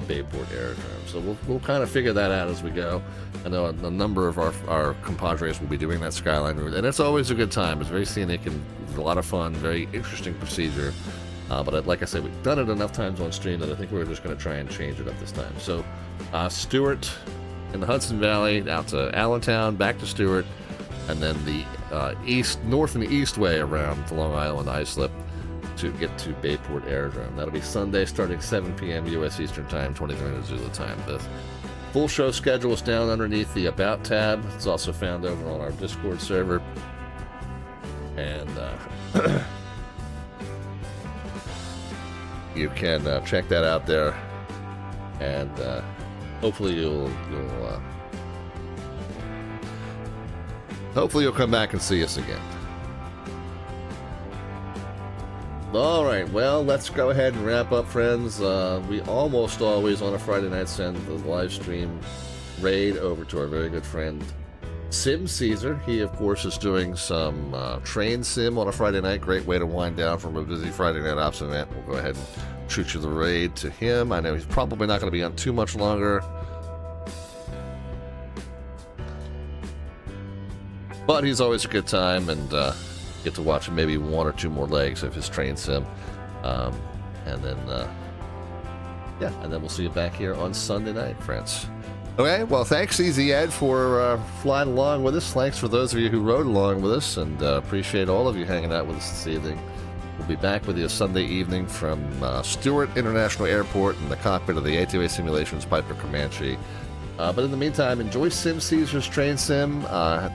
Bayport Aerodrome. So we'll kind of figure that out as we go. I know a number of our compadres will be doing that Skyline route, and it's always a good time. It's very scenic and a lot of fun, very interesting procedure. But like I said, we've done it enough times on stream that I think we're just going to try and change it up this time. So Stewart in the Hudson Valley, out to Allentown, back to Stewart, and then the north and east way around the Long Island islip to get to Bayport Aerodrome. That'll be Sunday starting 7 p.m. U.S. Eastern Time, 2300 Zulu time. The full show schedule is down underneath the About tab. It's also found over on our Discord server. And you can check that out there. And hopefully you'll come back and see us again. All right, well, let's go ahead and wrap up, friends. We almost always on a Friday night send the live stream raid over to our very good friend Sim Caesar. He, of course, is doing some train sim on a Friday night. Great way to wind down from a busy Friday night ops event. We'll go ahead and shoot you the raid to him. I know he's probably not going to be on too much longer, but he's always a good time, and get to watch maybe one or two more legs of his train sim, and then we'll see you back here on Sunday night, friends. Okay, well, thanks Easy Ed for flying along with us. Thanks for those of you who rode along with us, and appreciate all of you hanging out with us this evening. We'll be back with you Sunday evening from Stewart International Airport in the cockpit of the A2A Simulations Piper Comanche. But in the meantime, enjoy Sim Caesar's train sim.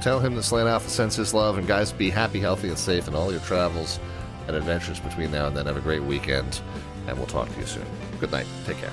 Tell him that Slant Alpha sends his love. And guys, be happy, healthy, and safe in all your travels and adventures between now and then. Have a great weekend, and we'll talk to you soon. Good night. Take care.